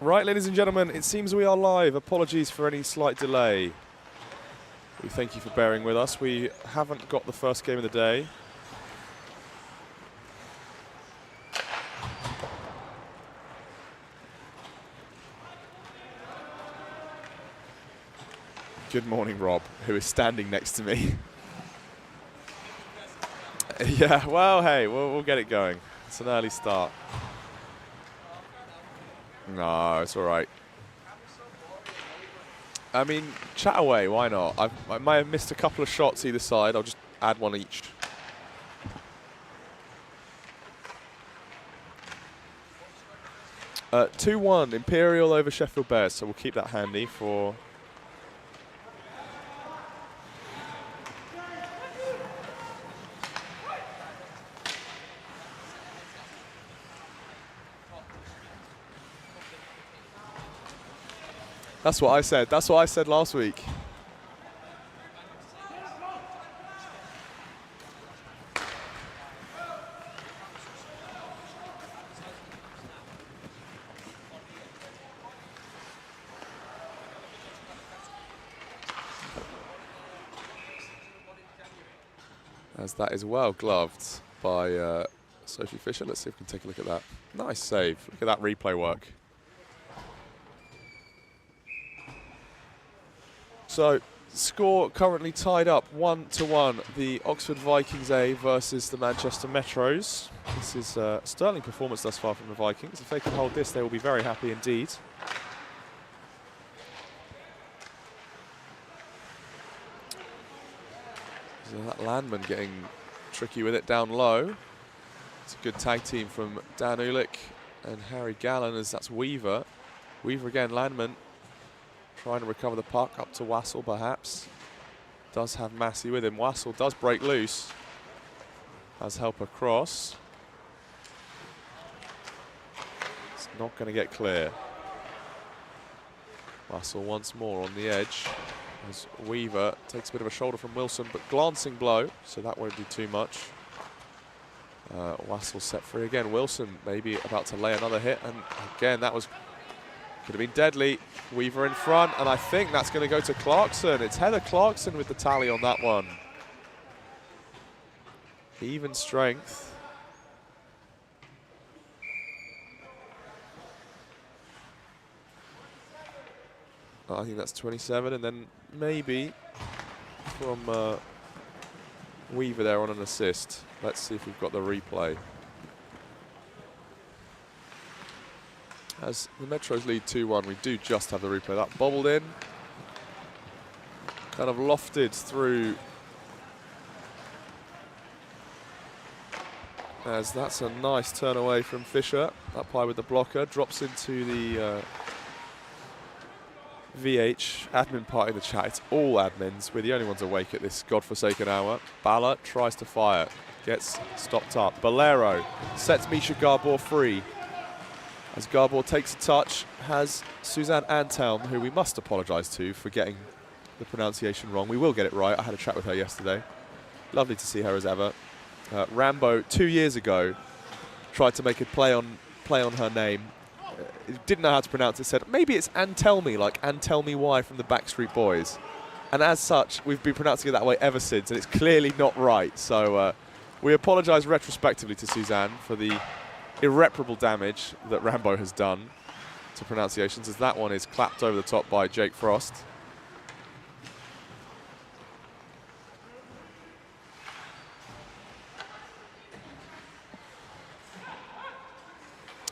Right, ladies and gentlemen, it seems we are live. Apologies for any slight delay. We thank you for bearing with us. We haven't got the first game of the day. Good morning, Rob, who is standing next to me. Yeah, well, hey, we'll get it going. It's an early start. No, it's all right. I mean, chat away, why not? I might have missed a couple of shots either side. I'll just add one each. Uh, 2-1, Imperial over Sheffield Bears, so we'll keep that handy for... That's what I said. That's what I said last week. As that is well gloved by Sophie Fisher. Let's see if we can take a look at that. Nice save. Look at that replay work. So, score currently tied up 1-1. The Oxford Vikings A versus the Manchester Metros. This is a sterling performance thus far from the Vikings. If they can hold this, they will be very happy indeed. So that Landman getting tricky with it down low. It's a good tag team from Dan Ulick and Harry Gallen, as that's Weaver. Weaver again, Landman. Trying to recover the puck, up to Wassel perhaps. Does have Massey with him. Wassel does break loose. Has help across. It's not going to get clear. Wassel once more on the edge. As Weaver takes a bit of a shoulder from Wilson, but glancing blow, so that won't do too much. Wassel set free again. Wilson maybe about to lay another hit, and again that was... could have been deadly. Weaver in front, and I think that's going to go to Clarkson. It's Heather Clarkson with the tally on that one. Even strength. I think that's 27, and then maybe from Weaver there on an assist. Let's see if we've got the replay. As the Metros lead 2-1, we do just have the replay. That bobbled in, kind of lofted through. As that's a nice turn away from Fisher. Up high with the blocker, drops into the VH admin part in the chat. It's all admins. We're the only ones awake at this godforsaken hour. Balla tries to fire, gets stopped up. Bolero sets Misha Garbor free. As Garbor takes a touch, has Suzanne Antelm, who we must apologise to for getting the pronunciation wrong. We will get it right. I had a chat with her yesterday. Lovely to see her as ever. Rambo, 2 years ago, tried to make a play on her name. Didn't know how to pronounce it. Said maybe it's Antelme, like Antelme Y from the Backstreet Boys. And as such, we've been pronouncing it that way ever since, and it's clearly not right. So we apologise retrospectively to Suzanne for the irreparable damage that Rambo has done to pronunciations, as that one is clapped over the top by Jake Frost.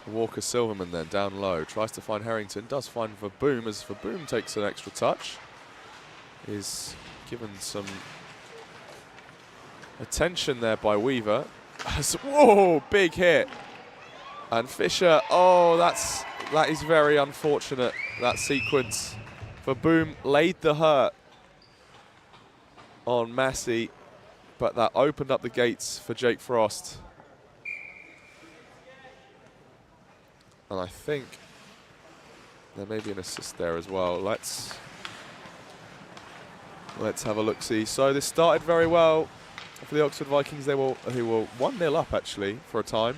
Walker Silverman then down low, tries to find Harrington, does find Verboom, as Verboom takes an extra touch. Is given some attention there by Weaver. Whoa, big hit. And Fisher, oh, that is very unfortunate, that sequence. Verboom laid the hurt on Massey, but that opened up the gates for Jake Frost. And I think there may be an assist there as well. Let's have a look-see. So this started very well for the Oxford Vikings. Who were 1-0 up actually for a time.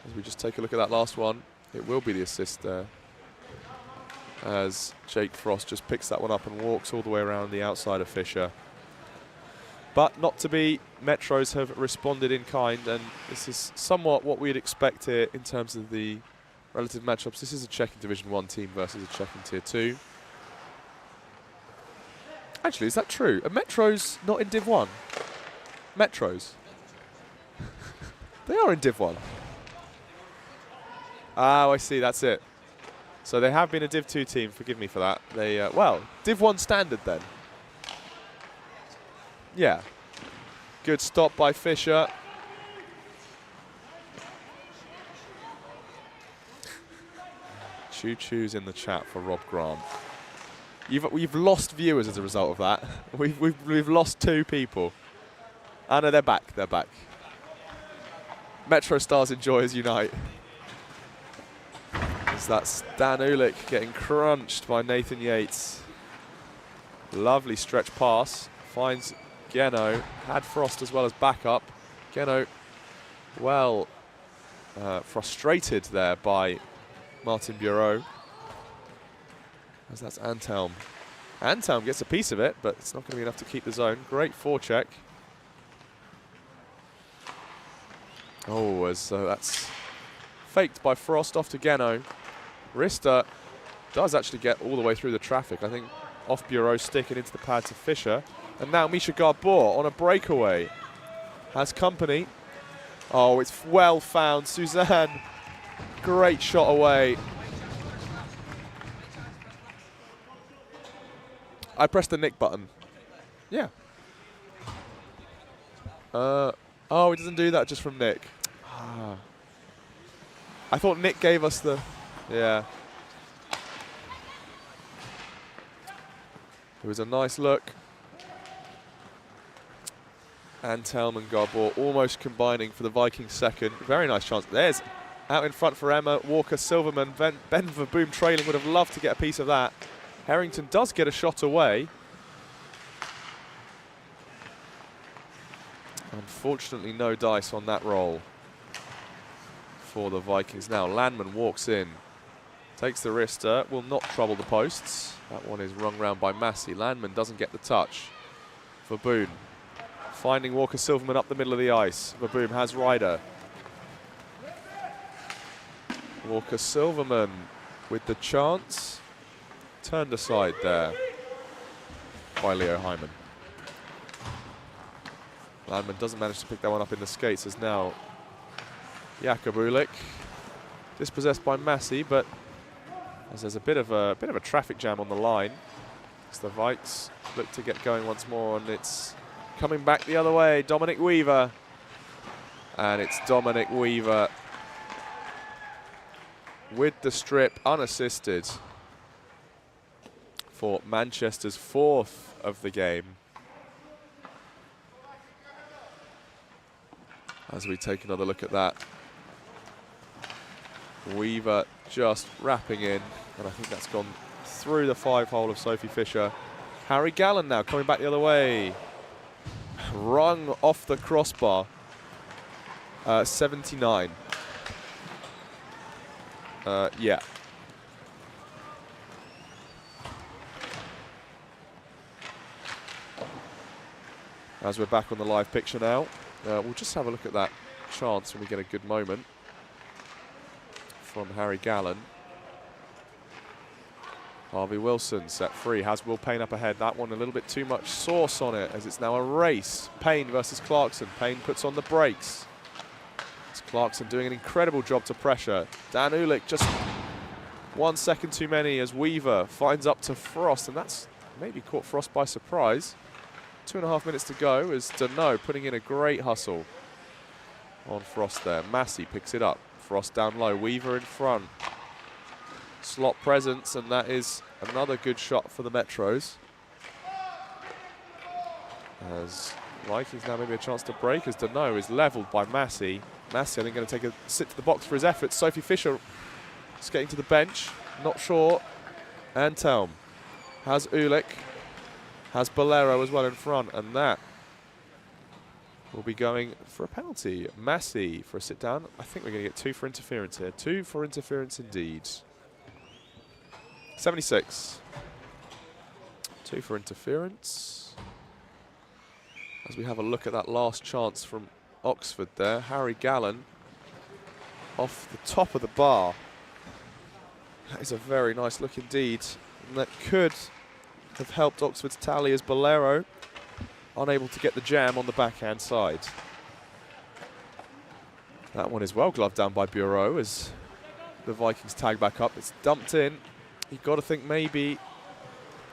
As we just take a look at that last one, it will be the assist there. as Jake Frost just picks that one up and walks all the way around the outside of Fisher. But not to be. Metros have responded in kind, and this is somewhat what we'd expect here in terms of the relative matchups. This is a Czech in Division 1 team versus a Czech in Tier 2. Actually, is that true? Are Metros not in Div 1? Metros? They are in Div 1. Oh, I see, that's it. So they have been a Div 2 team, forgive me for that. They, well, Div 1 standard then. Yeah. Good stop by Fisher. Choo-choo's in the chat for Rob Grant. We've lost viewers as a result of that. We've lost 2 people. Oh no, they're back. They're back. Metro Stars enjoyers unite. As that's Dan Ulick getting crunched by Nathan Yates. Lovely stretch pass. Finds Geno. Had Frost as well as backup. Geno, well, frustrated there by Martin Bureau. As that's Antelm. Antelm gets a piece of it, but it's not going to be enough to keep the zone. Great forecheck. Oh, as that's faked by Frost off to Geno. Rista does actually get all the way through the traffic. I think off Bureau, sticking into the pads of Fisher. And now Misha Garbor on a breakaway. Has company. Oh, it's well found. Suzanne, great shot away. I pressed the Nick button. Yeah. Oh, it doesn't do that just from Nick. Ah. I thought Nick gave us the... Yeah. It was a nice look. Antelm and Garbor almost combining for the Vikings second. Very nice chance. There's out in front for Emma. Walker, Silverman, Ben Verboom trailing. Would have loved to get a piece of that. Harrington does get a shot away. Unfortunately, no dice on that roll for the Vikings. Now, Landman walks in. Takes the wrister. Will not trouble the posts. That one is rung round by Massey. Landman doesn't get the touch. Verboom finding Walker Silverman up the middle of the ice. Verboom has Ryder. Walker Silverman with the chance. Turned aside there by Leo Hyman. Landman doesn't manage to pick that one up in the skates as now Jakub Ulick dispossessed by Massey, but as there's a bit of a traffic jam on the line, as the Vikes look to get going once more, and it's coming back the other way. Dominic Weaver, and it's Dominic Weaver with the strip unassisted for Manchester's 4th of the game. As we take another look at that. Weaver just wrapping in, and I think that's gone through the 5-hole of Sophie Fisher. Harry Gallen now coming back the other way. Rung off the crossbar. 79. Yeah. As we're back on the live picture now, we'll just have a look at that chance when we get a good moment from Harry Gallen. Harvey Wilson set free, has Will Payne up ahead. That one a little bit too much sauce on it as it's now a race. Payne versus Clarkson. Payne puts on the brakes. It's Clarkson doing an incredible job to pressure. Dan Ulick just 1 second too many as Weaver finds up to Frost, and that's maybe caught Frost by surprise. 2.5 minutes to go as Deneau putting in a great hustle on Frost there. Massey picks it up. Frost down low. Weaver in front. Slot presence, and that is another good shot for the Metros. As Vikings now maybe a chance to break as Deneau is levelled by Massey. Massey, I think, going to take a sit to the box for his efforts. Sophie Fisher skating to the bench. Not sure. Antelm has Ulick. Has Bolero as well in front, and that will be going for a penalty. Massey for a sit down. I think we're going to get 2 for interference here. 2 for interference indeed. 76. 2 for interference. As we have a look at that last chance from Oxford there, Harry Gallen off the top of the bar. That is a very nice look indeed. And that could have helped Oxford's tally as Bolero unable to get the jam on the backhand side. That one is well gloved down by Bureau as the Vikings tag back up. It's dumped in. You've got to think maybe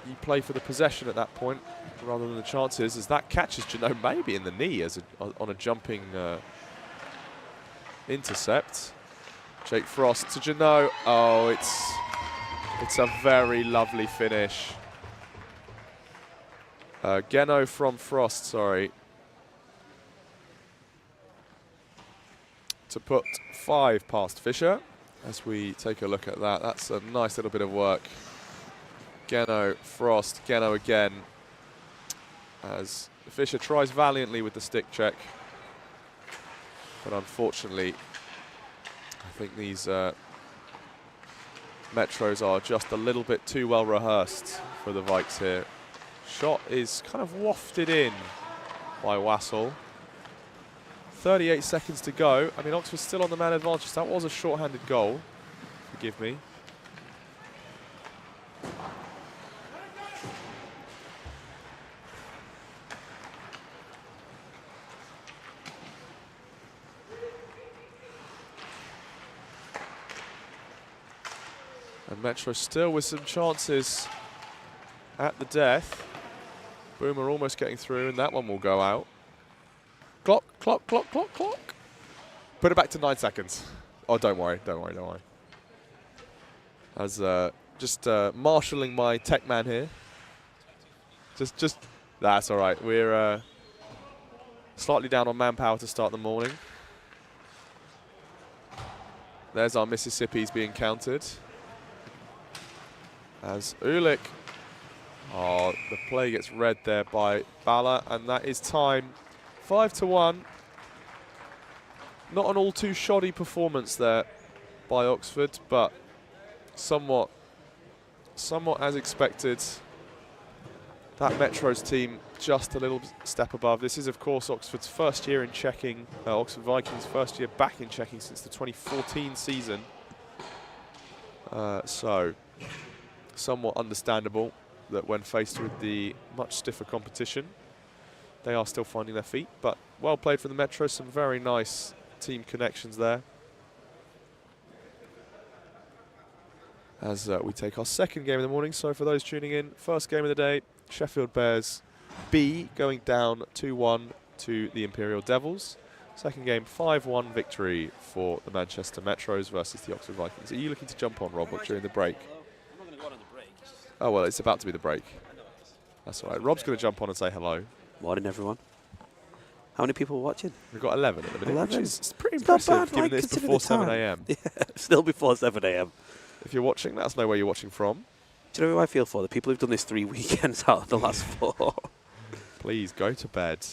you play for the possession at that point rather than the chances, as that catches Janot maybe in the knee as on a jumping intercept. Jake Frost to Janot. Oh, it's a very lovely finish. Geno from Frost, sorry. To put 5 past Fisher. As we take a look at that, that's a nice little bit of work. Geno, Frost, Geno again. As Fisher tries valiantly with the stick check. But unfortunately, I think these Metros are just a little bit too well rehearsed for the Vikes here. Shot is kind of wafted in by Wassel. 38 seconds to go. I mean, Oxford's still on the man advantage. That was a short-handed goal. Forgive me. And Metro still with some chances at the death. Boomer almost getting through, and that one will go out. Clock, clock, clock, clock, clock. Put it back to 9 seconds. Oh, don't worry, don't worry, don't worry. As just marshalling my tech man here. Just, that's all right. We're slightly down on manpower to start the morning. There's our Mississippis being counted. As Ulick, oh, the play gets read there by Bala, and that is time. 5-1. Not an all too shoddy performance there by Oxford, but somewhat as expected. That Metro's team just a little step above. This is, of course, Oxford's first year in checking, Oxford Vikings' first year back in checking since the 2014 season. So, somewhat understandable that when faced with the much stiffer competition, they are still finding their feet, but well played for the Metro. Some very nice team connections there. As we take our second game of the morning. So for those tuning in, first game of the day, Sheffield Bears B going down 2-1 to the Imperial Devils. Second game, 5-1 victory for the Manchester Metros versus the Oxford Vikings. Are you looking to jump on, Rob, during the break? I'm not going to go on in the break. Oh, well, it's about to be the break. That's all right. Rob's going to jump on and say hello. Morning, everyone. How many people are watching? We've got 11 at the minute, 11? which is pretty It's not impressive, bad, given like, it's consider before the 7 time. a.m. Yeah, still before 7 a.m. If you're watching, let us know where you're watching from. Do you know who I feel for? The people who've done this 3 weekends out of the last 4. Please go to bed.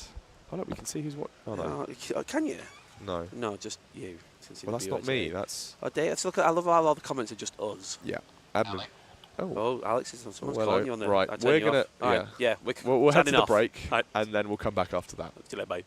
Oh, look, we can see who's what. Oh, no. Can you? No. No, just you. Well, that's not me. That's. Oh, Dave, let's look at. I love how all the comments are just us. Yeah. Admin. Oh, Alex is on. Someone's Well, calling you on the. right, we're going to. Yeah. Right, yeah, We'll head to the off. break, Right. and then we'll come back after that. See you later, bye.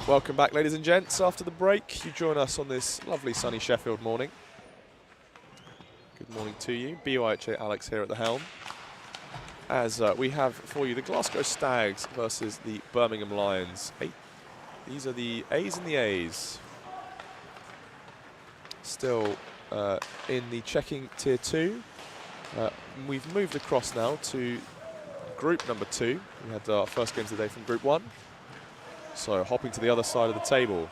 Welcome back, ladies and gents. After the break, you join us on this lovely sunny Sheffield morning. Good morning to you. BUIHA Alex here at the helm. As we have for you the Glasgow Stags versus the Birmingham Lions. These are the A's and the A's. Still in the checking tier 2. We've moved across now to group number 2. We had our first games of the day from group 1. So hopping to the other side of the table.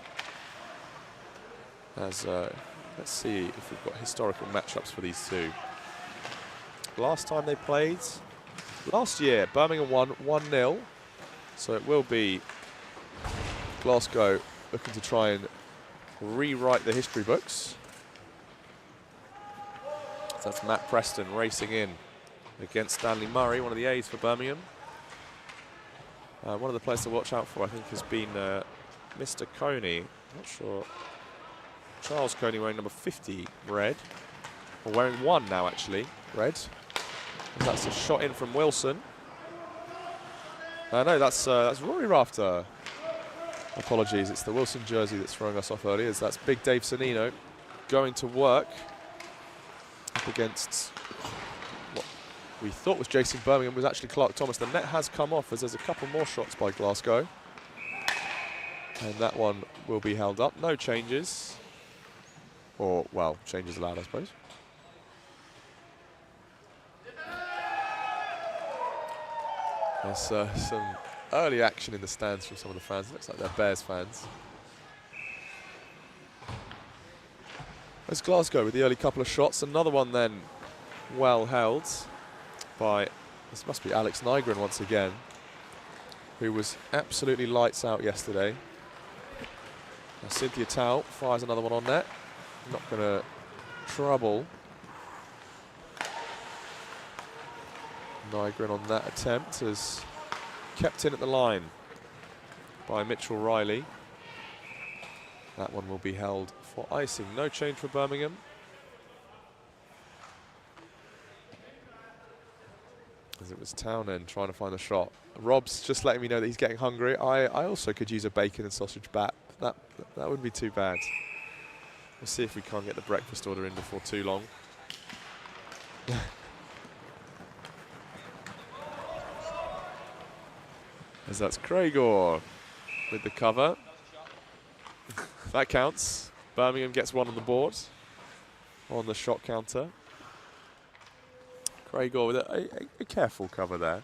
As let's see if we've got historical matchups for these two. Last time they played, last year, Birmingham won 1-0. So it will be Glasgow looking to try and rewrite the history books. So that's Matt Preston racing in against Stanley Murray, one of the A's for Birmingham. One of the players to watch out for, I think, has been Mr. Coney. Not sure. Charles Coney wearing number 50, red. Or wearing 1 now, actually, red. And that's a shot in from Wilson. No, that's Rory Rafter. Apologies, it's the Wilson jersey that's throwing us off earlier. As that's Big Dave Sonino going to work up against what we thought was Jason Birmingham, was actually Clark Thomas. The net has come off as there's a couple more shots by Glasgow. And that one will be held up. No changes. Or, well, changes allowed, I suppose. There's some early action in the stands from some of the fans. It looks like they're Bears fans. There's Glasgow with the early couple of shots. Another one then well held by, this must be Alex Nygren once again, who was absolutely lights out yesterday. Now Cynthia Tao fires another one on net. Not going to trouble Nygren on that attempt, as kept in at the line by Mitchell Riley. That one will be held for icing. No change for Birmingham. As it was Townend trying to find the shot. Rob's just letting me know that he's getting hungry. I also could use a bacon and sausage bat. That wouldn't be too bad. We'll see if we can't get the breakfast order in before too long. As that's Craigor with the cover. That counts. Birmingham gets 1 on the board on the shot counter. Craigor with a careful cover there.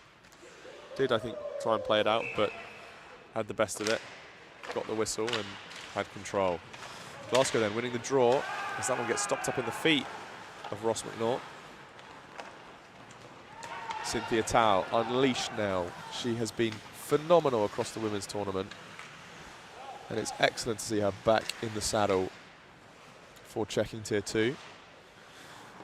Did, I think, try and play it out, but had the best of it. Got the whistle and had control. Glasgow then winning the draw, as that one gets stopped up in the feet of Ross McNaught. Cynthia Tao unleashed now. She has been phenomenal across the women's tournament. And it's excellent to see her back in the saddle for checking tier 2.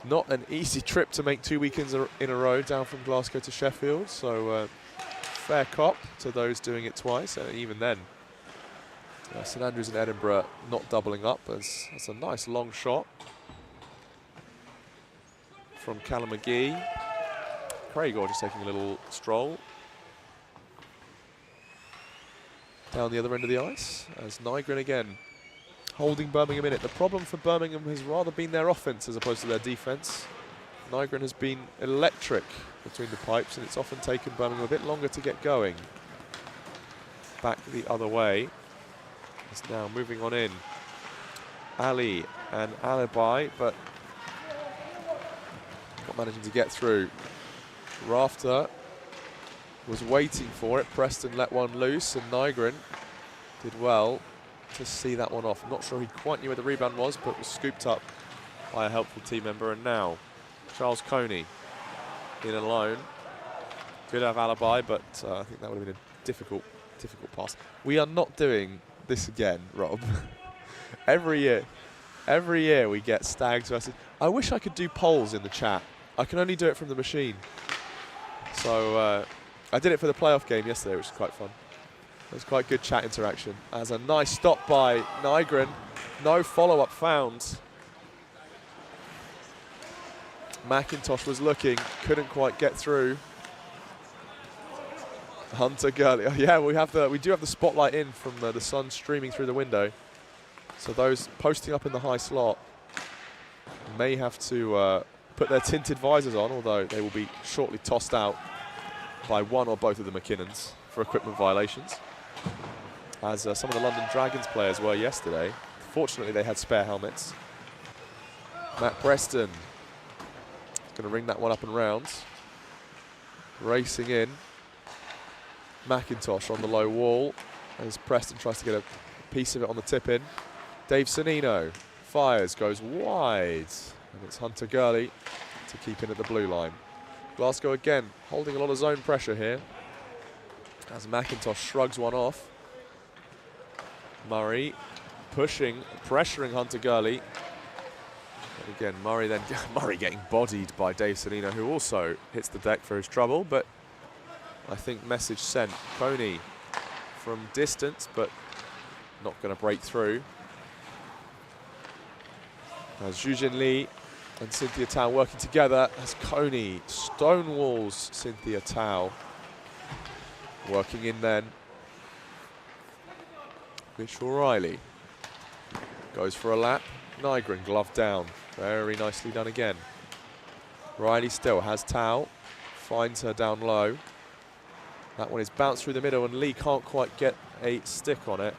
Not an easy trip to make 2 weekends in a row down from Glasgow to Sheffield. So fair cop to those doing it twice. And even then, St Andrews and Edinburgh not doubling up. That's a nice long shot from Callum McGee. Craigor just taking a little stroll down the other end of the ice, as Nygren again holding Birmingham in it. The problem for Birmingham has rather been their offense as opposed to their defense. Nygren has been electric between the pipes, and it's often taken Birmingham a bit longer to get going. Back the other way. It's now moving on in. Ali and Alibi, but not managing to get through. Rafter was waiting for it. Preston let one loose, and Nygren did well to see that one off. I'm not sure he quite knew where the rebound was, but was scooped up by a helpful team member. And now Charles Coney in alone. Could have Alibi, but I think that would have been a difficult pass. We are not doing this again, Rob. Every year we get Stags versus. I wish I could do polls in the chat. I can only do it from the machine. So I did it for the playoff game yesterday, which was quite fun. It was quite good chat interaction. As a nice stop by Nygren. No follow-up found. McIntosh was looking, couldn't quite get through. Hunter Gurley. Oh, yeah, we do have the spotlight in from the sun streaming through the window. So those posting up in the high slot may have to put their tinted visors on, although they will be shortly tossed out by one or both of the McKinnons for equipment violations, as some of the London Dragons players were yesterday. Fortunately, they had spare helmets. Matt Preston going to ring that one up and round. Racing in. McIntosh on the low wall as Preston tries to get a piece of it on the tip-in. Dave Sannino fires, goes wide, and it's Hunter Gurley to keep in at the blue line. Glasgow again holding a lot of zone pressure here as McIntosh shrugs one off. Murray pushing, pressuring Hunter Gurley. And again, Murray getting bodied by Dave Sannino, who also hits the deck for his trouble, but I think message sent. Coney from distance, but not going to break through. As Zhujin Lee and Cynthia Tao working together as Coney stonewalls Cynthia Tao. Working in then. Mitchell Riley goes for a lap. Nygren glove down. Very nicely done again. Riley still has Tao. Finds her down low. That one is bounced through the middle and Lee can't quite get a stick on it.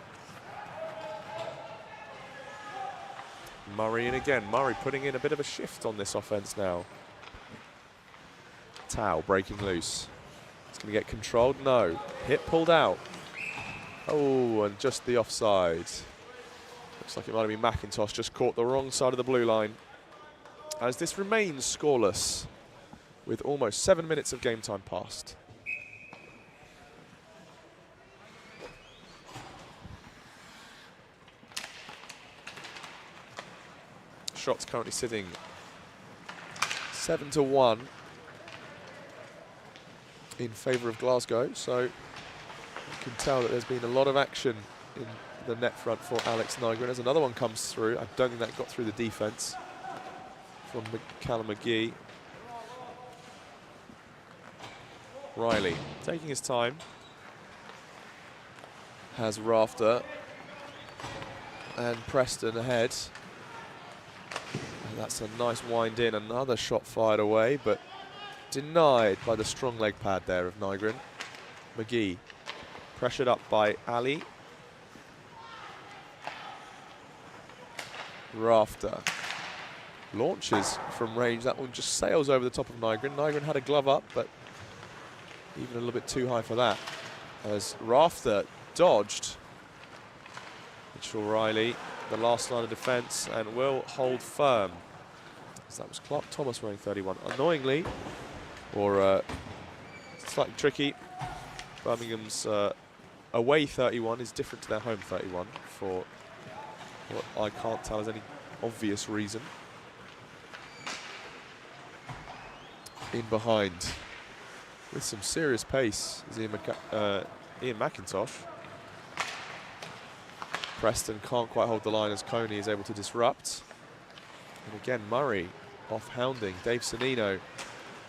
Murray in again. Murray putting in a bit of a shift on this offense now. Tao breaking loose. It's going to get controlled. No. Hit pulled out. Oh, and just the offside. Looks like it might have been McIntosh, just caught the wrong side of the blue line. As this remains scoreless with almost 7 minutes of game time passed. Shots currently sitting 7-1 in favour of Glasgow, so you can tell that there's been a lot of action in the net front for Alex Nygren. As another one comes through, I don't think that got through the defence from Callum McGee. Riley taking his time, has Rafter and Preston ahead. And that's a nice wind in, another shot fired away, but denied by the strong leg pad there of Nygren. McGee pressured up by Ali. Rafter launches from range. That one just sails over the top of Nygren. Nygren had a glove up, but even a little bit too high for that. As Rafter dodged Mitchell Riley, the last line of defence, and will hold firm. So that was Clark Thomas wearing 31. Annoyingly, or slightly tricky, Birmingham's away 31 is different to their home 31 for what I can't tell as any obvious reason. In behind with some serious pace is Ian McIntosh. Preston can't quite hold the line as Coney is able to disrupt. And again, Murray off hounding Dave Sannino.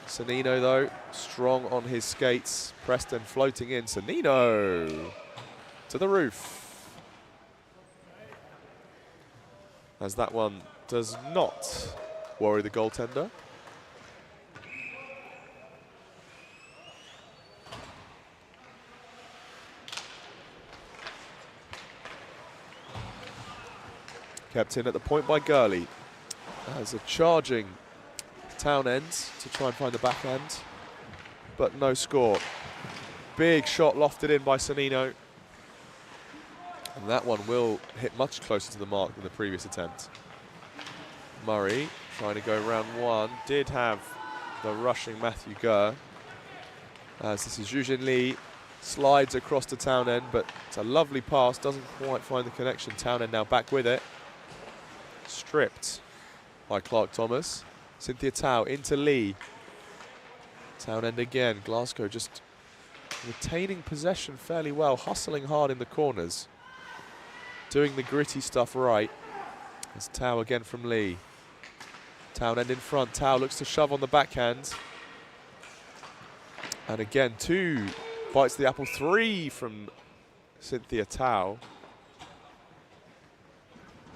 Sannino, though, strong on his skates. Preston floating in. Sannino to the roof. As that one does not worry the goaltender. Kept in at the point by Gurley. As a charging Townend to try and find the backhand, but no score. Big shot lofted in by Sannino. And that one will hit much closer to the mark than the previous attempt. Murray trying to go round one. Did have the rushing Matthew Gurr. As this is Zhujin Lee. Slides across to Townend, but it's a lovely pass. Doesn't quite find the connection. Townend now back with it. Stripped by Clark Thomas. Cynthia Tao into Lee. Townend again. Glasgow just retaining possession fairly well, hustling hard in the corners. Doing the gritty stuff right. As Tao again from Lee. Townend in front. Tao looks to shove on the backhand. And again, two bites the apple. 3 from Cynthia Tao.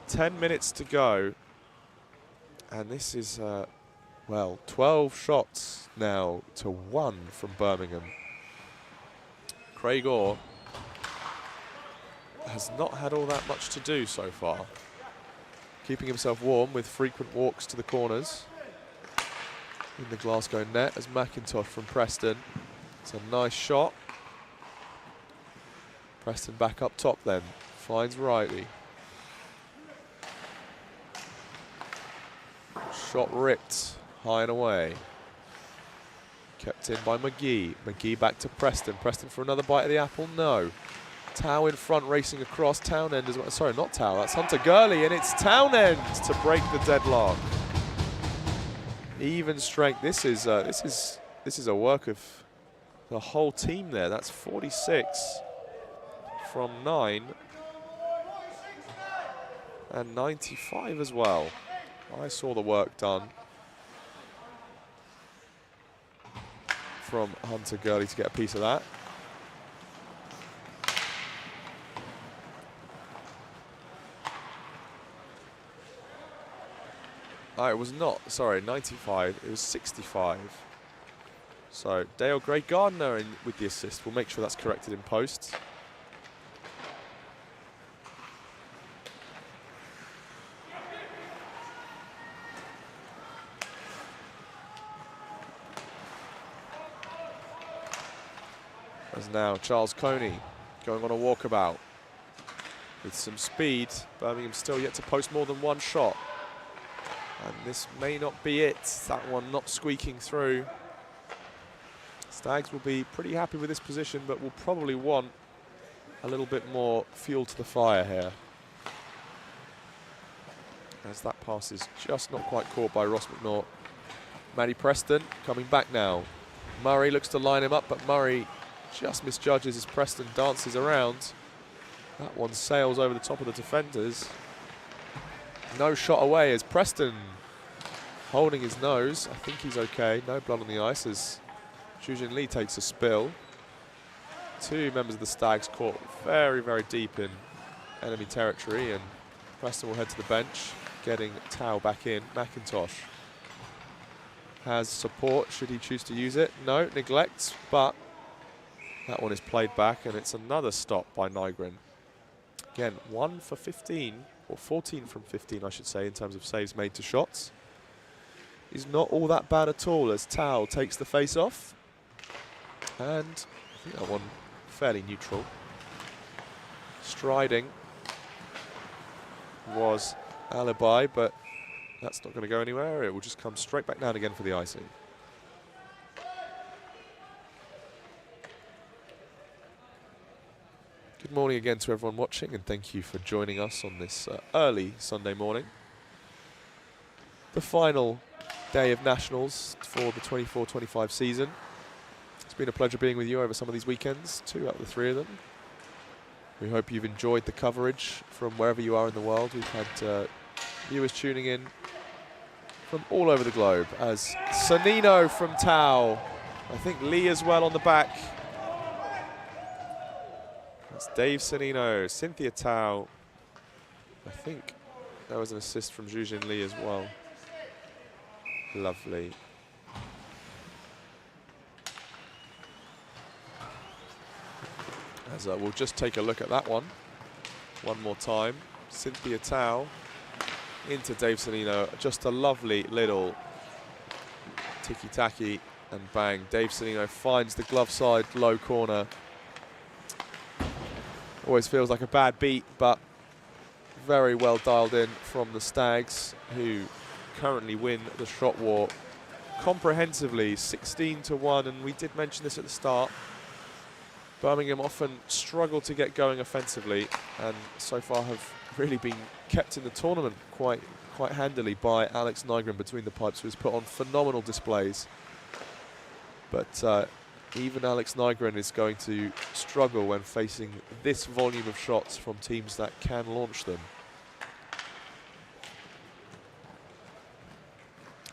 10 minutes to go. And this is, well, 12 shots now to 1 from Birmingham. Craig Orr has not had all that much to do so far. Keeping himself warm with frequent walks to the corners. In the Glasgow net as McIntosh from Preston. It's a nice shot. Preston back up top then. Finds Riley. Shot ripped. High and away. Kept in by McGee. McGee back to Preston. Preston for another bite of the apple. No. Tao in front racing across. Townend as well. Sorry, not Tao. That's Hunter Gurley. And it's Townend to break the deadlock. Even strength. This is a work of the whole team there. That's 46 from 9 and 95 as well. I saw the work done from Hunter Gurley to get a piece of that. It was not, sorry, 95, it was 65. So Dale Gray Gardner in with the assist. We'll make sure that's corrected in post. As now Charles Coney going on a walkabout with some speed. Birmingham still yet to post more than one shot. And this may not be it. That one not squeaking through. Stags will be pretty happy with this position, but will probably want a little bit more fuel to the fire here. As that pass is just not quite caught by Ross McNaught. Maddie Preston coming back now. Murray looks to line him up, but Murray just misjudges as Preston dances around. That one sails over the top of the defenders. No shot away as Preston holding his nose. I think he's okay. No blood on the ice as Jujin Lee takes a spill. 2 members of the Stags caught very, very deep in enemy territory, and Preston will head to the bench, getting Tao back in. McIntosh has support should he choose to use it. No, neglects, but that one is played back, and it's another stop by Nygren. Again, 1 for 15. Or 14 from 15, I should say, in terms of saves made to shots. Is not all that bad at all as Tao takes the face off. And I think that one fairly neutral. Striding was alibi, but that's not going to go anywhere. It will just come straight back down again for the icing. Good morning again to everyone watching, and thank you for joining us on this early Sunday morning. The final day of Nationals for the 24-25 season. It's been a pleasure being with you over some of these weekends, 2 out of the 3 of them. We hope you've enjoyed the coverage from wherever you are in the world. We've had viewers tuning in from all over the globe as Sanino from Tao. I think Lee as well on the back. It's Dave Sanino, Cynthia Tao. I think that was an assist from Jujin Lee as well. Lovely. As we'll just take a look at that one more time. Cynthia Tao into Dave Sanino. Just a lovely little ticky-tacky and bang. Dave Sanino finds the glove side low corner. Always feels like a bad beat, but very well dialed in from the Stags, who currently win the shot war comprehensively, 16-1, and we did mention this at the start. Birmingham often struggle to get going offensively, and so far have really been kept in the tournament quite handily by Alex Nygren between the pipes, who has put on phenomenal displays. But even Alex Nygren is going to struggle when facing this volume of shots from teams that can launch them.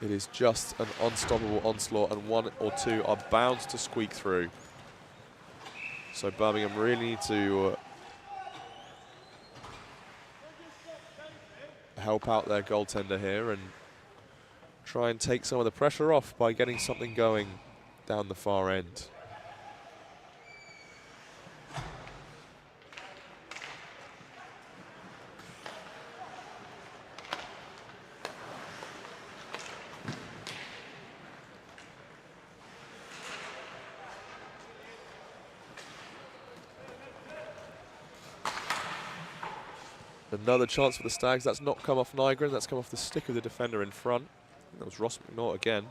It is just an unstoppable onslaught, and 1 or 2 are bound to squeak through. So Birmingham really need to help out their goaltender here and try and take some of the pressure off by getting something going down the far end. Another chance for the Stags. That's not come off Nygren, that's come off the stick of the defender in front. That was Ross McNaught again.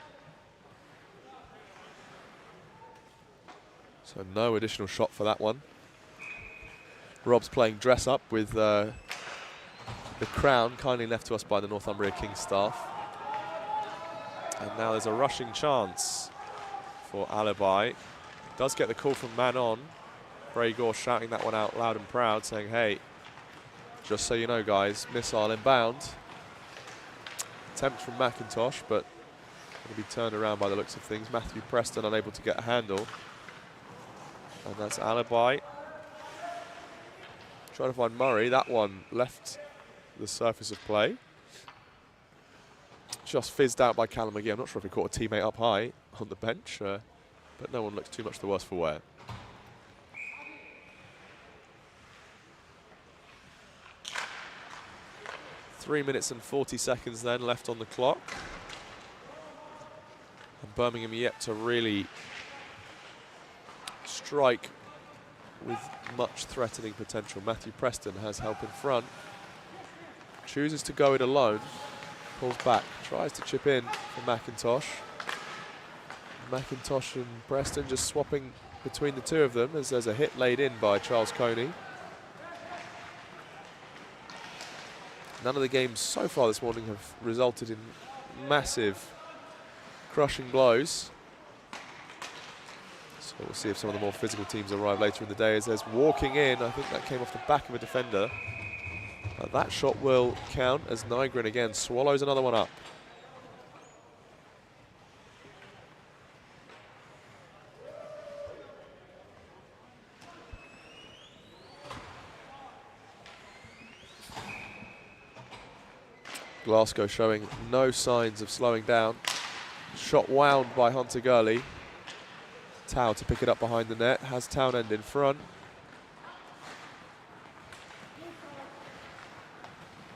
So no additional shot for that one. Rob's playing dress up with the crown kindly left to us by the Northumbria Kings staff. And now there's a rushing chance for Alibi. Does get the call from man on. Gregor shouting that one out loud and proud, saying, hey, just so you know, guys, missile inbound. Attempt from McIntosh, but going to be turned around by the looks of things. Matthew Preston unable to get a handle. And that's Alibi. Trying to find Murray. That one left the surface of play. Just fizzed out by Callum McGee. I'm not sure if he caught a teammate up high on the bench, but no one looks too much the worse for wear. Three minutes and 40 seconds then left on the clock. And Birmingham yet to really strike with much threatening potential. Matthew Preston has help in front. Chooses to go it alone. Pulls back. Tries to chip in for McIntosh. McIntosh and Preston just swapping between the two of them as there's a hit laid in by Charles Coney. None of the games so far this morning have resulted in massive crushing blows. So we'll see if some of the more physical teams arrive later in the day as there's walking in. I think that came off the back of a defender. But that shot will count as Nygren again swallows another one up. Glasgow showing no signs of slowing down. Shot wound by Hunter Gurley. Tau to pick it up behind the net. Has Townend in front.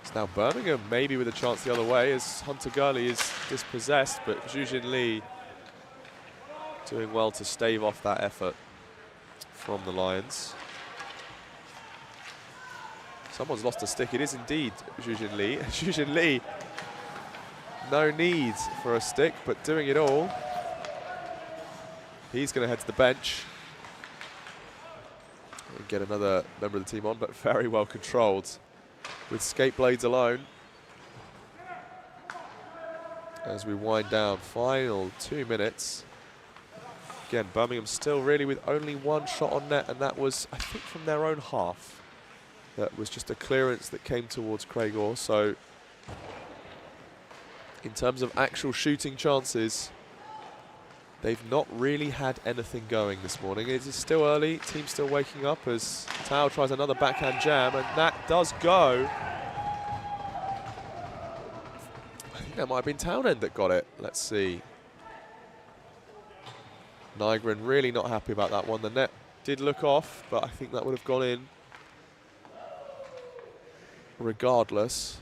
It's now Birmingham maybe with a chance the other way as Hunter Gurley is dispossessed, but Zhujin Lee doing well to stave off that effort from the Lions. Someone's lost a stick. It is indeed Zhujin Lee. Zhujin Lee, no need for a stick, but doing it all. He's going to head to the bench and get another member of the team on, but very well controlled with skate blades alone. As we wind down, final 2 minutes. Again, Birmingham still really with only one shot on net, and that was, I think, from their own half. That was just a clearance that came towards Craitor. So in terms of actual shooting chances, they've not really had anything going this morning. It is still early, team's still waking up as Tao tries another backhand jam, and that does go. I think that might have been Townend that got it. Let's see. Nygren really not happy about that one. The net did look off, but I think that would have gone in regardless.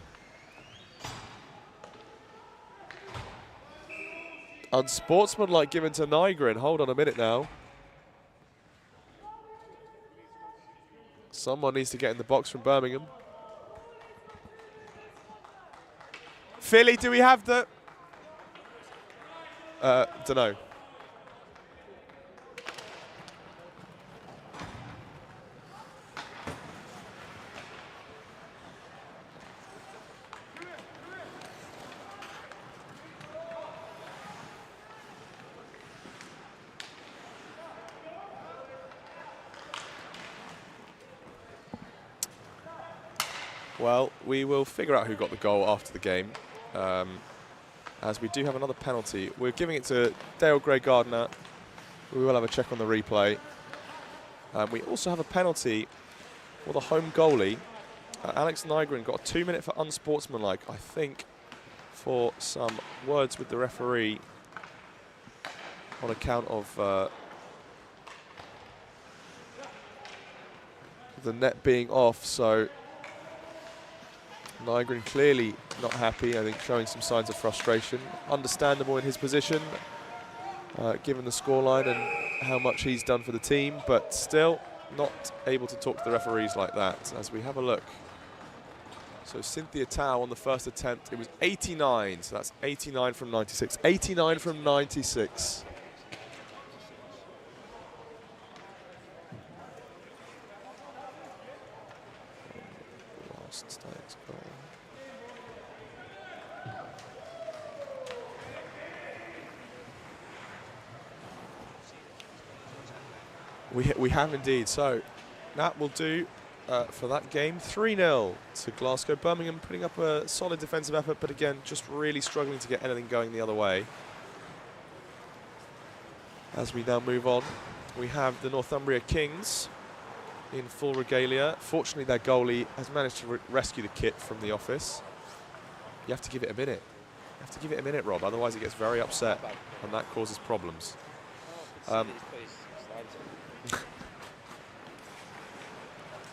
Unsportsmanlike given to Nygren. Hold on a minute now. Someone needs to get in the box from Birmingham. Philly, do we have the... dunno. Well, we will figure out who got the goal after the game, as we do have another penalty. We're giving it to Dale Gray Gardner. We will have a check on the replay. We also have a penalty for the home goalie. Alex Nygren got a 2-minute for unsportsmanlike, I think, for some words with the referee on account of the net being off. So Nygren clearly not happy, I think, showing some signs of frustration. Understandable in his position, given the scoreline and how much he's done for the team, but still not able to talk to the referees like that. As we have a look. So Cynthia Tao on the first attempt, it was 89, so that's 89 from 96. 89 from 96. Last Stag's goal. We have indeed. So that will do for that game. 3-0 to Glasgow. Birmingham putting up a solid defensive effort, but again, just really struggling to get anything going the other way. As we now move on, we have the Northumbria Kings in full regalia. Fortunately, their goalie has managed to rescue the kit from the office. You have to give it a minute. You have to give it a minute, Rob, otherwise it gets very upset, and that causes problems.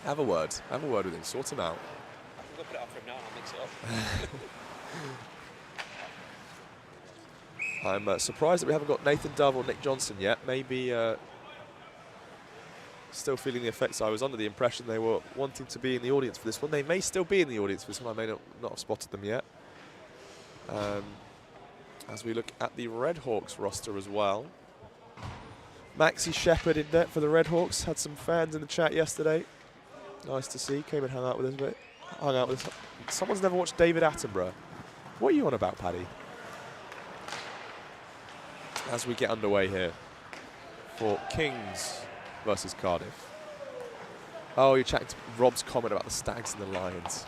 Have a word with him, sort him out. I can go put it up for him now and I'll mix it up. I'm surprised that we haven't got Nathan Dove or Nick Johnson yet. Maybe still feeling the effects. I was under the impression they were wanting to be in the audience for this one. They may still be in the audience for this one. I may not have spotted them yet. As we look at the Redhawks roster as well. Maxie Shepherd in net for the Redhawks. Had some fans in the chat yesterday. Nice to see. Came and hung out with us a bit. Hung out with us. Someone's never watched David Attenborough. What are you on about, Paddy? As we get underway here for Kings versus Cardiff. Oh, you're chatting to Rob's comment about the Stags and the Lions.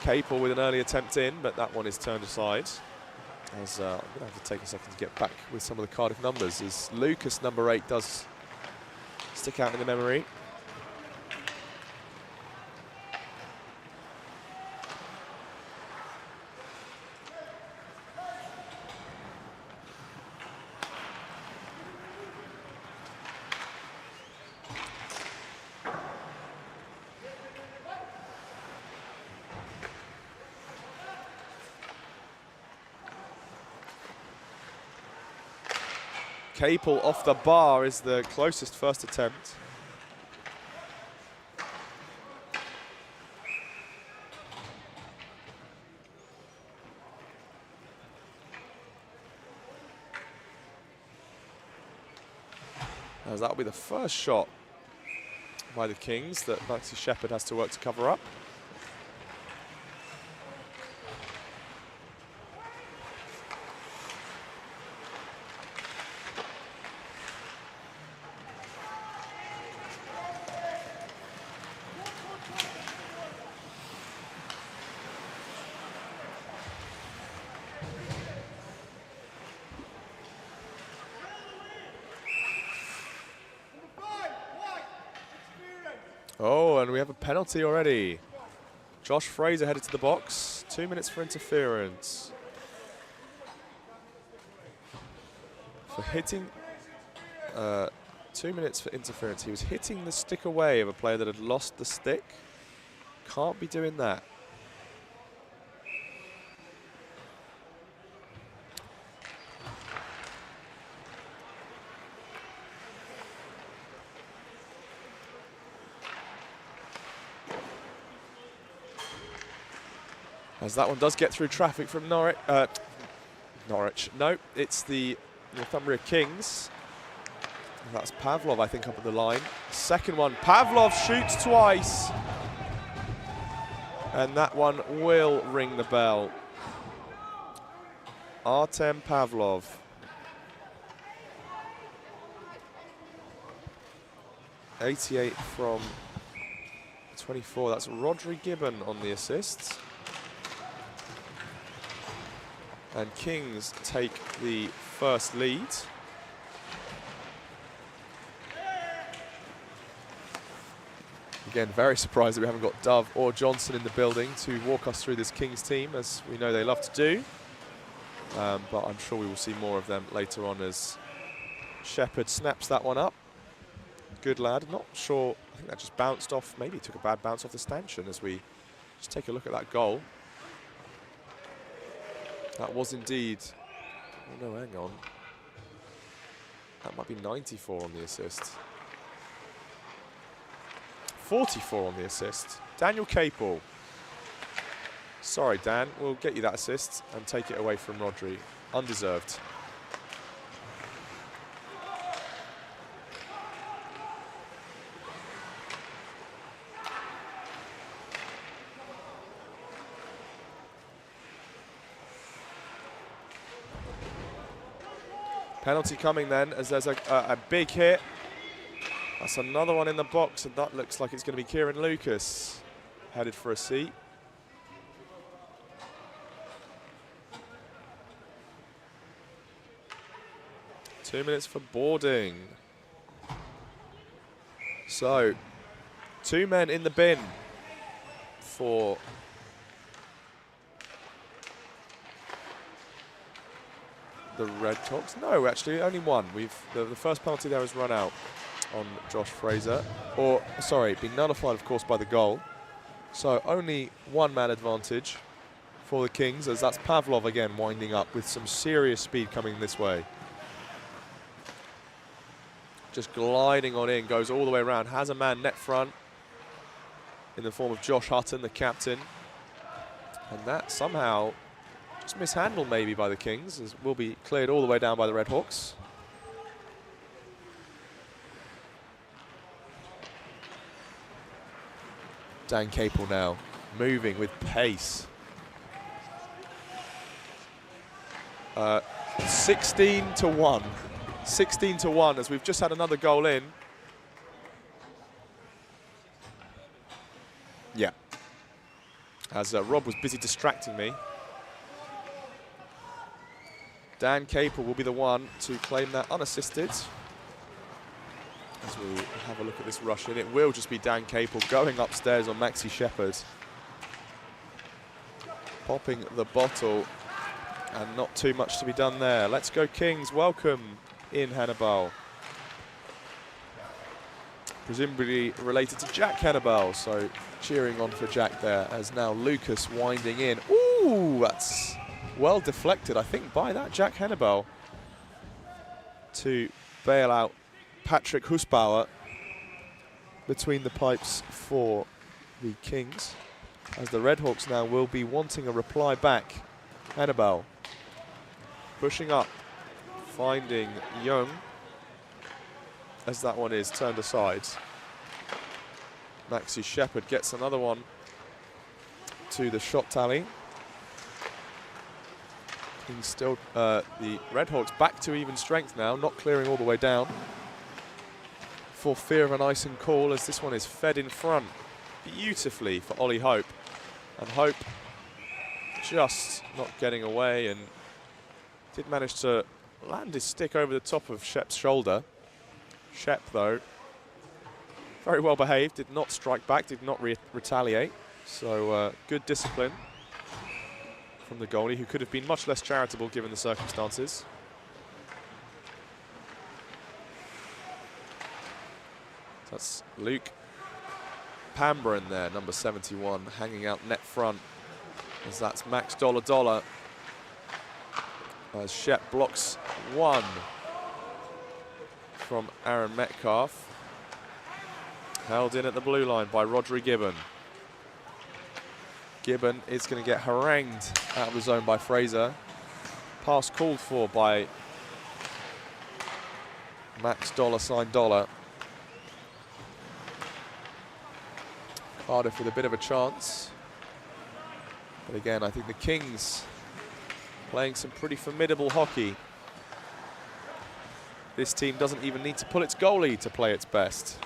Capel with an early attempt in, but that one is turned aside. As I'm going to have to take a second to get back with some of the Cardiff numbers, as Lucas, number 8, does stick out in the memory. Capel off the bar is the closest first attempt. As that will be the first shot by the Kings that Maxie Shepherd has to work to cover up. Oh, and we have a penalty already. Josh Fraser headed to the box. 2 minutes for interference. For hitting... 2 minutes for interference. He was hitting the stick away of a player that had lost the stick. Can't be doing that. As that one does get through traffic from Norwich. No, it's the Northumbria Kings. That's Pavlov, I think, up at the line. Second one, Pavlov shoots twice. And that one will ring the bell. Artem Pavlov. .88 from 24. That's Rodri Gibbon on the assists. And Kings take the first lead. Again, very surprised that we haven't got Dove or Johnson in the building to walk us through this Kings team, as we know they love to do. But I'm sure we will see more of them later on as Shepherd snaps that one up. Good lad. Not sure. I think that just bounced off. Maybe took a bad bounce off the stanchion as we just take a look at that goal. That was indeed. Oh no, hang on. That might be 94 on the assist. 44 on the assist. Daniel Capel. Sorry, Dan. We'll get you that assist and take it away from Rodri. Undeserved. Penalty coming then, as there's a big hit. That's another one in the box, and that looks like it's going to be Kieran Lucas headed for a seat. Two minutes for boarding. So, two men in the bin for the Redhawks. No, actually, only one. The first penalty there was run out on Josh Fraser, or sorry, been nullified, of course, by the goal. So only one man advantage for the Kings, as that's Pavlov again winding up with some serious speed coming this way. Just gliding on in, goes all the way around, has a man net front in the form of Josh Hutton, the captain. And that somehow just mishandled maybe by the Kings, as will be cleared all the way down by the Redhawks. Dan Capel now, moving with pace. 16-1. 16-1 as we've just had another goal in. Yeah. As Rob was busy distracting me. Dan Capel will be the one to claim that unassisted. As we have a look at this rush in, it will just be Dan Capel going upstairs on Maxi Shepherd. Popping the bottle, and not too much to be done there. Let's go Kings, welcome in Hannibal. Presumably related to Jack Hannibal, so cheering on for Jack there, as now Lucas winding in. Ooh, that's well deflected, I think, by that Jack Hannibal to bail out Patrick Husbauer between the pipes for the Kings, as the Redhawks now will be wanting a reply back. Hannibal pushing up, finding Young, as that one is turned aside. Maxi Shepherd gets another one to the shot tally. He's still, the Redhawks back to even strength now, not clearing all the way down for fear of an icing call, as this one is fed in front beautifully for Ollie Hope. And Hope just not getting away, and did manage to land his stick over the top of Shep's shoulder. Shep, though, very well behaved, did not strike back, did not retaliate. So good discipline from the goalie, who could have been much less charitable given the circumstances. That's Luke Pambren there, number 71, hanging out net front, as that's Max Dollar. As Shep blocks one from Aaron Metcalf. Held in at the blue line by Rodri Gibbon. Gibbon is going to get harangued out of the zone by Fraser. Pass called for by Max $. Cardiff with a bit of a chance. But again, I think the Kings playing some pretty formidable hockey. This team doesn't even need to pull its goalie to play its best,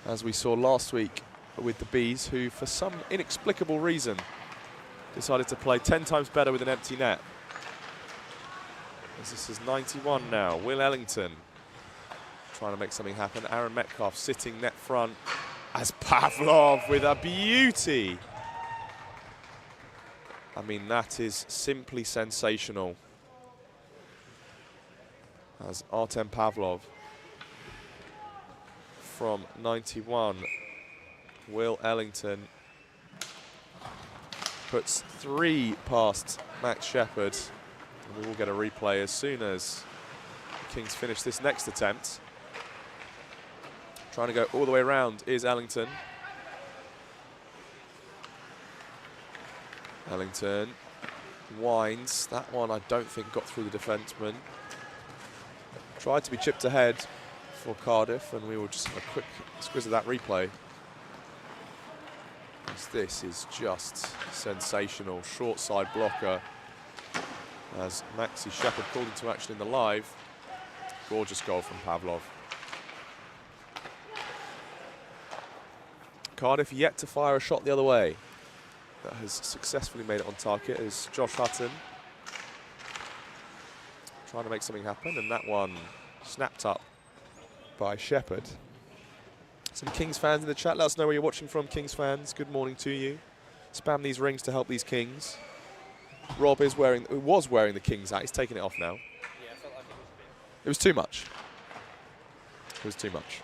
as we saw last week with the Bees, who for some inexplicable reason decided to play 10 times better with an empty net. As this is 91 now. Will Ellington trying to make something happen. Aaron Metcalf sitting net front. As Pavlov with a beauty. I mean, that is simply sensational. As Artem Pavlov from 91, Will Ellington puts 3 past Max Shepard. And we will get a replay as soon as the Kings finish this next attempt. Trying to go all the way around is Ellington. Ellington winds. That one I don't think got through the defenseman. Tried to be chipped ahead for Cardiff, and we will just have a quick squiz of that replay. This is just sensational. Short side blocker as Maxi Shepard called into action in the live. Gorgeous goal from Pavlov. Cardiff yet to fire a shot the other way. That has successfully made it on target is Josh Hutton. Trying to make something happen, and that one snapped up by Shepard. Some Kings fans in the chat, let us know where you're watching from, Kings fans. Good morning to you. Spam these rings to help these Kings. Rob was wearing the Kings hat. He's taking it off now. Yeah, I felt like it was too much. It was too much.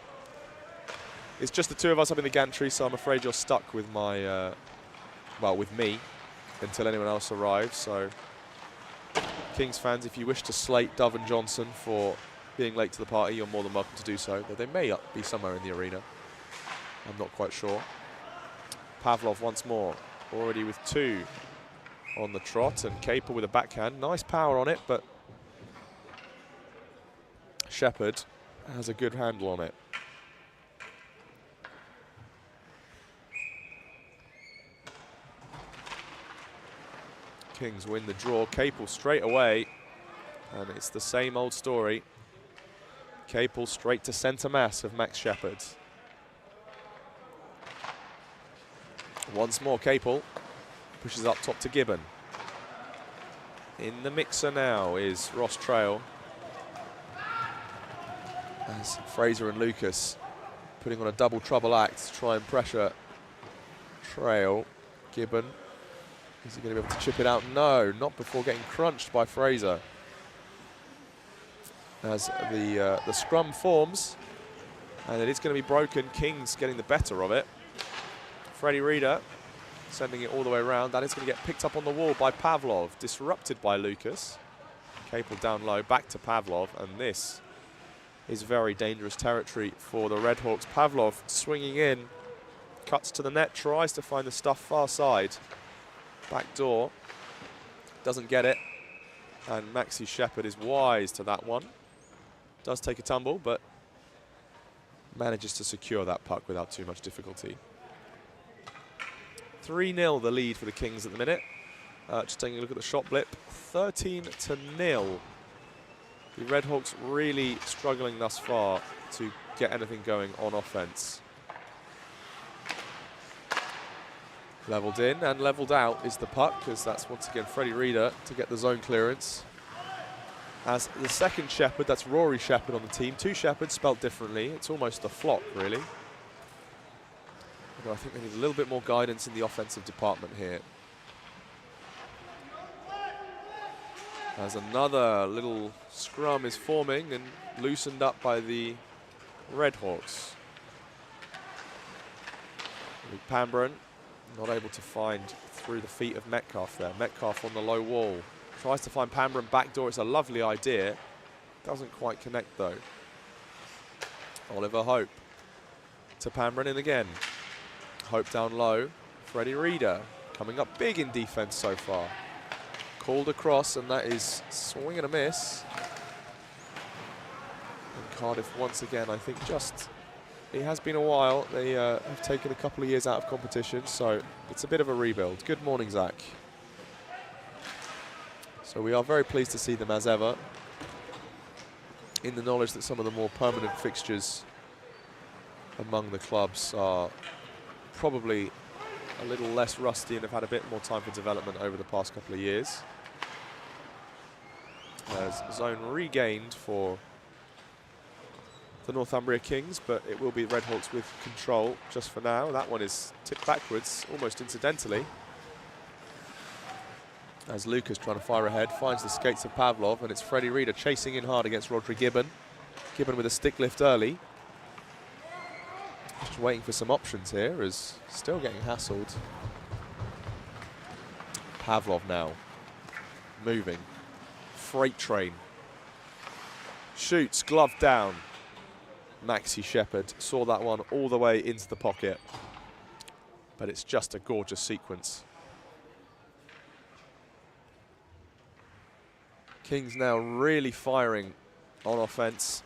It's just the two of us up in the gantry, so I'm afraid you're stuck with my, well, with me until anyone else arrives. So, Kings fans, if you wish to slate Dove and Johnson for being late to the party, you're more than welcome to do so. Though they may be somewhere in the arena. I'm not quite sure. Pavlov once more, already with 2 on the trot, and Capel with a backhand. Nice power on it, but Shepard has a good handle on it. Kings win the draw. Capel straight away, and it's the same old story. Capel straight to centre mass of Max Shepard. Once more, Capel pushes up top to Gibbon. In the mixer now is Ross Trail. As Fraser and Lucas putting on a double trouble act to try and pressure Trail. Gibbon. Is he going to be able to chip it out? No, not before getting crunched by Fraser. As the scrum forms, and it is going to be broken. Kings getting the better of it. Freddie Reeder sending it all the way around. That is going to get picked up on the wall by Pavlov, disrupted by Lucas. Capel down low, back to Pavlov, and this is very dangerous territory for the Redhawks. Pavlov swinging in, cuts to the net, tries to find the stuff far side. Back door, doesn't get it, and Maxi Shepard is wise to that one. Does take a tumble, but manages to secure that puck without too much difficulty. 3-0 the lead for the Kings at the minute. Just taking a look at the shot blip, 13-0. The Redhawks really struggling thus far to get anything going on offense. Levelled in and levelled out is the puck, because that's once again Freddie Reeder to get the zone clearance. As the second Shepard, that's Rory Shepard on the team. 2 Shepards spelt differently. It's almost a flock, really. Although I think they need a little bit more guidance in the offensive department here. As another little scrum is forming and loosened up by the Redhawks. Luke Pambron not able to find through the feet of Metcalf there. Metcalf on the low wall. Tries to find Pambron backdoor. It's a lovely idea. Doesn't quite connect though. Oliver Hope to Pambron in again. Hope down low. Freddie Reeder coming up big in defense so far. Called across, and that is swing and a miss. And Cardiff once again, I think just, it has been a while. They have taken a couple of years out of competition, so it's a bit of a rebuild. Good morning, Zach. So we are very pleased to see them as ever, in the knowledge that some of the more permanent fixtures among the clubs are probably a little less rusty and have had a bit more time for development over the past couple of years. As zone regained for the Northumbria Kings, but it will be Red Hawks with control just for now. That one is tipped backwards, almost incidentally. As Lucas trying to fire ahead, finds the skates of Pavlov, and it's Freddie Reader chasing in hard against Rodri Gibbon. Gibbon with a stick lift early. Just waiting for some options here, as still getting hassled. Pavlov now, moving. Freight train. Shoots, glove down. Maxi Shepherd saw that one all the way into the pocket. But it's just a gorgeous sequence. Kings now really firing on offense.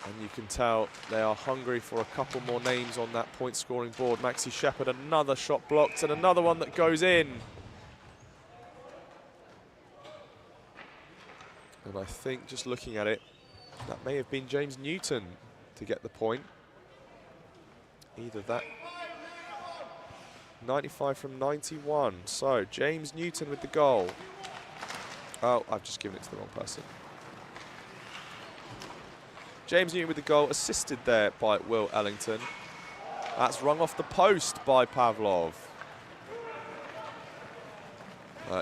And you can tell they are hungry for a couple more names on that point scoring board. Maxi Shepherd, another shot blocked, and another one that goes in. And I think, just looking at it, that may have been James Newton to get the point. Either that. 95 from 91. So, James Newton with the goal. Oh, I've just given it to the wrong person. James Newton with the goal, assisted there by Will Ellington. That's rung off the post by Pavlov.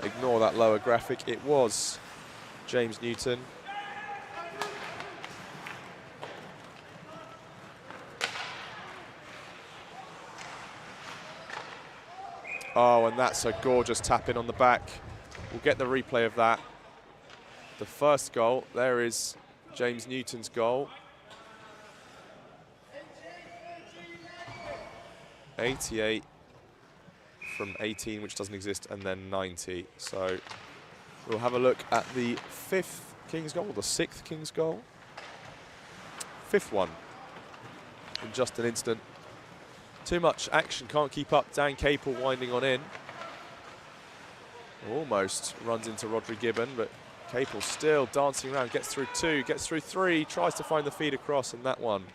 Ignore that lower graphic. It was James Newton. Oh, and that's a gorgeous tap in on the back. We'll get the replay of that. The first goal, there is James Newton's goal. 88 from 18, which doesn't exist, and then 90. So we'll have a look at the 5th Kings goal, the 6th Kings goal. 5th one in just an instant. Too much action, can't keep up. Dan Capel winding on in. Almost runs into Rodri Gibbon, but Capel still dancing around, gets through 2, gets through 3, tries to find the feed across, and that one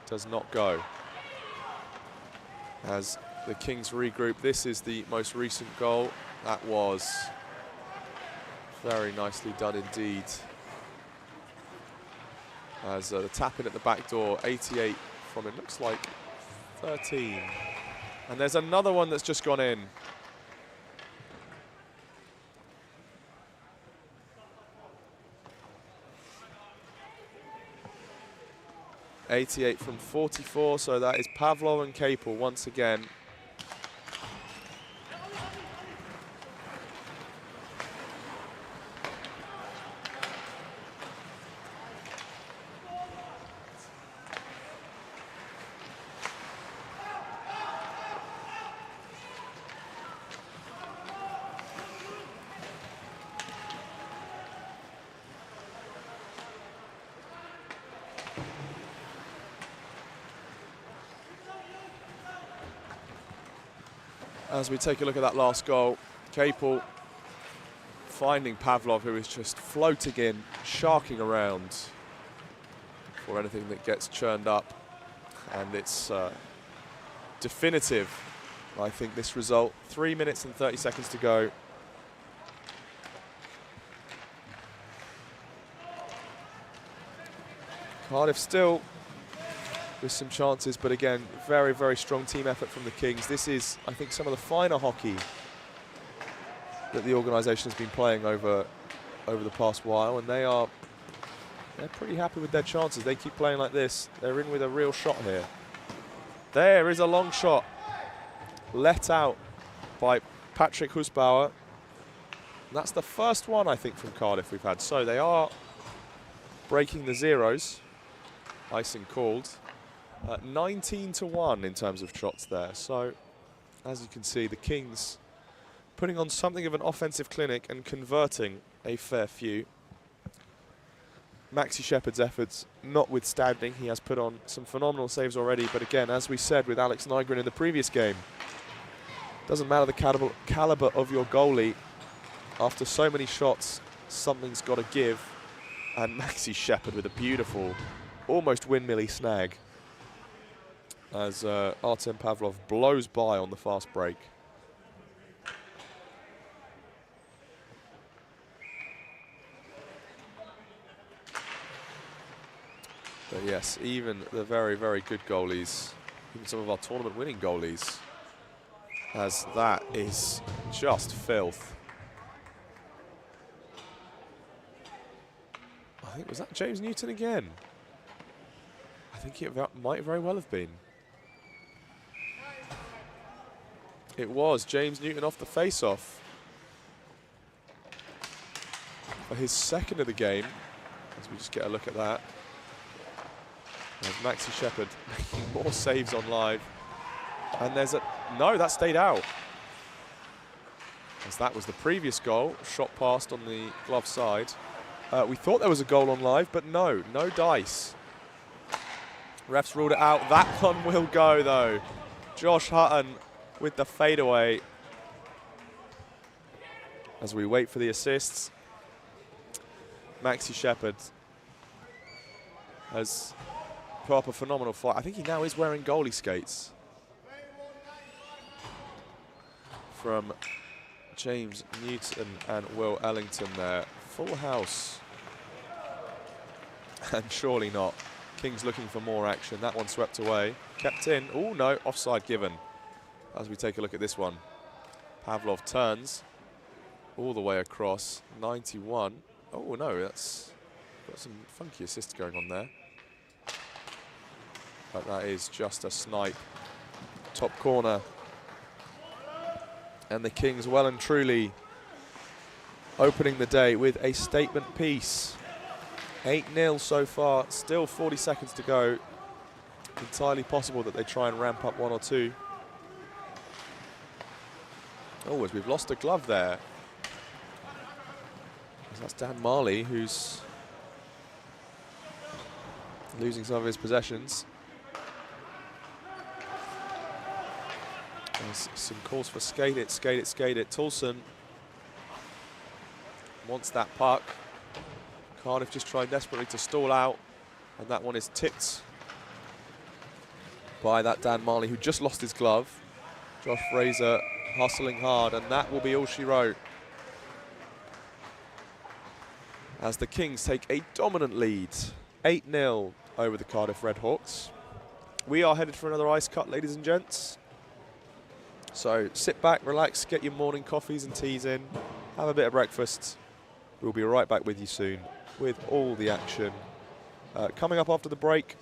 does not go. As the Kings regroup, this is the most recent goal. That was very nicely done indeed. As the tap in at the back door, 88 from, it looks like 13. And there's another one that's just gone in. .88 from 44, so that is Pavlov and Capel once again. As we take a look at that last goal, Capel finding Pavlov, who is just floating in, sharking around for anything that gets churned up. And it's definitive, I think, this result. 3 minutes and 30 seconds to go. Cardiff still with some chances, but again, very, very strong team effort from the Kings. This is, I think, some of the finer hockey that the organisation has been playing over the past while, and they're pretty happy with their chances. They keep playing like this. They're in with a real shot here. There is a long shot, let out by Patrick Husbauer. And that's the first one, I think, from Cardiff we've had. So they are breaking the zeros. Icing called. 19-1 in terms of shots there. So, as you can see, the Kings putting on something of an offensive clinic and converting a fair few. Maxi Shepherd's efforts notwithstanding, he has put on some phenomenal saves already, but again, as we said with Alex Nygren in the previous game, doesn't matter the caliber of your goalie, after so many shots, something's got to give, and Maxi Shepherd with a beautiful, almost windmilly snag, as Artem Pavlov blows by on the fast break. But yes, even the very, very good goalies, even some of our tournament-winning goalies, as that is just filth. I think, was that James Newton again? I think it might very well have been. It was James Newton off the face-off for his second of the game, as we just get a look at that. There's Maxi Shepherd making more saves on live. And there's a... No, that stayed out. As that was the previous goal, shot past on the glove side. We thought there was a goal on live, but no dice. Refs ruled it out. That one will go, though. Josh Hutton with the fadeaway. As we wait for the assists. Maxi Shepherd has put up a phenomenal fight. I think he now is wearing goalie skates. From James Newton and Will Ellington there. Full house. And surely not. Kings looking for more action. That one swept away. Kept in. Oh, no. Offside given. As we take a look at this one. Pavlov turns all the way across. 91. Oh, no. That's got some funky assists going on there. But that is just a snipe. Top corner. And the Kings well and truly opening the day with a statement piece. 8-0 so far, still 40 seconds to go. Entirely possible that they try and ramp up one or two. Oh, as we've lost a glove there. That's Dan Marley who's losing some of his possessions. There's some calls for skate it, skate it, skate it. Toulson wants that puck. Cardiff just trying desperately to stall out, and that one is tipped by that Dan Marley who just lost his glove. Josh Fraser hustling hard, and that will be all she wrote. As the Kings take a dominant lead, 8-0 over the Cardiff Redhawks. We are headed for another ice cut, ladies and gents. So sit back, relax, get your morning coffees and teas in, have a bit of breakfast. We'll be right back with you soon with all the action. Coming up after the break.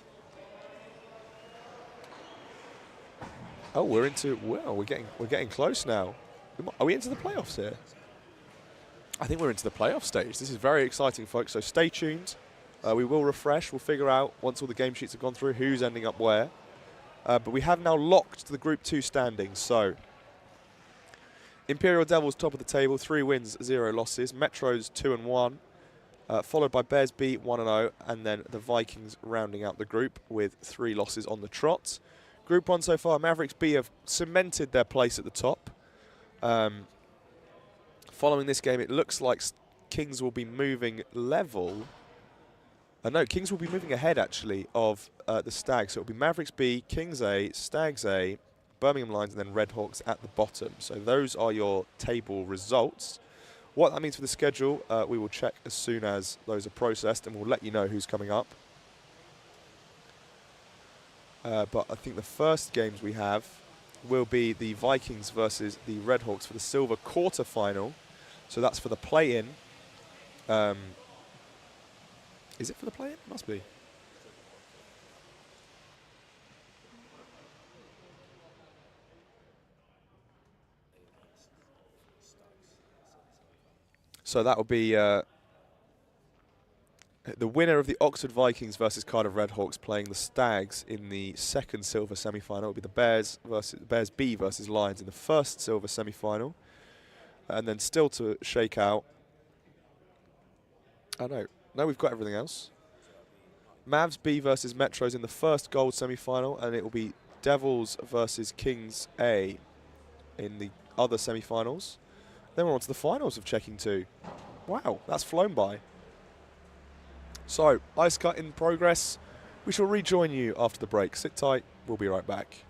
Oh, we're into, well, we're getting close now. Are we into the playoffs here? I think we're into the playoff stage. This is very exciting, folks, so stay tuned. We will refresh, we'll figure out once all the game sheets have gone through who's ending up where. But we have now locked the Group 2 standings. So Imperial Devils top of the table, 3 wins, 0 losses. Metros 2-1, followed by Bears B 1-0, and then the Vikings rounding out the group with 3 losses on the trot. Group 1 so far, Mavericks B have cemented their place at the top. Following this game, it looks like Kings will be moving level. No, Kings will be moving ahead, actually, of the Stags. So it'll be Mavericks B, Kings A, Stags A, Birmingham Lions, and then Redhawks at the bottom. So those are your table results. What that means for the schedule, we will check as soon as those are processed, and we'll let you know who's coming up. But I think the first games we have will be the Vikings versus the Redhawks for the silver quarter-final. So that's for the play-in. Is it for the play-in? Must be. So that will be the winner of the Oxford Vikings versus Cardiff Redhawks playing the Stags in the second silver semi-final. It will be the Bears B versus Lions in the first silver semi-final. And then still to shake out. Oh no. No, we've got everything else. Mavs B versus Metros in the first gold semi-final, and it will be Devils versus Kings A in the other semi-finals. Then we're on to the finals of checking 2. Wow, that's flown by. So, ice cut in progress. We shall rejoin you after the break. Sit tight, we'll be right back.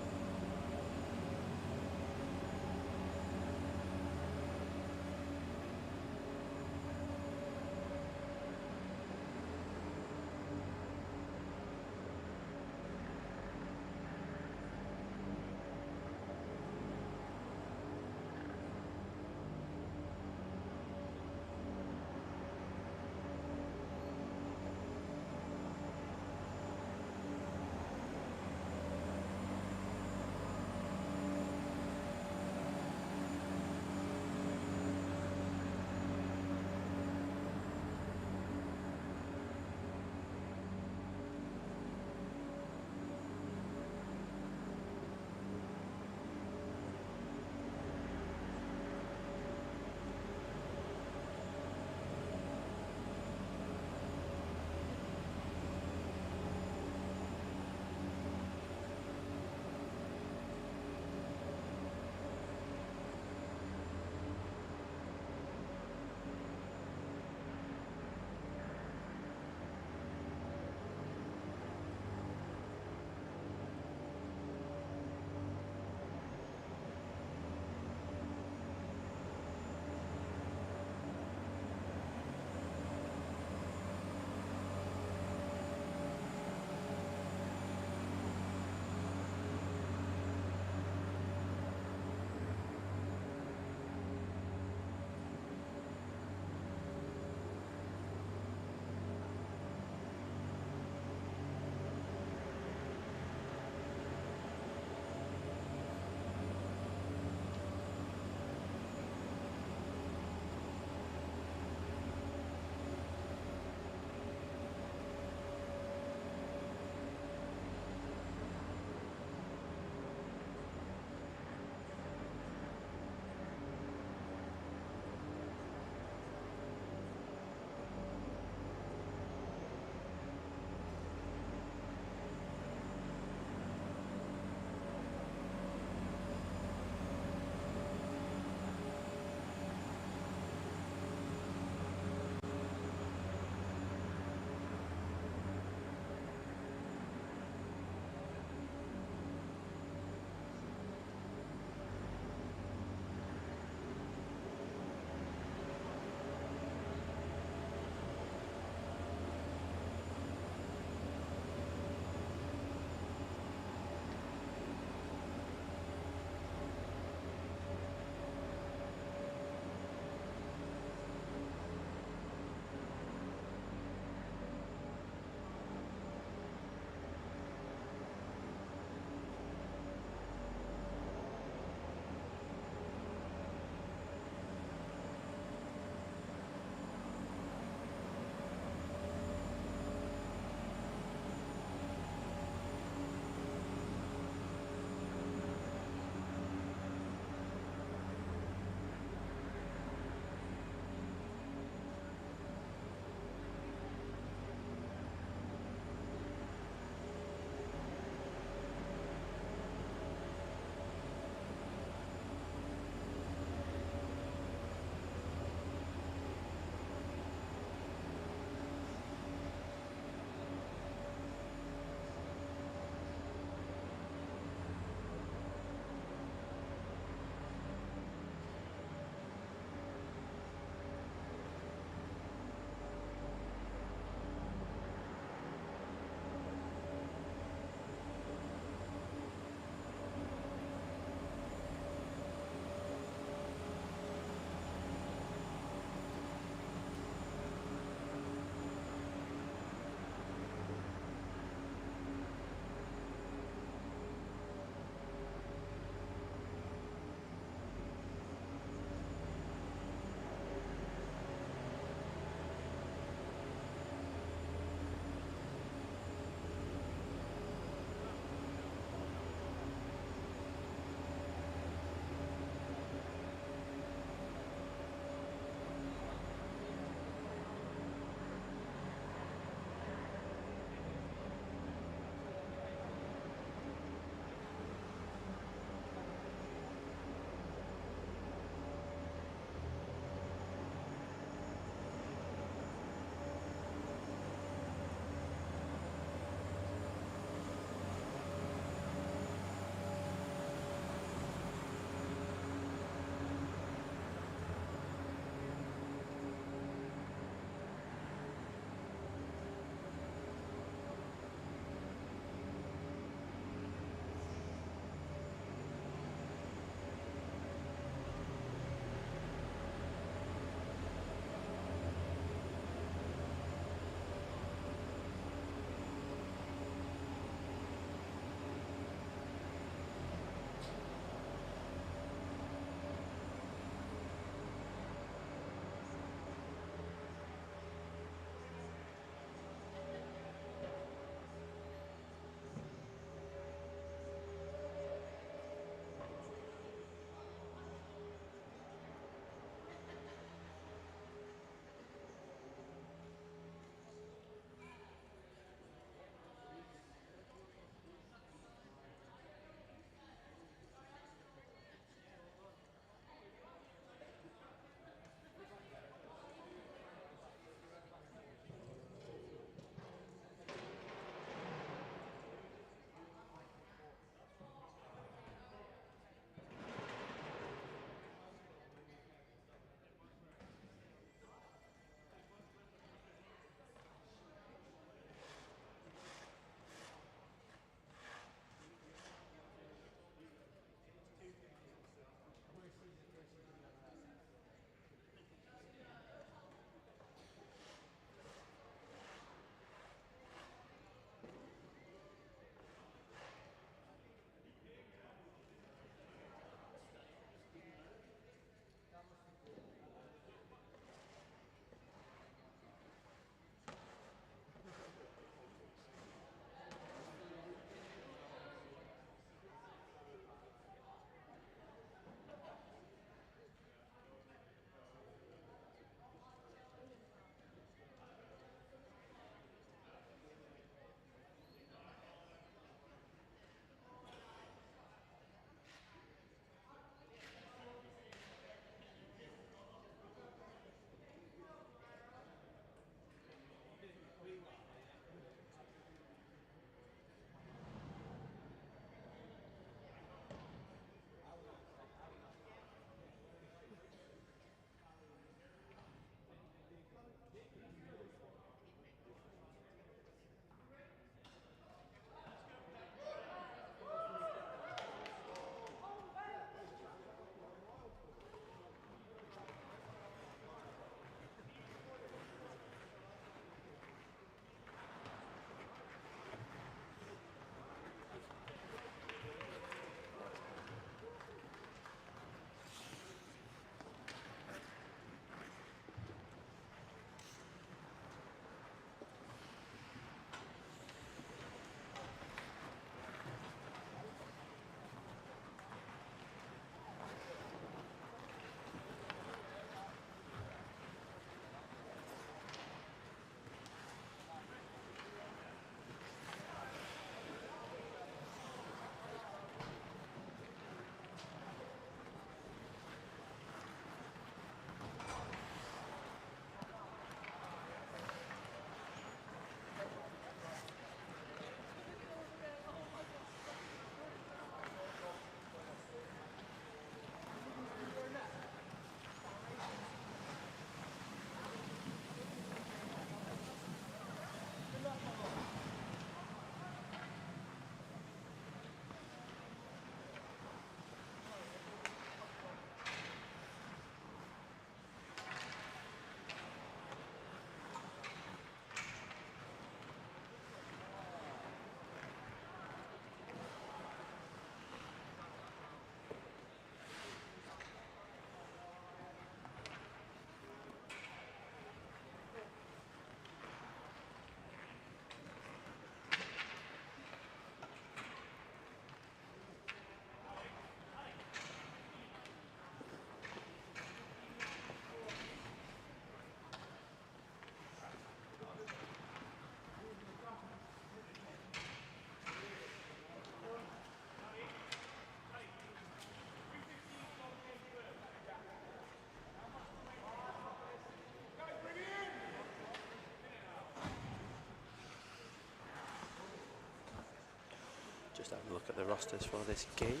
Just having a look at the rosters for this game.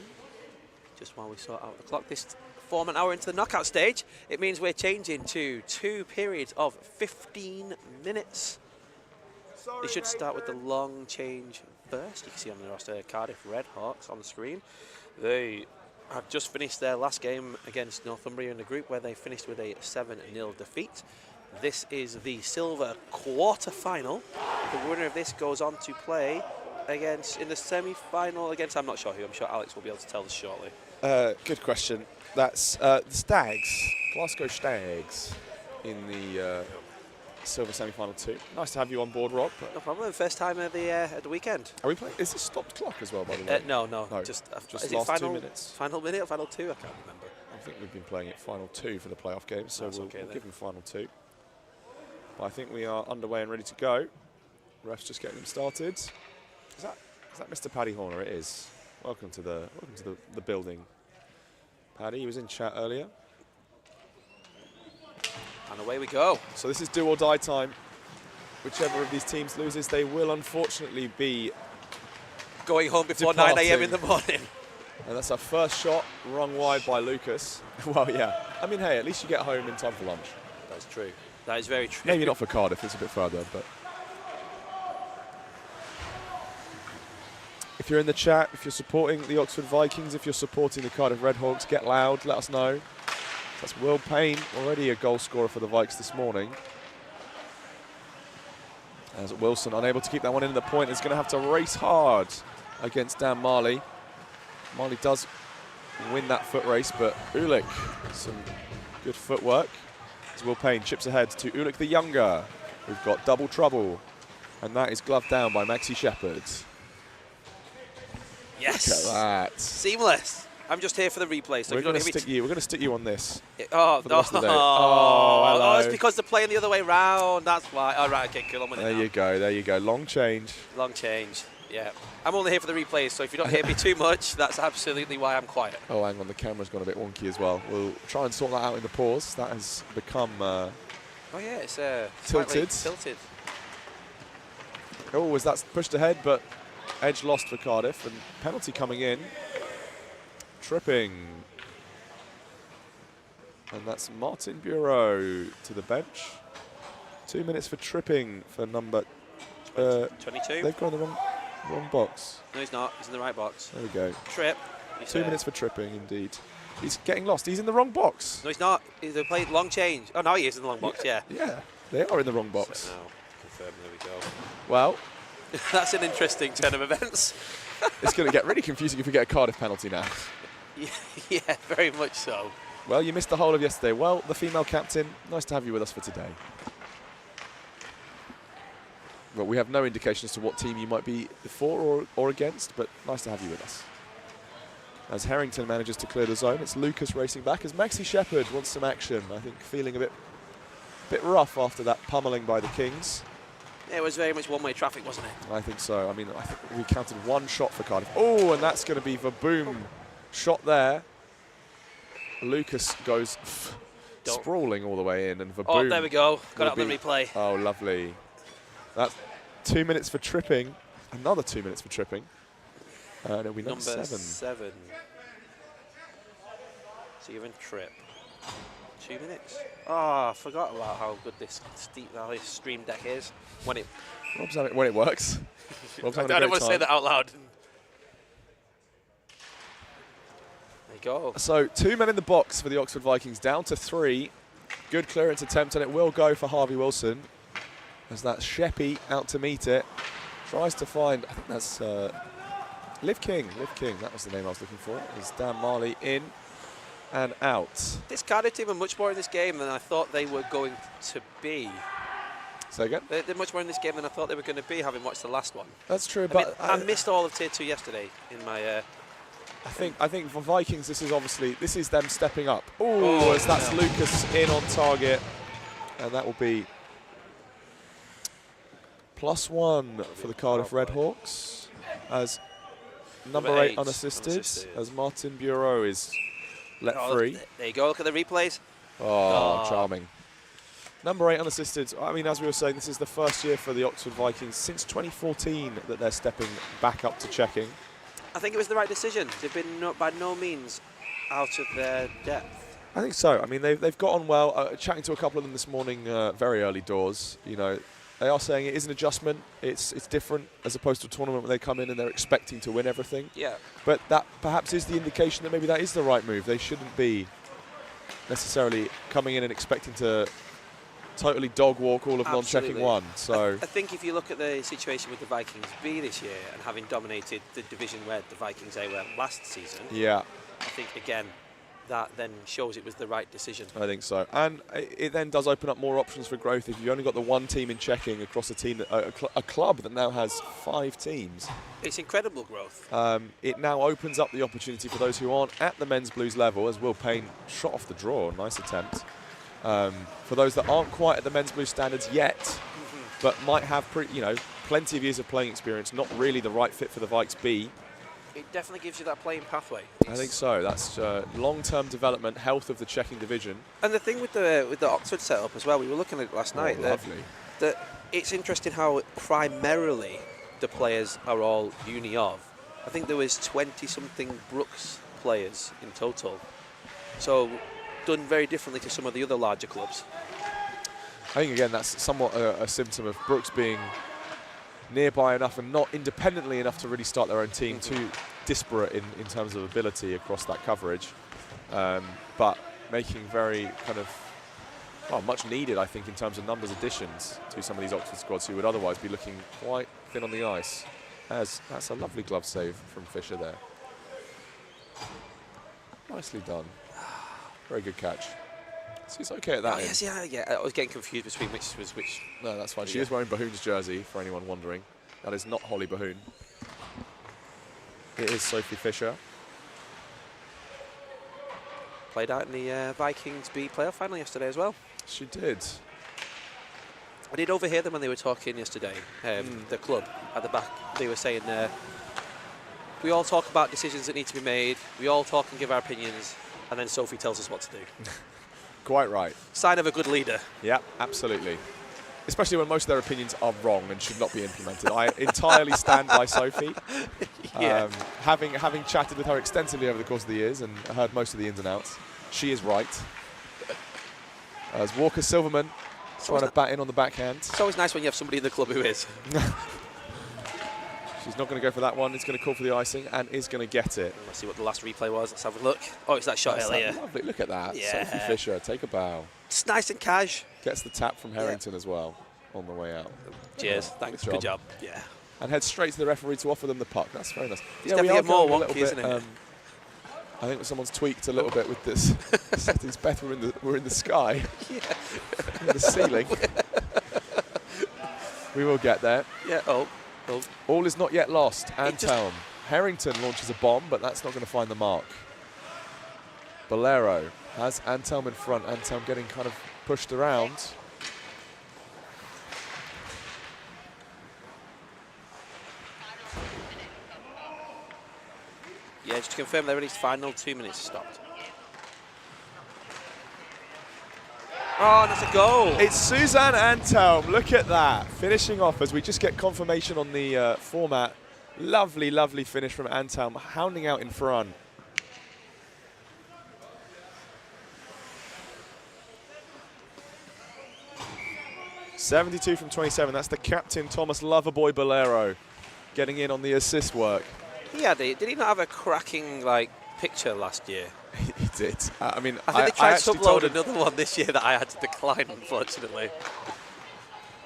Just while we sort out the clock. This 4 hour into the knockout stage, it means we're changing to 2 periods of 15 minutes. They should start with the long change first. You can see on the roster Cardiff Red Hawks on the screen. They have just finished their last game against Northumbria in the group, where they finished with a 7-0 defeat. This is the silver quarter-final. The winner of this goes on to play against, in the semi-final against, I'm not sure who, I'm sure Alex will be able to tell us shortly. Good question. That's the Stags, Glasgow Stags, in the silver semi-final 2. Nice to have you on board, Rob. No problem. First time of the weekend. Are we playing? Is it stopped clock as well, by the way? No. Just is it last final, 2 minutes. Final minute or final 2? I can't remember. I think we've been playing it final 2 for the playoff game, so we'll give them final 2. But I think we are underway and ready to go. Ref's just getting them started. Is that Mr. Paddy Horner? It is. Welcome to the building. Paddy, he was in chat earlier. And away we go. So this is do or die time. Whichever of these teams loses, they will unfortunately be going home before 9 AM in the morning. And that's our first shot, rung wide by Lucas. Well, yeah. I mean, hey, at least you get home in time for lunch. That's true. That is very true. Maybe not for Cardiff, it's a bit further, but... If you're in the chat, if you're supporting the Oxford Vikings, if you're supporting the Cardiff Red Hawks, get loud, let us know. That's Will Payne, already a goal scorer for the Vikes this morning. As Wilson, unable to keep that one in, the point is going to have to race hard against Dan Marley. Marley does win that foot race, but Ulick, some good footwork. As Will Payne chips ahead to Ulick the younger. We've got double trouble, and that is gloved down by Maxi Shepherd. Yes. Look at that. Seamless. I'm just here for the replay. So we're going to stick you on this. Oh, for the no. rest of the day. Oh, hello. Oh, it's because they're playing the other way round. That's why. All right, okay, cool. I'm with it now. There you go. Long change. Long change. Yeah. I'm only here for the replays, so if you don't hear me too much, that's absolutely why I'm quiet. Oh, hang on. The camera's gone a bit wonky as well. We'll try and sort that out in the pause. That has become oh, yeah, it's tilted. Oh, was that pushed ahead, but edge lost for Cardiff, and penalty coming in. Tripping. And that's Martin Bureau to the bench. 2 minutes for tripping for number 22. They've gone in the wrong box. No, he's not. He's in the right box. There we go. Trip. 2 minutes for tripping, indeed. He's getting lost. He's in the wrong box. No, he's not. They played long change. Oh, no, he is in the long box, yeah. Yeah, they are in the wrong box. So now, confirm, there we go. Well. That's an interesting turn of events. It's going to get really confusing if we get a Cardiff penalty now. Yeah, very much so. Well, you missed the whole of yesterday. Well, the female captain, nice to have you with us for today. Well, we have no indication as to what team you might be for or against, but nice to have you with us. As Harrington manages to clear the zone, it's Lucas racing back as Maxi Shepherd wants some action. I think feeling a bit rough after that pummeling by the Kings. It was very much one-way traffic, wasn't it? I think so. I mean, I think we counted one shot for Cardiff. Oh, and that's going to be Vaboom. Shot there. Lucas goes sprawling all the way in, and Vaboom. Oh, there we go. Got it on the replay. Oh, lovely. That's 2 minutes for tripping. Another 2 minutes for tripping. And it'll be number 7. 7. So you're in trip. 2 minutes. Oh, I forgot about how good this stream deck is when it. When it works. I don't want to say that out loud. There you go. So 2 men in the box for the Oxford Vikings, down to 3. Good clearance attempt, and it will go for Harvey Wilson. As that's Sheppy out to meet it. Tries to find, I think that's Liv King, that was the name I was looking for. Is Dan Marley in and out. This Cardiff team are much more in this game than I thought they were going to be. Say again? They're much more in this game than I thought they were going to be, having watched the last one. That's true, but I missed all of Tier 2 yesterday in my... I think for Vikings, this is them stepping up. Oh, as that's Lucas in on target. And that will be +1 for the Cardiff Red Hawks. As number 8 unassisted, as Martin Bureau is let free. There you go, look at the replays. Oh, charming. Number 8 unassisted. I mean, as we were saying, this is the first year for the Oxford Vikings since 2014 that they're stepping back up to checking. I think it was the right decision. They've been by no means out of their depth. I think so. I mean, they've got on well. Chatting to a couple of them this morning, very early doors, you know, they are saying it is an adjustment. It's different as opposed to a tournament where they come in and they're expecting to win everything. Yeah. But that perhaps is the indication that maybe that is the right move. They shouldn't be necessarily coming in and expecting to totally dog walk all of non-checking one. So I think if you look at the situation with the Vikings B this year and having dominated the division where the Vikings A were last season, yeah, I think again that then shows it was the right decision. I think so, and it then does open up more options for growth if you've only got the one team in checking across a team that, a club that now has 5 teams. It's incredible growth. It now opens up the opportunity for those who aren't at the men's blues level, as Will Payne shot off the draw, nice attempt. For those that aren't quite at the men's blues standards yet, but might have plenty of years of playing experience, not really the right fit for the Vikes B. It definitely gives you that playing pathway. I think so. That's long-term development, health of the checking division. And the thing with the Oxford setup as well, we were looking at it last night. Lovely. That it's interesting how primarily the players are all uni of. I think there was 20-something Brooks players in total. So done very differently to some of the other larger clubs. I think again that's somewhat a symptom of Brooks being nearby enough and not independently enough to really start their own team, too disparate in terms of ability across that coverage, but making very kind of much needed, I think, in terms of numbers additions to some of these Oxford squads who would otherwise be looking quite thin on the ice. That's a lovely glove save from Fisher there. Nicely done. Very good catch. So it's okay at that end. Yes, yeah. I was getting confused between which was which. No, that's fine. She is wearing Bahoon's jersey, for anyone wondering. That is not Holly Bahoon. It is Sophie Fisher. Played out in the Vikings B playoff final yesterday as well. She did. I did overhear them when they were talking yesterday, the club at the back. They were saying, we all talk about decisions that need to be made, we all talk and give our opinions, and then Sophie tells us what to do. Quite right. Sign of a good leader. Yeah, absolutely. Especially when most of their opinions are wrong and should not be implemented. I entirely stand by Sophie. Yeah. Having chatted with her extensively over the course of the years and heard most of the ins and outs, she is right. As Walker Silverman trying to bat in on the backhand. It's always nice when you have somebody in the club who is. She's not going to go for that one. It's going to call for the icing and is going to get it. Let's see what the last replay was. Let's have a look. Oh, it's that shot earlier. Lovely. Look at that. Yeah. Sophie Fisher, take a bow. It's nice and cash. Gets the tap from Harrington as well on the way out. Cheers. Thanks. Good job. Yeah. And heads straight to the referee to offer them the puck. That's very nice. It's definitely more wonky, isn't it? I think someone's tweaked a little bit with this. Settings. Beth, we're in the sky. Yeah. In the ceiling. We will get there. Yeah. Oh. All is not yet lost. Antelm. Harrington launches a bomb, but that's not going to find the mark. Bolero has Antelm in front. Antelm getting kind of pushed around. Yeah, just to confirm, they're in his final 2 minutes stopped. Oh, that's a goal. It's Suzanne Antelm. Look at that. Finishing off as we just get confirmation on the format. Lovely, lovely finish from Antelm, hounding out in front. .72 from 27. That's the captain, Thomas Loverboy Bolero, getting in on the assist work. Did he not have a cracking picture last year? He did. I mean, I think they tried to upload another one this year that I had to decline, unfortunately.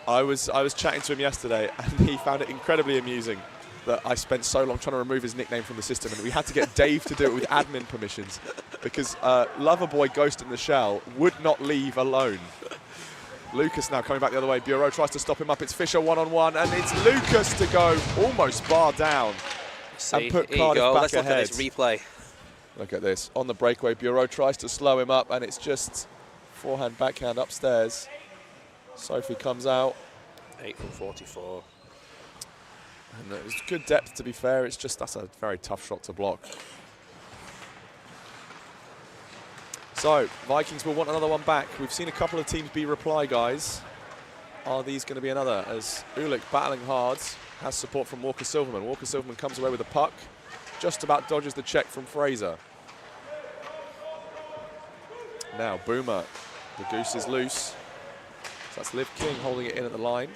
I was chatting to him yesterday, and he found it incredibly amusing that I spent so long trying to remove his nickname from the system, and we had to get Dave to do it with admin permissions because Loverboy Ghost in the Shell would not leave alone. Lucas now coming back the other way. Bureau tries to stop him up. It's Fisher one-on-one, and it's Lucas to go almost bar down and put Cardiff back Let's ahead. Look at this replay. Look at this. On the breakaway, Bureau tries to slow him up, and it's just forehand, backhand upstairs. Sophie comes out. 8 from 44. And it's good depth, to be fair. It's just that's a very tough shot to block. So, Vikings will want another one back. We've seen a couple of teams be reply guys. Are these going to be another? As Ulick battling hard. has support from Walker Silverman. Walker Silverman comes away with the puck, just about dodges the check from Fraser. Now Boomer, the goose is loose. So that's Liv King holding it in at the line.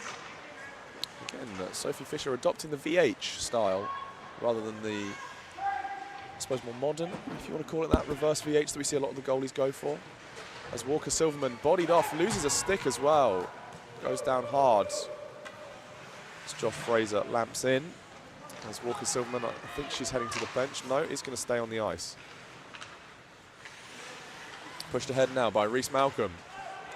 Again, Sophie Fisher adopting the VH style rather than the, I suppose, more modern, if you want to call it that, reverse VH that we see a lot of the goalies go for. As Walker Silverman bodied off, loses a stick as well. Goes down hard. As Josh Fraser lamps in. As Walker Silverman, I think she's heading to the bench. No, is going to stay on the ice. Pushed ahead now by Reese Malcolm.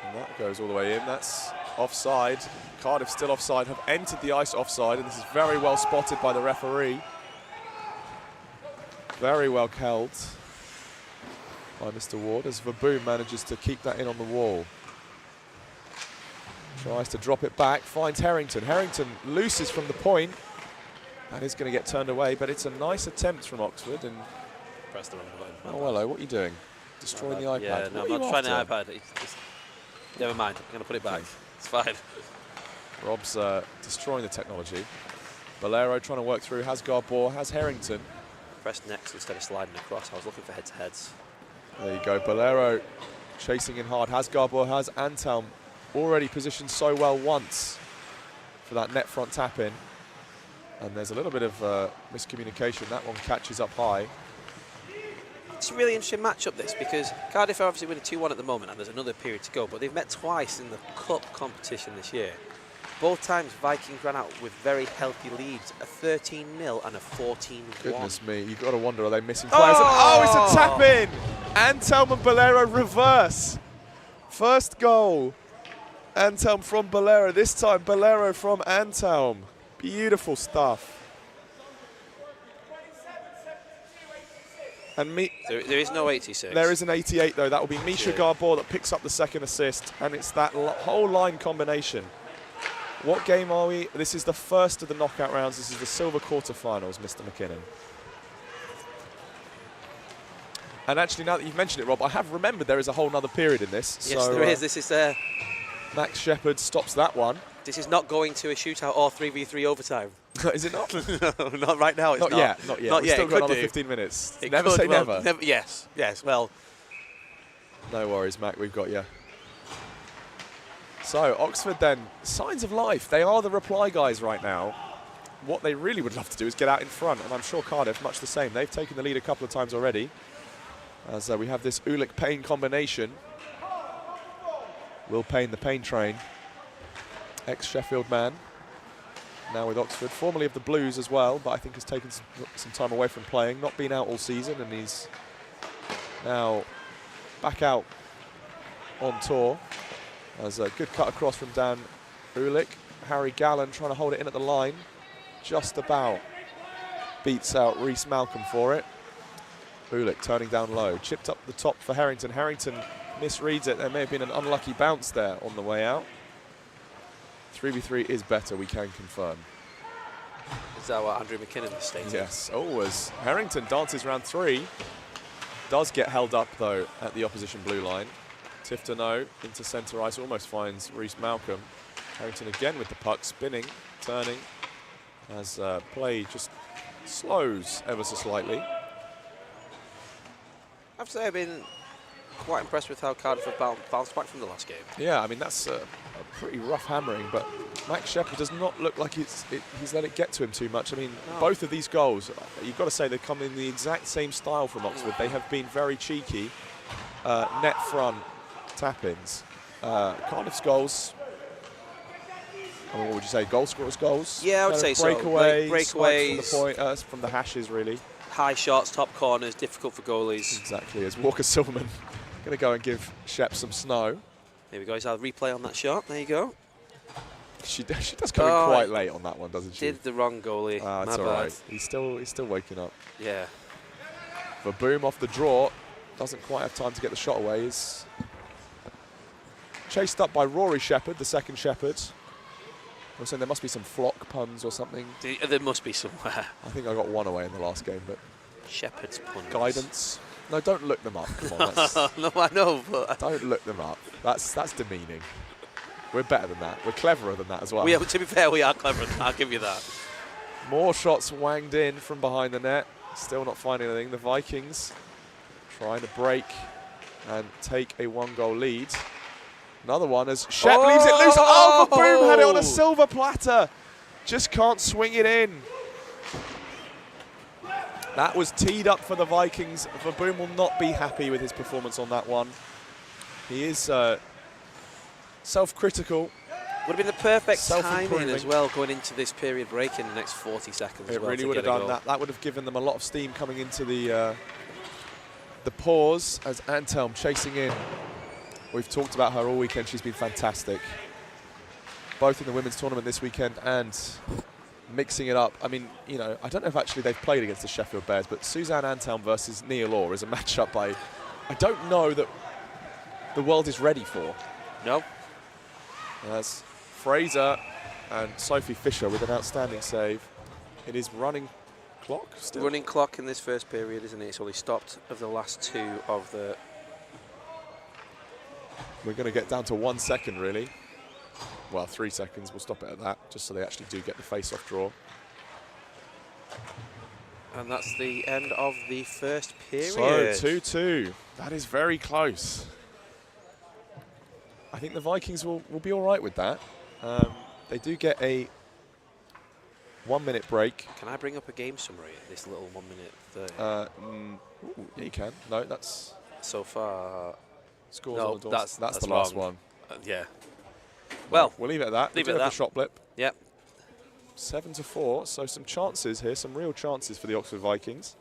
And that goes all the way in. That's offside. Cardiff still offside, have entered the ice offside, and this is very well spotted by the referee. Very well held by Mr. Ward as Verboom manages to keep that in on the wall. Tries to drop it back, finds Harrington. Harrington looses from the point. That is going to get turned away, but it's a nice attempt from Oxford. And press the wrong button. oh, hello, what are you doing? Destroying the iPad? Yeah, no, I'm not trying the iPad. It's never mind, I'm going to put it back. It's fine. Rob's destroying the technology. Bolero trying to work through, has Garbor, has Harrington. Press next instead of sliding across. I was looking for head-to-heads. There you go, Bolero chasing in hard, has Garbor, has Antelm. Already positioned so well once for that net front tap in. And there's a little bit of miscommunication. That one catches up high. It's a really interesting matchup, this, because Cardiff are obviously winning 2-1 at the moment, and there's another period to go, but they've met twice in the cup competition this year. Both times Vikings ran out with very healthy leads, a 13-0 and a 14-1. Goodness me, you've got to wonder, are they missing players? Oh, it's a tap in! Antelm and Bolero reverse. First goal. Antelm from Bolero, this time Bolero from Antelm. Beautiful stuff. And there is no 86. There is an 88 though. That will be Misha Garbor that picks up the second assist, and it's that whole line combination. What game are we? This is the first of the knockout rounds. This is the silver quarterfinals, Mr. McKinnon. And actually, now that you've mentioned it, Rob, I have remembered there is a whole other period in this. Yes, so, there is. This is Max Shepherd stops that one. This is not going to a shootout or 3v3 overtime. Is it not? No, not right now. It's not yet. Not yet. We've still got another 15 minutes. Never say never. Yes. Well, no worries, Mac. We've got you. So Oxford then, signs of life. They are the reply guys right now. What they really would love to do is get out in front, and I'm sure Cardiff much the same. They've taken the lead a couple of times already. As we have this Ulick-Payne combination. Will Payne, the Payne train, ex-Sheffield man. Now with Oxford, formerly of the Blues as well, but I think has taken some time away from playing, not been out all season, and he's now back out on tour. As a good cut across from Dan Ulick. Harry Gallen trying to hold it in at the line. Just about beats out Reese Malcolm for it. Ulick turning down low, chipped up the top for Harrington. Harrington misreads it. There may have been an unlucky bounce there on the way out. 3v3 is better, we can confirm. Is that what Andrew McKinnon is stating? Yes, always. Harrington dances round 3. Does get held up, though, at the opposition blue line. Tiftono into centre ice, almost finds Reese Malcolm. Harrington again with the puck, spinning, turning, as play just slows ever so slightly. I have to say I've been quite impressed with how Cardiff have bounced back from the last game. Yeah, I mean, that's a pretty rough hammering, but Max Shepherd does not look like he's let it get to him too much. I mean, both of these goals, you've got to say they come in the exact same style from Oxford. They have been very cheeky, net front tap-ins. Cardiff's goals, I mean, what would you say, goal scorers' goals? Yeah, I would say breakaways, so. Breakaways. From the point, from the hashes, really. High shots, top corners, difficult for goalies. Exactly, as Walker Silverman going to go and give Shep some snow. Here we go, he's had a replay on that shot. There you go. She does come in quite late on that one, doesn't she? Did the wrong goalie. That's all right. He's still waking up. Yeah. Verboom off the draw. Doesn't quite have time to get the shot away. He's chased up by Rory Shepherd, the second Shepherd. I was saying there must be some flock puns or something. There must be somewhere. I think I got one away in the last game, but... Shepherd's puns. Guidance. No, don't look them up. Come on. No, I know, but... Don't look them up. That's demeaning. We're better than that. We're cleverer than that as well. To be fair, we are cleverer than that. I'll give you that. More shots wanged in from behind the net. Still not finding anything. The Vikings trying to break and take a 1-goal lead. Another one as Shep leaves it loose. Oh, the Boom had it on a silver platter. Just can't swing it in. That was teed up for the Vikings. Boom will not be happy with his performance on that one. He is self-critical. Would have been the perfect timing as well, going into this period break in the next 40 seconds. It really would have done that. That would have given them a lot of steam coming into the pause as Antelm chasing in. We've talked about her all weekend. She's been fantastic, both in the women's tournament this weekend and mixing it up. I mean, you know, I don't know if actually they've played against the Sheffield Bears, but Suzanne Antelm versus Nia Law is a matchup I don't know that the world is ready for. No. That's Fraser and Sophie Fisher with an outstanding save. It is running clock still. Running clock in this first period, isn't it? It's only stopped of the last 2 of the... We're going to get down to 1 second, really. Well, 3 seconds. We'll stop it at that, just so they actually do get the face-off draw. And that's the end of the first period. So, 2-2. That is very close. I think the Vikings will be all right with that. They do get a 1-minute break. Can I bring up a game summary at this little 1 minute 30? Yeah, you can. No, that's... So far... Scores no, on the doors. That's the wrong. last one. Yeah. Well, we'll leave it at that. Leave it at that. Shot blip. Yep. 7-4, so some chances here, some real chances for the Oxford Vikings.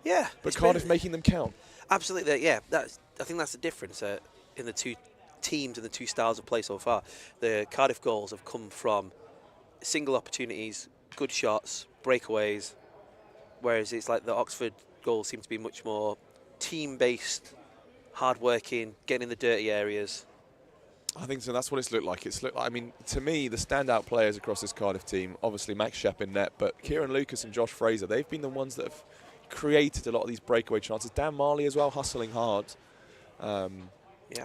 Yeah. But Cardiff making them count. Absolutely, yeah. I think that's the difference in the two teams and the two styles of play so far. The Cardiff goals have come from single opportunities, good shots, breakaways, whereas it's like the Oxford goals seem to be much more team-based, hard-working, getting in the dirty areas. I think so. That's what it's looked like. I mean, to me, the standout players across this Cardiff team, obviously Max Shep in net, but Kieran Lucas and Josh Fraser, they've been the ones that have created a lot of these breakaway chances. Dan Marley as well, hustling hard. Yeah,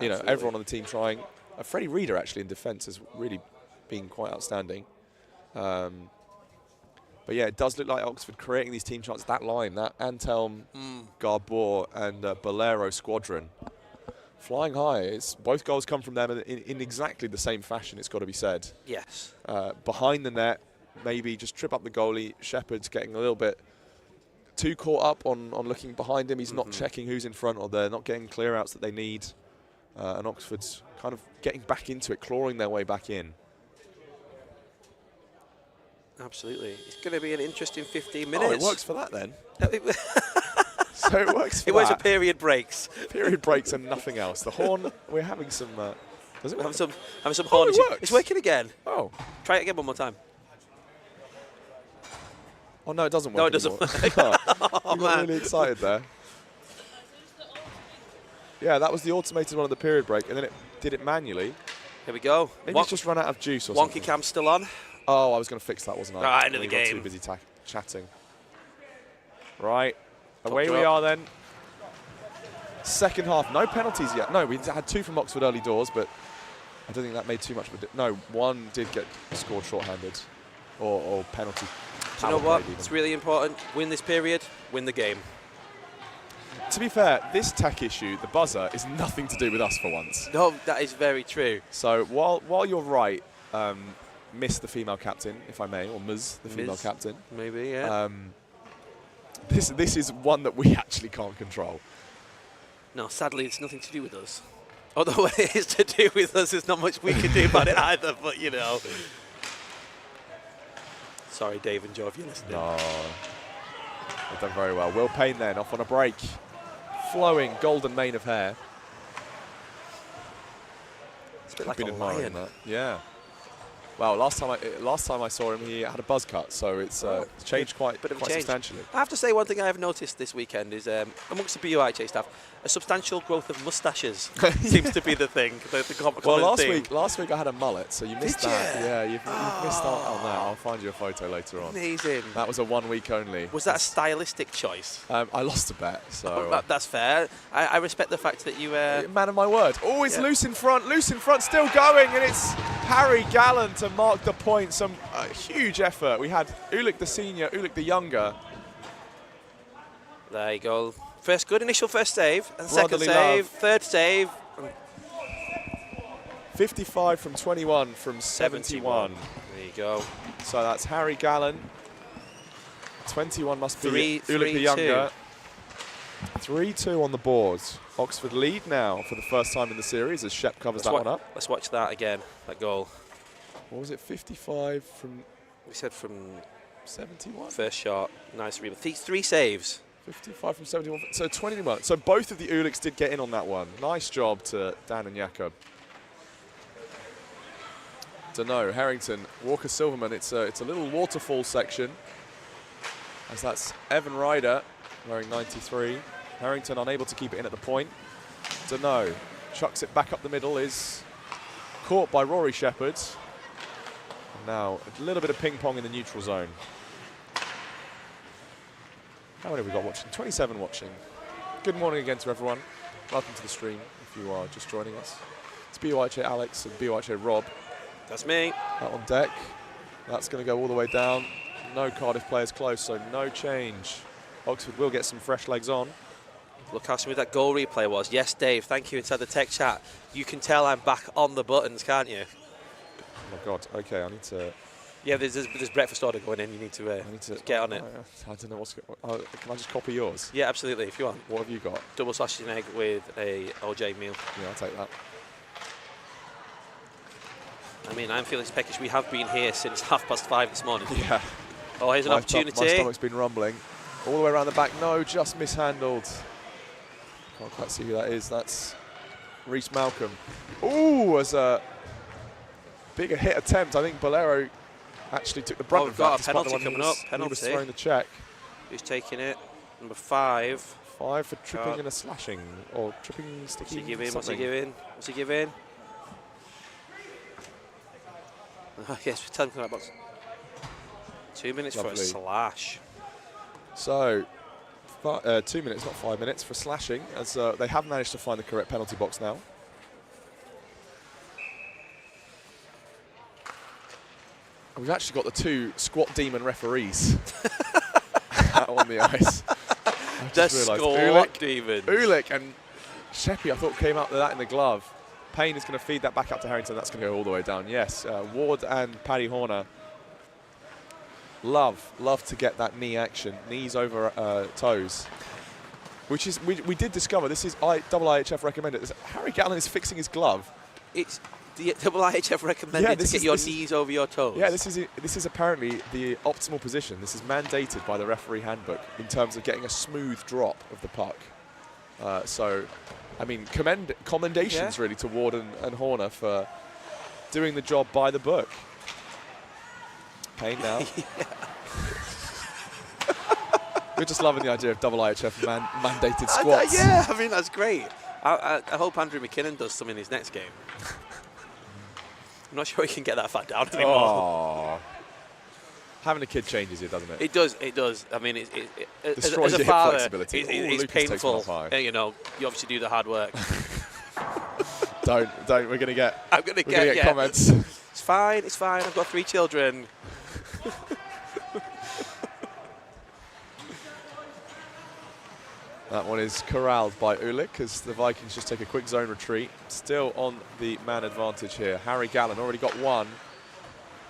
you know, everyone on the team trying. Freddie Reeder actually in defence has really been quite outstanding. But yeah, it does look like Oxford creating these team chances. That line, that Antelm, Garbor and Bolero squadron, flying high. Both goals come from them in exactly the same fashion, it's got to be said. Yes. Behind the net, maybe just trip up the goalie. Shepherd's getting a little bit too caught up on looking behind him. He's not checking who's in front, or they're not getting clear-outs that they need. And Oxford's kind of getting back into it, clawing their way back in. Absolutely. It's going to be an interesting 15 minutes. Oh, it works for that then. So it works for it was a period breaks. Period breaks and nothing else. The horn, we're having some... does it work? Having some horn. It works. It's working again. Oh. Try it again one more time. Oh, no, it doesn't work. No, it doesn't work. You got really excited there. Yeah, that was the automated one of the period break, and then it did it manually. Here we go. Maybe it's just run out of juice or something. Wonky Cam's still on. Oh, I was going to fix that, wasn't I? End of the got game. Too busy chatting. Right, away drop. we are then. Second half, no penalties yet. No, we had 2 from Oxford early doors, but I don't think that made too much of a... No, 1 did get scored short-handed, or penalty. Do you know what? It's really important. Win this period, win the game. To be fair, this tack issue, the buzzer, is nothing to do with us for once. No, that is very true. So while you're right, Miss the female captain, if I may, or Ms the female captain. Maybe, yeah. This is one that we actually can't control. No, sadly, it's nothing to do with us. Although it is to do with us, there's not much we can do about it either, but you know. Sorry, Dave and Joe, if you're listening. No. They've done very well. Will Payne then, off on a break. Flowing golden mane of hair. It's a bit like a lion. That. Yeah. Well, last time I saw him, he had a buzz cut, so it's changed quite substantially. I have to say, one thing I have noticed this weekend is amongst the BUIHA staff, a substantial growth of moustaches seems to be the thing. Well, last week I had a mullet, so you missed that. Yeah, you've missed out on that. I'll find you a photo later on. Amazing. That was a 1 week only. Was that a stylistic choice? I lost a bet, so that's fair. I respect the fact that you. Man of my word. Oh, it's loose in front, still going, and it's Harry Gallant to mark the point. Some huge effort. We had Ulick the senior, Ulick the younger. There you go. Initial first save, and second Brotherly save, love. third save. 55 from 21 from 71. There you go. So that's Harry Gallen. 21 must be Ulick the 3-2. younger. 3-2 on the board. Oxford lead now for the first time in the series as Shep covers that one up. Let's watch that again, that goal. What was it, 55 from... We said from 71? first shot. Nice rebound. Three saves. 55 from 71, so 21. So both of the Ulicks did get in on that one. Nice job to Dan and Jakob. Dunno, Harrington, Walker Silverman, it's a little waterfall section. As that's Evan Ryder wearing 93. Harrington unable to keep it in at the point. Dunno, chucks it back up the middle, is caught by Rory Shepherd. And now a little bit of ping pong in the neutral zone. How many have we got watching? 27 watching. Good morning again to everyone. Welcome to the stream if you are just joining us. It's BUIHA Alex and BUIHA Rob. That's me. Out on deck. That's going to go all the way down. No Cardiff players close, so no change. Oxford will get some fresh legs on. Look how smooth that goal replay was. Yes, Dave, thank you inside the tech chat. You can tell I'm back on the buttons, can't you? Oh my God, okay, I need to... Yeah, there's breakfast order going in. You need to, get on it. I don't know what's going. Can I just copy yours? Yeah, absolutely, if you want. What have you got? Double sausage and egg with a OJ meal. Yeah, I'll take that. I mean, I'm feeling peckish. We have been here since 5:30 this morning. Yeah. Oh, here's an opportunity. My stomach's been rumbling. All the way around the back. No, just mishandled. Can't quite see who that is. That's Reece Malcolm. Ooh, as a bigger hit attempt. I think Bolero actually took the brunt of we've that. got a despite penalty the one coming he was, up. He Penalty. was throwing the check. Who's taking it? Number 5. 5 for tripping and a slashing, or tripping, What's sticking. he giving? Something. What's he giving? Oh, yes, tell him to come box. 2 minutes Lovely. for a slash. So, 2 minutes, not 5 minutes, for slashing, as they have managed to find the correct penalty box now. And we've actually got the 2 squat demon referees out on the ice. I just realised. Ulick and Sheppy, I thought, came out with that in the glove. Payne is going to feed that back up to Harrington. That's going to go all the way down. Yes, Ward and Paddy Horner love to get that knee action, knees over toes, which is we did discover. This is double IHF recommended. Harry Gallen is fixing his glove. It's the double IHF recommended to get your knees over your toes. Yeah, this is apparently the optimal position. This is mandated by the referee handbook in terms of getting a smooth drop of the puck. So, I mean, commendations really to Ward and Horner for doing the job by the book. Payne now. We're just loving the idea of double IHF mandated squats. Yeah, I mean, that's great. I hope Andrew McKinnon does some in his next game. I'm not sure he can get that far down anymore. Oh. Having a kid changes you, doesn't it? It does. I mean, as a your hip father, flexibility. it's painful. And, you know, you obviously do the hard work. Don't. We're going to get. I'm going to get comments. It's fine. I've got 3 children. That one is corralled by Ulick as the Vikings just take a quick zone retreat. Still on the man advantage here. Harry Gallen already got one.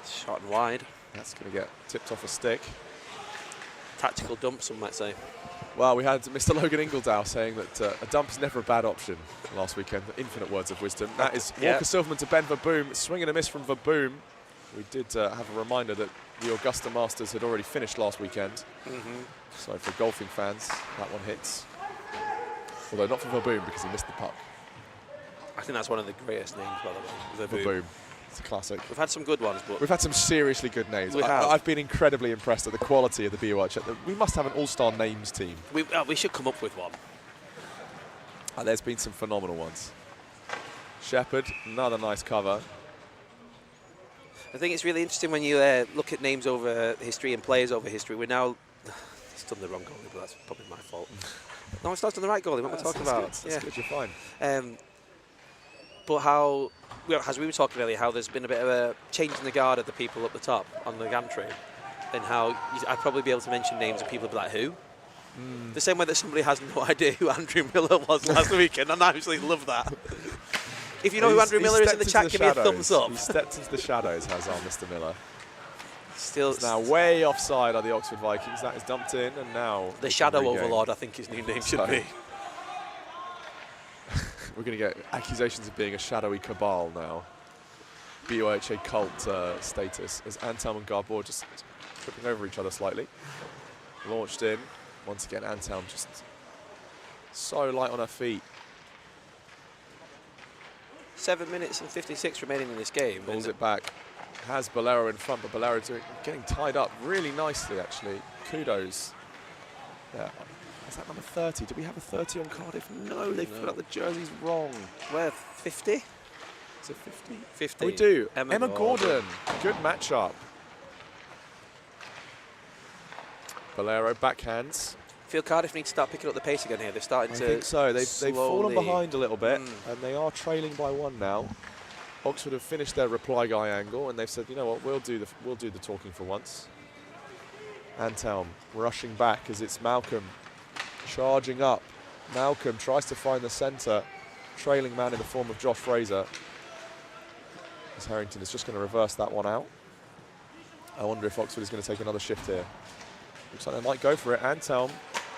Shot and wide. That's going to get tipped off a stick. Tactical dump, some might say. Well, we had Mr. Logan Ingledow saying that a dump is never a bad option last weekend. Infinite words of wisdom. That is Walker Silverman to Ben Verboom. Swing and a miss from Verboom. We did have a reminder that the Augusta Masters had already finished last weekend. So for golfing fans, that one hits. Although not for Verboom because he missed the puck. I think that's one of the greatest names, by the way. Verboom. It's a classic. We've had some good ones, but we've had some seriously good names. We have. I've been incredibly impressed at the quality of the BUIHA. We must have an all-star names team. We should come up with one. There's been some phenomenal ones. Shepherd, another nice cover. I think it's really interesting when you look at names over history and players over history. We're now... It's done the wrong goalie, but that's probably my fault. No, it's not done the right goalie. What we're talking about. That's good. You're fine. But how as we were talking earlier, how there's been a bit of a change in the guard of the people up the top on the gantry, and how I'd probably be able to mention names and people would be like, who? The same way that somebody has no idea who Andrew Miller was last weekend, and I absolutely love that. If you know who Andrew Miller is in the chat, give me a thumbs up. He stepped into the shadows, has our Mr. Miller. Still, it's now way offside are the Oxford Vikings. That is dumped in, and now the Shadow Overlord, I think his new name should be. We're going to get accusations of being a shadowy cabal now. BUIHA cult status as Antelm and Garbor just tripping over each other slightly. Launched in. Once again, Antelm just so light on her feet. 7 minutes and 56 remaining in this game. Pulls it back. Has Bolero in front, but Bolero getting tied up really nicely, actually. Kudos. Yeah. Is that number 30? Do we have a 30 on Cardiff? No, they've put up the jerseys wrong. Where? 50? Is it 50? 50. Oh, we do. Emma Gordon. Good matchup. Bolero backhands. I feel Cardiff need to start picking up the pace again here. They're starting to. I think so. They've fallen behind a little bit, and they are trailing by 1 now. Oxford have finished their reply guy angle, and they've said, you know what, we'll do the talking for once. Antelm rushing back as it's Malcolm charging up. Malcolm tries to find the centre, trailing man in the form of Josh Fraser. As Harrington is just going to reverse that one out. I wonder if Oxford is going to take another shift here. Looks like they might go for it. Antelm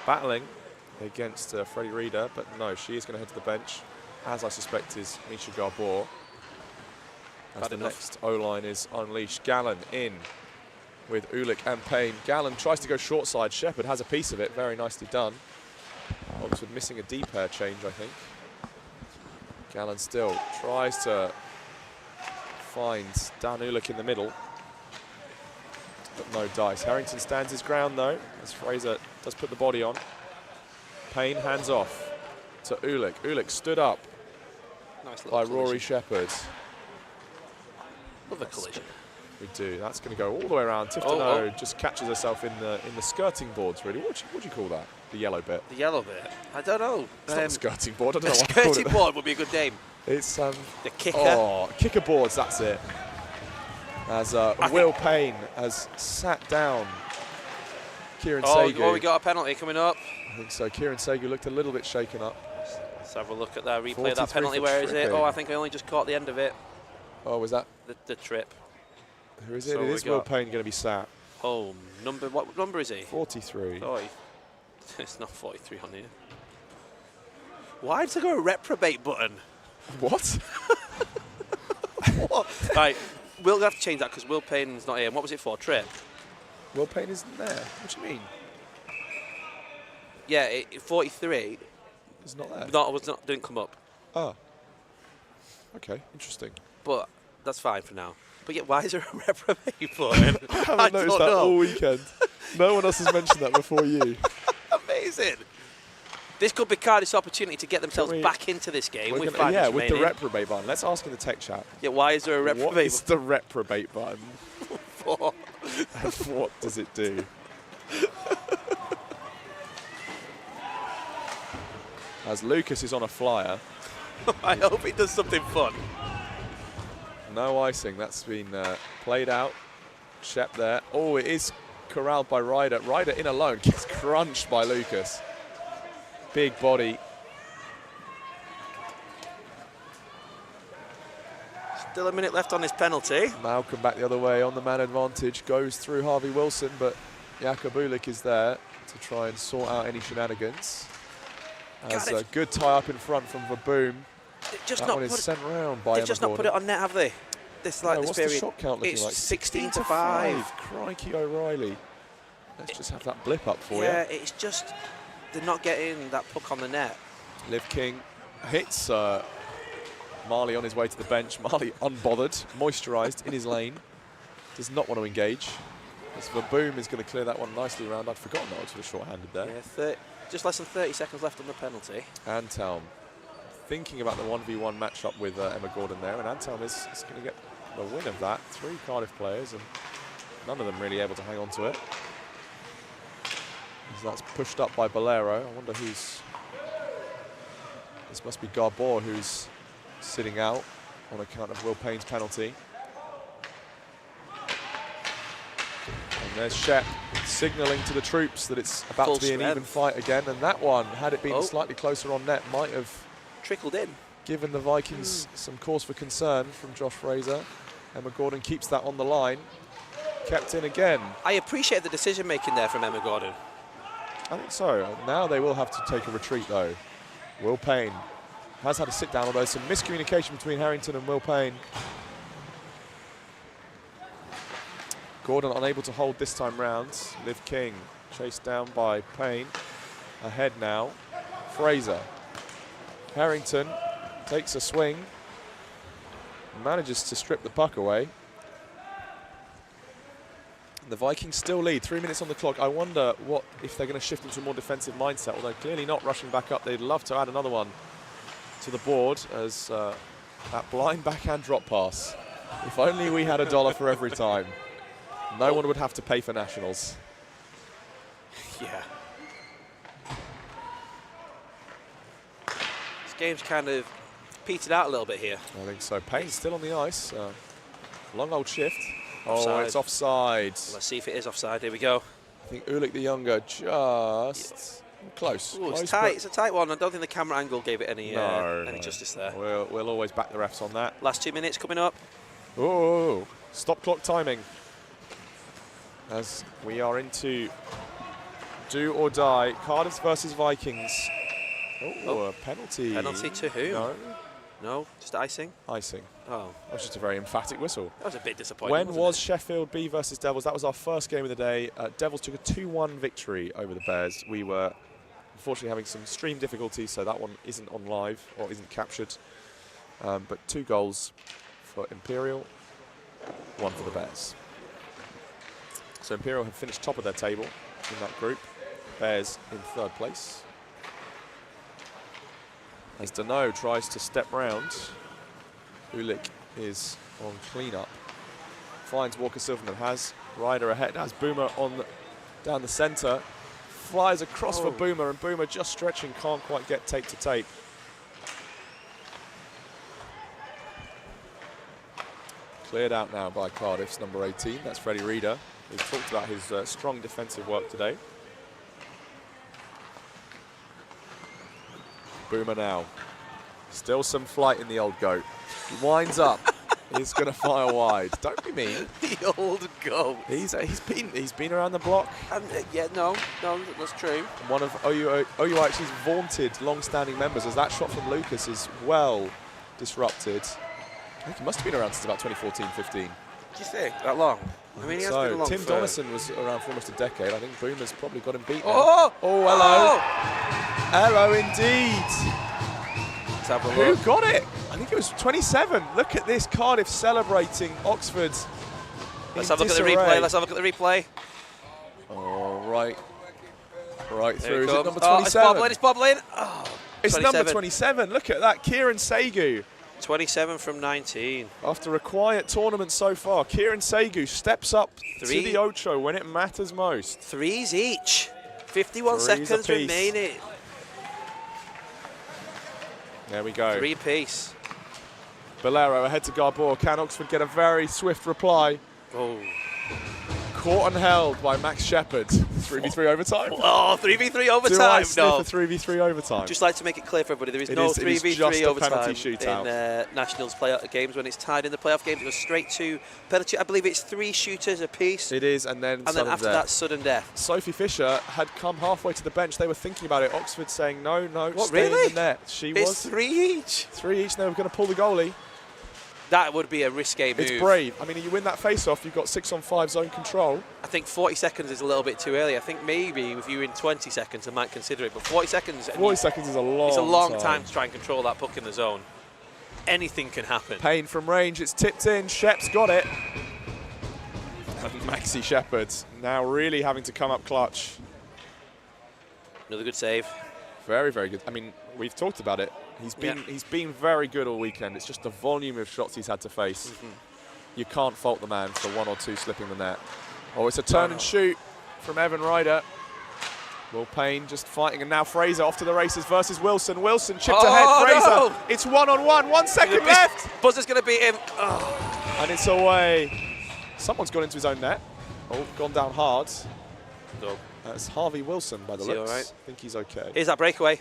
battling against Freddie Reader, but no, she is going to head to the bench, as I suspect is Misha Garbor. As the next O-line is unleashed. Gallen in with Ulick and Payne. Gallen tries to go short side. Shepherd has a piece of it. Very nicely done. Oxford missing a deep pair change, I think. Gallen still tries to find Dan Ulick in the middle, but no dice. Harrington stands his ground though, as Fraser does put the body on. Payne hands off to Ulick. Ulick stood up nice by Rory Shepherd. Love a collision. We do. That's going to go all the way around. Tifton just catches herself in the skirting boards, really. What do you call that? The yellow bit? The yellow bit? I don't know. It's not a skirting board. I don't know what the skirting board would be a good name. It's the kicker. Oh, kicker boards, that's it. As Will Payne has sat down Kieran Segu. Oh, we got a penalty coming up. I think so. Kieran Segu looked a little bit shaken up. Let's have a look at that replay of that penalty. Where is it? Oh, I think I only just caught the end of it. Oh, was that? The trip. Who is it? So it is Will Payne going to be sat. Oh, what number is he? 43. Oh, it's not 43 on here. Why did I go a reprobate button? What? What? Right, we'll have to change that because Will Payne's not here. And what was it for? Trip? Will Payne isn't there. What do you mean? Yeah, 43. It's not there. Didn't come up. Oh. Okay, interesting. But that's fine for now. But yeah, why is there a reprobate button? I haven't noticed that all weekend. No one else has mentioned that before you. Amazing. This could be Cardiff's opportunity to get themselves back into this game. With the reprobate button. Let's ask in the tech chat. Yeah, why is there a reprobate button? What is the reprobate button? For? And what does it do? As Lucas is on a flyer. I hope he does something fun. No icing. That's been played out. Shep there. Oh, it is corralled by Ryder. Ryder in alone gets crunched by Lucas. Big body. Still a minute left on this penalty. Malcolm back the other way on the man advantage. Goes through Harvey Wilson, but Jakub Ulick is there to try and sort out any shenanigans. As a good tie-up in front from Vaboom. That one is sent round by Emma They've just not put it on net, have they? This what's the shot count looking like? It's 16 to 5. Crikey O'Reilly. Let's just have that blip up for you. Yeah, it's just they're not getting that puck on the net. Liv King hits Marley on his way to the bench. Marley unbothered, moisturised in his lane. Does not want to engage. As Vaboom is going to clear that one nicely around. I'd forgotten that I was short-handed there. Yeah, just less than 30 seconds left on the penalty. Antelm thinking about the 1v1 matchup with Emma Gordon there, and Antelm is going to get the win of that. 3 Cardiff players, and none of them really able to hang on to it. As that's pushed up by Bolero. I wonder who's... This must be Garbor who's sitting out. on account of Will Payne's penalty. And there's Shep signalling to the troops that it's about Full to be an strength. even fight again. And that one, had it been slightly closer on net, might have Trickled in. given the Vikings some cause for concern from Josh Fraser. Emma Gordon keeps that on the line. Kept in again. I appreciate the decision making there from Emma Gordon. I think so. Now they will have to take a retreat though. Will Payne has had a sit down, although some miscommunication between Harrington and Will Payne. Gordon unable to hold this time round. Liv King chased down by Payne. Ahead now. Fraser. Harrington takes a swing. Manages to strip the puck away. The Vikings still lead, 3 minutes on the clock. I wonder what if they're going to shift into a more defensive mindset, although clearly not rushing back up. They'd love to add another one to the board as that blind backhand drop pass. If only we had $1 for every time. No one would have to pay for nationals. Yeah. This game's kind of petered out a little bit here. I think so. Payne's still on the ice. Long old shift. Offside. Oh, it's offside. Let's see if it is offside. Here we go. I think Ulick the Younger just close. Ooh, Close, it's tight. It's a tight one. I don't think the camera angle gave it any No. justice there. We'll always back the refs on that. Last 2 minutes coming up. Oh, stop clock timing. As we are into do or die. Cardiff versus Vikings. Oh, a penalty. Penalty to who? No, No, just icing. icing. Oh, That was just a very emphatic whistle. that was a bit disappointing. When wasn't was it? Sheffield B versus Devils? That was our first game of the day. Devils took a 2-1 victory over the Bears. We were unfortunately having some stream difficulties, so that one isn't on live or isn't captured. But 2 goals for Imperial, 1 for the Bears. So Imperial have finished top of their table in that group. Bears in 3rd place. As Deneau tries to step round, Ulick is on clean-up. Finds Walker Silverman, has Ryder ahead, has Boomer on down the centre. Flies across for Boomer, and Boomer just stretching, can't quite get tape to tape. Cleared out now by Cardiff's number 18, that's Freddie Reeder. We've talked about his strong defensive work today. Boomer now. Still some flight in the old goat. He winds up. He's going to fire wide. Don't be mean. The old goat. He's been around the block. Yeah, no, that's true. One of OUIH's vaunted long-standing members, as that shot from Lucas is well disrupted. I think he must have been around since about 2014-15. Do you think that long? I mean, he has been long. Tim Donison was around for almost a decade. I think Boomer's probably got him beat now. Oh! Oh, hello. Oh! Hello, indeed. Let's have a Who look. got it? I think it was 27. Look at this, Cardiff celebrating Oxford. Let's have a look at the replay. Let's have a look at the replay. Oh, right There through. it Is it comes. number Oh, 27? it's bobbling. It's bobbling. Oh, It's 27. number 27. Look at that, Kieran Segu. 27 from 19. After a quiet tournament so far, Kieran Segu steps up to the Ocho when it matters most. 3s each. 51 Threes seconds apiece. remaining. There we go. 3 apiece. Bolero ahead to Garbor. Can Oxford get a very swift reply? Oh. Caught and held by Max Shepherd. 3v3 overtime. Oh, 3v3 overtime. Do I sniff No. a 3v3 overtime? Just like to make it clear for everybody, there is It no is- it is 3v3 just a overtime penalty shootout. in Nationals playoff games. When it's tied in the playoff games, it goes straight to penalty. I believe it's 3 shooters apiece. It is, and then And then after that, sudden death. Sophie Fisher had come halfway to the bench. They were thinking about it. Oxford saying, no, What, stay really? in the net. She It's was 3 each. 3 each, and they were going to pull the goalie. That would be a risque move. It's brave. I mean, you win that face-off, you've got 6-on-5 zone control. I think 40 seconds is a little bit too early. I think maybe if you were in 20 seconds, I might consider it. But 40 seconds, 40 seconds is a long it's a long time to try and control that puck in the zone. Anything can happen. Payne from range, it's tipped in. Shep's got it. And Maxi Shepherd now really having to come up clutch. Another good save. Very, very good. I mean, we've talked about it. He's been very good all weekend. It's just the volume of shots he's had to face. You can't fault the man for 1 or 2 slipping the net. Oh, it's a turn and shoot from Evan Ryder. Will Payne just fighting, and now Fraser off to the races versus Wilson. Wilson chipped Oh, ahead. Fraser, no. it's 1-on-1. 1 second left. Buzzer's going to beat him. Oh. And it's away. Someone's gone into his own net. Oh, gone down hard. No. That's Harvey Wilson by the Is he looks. all right? I think he's okay. Here's that breakaway.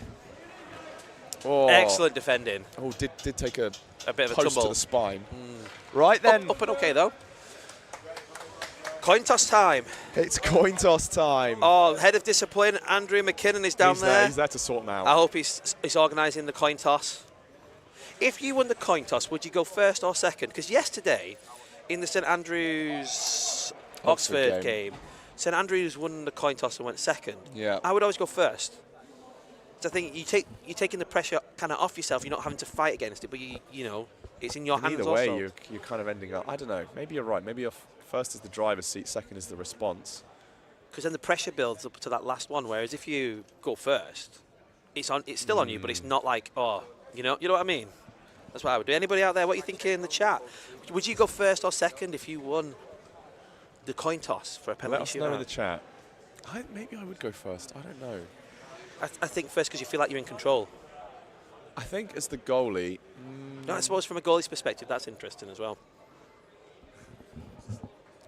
Oh. Excellent defending. Oh, did take a bit of a post tumble to the spine. Right then. Up and okay, though. Coin toss time. It's coin toss time. Oh, head of discipline, Andrew McKinnon is down there. He's there to sort them out. I hope he's organising the coin toss. If you won the coin toss, would you go first or second? Because yesterday, in the St Andrews Oxford game, St Andrews won the coin toss and went second. Yeah. I would always go first. So I think you're taking the pressure kind of off yourself. You're not having to fight against it, but you know it's in your hands. Either way, also. you're kind of ending up. I don't know. Maybe you're right. Maybe first is the driver's seat, second is the response. Because then the pressure builds up to that last one. Whereas if you go first, it's still on you, but it's not like, oh, you know what I mean. That's what I would do. Anybody out there, what are you thinking in the chat? Would you go first or second if you won the coin toss for a penalty shootout? Let us know in the chat. Maybe I would go first. I don't know. I think first because you feel like you're in control. I think as the goalie. No, I suppose from a goalie's perspective, that's interesting as well.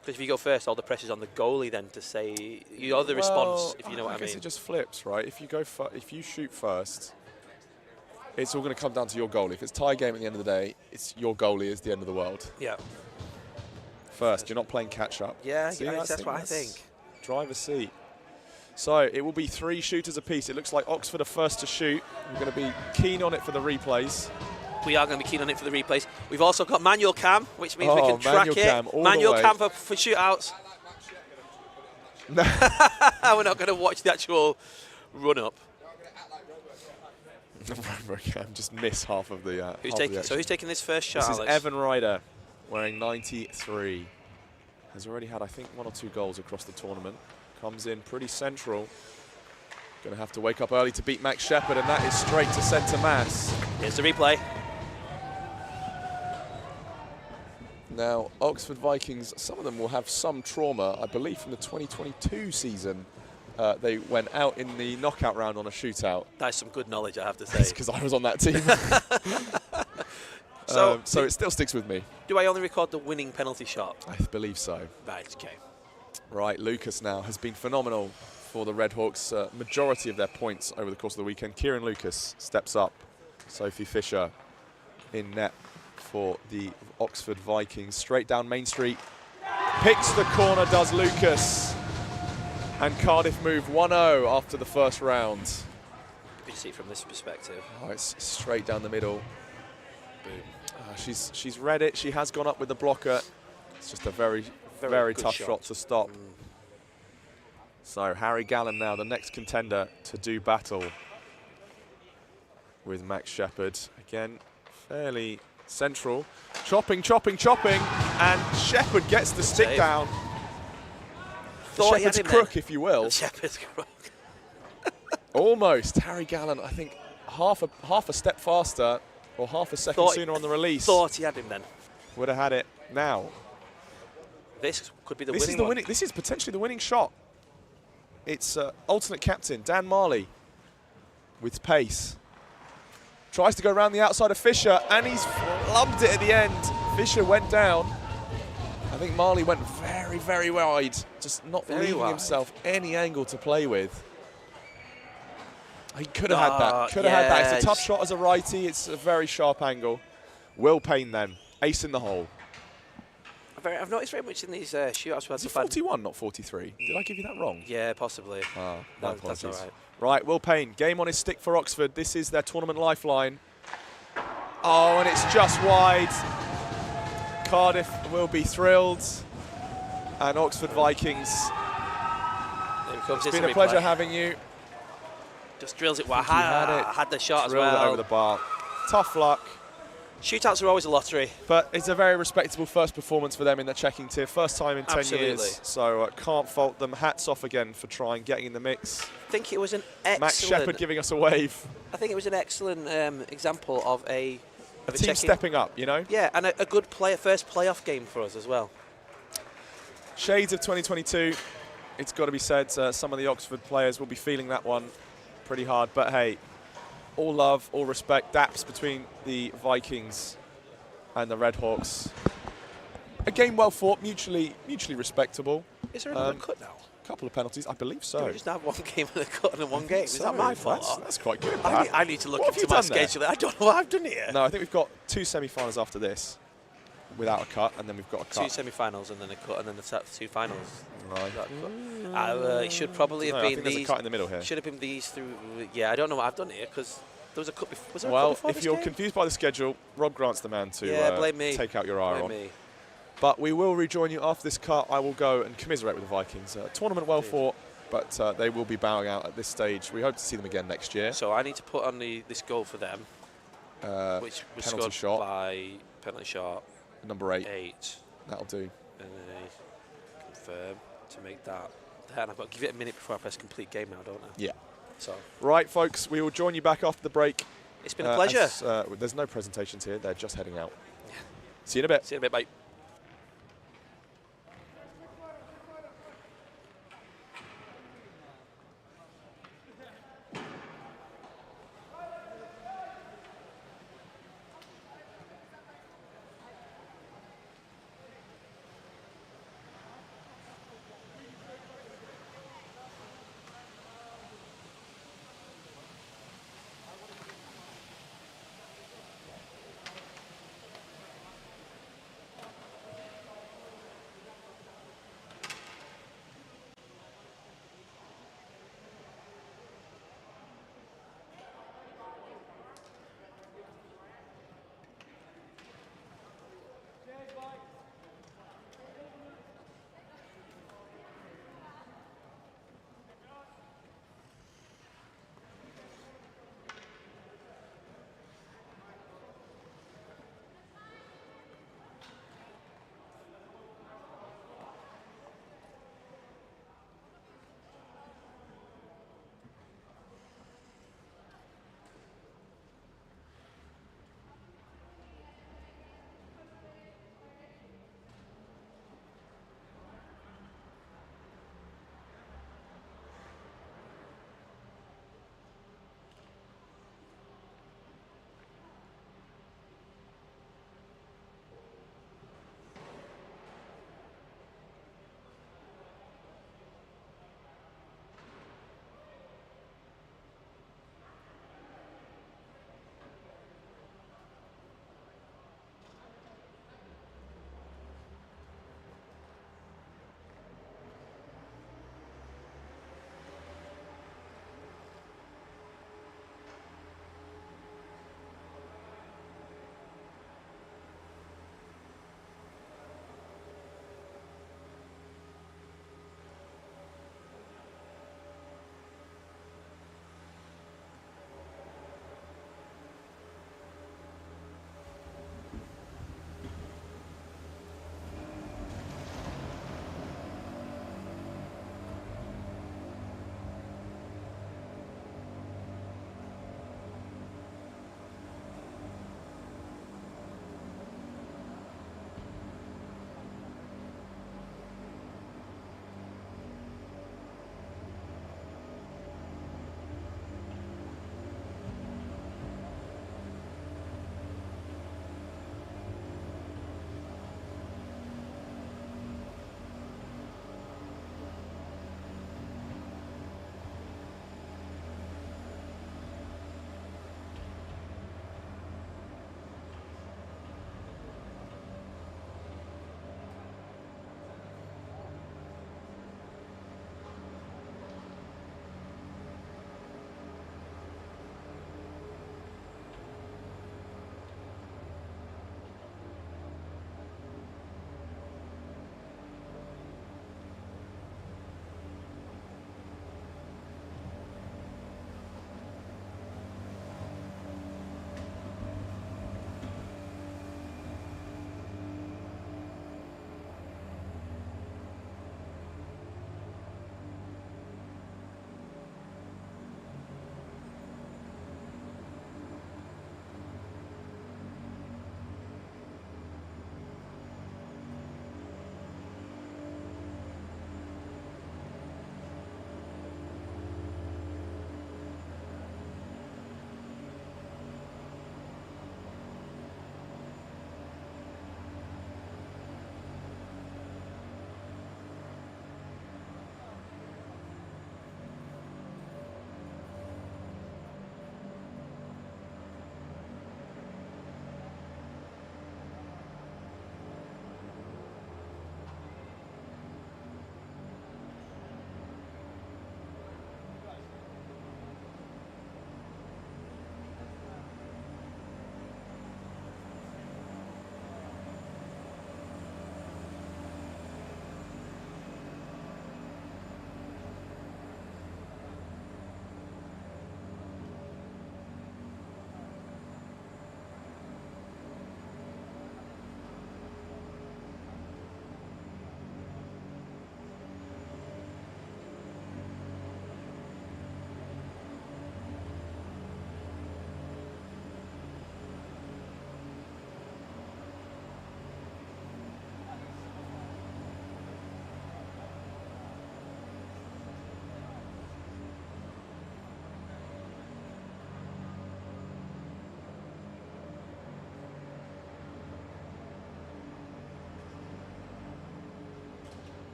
Because if you go first, all the pressure's on the goalie then to say you're the response. If you know what I mean. I guess it just flips, right? If you go, if you shoot first, it's all going to come down to your goalie. If it's tie game at the end of the day, it's your goalie is the end of the world. Yeah. First, you're not playing catch up. Yeah, that's what I think. Driver's seat. So it will be 3 shooters apiece. It looks like Oxford are first to shoot. We're going to be keen on it for the replays. We are going to be keen on it for the replays. We've also got manual cam, which means we can track it. Manual cam for shootouts. We're not going to watch the actual run-up. Just miss half of the. Who's taking this first shot? This is Alex? Evan Ryder, wearing 93. Has already had, I think, 1 or 2 goals across the tournament. Comes in pretty central. Going to have to wake up early to beat Max Shepherd, and that is straight to centre mass. Here's the replay. Now, Oxford Vikings, some of them will have some trauma. I believe from the 2022 season, they went out in the knockout round on a shootout. That's some good knowledge, I have to say. That's because I was on that team. So it still sticks with me. Do I only record the winning penalty shot? I believe so. Right, okay. Right, Lucas now has been phenomenal for the Red Hawks. Majority of their points over the course of the weekend. Kieran Lucas steps up. Sophie Fisher in net for the Oxford Vikings. Straight down Main Street. Picks the corner, does Lucas. And Cardiff move 1-0 after the first round. You can see it from this perspective. Oh, it's straight down the middle. Boom. She's read it. She has gone up with the blocker. It's just a very tough shot to stop. So Harry Gallen now, the next contender to do battle with Max Shepherd. Again, fairly central. Chopping, and Shepherd gets the stick down. Shepherd's crook, if you will. Shepherd's crook. Almost. Harry Gallen, I think, half a step faster or half a second sooner on the release. Thought he had him then. Would have had it now. This could be the winning one. This is potentially the winning shot. It's alternate captain, Dan Marley, with pace. Tries to go around the outside of Fisher, and he's lumped it at the end. Fisher went down. I think Marley went very wide, just not leaving himself any angle to play with. He could have had that. Could have had that. It's a tough shot as a righty. It's a very sharp angle. Will Payne then, ace in the hole. I've noticed very much in these shootouts. It's 41, not 43. Did I give you that wrong? Yeah, possibly. Oh, that's all right. Right, Will Payne, game on his stick for Oxford. This is their tournament lifeline. Oh, and it's just wide. Cardiff will be thrilled. And Oxford Vikings, it's been a pleasure having you. Just drills it. Well, had the shot as well. Drilled it over the bar. Tough luck. Shootouts are always a lottery. But it's a very respectable first performance for them in the checking tier. First time in 10 years. So can't fault them. Hats off again for getting in the mix. I think it was an excellent... Max Shepherd giving us a wave. I think it was an excellent example of a team stepping up, you know? Yeah, and a good first playoff game for us as well. Shades of 2022. it's got to be said, some of the Oxford players will be feeling that one pretty hard. But hey, all love, all respect, daps between the Vikings and the Redhawks. A game well fought, mutually respectable. Is there another cut now? Couple of penalties, I believe so. Do we just have one game and a cut and a one game? Is that my fault? That's quite good. I need to look into my schedule. I don't know what I've done here. No, I think we've got 2 semi-finals after this, without a cut, and then we've got a cut. 2 semi-finals and then a cut, and then the 2 finals. Right. It should probably have been I think these. there's a cut in the middle here. Should have been these through. Yeah, I don't know what I've done here because there was a cut before. Was there a cut Well, before if this you're game? confused by the schedule, Rob Grant's the man to blame me. take out your ire Blame on. me. But we will rejoin you after this cut. I will go and commiserate with the Vikings. Tournament well fought, but they will be bowing out at this stage. We hope to see them again next year. So I need to put on this goal for them, which was penalty scored shot. by penalty shot. Number 8. 8. That'll do. And then confirm to make that. And I've got to give it a minute before I press complete game now, don't I? Yeah. So. Right, folks, we will join you back after the break. It's been a pleasure. There's no presentations here. They're just heading out. Yeah. See you in a bit. See you in a bit, bye.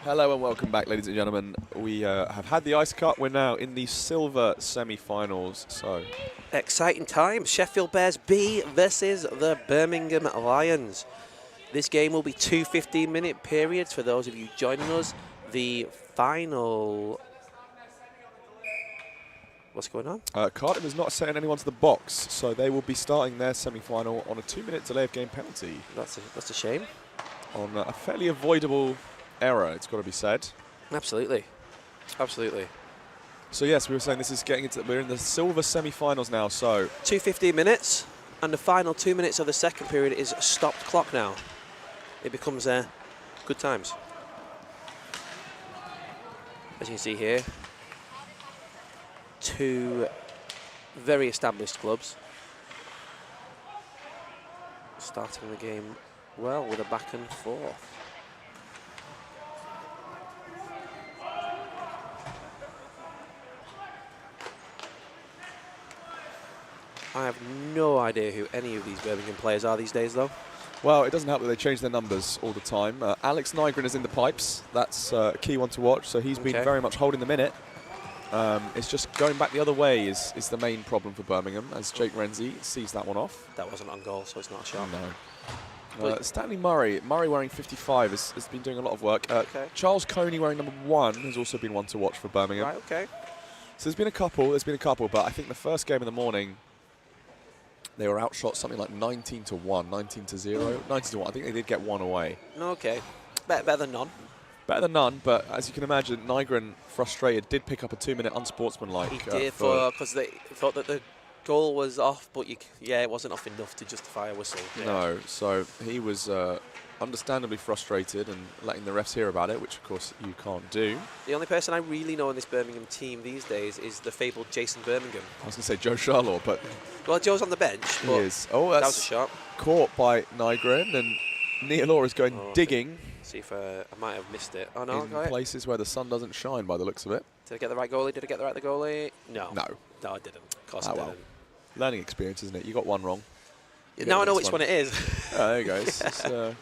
Hello and welcome back, ladies and gentlemen. We have had the Ice Cup. We're now in the silver semi-finals. So Exciting times. Sheffield Bears B versus the Birmingham Lions. This game will be 2 15-minute periods for those of you joining us. The final... What's going on? Cardiff is not setting anyone to the box, so they will be starting their semi-final on a 2-minute delay of game penalty. That's a shame. On a fairly avoidable error, it's got to be said. Absolutely. Absolutely. So yes, we were saying this is getting into, we're in the silver semi-finals now, so 2 15 minutes, and the final 2 minutes of the second period is a stopped clock now. It becomes good times. As you can see here, two very established clubs starting the game well with a back and forth. I have no idea who any of these Birmingham players are these days, though. well, it doesn't help that they change their numbers all the time. Alex Nygren is in the pipes. That's a key one to watch. So he's been very much holding the minute. It's just going back the other way is the main problem for Birmingham, as Jake Renzi sees that one off. That wasn't on goal, so it's not a shot. No. Stanley Murray wearing 55 has been doing a lot of work. Charles Coney wearing number 1 has also been one to watch for Birmingham. Right, okay. So there's been a couple, but I think the first game in the morning, they were outshot something like 19-1, 19-0, 19-1. I think they did get one away. Okay. Better than none. Better than none, but as you can imagine, Nygren, frustrated, did pick up a 2-minute unsportsmanlike. He did, because they thought that the goal was off, but it wasn't off enough to justify a whistle. Yeah. No, so he was understandably frustrated and letting the refs hear about it, which of course you can't do. The only person I really know in this Birmingham team these days is the fabled Jason Birmingham. I was going to say Joe Charlaw, but... Well, Joe's on the bench, he but is. Oh, that's that was a shot. Caught by Nygren, and Nealor is going digging. See if I might have missed it. Oh, no, in places where the sun doesn't shine by the looks of it. Did I get the right goalie? Did I get the right goalie? No. No. No, I didn't. Of course I didn't. Well. Learning experience, isn't it? You got one wrong. Now I know which one it is. Oh, there you go. It's an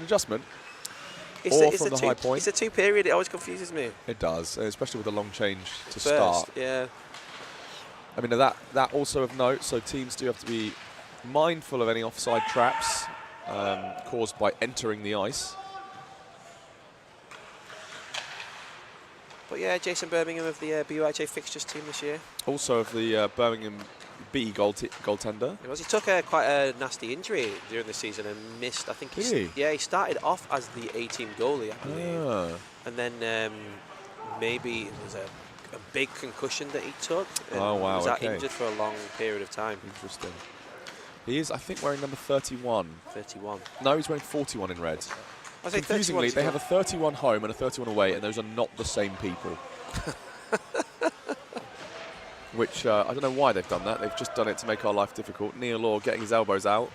adjustment. It's from the high point. It's a 2-period. It always confuses me. It does, especially with the long change to First, start. Yeah. I mean, that also of note, so teams do have to be mindful of any offside traps caused by entering the ice. But yeah, Jason Birmingham of the BUIHA fixtures team this year. Also of the Birmingham B goaltender. He took quite a nasty injury during the season and missed. I think he started off as the A-team goalie, I believe. And then maybe it was a big concussion that he took. And was injured for a long period of time. Interesting. He is, I think, wearing number 31. 31. No, he's wearing 41 in red. Confusingly, they have a 31 home and a 31 away, and those are not the same people. Which, I don't know why they've done that. They've just done it to make our life difficult. Neil Law getting his elbows out.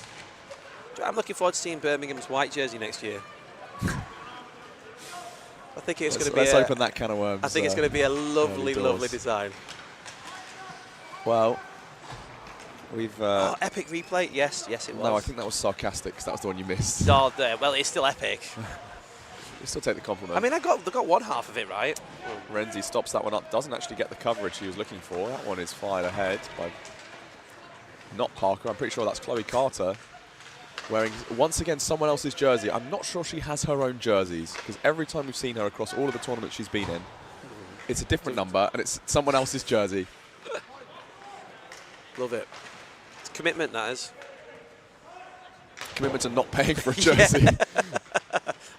I'm looking forward to seeing Birmingham's white jersey next year. I think it's going to be let's open that can of worms. I think it's going to be a lovely, lovely design. Well, we've... epic replay. Yes, it was. No, I think that was sarcastic, because that was the one you missed. No, well, it's still epic. You still take the compliment. I mean, they got one half of it right. Renzi stops that one up, doesn't actually get the coverage he was looking for. That one is fired ahead by not Parker. I'm pretty sure that's Chloe Carter wearing, once again, someone else's jersey. I'm not sure she has her own jerseys, because every time we've seen her across all of the tournaments she's been in, it's a different number, and it's someone else's jersey. Love it. It's commitment, that is. Commitment to not paying for a jersey.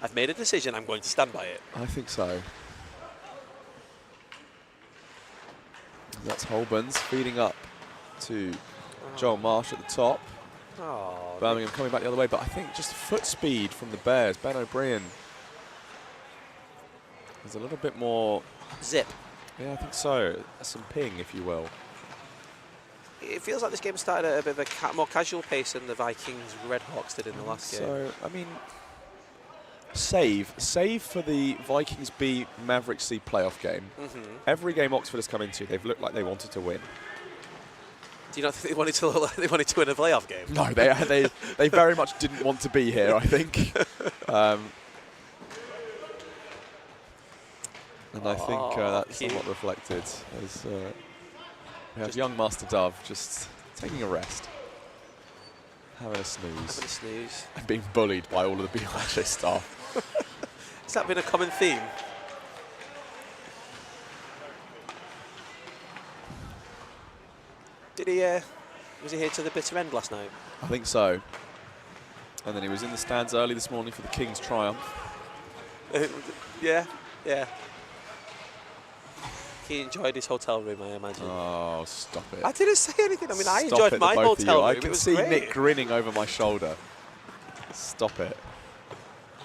I've made a decision. I'm going to stand by it. I think so. That's Holborns feeding up to Joel Marsh at the top. Birmingham coming back the other way, but I think just foot speed from the Bears. Ben O'Brien is a little bit more... Zip. Yeah, I think so. Some ping, if you will. It feels like this game started at a bit of a more casual pace than the Vikings Red Hawks did in the last game. So, I mean... Save for the Vikings B Mavericks C playoff game. Every game Oxford has come into, they've looked like they wanted to win. Do you not think they wanted to win a playoff game? No, they very much didn't want to be here, I think. And I think that's somewhat reflected as we have young Master Dove just taking a rest, having a snooze. And being bullied by all of the BUIHA staff. Has that been a common theme? Did he, was he here to the bitter end last night? I think so. And then he was in the stands early this morning for the King's triumph. Yeah. He enjoyed his hotel room, I imagine. Oh, stop it. I didn't say anything. I mean, I enjoyed my hotel room. I can see Nick grinning over my shoulder. Stop it.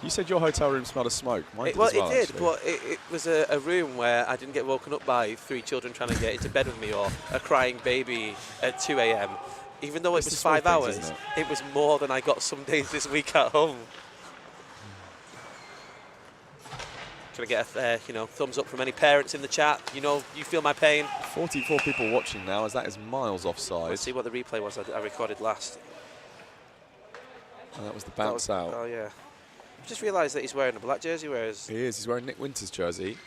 You said your hotel room smelled of smoke. Mine did as well, it did, actually. but it was a room where I didn't get woken up by 3 children trying to get into bed with me or a crying baby at 2 a.m. Even though it was 5 hours, it was more than I got some days this week at home. Can I get a thumbs up from any parents in the chat? You feel my pain. 44 people watching now, as that is miles offside. Let's see what the replay was I recorded last. And that was the bounce out. Oh, yeah. I just realised that he's wearing a black jersey, whereas... He is. He's wearing Nick Winter's jersey.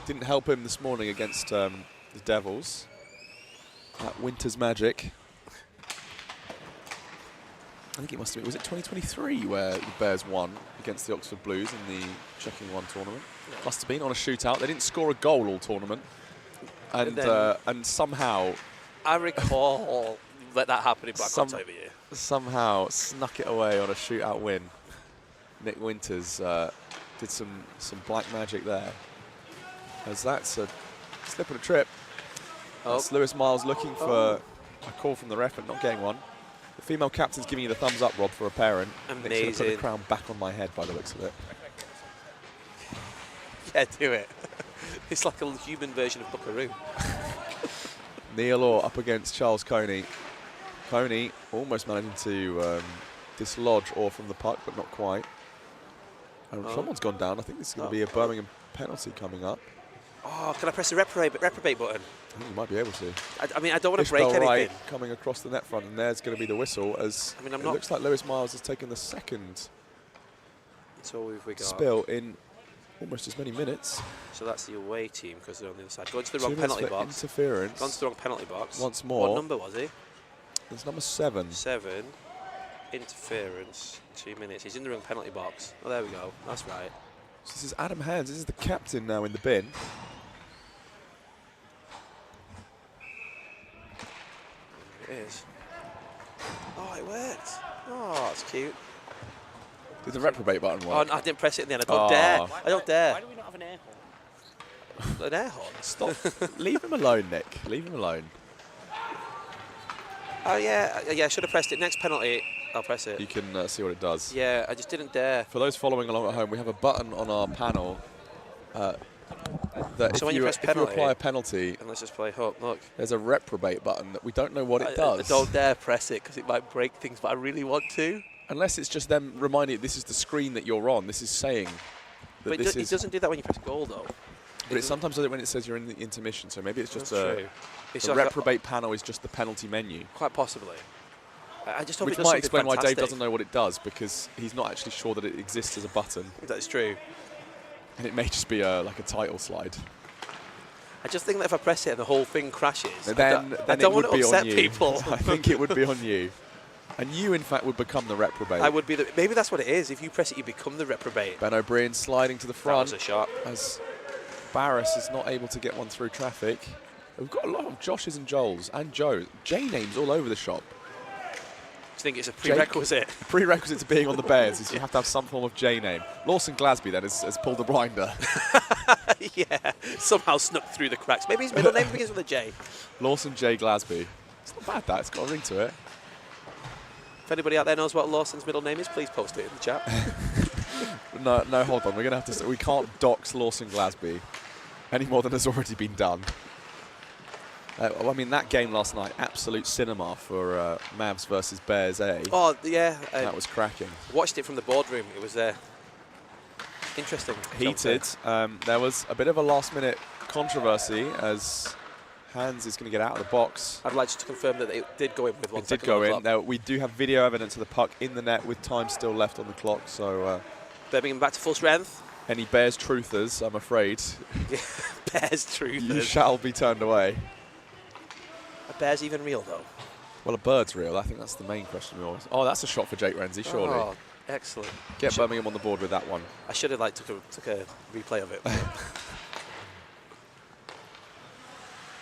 Didn't help him this morning against the Devils. That Winter's magic. I think it must have been, was it 2023 where the Bears won against the Oxford Blues in the Checking One tournament? Yeah. Must have been on a shootout. They didn't score a goal all tournament. And somehow... I recall that happening, but I can't over you. Somehow snuck it away on a shootout win. Nick Winters did some black magic there. As that's a slip and a trip. That's Lewis Miles looking for a call from the ref but not getting one. The female captain's giving you the thumbs up, Rob, for a parent. Amazing. Nick's going to put the crown back on my head by the looks of it. Yeah, do it. It's like a human version of Buckaroo. Neil Orr up against Charles Coney. Coney almost managing to dislodge Orr from the puck, but not quite. And someone's gone down. I think this is going to be a Birmingham penalty coming up. Oh, can I press the reprobate button? I think you might be able to. I mean, I don't want to break anything. Right coming across the net front, and there's going to be the whistle as it looks like Lewis Miles has taken the second spill in almost as many minutes. So that's the away team because they're on the other side. Going to the wrong penalty box. Interference. Gone to the wrong penalty box. Once more. What number was he? It's number 7. 7. Interference. 2 minutes. He's in the wrong penalty box. Oh, there we go. That's right. So this is Adam Hands. This is the captain now in the bin. It is. Oh, it worked. Oh, that's cute. Did the reprobate button work? Oh, no, I didn't press it in the end. I don't dare. I don't dare. Why do we not have an air horn? An air horn? Stop. Leave him alone, Nick. Leave him alone. Oh, yeah. Yeah, I should have pressed it. Next penalty, I'll press it. You can see what it does. Yeah, I just didn't dare. For those following along at home, we have a button on our panel that so if you apply a penalty, and let's just play hook, look. There's a reprobate button that we don't know what it does. I don't dare press it because it might break things, but I really want to. Unless it's just them reminding you this is the screen that you're on. This is saying that but it doesn't do that when you press goal, though. But it sometimes does it when it says you're in the intermission. So maybe it's just the like reprobate panel is just the penalty menu. Quite possibly. I just hope Which might explain why Dave doesn't know what it does, because he's not actually sure that it exists as a button. That's true. And it may just be like a title slide. I just think that if I press it and the whole thing crashes, then I don't want to upset you. people. I think it would be on you. And you, in fact, would become the reprobate. I would be maybe that's what it is. If you press it, you become the reprobate. Ben O'Brien sliding to the front. That was a shot. As Barris is not able to get one through traffic. We've got a lot of Joshes and Joels and Joe. J names all over the shop. Do you think it's a prerequisite? Prerequisite to being on the Bears is you have to have some form of J name. Lawson Glasby then has pulled the blinder. Yeah, somehow snuck through the cracks. Maybe his middle name begins with a J. Lawson J. Glasby. It's not bad, that. It's got a ring to it. If anybody out there knows what Lawson's middle name is, please post it in the chat. No, hold on. We're going to have to say we can't dox Lawson Glasby any more than has already been done. I mean, that game last night, absolute cinema for Mavs versus Bears A. Oh, yeah. That was cracking. Watched it from the boardroom. It was interesting. Heated. There was a bit of a last-minute controversy as Hans is going to get out of the box. I'd like to confirm that it did go in with 1 second. It did go in. Now, we do have video evidence of the puck in the net with time still left on the clock. So Birmingham back to full strength. Any Bears truthers, I'm afraid, Bears truth. you shall be turned away. Are bears even real, though? Well, a bird's real. I think that's the main question we always. Oh, that's a shot for Jake Renzi, surely. Oh, excellent. Get Birmingham on the board with that one. I should have took a replay of it.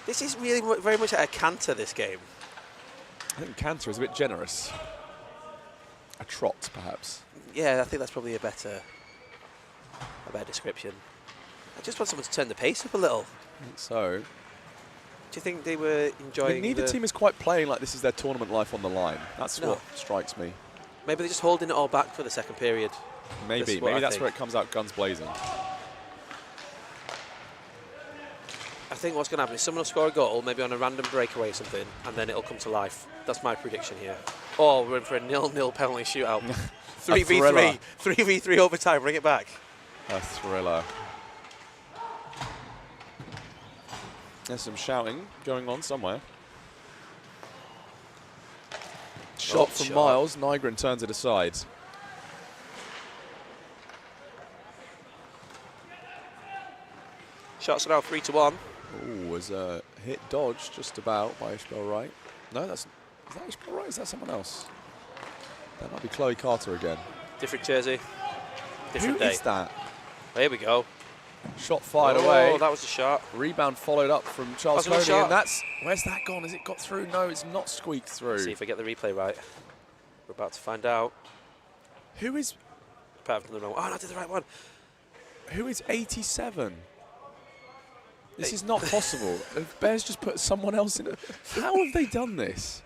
This is really very much a canter, this game. I think canter is a bit generous. A trot, perhaps. Yeah, I think that's probably a better description. I just want someone to turn the pace up a little. I think so. Do you think they were enjoying neither team is quite playing like this is their tournament life on the line. That's what strikes me. Maybe they're just holding it all back for the second period. Maybe that's where it comes out guns blazing. I think what's going to happen is someone will score a goal, maybe on a random breakaway or something, and then it'll come to life. That's my prediction here. Oh, we're in for a 0-0 penalty shootout. 3v3. 3v3 overtime. Bring it back. A thriller. There's some shouting going on somewhere. Shot from Miles. Nygren turns it aside. Shots are now 3-1. Ooh, was a hit dodge just about by Ishbel Wright. No, is that Ishbel Wright? Is that someone else? That might be Chloe Carter again. Different jersey. Different day. Who is that? There we go. Shot fired away. Oh, that was a shot. Rebound followed up from Charles That's Coney, and that's... Where's that gone? Has it got through? No, it's not squeaked through. Let's see if I get the replay right. We're about to find out. Who is... Apart from the wrong one. Oh, no, I did the right one. Who is 87? This is not possible. The Bears just put someone else in it. How have they done this?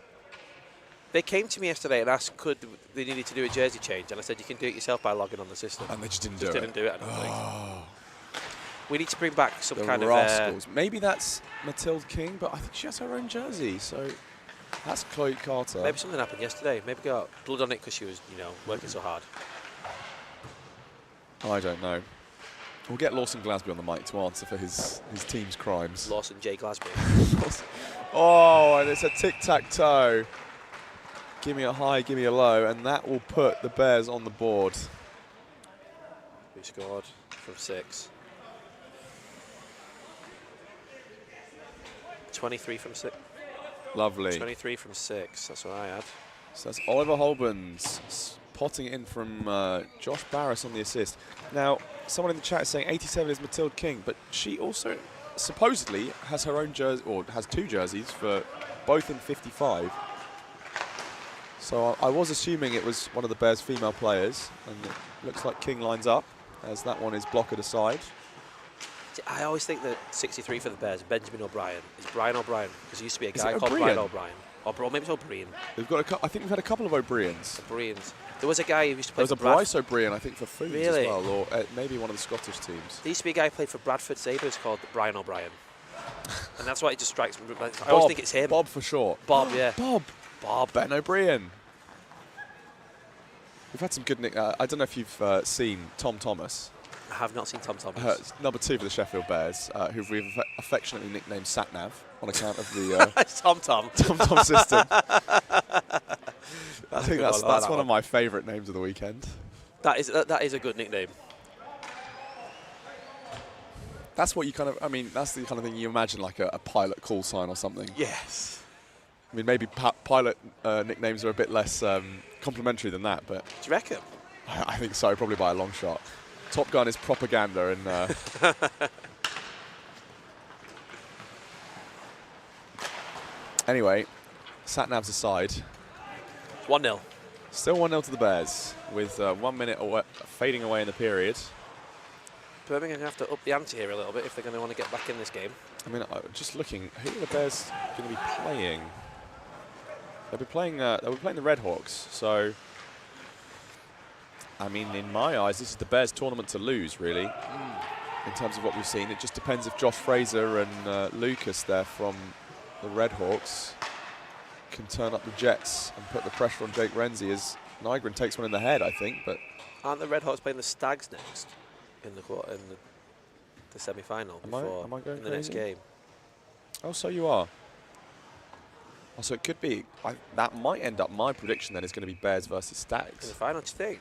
They came to me yesterday and asked could they needed to do a jersey change, and I said you can do it yourself by logging on the system. And they just didn't do it. I don't think. We need to bring back some kind rascals. Maybe that's Mathilde King, but I think she has her own jersey, so that's Chloe Carter. Maybe something happened yesterday. Maybe got blood on it because she was, working so hard. I don't know. We'll get Lawson Glasby on the mic to answer for his team's crimes. Lawson J. Glasby. Oh, and it's a tic-tac-toe. Give me a high, give me a low, and that will put the Bears on the board. Who scored from 6? 23 from 6. Lovely. 23 from 6, that's what I had. So that's Oliver Holbans potting it in from Josh Barris on the assist. Now, someone in the chat is saying 87 is Mathilde King, but she also supposedly has her own jersey, or has 2 jerseys for both in 55. So I was assuming it was one of the Bears' female players, and it looks like King lines up as that one is blocked aside. I always think that 63 for the Bears, Benjamin O'Brien, is Brian O'Brien, because there used to be a guy called O'Brien? Brian O'Brien. Or maybe it's O'Brien. We've got I think we've had a couple of O'Briens. O'Briens. There was a guy who used to play for Bradford. Bryce O'Brien, I think, for Foods Really? as well, or maybe one of the Scottish teams. There used to be a guy who played for Bradford Sabres called Brian O'Brien. And that's why it just strikes me. I always think it's him. Bob for short. Bob, yeah. Bob. Ben O'Brien. We've had some good I don't know if you've seen Tom Thomas. I have not seen Tom Thomas. Number 2 for the Sheffield Bears, who we've affectionately nicknamed Satnav on account of the Tom system. I think that's one of my favourite names of the weekend. That is a good nickname. That's what you that's the kind of thing you imagine, like a pilot call sign or something. Yes. I mean, maybe pilot nicknames are a bit less complimentary than that, but... Do you reckon? I think so, probably by a long shot. Top Gun is propaganda, and... Anyway, Satnav's aside. 1-0. Still 1-0 to the Bears, with 1 minute fading away in the period. Birmingham have to up the ante here a little bit if they're going to want to get back in this game. I mean, just looking, who are the Bears going to be playing? They'll be playing the Red Hawks, so... I mean, in my eyes, this is the Bears' tournament to lose, really, in terms of what we've seen. It just depends if Josh Fraser and Lucas there from the Red Hawks can turn up the Jets and put the pressure on Jake Renzi as Nygren takes one in the head, I think. But aren't the Red Hawks playing the Stags next in the semi-final am I going in the next game? Oh, so you are. Oh, so it could be. That might end up my prediction then is going to be Bears versus Stags. In the final, do you think?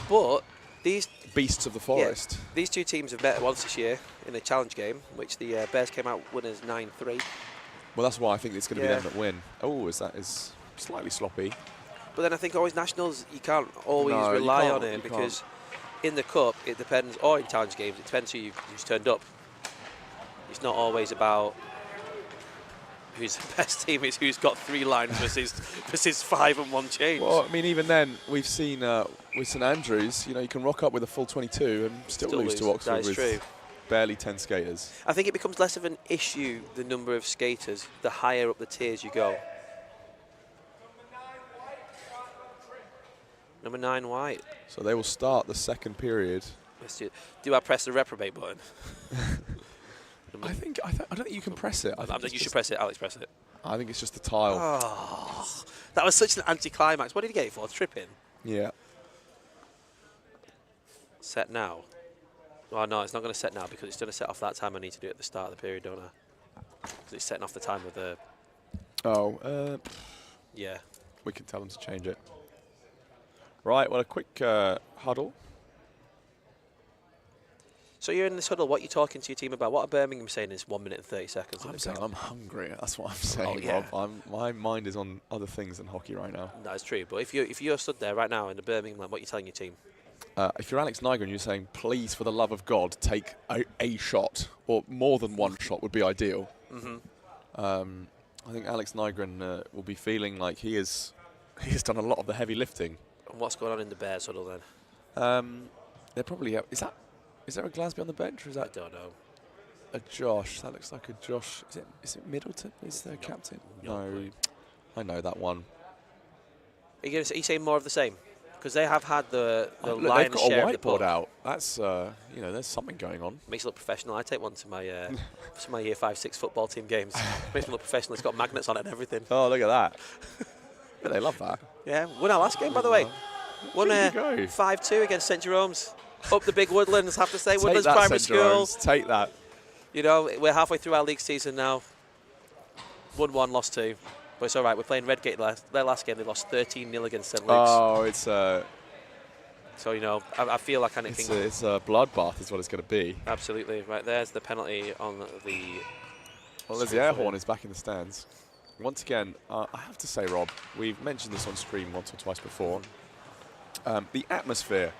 But These beasts of the forest. these two teams have met once this year in a challenge game, which the Bears came out winners 9-3. Well, that's why I think it's going to be them that win. Oh, that is slightly sloppy. But then I think always nationals, you can't always No, rely you on can't, it because in the cup it depends, or in challenge games it depends who's turned up. It's not always about who's the best team. It's who's got 3 lines versus 5 and 1 change. Well, I mean, even then, we've seen with St Andrews, you can rock up with a full 22 and still lose to Oxford with true. barely 10 skaters. I think it becomes less of an issue, the number of skaters, the higher up the tiers you go. Number 9 White. So they will start the second period. Do I press the reprobate button? I don't think you can press it. You should press it. Alex, press it. I think it's just the tile. Oh, that was such an anticlimax. What did he get it for? Tripping? Yeah. Set now. Oh, no, it's not going to set now because it's going to set off that time I need to do at the start of the period, don't I? Because it's setting off the time of the... Oh, yeah. We can tell them to change it. Right, well, a quick huddle. So you're in this huddle. What are you talking to your team about? What are Birmingham saying in this 1 minute and 30 seconds? I'm saying I'm hungry. That's what I'm saying, Rob. My mind is on other things than hockey right now. That's true. But if you're stood there right now in the Birmingham line, what are you telling your team? If you're Alex Nygren, you're saying, please, for the love of God, take a shot, or more than one shot would be ideal. I think Alex Nygren will be feeling like he has done a lot of the heavy lifting. And what's going on in the Bears huddle then? They're probably is there a Glasby on the bench, or is that I don't know. a Josh? That looks like a Josh. Is it Middleton? Is their captain? No, I know that one. Are you saying more of the same? Because they have had the Look, lion's they've got share a of the whiteboard puck. out. That's there's something going on. Makes it look professional. I take one to my year 5-6 football team games. Makes me look professional. It's got magnets on it and everything. Oh, look at that. Yeah, they love that. Yeah, won our last game by the way. Won There you go. 5-2 against St Jerome's. Up the big Woodlands, have to say. Take Woodlands that, Primary St. School. Jerome's. Take that. You know, we're halfway through our league season now. Won 1, lost 2. But it's all right. We're playing Redgate. Their last game, they lost 13-0 against St. Luke's. Oh, it's So, you know, I feel like kind of it's think... it's a bloodbath is what it's going to be. Absolutely. Right, there's the penalty on the... Well, there's the air horn is back in the stands. Once again, I have to say, Rob, we've mentioned this on stream once or twice before. The atmosphere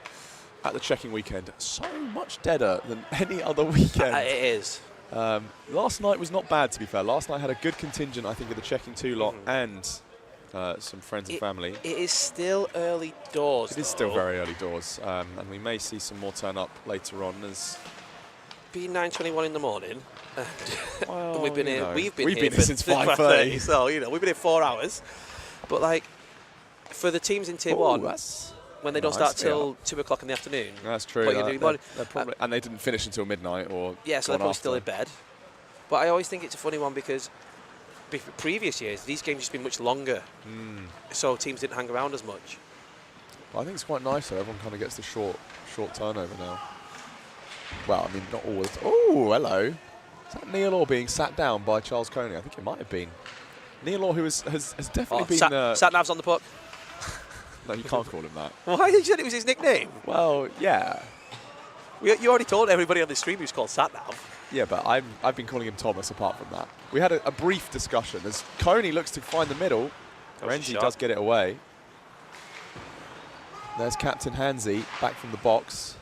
at the checking weekend, so much deader than any other weekend. It is. Last night was not bad, to be fair. Last night had a good contingent, I think, of the checking 2 lot and some friends and family. It is still early doors. It is still very early doors, and we may see some more turn up later on. As being 9:21 in the morning. well, we've been here. We've been here here since 5:30. So we've been here 4 hours. But like for the teams in Tier 1, when they don't start till 2 o'clock in the afternoon. That's true. They're probably, and they didn't finish until midnight or. Yeah, so they're probably still in bed. But I always think it's a funny one because previous years these games just been much longer, so teams didn't hang around as much. Well, I think it's quite nice though. Everyone kind of gets the short turnover now. Well, I mean, not always. Oh, hello. Is that Neil Orr being sat down by Charles Coney? I think it might have been. Neil Orr, who has definitely been... Sat-nav's on the puck. No, you can't call him that. Why did you say it was his nickname? Well, yeah. You already told everybody on the stream he was called Sat-nav. Yeah, but I've been calling him Thomas apart from that. We had a brief discussion as Coney looks to find the middle. Renzi does get it away. There's Captain Hansi back from the box.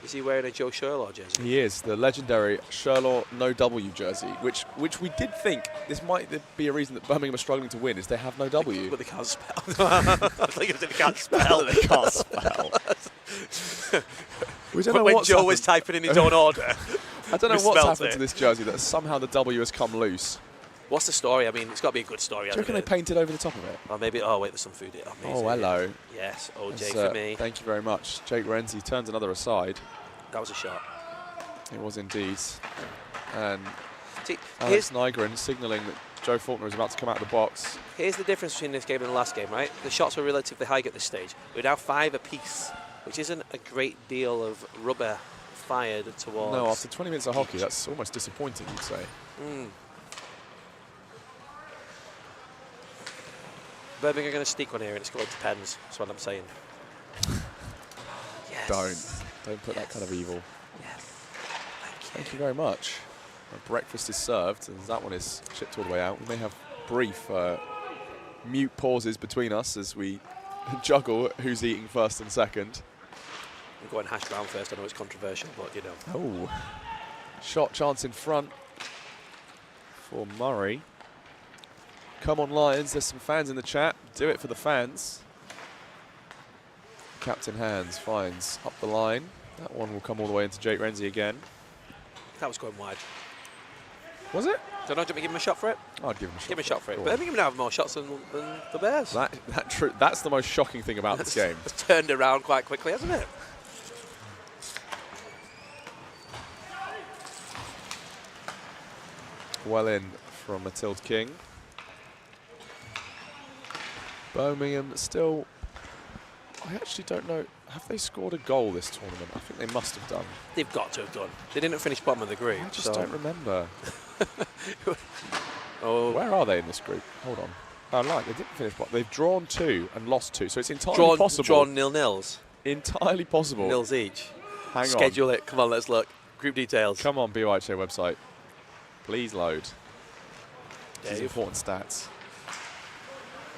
Is he wearing a Joe Sherlaw jersey? He is, the legendary Sherlaw no W jersey, which we did think this might be a reason that Birmingham are struggling to win, is they have no W. But they can't spell. I think they can't spell. They can't spell. We don't know when what's Joe happened. was typing in his own order. I don't know what's happened to this jersey that somehow the W has come loose. What's the story? I mean, it's got to be a good story. Do you reckon they painted over the top of it? Or maybe, oh wait, there's some food here. Oh, hello. Yes, OJ That's, for me. Thank you very much. Jake Renzi turns another aside. That was a shot. It was indeed. And See, Alex Nygren signalling that Joe Faulkner is about to come out of the box. Here's the difference between this game and the last game, right? The shots were relatively high at this stage. We're now 5 apiece, which isn't a great deal of rubber fired towards... No, after 20 minutes of hockey, that's almost disappointing, you'd say. Birmingham are going to sneak one here, and it's going to pens. That's what I'm saying. Don't put that kind of evil. Yes. Thank you very much. Our breakfast is served, and that one is shipped all the way out. We may have brief mute pauses between us as we juggle who's eating first and second. I'm going hash brown first. I know it's controversial, but you know. Oh, shot chance in front for Murray. Come on, Lions. There's some fans in the chat. Do it for the fans. Captain Hands finds up the line. That one will come all the way into Jake Renzi again. That was going wide. Was it? Don't know, do you give him a shot for it? I'd give him a shot. Give him a shot for it. Go But on. Birmingham now have more shots than the Bears. That's the most shocking thing about this game. It's turned around quite quickly, hasn't it? Well in from Matilda King. Birmingham still, I actually don't know, have they scored a goal this tournament? I think they must have done. They've got to have done. They didn't finish bottom of the group. I just don't remember. Oh, Where are they in this group? Hold on. Oh, right, they didn't finish bottom. They've drawn 2 and lost 2, so it's entirely possible. Drawn 0-0s. Entirely possible. Nils each. Hang on. Schedule it. Come on, let's look. Group details. Come on, BUIHA website. Please load. These Dave. important stats.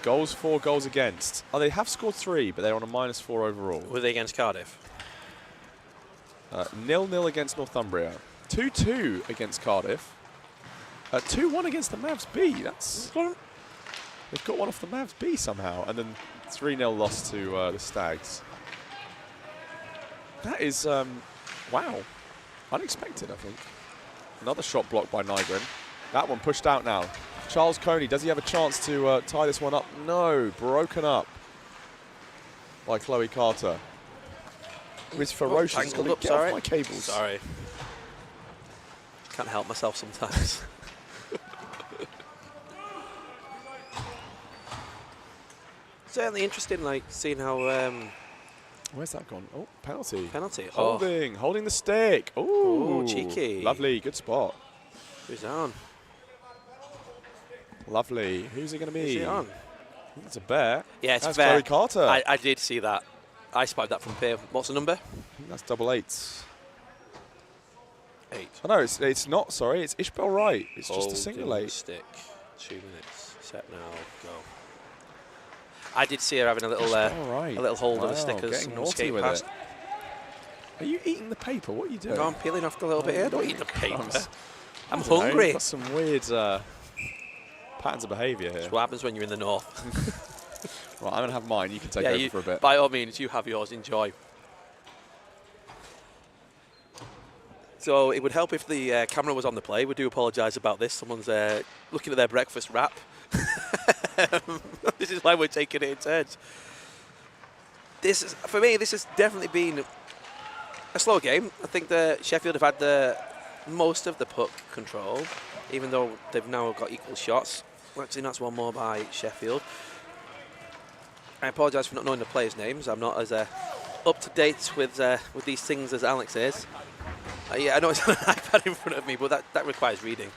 Goals for, goals against. Oh, they have scored 3, but they're on a -4 overall. Were they against Cardiff? 0-0 against Northumbria. 2-2 against Cardiff. 2-1 against the Mavs B. They've got one off the Mavs B somehow. And then 3-0 loss to the Stags. That is, wow. Unexpected, I think. Another shot blocked by Nygren. That one pushed out now. Charles Coney, does he have a chance to tie this one up? No, broken up by Chloe Carter. It's ferocious. Tangled Get up, off sorry. my cables. Sorry. Can't help myself sometimes. Certainly interesting, like seeing how Where's that gone? Oh, penalty. penalty. Holding the stick. Ooh, cheeky. Lovely, good spot. Who's on? Lovely. Who's it going to be? Who's it on? I think it's a bear. Yeah, it's That's fair. Chloe Carter. I did see that. I spotted that from Pier. What's the number? I think that's double 8s. 8. Oh no, it's not. Sorry, it's Ishbel Wright. It's just a single Holding 8. stick. 2 minutes. Set now. Go. I did see her having a little Ishbel Wright. a little hold of Wow, the stickers getting and naughty skate with past. it. Are you eating the paper? What are you doing? No, I'm peeling off a little bit here. Don't eat the paper. crumbs. I'm I don't know, hungry. you've got some weird patterns of behaviour here. That's what happens when you're in the north. Right, I'm going to have mine. You can take Yeah, over for a bit. by all means, you have yours. Enjoy. So it would help if the camera was on the play. We do apologise about this. Someone's looking at their breakfast wrap. This is why we're taking it in turns. For me, this has definitely been a slow game. I think that Sheffield have had the most of the puck control, even though they've now got equal shots. Actually, that's one more by Sheffield. I apologise for not knowing the players' names. I'm not as up to date with these things as Alex is. Yeah, I know it's on an iPad in front of me, but that requires reading.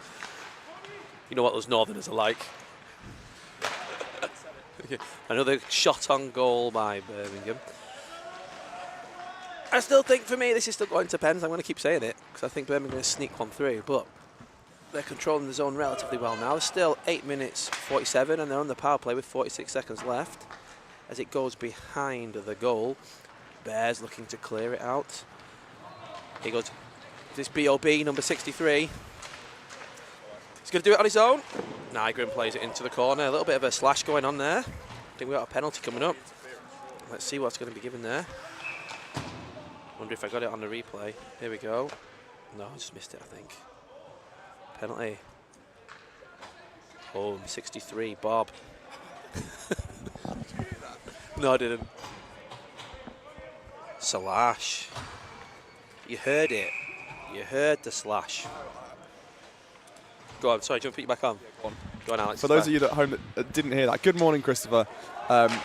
You know what those Northerners are like. Another shot on goal by Birmingham. I still think, for me, this is still going to pens. I'm going to keep saying it, because I think Birmingham are going to sneak one through, but they're controlling the zone relatively well now. There's still 8 minutes 47, and they're on the power play with 46 seconds left as it goes behind the goal. Bears looking to clear it out. Here goes this B.O.B, number 63. He's going to do it on his own. Nygren plays it into the corner. A little bit of a slash going on there. I think we've got a penalty coming up. Let's see what's going to be given there. Wonder if I got it on the replay. Here we go. No, I just missed it, I think. Penalty. Oh, 63, Bob. No, I didn't. Slash. You heard it. You heard the slash. Go on, sorry, do you want to put you back on? Go on, Alex. For those of you at home that didn't hear that, good morning, Christopher.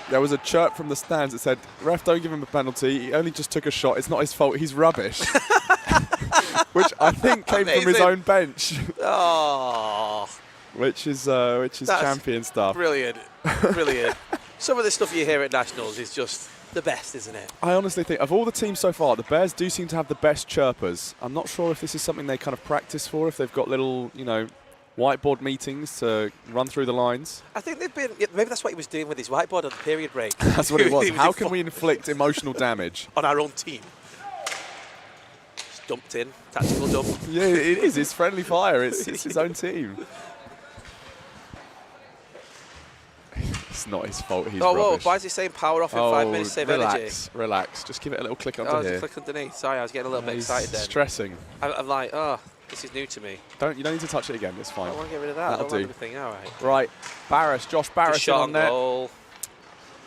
There was a chirp from the stands that said, "Ref, don't give him a penalty. He only just took a shot. It's not his fault. He's rubbish." Which I think came from his Amazing. own bench. Oh, which is That's champion stuff. brilliant. Brilliant. Some of the stuff you hear at Nationals is just the best, isn't it? I honestly think, of all the teams so far, the Bears do seem to have the best chirpers. I'm not sure if this is something they kind of practice for, if they've got little, whiteboard meetings to run through the lines. I think they've been, maybe that's what he was doing with his whiteboard on the period break. That's what it was. How can we inflict emotional damage? On our own team. Just dumped in, tactical dump. Yeah, it is. It's friendly fire. It's his own team. It's not his fault. He's rubbish. Why is he saying power off in 5 minutes, save energy? Relax. Just give it a little click under here. Click underneath. Sorry, I was getting a little bit excited then. Stressing. I'm like, this is new to me. You don't need to touch it again. It's fine. I want to get rid of that. That'll do. Everything. All right. Right. Josh Barris shot on there. Goal.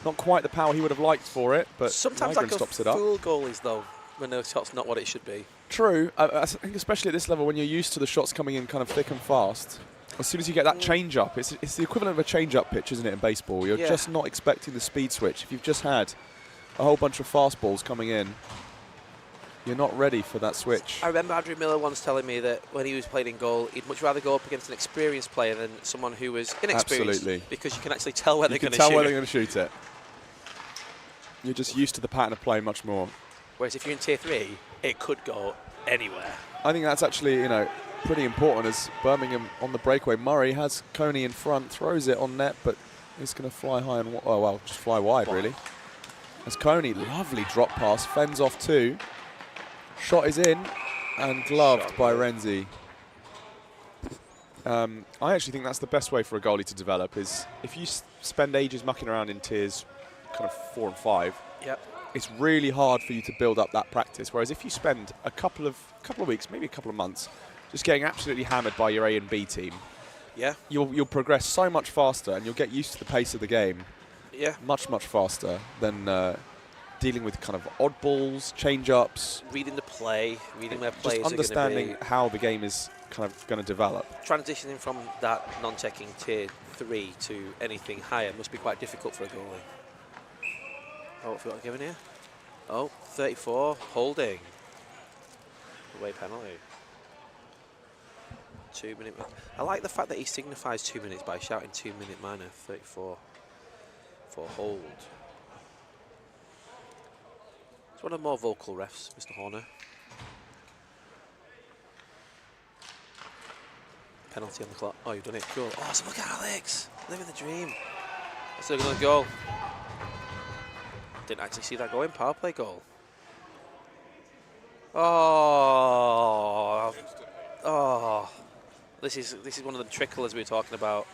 Not quite the power he would have liked for it, but sometimes Nygren like stops a it up. fool goalies though, when the shot's not what it should be. True. I think especially at this level, when you're used to the shots coming in kind of thick and fast, as soon as you get that change up, it's the equivalent of a change up pitch, isn't it, in baseball? You're just not expecting the speed switch. If you've just had a whole bunch of fastballs coming in, you're not ready for that switch. I remember Andrew Miller once telling me that when he was playing in goal, he'd much rather go up against an experienced player than someone who was inexperienced. Absolutely. Because you can actually tell where they're going to shoot. You can tell where they're going to shoot it. You're just used to the pattern of play much more. Whereas if you're in Tier 3, it could go anywhere. I think that's actually, pretty important as Birmingham on the breakaway. Murray has Coney in front, throws it on net, but it's going to fly high and just fly wide, really. As Coney, lovely drop pass, fends off two. Shot is in and gloved by Renzi. I actually think that's the best way for a goalie to develop is if you spend ages mucking around in tiers kind of 4 and 5, it's really hard for you to build up that practice. Whereas if you spend a couple of weeks, maybe a couple of months, just getting absolutely hammered by your A and B team, you'll progress so much faster and you'll get used to the pace of the game much faster than dealing with kind of oddballs, change-ups. Reading the play, reading where players just understanding how the game is kind of going to develop. Transitioning from that non-checking Tier 3 to anything higher must be quite difficult for a goalie. Oh, what have we got given here? Oh, 34, holding. Away penalty. 2 minute. I like the fact that he signifies 2 minutes by shouting 2 minute minor, 34 for hold. It's one of the more vocal refs, Mr. Horner. Penalty on the clock. Oh, you've done it. Cool. Oh, so look at Alex. Living the dream. That's a good goal. Didn't actually see that going. Power play goal. Oh. This is one of the tricklers we were talking about.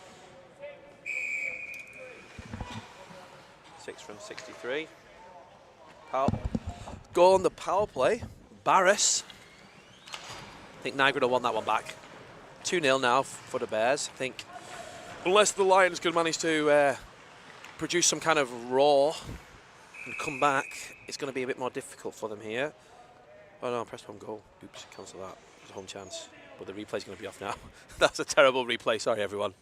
6 from 63. Goal on the power play. Barris. I think Nygren will want that one back. 2-0 now for the Bears. I think unless the Lions can manage to produce some kind of roar and come back, it's going to be a bit more difficult for them here. Oh no, press one goal. Oops, cancel that. There's a home chance. But the replay's going to be off now. That's a terrible replay. Sorry, everyone.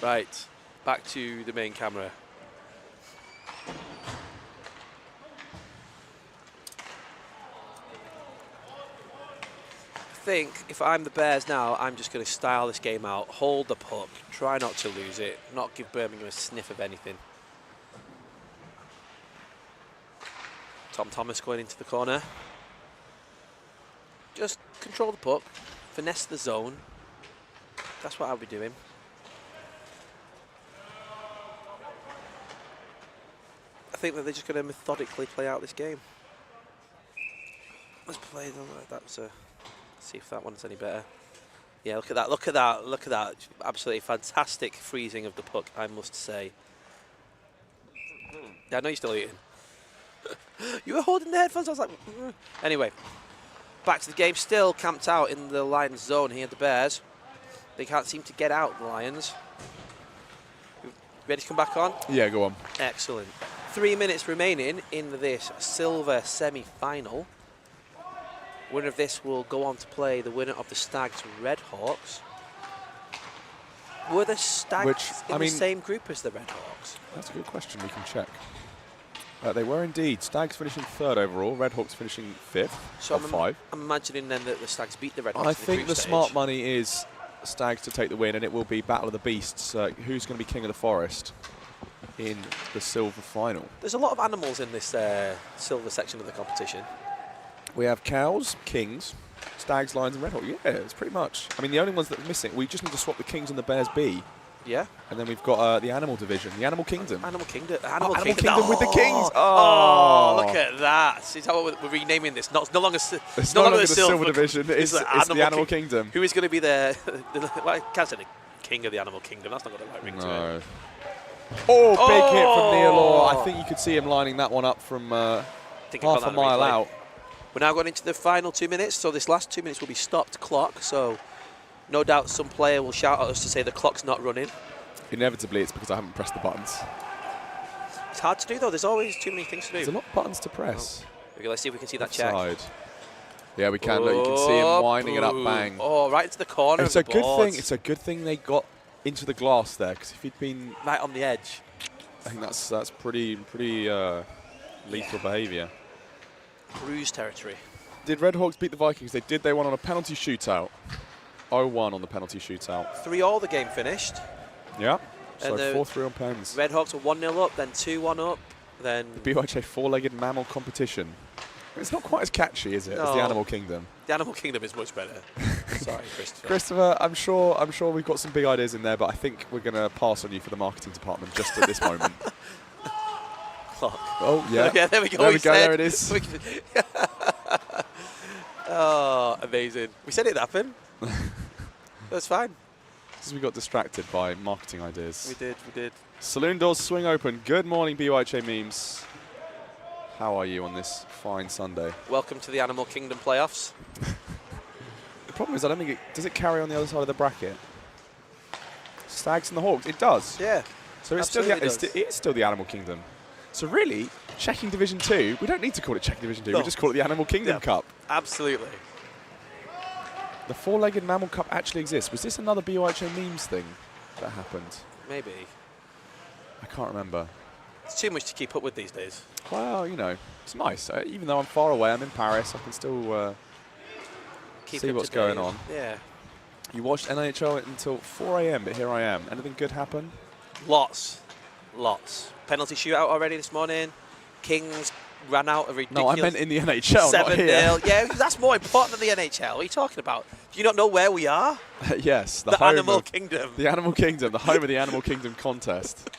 Right, back to the main camera. I think if I'm the Bears now, I'm just going to style this game out, hold the puck, try not to lose it, not give Birmingham a sniff of anything. Tom Thomas going into the corner. Just control the puck, finesse the zone. That's what I'll be doing. I think that they're just going to methodically play out this game. Let's play the... see if that one's any better. Yeah, look at that, look at that, look at that. Absolutely fantastic freezing of the puck, I must say. Yeah, I know you're still eating. You were holding the headphones, I was like... Anyway, back to the game. Still camped out in the Lions zone here, the Bears. They can't seem to get out, the Lions. Ready to come back on? Yeah, go on. Excellent. 3 minutes remaining in this silver semi-final. Winner of this will go on to play the winner of the Stags Red Hawks. Were the Stags in the same group as the Red Hawks? That's a good question. We can check. They were indeed. Stags finishing 3rd overall. Red Hawks finishing 5th of 5. I'm imagining then that the Stags beat the Red Hawks. I think the smart money is Stags to take the win, and it will be Battle of the Beasts. Who's going to be King of the Forest in the silver final? There's a lot of animals in this silver section of the competition. We have cows, kings, stags, lions, and redhawk. Yeah, it's pretty much. I mean, the only ones that are missing, we just need to swap the kings and the bears B. Yeah. And then we've got the animal division, the animal kingdom. Animal Kingdom. Animal Kingdom with the kings. Oh, look at that. See how we're renaming this. It's no longer It's no longer the silver division. division. It's the animal kingdom. Who is going to be the well, I can't say the king of the animal kingdom. That's not got the right ring to it. Oh, big hit from Neil Orr. I think you could see him lining that one up from half a mile out. We're now going into the final 2 minutes, so this last 2 minutes will be stopped clock. So no doubt some player will shout at us to say the clock's not running. Inevitably, it's because I haven't pressed the buttons. It's hard to do, though. There's always too many things to do. There's a lot of buttons to press. Okay, let's see if we can see that check. Side. Yeah, we can. Look, you can see him winding it up, bang. Oh, right into the corner. It's a good thing. It's a good thing they got into the glass there, because if he'd been right on the edge, I think that's pretty lethal behaviour. Bruise territory. Did Red Hawks beat the Vikings? They did. They won on a penalty shootout. 0-1 on the penalty shootout. 3-3 the game finished. Yeah. So And 4-3 on pens. Red Hawks were 1-0 up, then 2-1 up, then The BUIHA four-legged mammal competition. It's not quite as catchy, is it, as the No. Animal Kingdom? the Animal Kingdom is much better. Sorry, Christopher. Christopher, I'm sure we've got some big ideas in there, but I think we're going to pass on you for the marketing department just at this moment. Clock. Oh, yeah. Yeah, there we go. There we go, there it is. Oh, amazing. We said it'd happen. That's fine. Because we got distracted by marketing ideas. We did. Saloon doors swing open. Good morning, BUIHA memes. How are you on this fine Sunday? Welcome to the Animal Kingdom playoffs. The problem is, I don't think does it carry on the other side of the bracket? Stags and the Hawks. It does. Yeah. So it's absolutely it is still the Animal Kingdom. So really, checking Division 2, we don't need to call it checking Division 2. No. We just call it the Animal Kingdom Cup. Absolutely. The four-legged mammal cup actually exists. Was this another BUIHA memes thing that happened? Maybe. I can't remember. It's too much to keep up with these days. Well, you know, it's nice. Even though I'm far away, I'm in Paris, I can still Keep see up what's to date. going on. Yeah. You watched NHL until 4 a.m., but here I am. Anything good happen? Lots. Penalty shootout already this morning. Kings ran out a ridiculous... No, I meant in the NHL, not here. 7-0. Yeah, that's more important than the NHL. What are you talking about? Do you not know where we are? Yes. The home Animal of Kingdom. The Animal Kingdom, the home of the Animal Kingdom contest.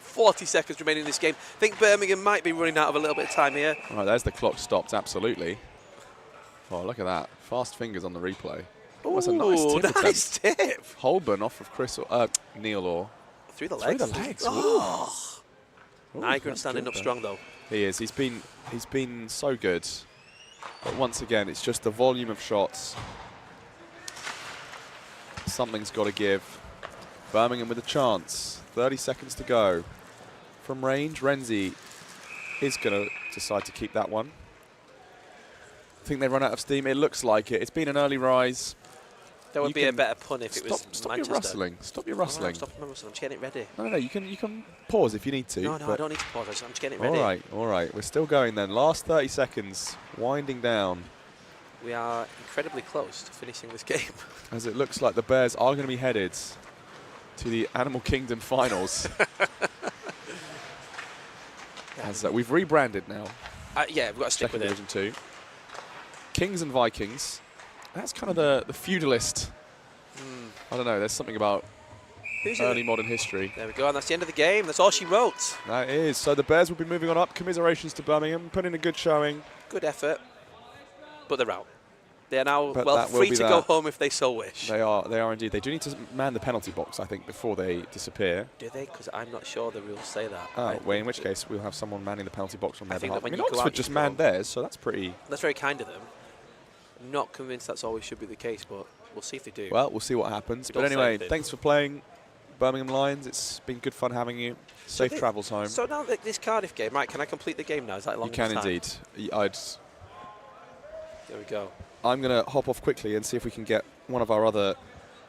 40 seconds remaining in this game. I think Birmingham might be running out of a little bit of time here. All right, there's the clock stopped, absolutely. Oh, look at that. Fast fingers on the replay. Oh, that's a nice tip attempt. Nice tip. Holborn off of Neil Orr. Through the legs. Through the legs. Oh. Ooh, Nygren that's standing good up there. strong, though. He is. He's been so good. But once again, it's just the volume of shots. Something's got to give. Birmingham with a chance. 30 seconds to go. From range, Renzi is going to decide to keep that one. I think they run out of steam. It looks like it. It's been an early rise. There would You be a can better pun if it was Stop Manchester. your rustling. Stop your rustling. I'm stopping my rustling. I'm just getting it ready. No, you can pause if you need to. No, I don't need to pause. I'm just getting it ready. All right. We're still going then. Last 30 seconds, winding down. We are incredibly close to finishing this game. As it looks like the Bears are going to be headed to the Animal Kingdom finals. As we've rebranded now. Yeah, we've got to stick Second with it. Division 2. Kings and Vikings. That's kind of the feudalist. I don't know. There's something about Who's early modern history. There we go, and that's the end of the game. That's all she wrote. That is. So the Bears will be moving on up. Commiserations to Birmingham. Put in a good showing. Good effort, but they're out. They are now But well that will free be to go home if they so wish. They are indeed. They do need to man the penalty box, I think, before they disappear. Do they? Because I'm not sure the rules say that. Oh, well, in which case we'll have someone manning the penalty box on their think behalf. that when I mean, you go out, Oxford you just go manned theirs, so that's pretty... That's very kind of them. I'm not convinced that's always should be the case, but we'll see if they do. Well, we'll see what happens. It But does say anyway, anything. thanks for playing, Birmingham Lions. It's been good fun having you. Safe thi- travels home. So now that this Cardiff game, right, can I complete the game now? Is that long You can enough time? indeed. There we go. I'm going to hop off quickly and see if we can get one of our other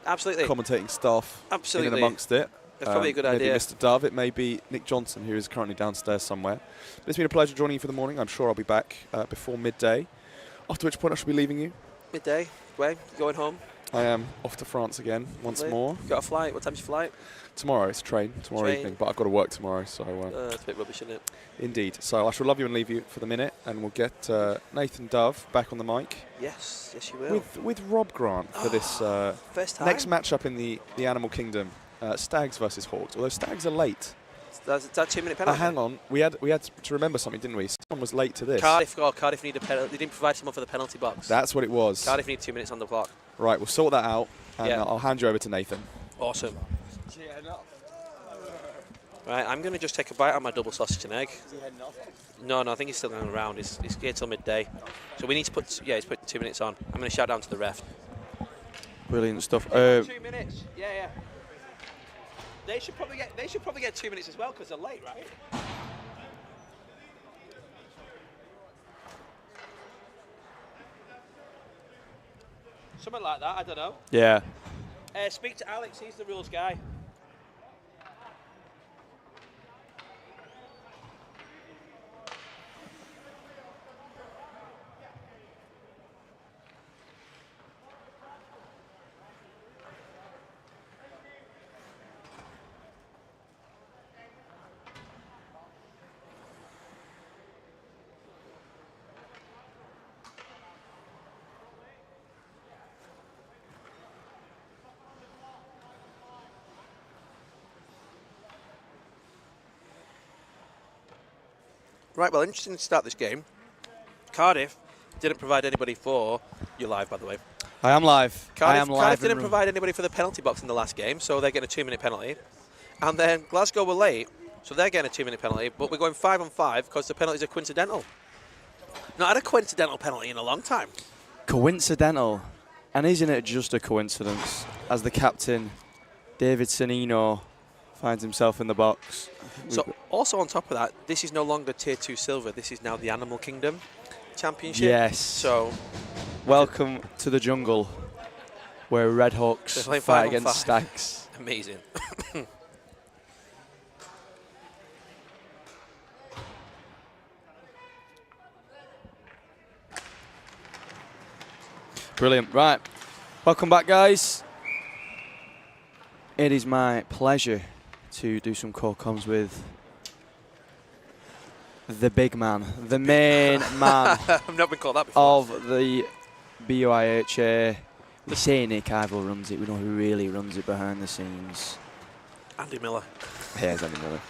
Absolutely. commentating staff Absolutely. in and amongst it. That's probably a good maybe idea. Mr. Dove. It may be Nick Johnson, who is currently downstairs somewhere. But it's been a pleasure joining you for the morning. I'm sure I'll be back before midday, after which point I shall be leaving you. Midday. Way, going home. I am off to France again once more. Got a flight? What time's your flight? Tomorrow, it's train, tomorrow evening, but I've got to work tomorrow, so... It's a bit rubbish, isn't it? Indeed. So I shall love you and leave you for the minute, and we'll get Nathan Dove back on the mic. Yes, you will. With Rob Grant for this first time. next matchup in the Animal Kingdom, Stags versus Hawks, although Stags are late. That's that 2-minute penalty. Hang on, we had to remember something, didn't we? Someone was late to this. Cardiff needed a penalty. They didn't provide someone for the penalty box. That's what it was. Cardiff need 2 minutes on the clock. Right, we'll sort that out, and I'll hand you over to Nathan. Awesome. Right, I'm going to just take a bite out of my double sausage and egg. Is he heading off? No, I think he's still going around. He's here till midday. So we need to put, he's put 2 minutes on. I'm going to shout down to the ref. Brilliant stuff. 2 minutes. Yeah. They should probably get 2 minutes as well because they're late, right? Something like that. I don't know. Yeah. Speak to Alex. He's the rules guy. Right, well, interesting to start this game. Cardiff didn't provide anybody for... You're live, by the way. I am live. Cardiff didn't provide anybody for the penalty box in the last game, so they're getting a 2-minute penalty. And then Glasgow were late, so they're getting a 2-minute penalty, but we're going 5 on 5 because the penalties are coincidental. Not had a coincidental penalty in a long time. Coincidental. And isn't it just a coincidence as the captain, David Sonino, finds himself in the box? So, also on top of that, this is no longer Tier 2 Silver. This is now the Animal Kingdom Championship. Yes. So, welcome to the jungle, where Red Hawks fight against Stags. Amazing. Brilliant. Right. Welcome back, guys. It is my pleasure to do some call comms with the big man, the main man I've not been called that before. of the BUIHA. We say Nick Ivel runs it. We know who really runs it behind the scenes. Andy Miller. Here's Andy Miller.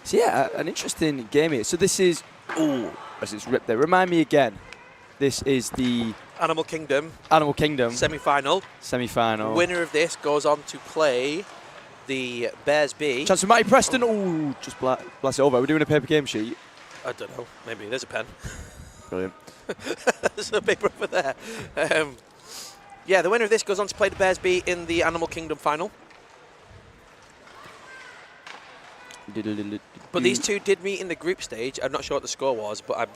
So yeah, an interesting game here. So this is, as it's ripped there. Remind me again. This is the Animal Kingdom semi-final. Winner of this goes on to play the Bears B. Chance for Matty Preston. Oh, just blast it over. We're doing a paper game sheet. I don't know. Maybe there's a pen. Brilliant. There's a paper over there. Yeah, the winner of this goes on to play the Bears B in the Animal Kingdom final. But these two did meet in the group stage. I'm not sure what the score was, but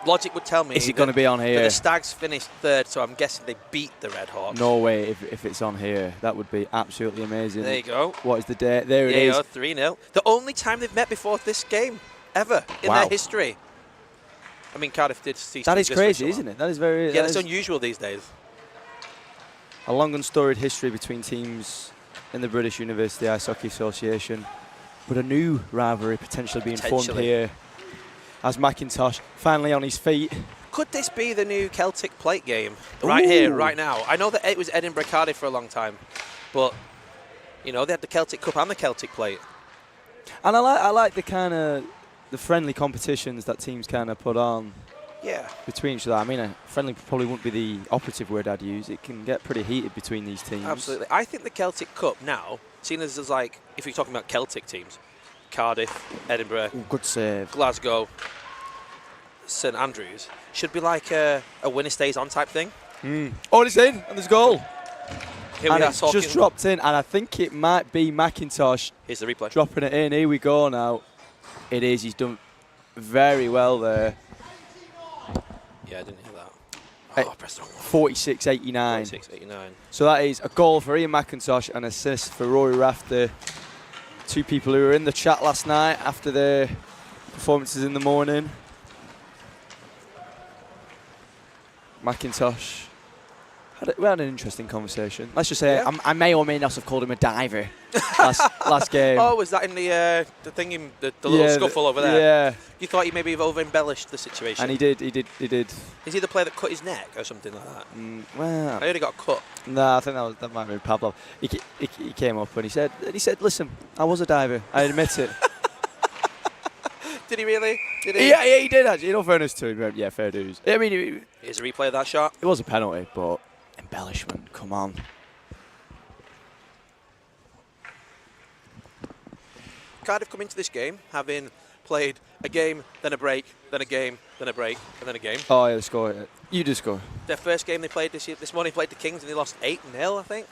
logic would tell me. Is it going to be on here? That the Stags finished third, so I'm guessing they beat the Red Hawks. No way if it's on here. That would be absolutely amazing. There you go. What is the date? There it is. 3-0. The only time they've met before this game, ever, in their history. I mean, Cardiff did cease. That is crazy, isn't it? That is very... Yeah, that's unusual these days. A long and storied history between teams in the British University Ice Hockey Association. But a new rivalry potentially being formed here as McIntosh finally on his feet. Could this be the new Celtic plate game? Right here, right now. I know that it was Edinburgh Cardiff for a long time, but you know, they had the Celtic Cup and the Celtic plate. And I like the kind of the friendly competitions that teams kind of put on between each other. I mean, friendly probably wouldn't be the operative word I'd use. It can get pretty heated between these teams. Absolutely. I think the Celtic Cup now, seen as like, if you're talking about Celtic teams, Cardiff, Edinburgh, good save, Glasgow, St Andrews, should be like a winner stays on type thing. Oh, it's in, and there's a goal. Here and we are it's just dropped in, and I think it might be McIntosh. Here's the replay. Dropping it in. Here we go now. It is. He's done very well there. Yeah, I didn't hear that. Oh, I pressed the wrong one. 46-89. 46-89. So that is a goal for Ian McIntosh, an assist for Rory Rafter. Two people who were in the chat last night after their performances in the morning. McIntosh. We had an interesting conversation. Let's just say Yeah. I may or may not have called him a diver last game. Oh, was that in the thing, the little scuffle over there? Yeah. You thought you maybe have over-embellished the situation? And he did. Is he the player that cut his neck or something like that? Well, I heard he got cut. no, I think that might be Pavlov. He came up and he said, listen, I was a diver. I admit it. Did he really? Did he? Yeah, he did actually. No fairness to him. Yeah, fair dues. I mean, Here's a replay of that shot. it was a penalty, but embellishment. Come on. Cardiff come into this game having played a game, then a break, then a game, then a break, and then a game. Oh yeah, the score. You did score. Their first game they played this morning played the Kings and they lost 8-0, I think.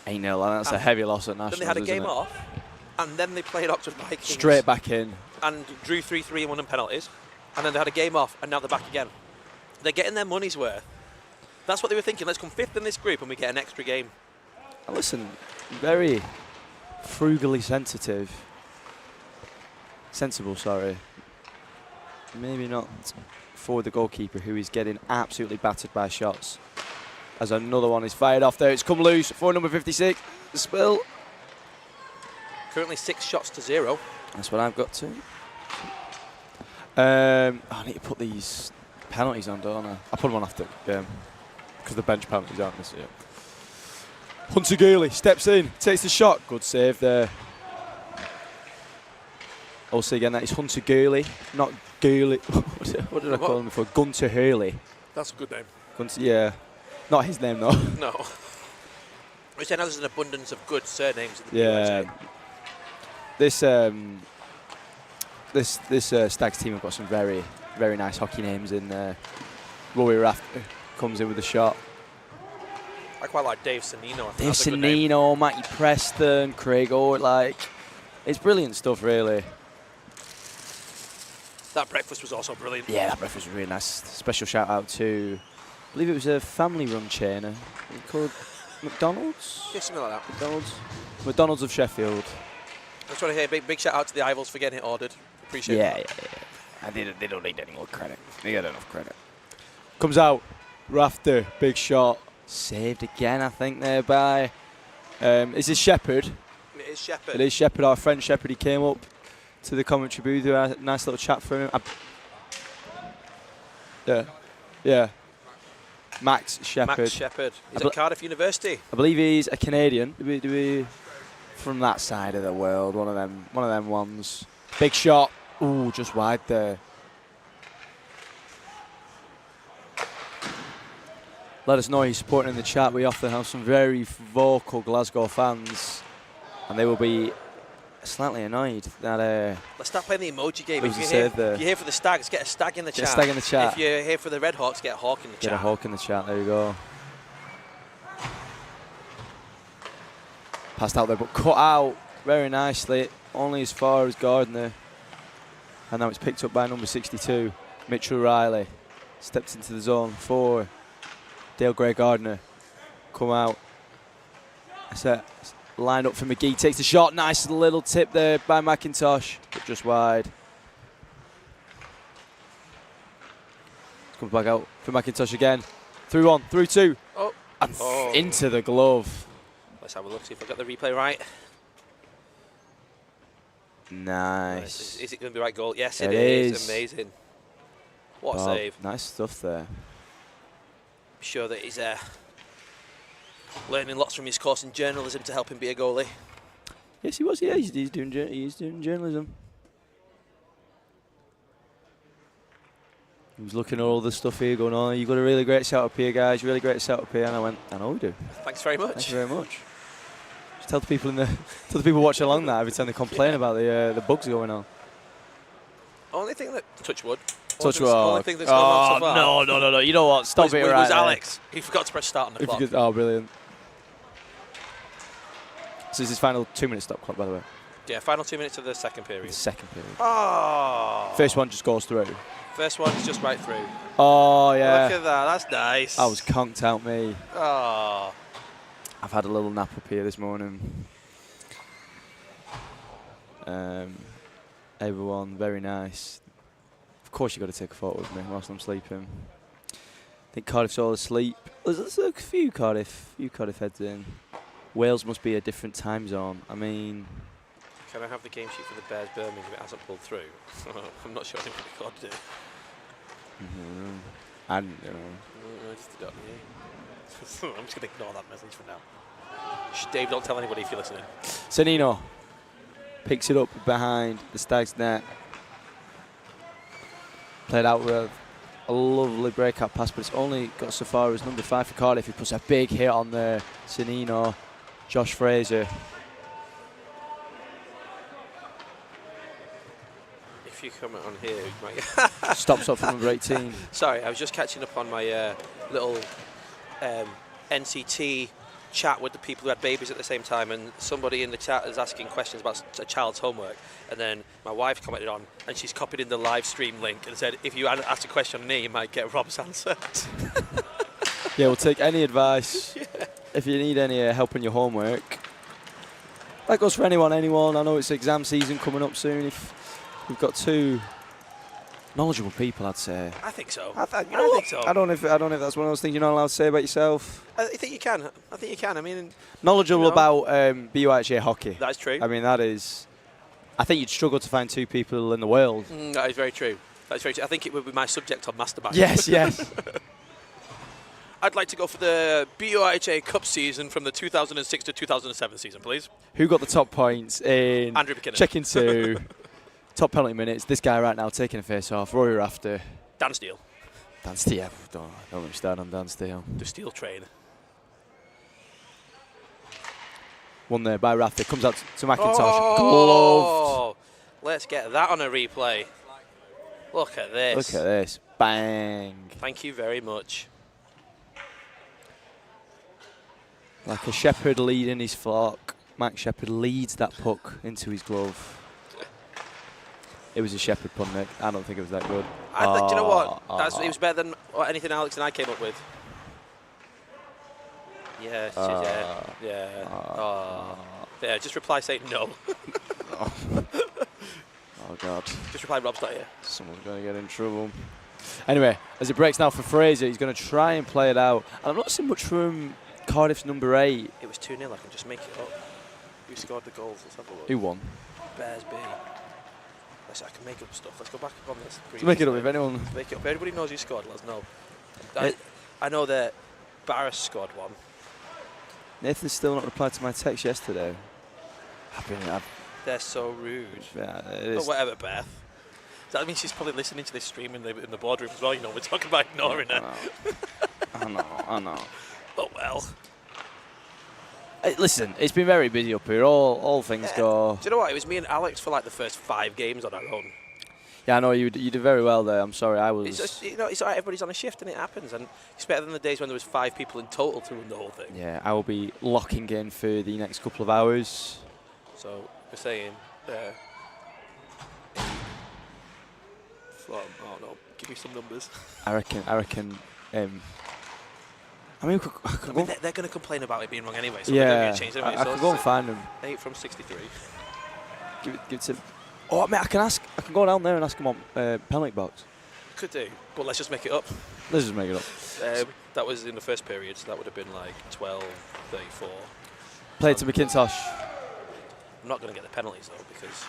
8-0. That's a heavy loss at Nationals. Then they had a game isn't it? off, and then they played Oxford Vikings. Straight back in. And drew 3-3 and won on penalties. And then they had a game off, and now they're back again. They're getting their money's worth. That's what they were thinking. Let's come fifth in this group and we get an extra game. And listen, very frugally sensible, sorry. Maybe not for the goalkeeper, who is getting absolutely battered by shots. As another one is fired off there. It's come loose for number 56. Spill. Currently 6 shots to 0. That's what I've got to. I need to put these penalties on, don't I? I'll put them on after the game. Because the bench penalties aren't this year. Hunter Gurley steps in, takes the shot. Good save there. Also again, that is Hunter Gurley, not Gurley. What did I call him before? Gunter Hurley. That's a good name. Gunter, yeah. Not his name though. No. Which I know there's an abundance of good surnames in the Yeah. This Stags team have got some very, very nice hockey names in there. Rory Raft comes in with a shot. I quite like Dave Sannino. I think Dave that's a good name. Sannino, Matty Preston, Craig Ort, it's brilliant stuff, really. That breakfast was also brilliant. Yeah, that breakfast was really nice. Special shout out to, I believe it was a family-run chain called McDonald's. Yeah, something like that. McDonald's of Sheffield. I just want to hear big shout out to the Ivals for getting it ordered. Appreciate it. Yeah. And they don't need any more credit. They get enough credit. Comes out, Rafter, big shot. Saved again, I think, there by. Is this Shepherd? It is Shepherd. It is Shepherd, our friend Shepherd. He came up to the commentary booth. We had a nice little chat for him. Yeah. Max Shepherd. Max Shepherd. He's at Cardiff University. I believe he's a Canadian. Do we from that side of the world? One of them ones. Big shot. Ooh, just wide there. Let us know who you're supporting in the chat. We often have some very vocal Glasgow fans, and they will be slightly annoyed that. Let's start playing the emoji game. If you're here for the Stags, get a stag in the chat. Get a stag in the chat. If you're here for the Red Hawks, get a hawk in the chat. Get a hawk in the chat. There you go. Passed out there, but cut out very nicely. Only as far as Gardner. And now it's picked up by number 62, Mitchell Riley. Steps into the zone for Dale Gray Gardner. Come out. Set. Lined up for McGee. Takes the shot. Nice little tip there by McIntosh, but just wide. Comes back out for McIntosh again. Through one, through two. Oh. And into the glove. Let's have a look, see if I got the replay right. Nice. Is it going to be the right goal? Yes, It is. is. Amazing. What a Oh, save. nice stuff there. I'm sure that he's learning lots from his course in journalism to help him be a goalie. Yes, he was. Yeah, he's doing journalism. He was looking at all the stuff here, going, "Oh, you got a really great setup here, guys. Really great setup here." And I went, "I know we do. Thanks very much. Thank you very much." Just tell the people watching along that every time they complain about the bugs going on. Only thing that touch wood. Touch Only thing that's gone on so far. No. You know what? Stop it right was there. Alex. He forgot to press start on the clock. Oh, brilliant. So this is final 2-minute stop clock, by the way. Yeah, final 2 minutes of the second period. The second period. Oh. First one just goes through. First one's just right through. Oh, yeah. Look at that. That's nice. I was conked out, me. Oh. I've had a little nap up here this morning. Everyone, very nice. Of course, you got to take a photo with me whilst I'm sleeping. I think Cardiff's all asleep. There's a few Cardiff heads in. Wales must be a different time zone. I mean, Can I have the game sheet for the Bears Birmingham if it hasn't pulled through? I'm not sure anybody got it. and I'm just going to ignore that message for now. Shh, Dave, don't tell anybody if you're listening. Sanino picks it up behind the Stags' net. Played out with a lovely breakout pass, but it's only got so far as number 5 for Cardiff. He puts a big hit on there. Sanino, Josh Fraser. If you comment on here, you might Stops up from number 18. Sorry, I was just catching up on my little NCT chat with the people who had babies at the same time, and somebody in the chat is asking questions about a child's homework, and then my wife commented on, and she's copied in the live stream link and said, if you ask a question on me, you might get Rob's answer. Yeah, we'll take any advice. Yeah. If you need any help on your homework, that goes for anyone. I know it's exam season coming up soon. If we've got 2 knowledgeable people, I'd say. I think so. I think so. I don't know if that's one of those things you're not allowed to say about yourself. I think you can. I mean, knowledgeable about BUIHA hockey. That's true. I mean, that is. I think you'd struggle to find 2 people in the world. That is very true. That's very true. I think it would be my subject on Mastermind. Yes, yes. I'd like to go for the BUIHA Cup season from the 2006 to 2007 season, please. Who got the top points in Andrew McKinnon. Checking 2, top penalty minutes? This guy right now taking a face off. Rory Rafter. Dan Steele. Dan Steele. Don't let me start on Dan Steele. The Steel Train. One there by Rafter. Comes out to McIntosh. Oh, Gloved. Let's get that on a replay. Look at this. Look at this. Bang. Thank you very much. Like a shepherd leading his flock, Max Shepherd leads that puck into his glove. It was a shepherd pun, Nick. I don't think it was that good. Do you know what? It was better than anything Alex and I came up with. Yeah, yeah. Just reply saying no. Oh God. Just reply Rob's not here. Someone's going to get in trouble. Anyway, as it breaks now for Fraser, he's going to try and play it out. And I'm not seeing much from Cardiff's number 8. It was 2-0. I can just make it up. Who scored the goals? Let's have a look. Who won? Bears B. I can make up stuff. Let's go back on this. Let's make it up if anyone. Make it up. Everybody knows who scored. Let us know. I know that Barris scored one. Nathan's still not replied to my text yesterday. They're so rude. Yeah, it is. But whatever, Beth. That means she's probably listening to this stream in the boardroom as well. You know, we're talking about ignoring her. I know. Oh well. Listen, it's been very busy up here. All things go. Do you know what? It was me and Alex for like the first 5 games on our own. Yeah, I know you did very well there. I'm sorry, I was. It's just, it's all right. Everybody's on a shift and it happens, and it's better than the days when there was 5 people in total to run the whole thing. Yeah, I will be locking in for the next couple of hours. So we're saying, oh no, give me some numbers. I reckon. I mean, they're going to complain about it being wrong anyway, so yeah, they're going to change it. I can go and find them. 8 from 63. Give it to. Oh, mate, I can go down there and ask him on penalty box. Could do, but let's just make it up. Let's just make it up. That was in the first period, so that would have been like 12-34. Play it to McIntosh. I'm not going to get the penalties though, because.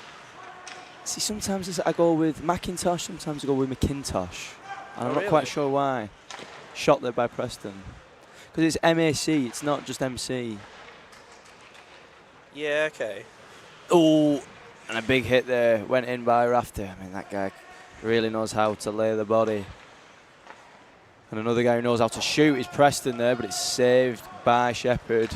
See, sometimes I go with McIntosh, sometimes I go with McIntosh, and I'm not quite sure why. Shot there by Preston. Because it's MAC, it's not just MC. Yeah, okay. Oh, and a big hit there, went in by Rafter. I mean, that guy really knows how to lay the body. And another guy who knows how to shoot is Preston there, but it's saved by Shepherd.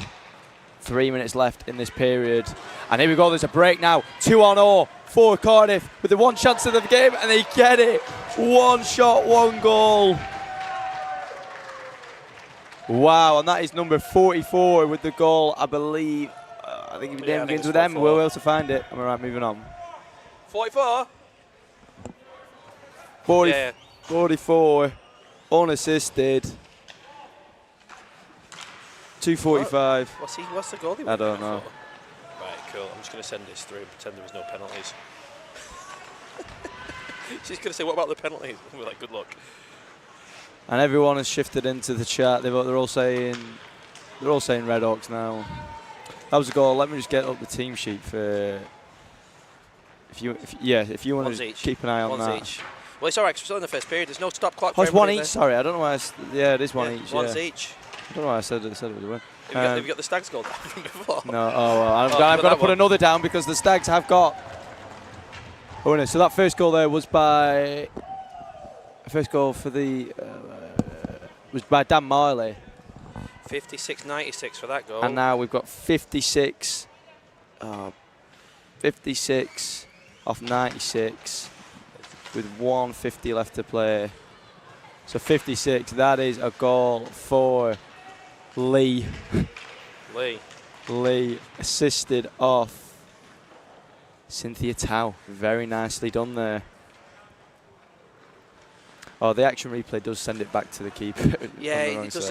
3 minutes left in this period. And here we go, there's a break now. 2-0 for Cardiff with the one chance of the game, and they get it. 1 shot, 1 goal. Wow, and that is number 44 with the goal, I believe. I think if your name begins with M, we'll be able to find it. Am I right, moving on? 44? 44, unassisted. 245. What's the goal? I don't know. Right, cool. I'm just going to send this through and pretend there was no penalties. She's going to say, what about the penalties? We're like, good luck. And everyone has shifted into the chat. They're all saying Red Hawks now. That was a goal. Let me just get up the team sheet for if you want to keep an eye on that. Each. Well, it's all right 'cause we're still in the first period. There's no stop clock. Oh, it's one each. Sorry, I don't know why. It is one each. One's each. I don't know why I said it was a win. Have you got the Stags goal down from before? No. Oh, well, I've got to put another down because the Stags have got. Oh no! So that first goal there was by. First goal for the was by Dan Marley. 56-96 for that goal. And now we've got 56 off 96 with 150 left to play. So 56, that is a goal for Lee. Lee assisted off Cynthia Tao. Very nicely done there. Oh, the action replay does send it back to the keeper. Yeah, it does.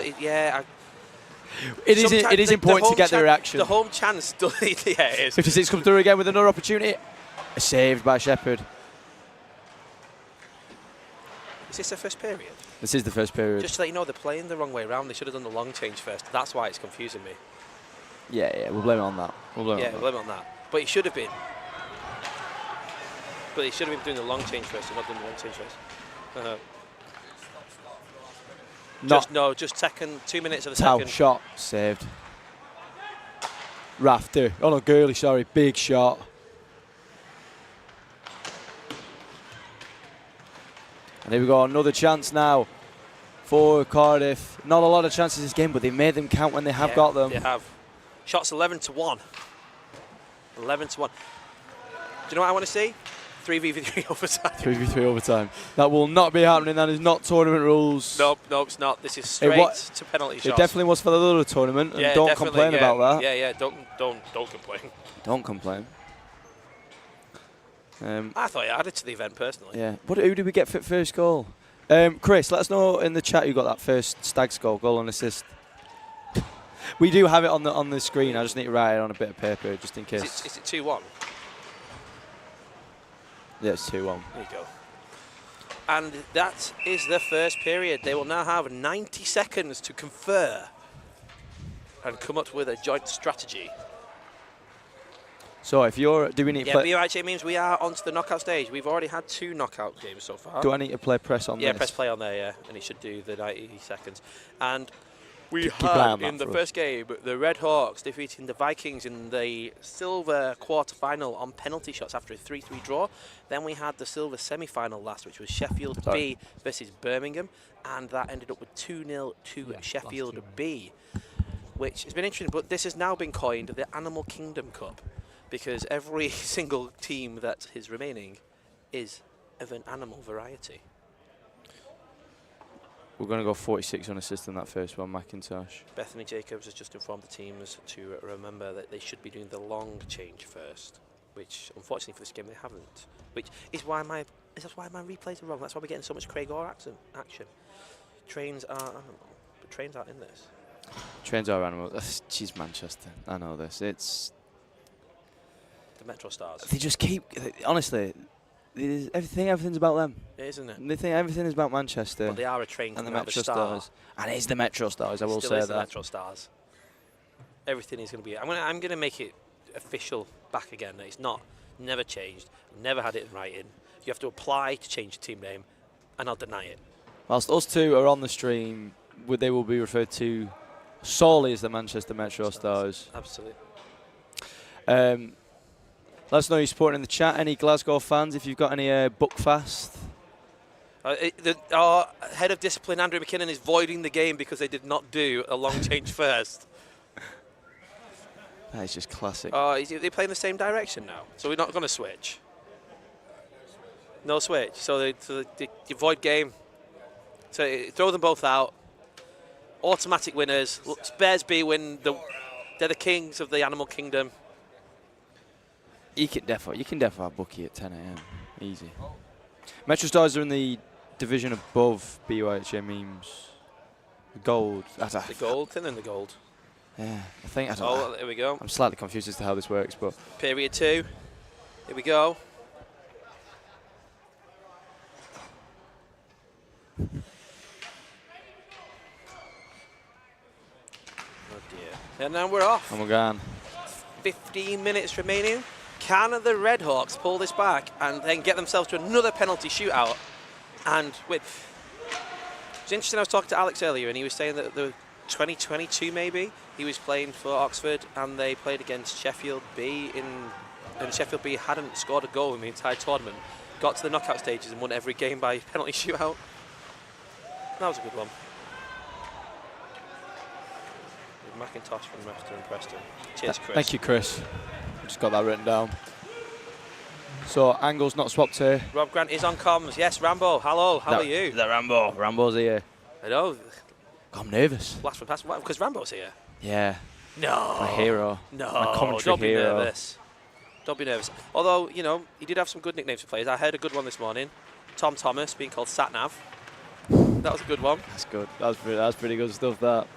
It is important to get the reaction. The home chance does. Yeah, it is. 56 come through again with another opportunity. Saved by Shepherd. Is this the first period? This is the first period. Just to let you know, they're playing the wrong way around. They should have done the long change first. That's why it's confusing me. Yeah, we'll blame it on that. We'll blame it on that. But it should have been. But he should have been doing the long change first and not doing the long change first. Just second, 2 minutes of the second. Shot saved. Rafter. Oh no, Gurley, sorry. Big shot. And here we go, another chance now for Cardiff. Not a lot of chances this game, but they made them count when they have got them. They have. Shots 11-1. 11-1. Do you know what I want to see? 3v3 overtime. 3v3 overtime. That will not be happening. That is not tournament rules. Nope, it's not. This is straight to penalty shots. It definitely was for the other tournament, and don't complain about that. Yeah, don't complain. Don't complain. I thought it added to the event personally. Yeah. Who did we get for first goal? Chris, let us know in the chat who got that first Stags goal and assist. We do have it on the screen. I just need to write it on a bit of paper just in case. Is it 2-1? Yeah, it's 2-1. There you go. And that is the first period. They will now have 90 seconds to confer and come up with a joint strategy. So if you're, do we need to play? Yeah, BUIHA means we are onto the knockout stage. We've already had 2 knockout games so far. Do I need to play press on this? Yeah, press play on there, yeah, and it should do the 90 seconds. And we had in the first game the Red Hawks defeating the Vikings in the silver quarter-final on penalty shots after a 3-3 draw. Then we had the silver semi-final last, which was Sheffield B versus Birmingham, and that ended up with 2-0 to Sheffield B, which has been interesting. But this has now been coined the Animal Kingdom Cup, because every single team that is remaining is of an animal variety. We're going to go 46 on assist on that first one, McIntosh. Bethany Jacobs has just informed the teams to remember that they should be doing the long change first, which unfortunately for this game they haven't. Which is why my replays are wrong. That's why we're getting so much Craig Orr action. Trains are animal, but trains aren't in this. Trains are animal. She's Manchester. I know this. It's the Metro Stars. They just keep, honestly, everything's about them. It is, isn't it? They think everything is about Manchester. But they are a train and the Metro Stars. And it is the Metro Stars, I will say that. The Metro Stars. Everything is going to be. I'm going to make it official back again. It's never changed. Never had it in writing. You have to apply to change your team name, and I'll deny it. Whilst us two are on the stream, they will be referred to solely as the Manchester Metro Stars. Absolutely. Let us know you're supporting in the chat. Any Glasgow fans, if you've got any Buckfast. Our head of discipline, Andrew McKinnon, is voiding the game because they did not do a long change first. That is just classic. They're playing the same direction now, so we're not going to switch. No switch. So they void game. So throw them both out. Automatic winners. Bears B win. They're the kings of the Animal Kingdom. You can definitely have Bucky at 10 AM. Easy. Metro Stars are in the division above BUIHA memes. The gold. The gold? Thin in the gold. Yeah, I think. I don't know. Here we go. I'm slightly confused as to how this works, but. Period 2. Here we go. dear. And now we're off. And we're gone. 15 minutes remaining. Can the Redhawks pull this back and then get themselves to another penalty shootout? And with... It's interesting, I was talking to Alex earlier and he was saying that the 2022 maybe, he was playing for Oxford and they played against Sheffield B and Sheffield B hadn't scored a goal in the entire tournament. Got to the knockout stages and won every game by penalty shootout. That was a good one. McIntosh from Leicester and Preston. Cheers, Chris. Thank you, Chris. I just got that written down. So, Angle's not swapped here. Rob Grant is on comms. Yes, Rambo. Hello, how are you? Is that Rambo? Rambo's here. I know. I'm nervous. Blast from past. Because Rambo's here. Yeah. No. My hero. No. My commentary Don't be hero. nervous. Don't be nervous. Although, you know, he did have some good nicknames for players. I heard a good one this morning. Tom Thomas being called Satnav. That was a good one. That's good. That's pretty good stuff, that.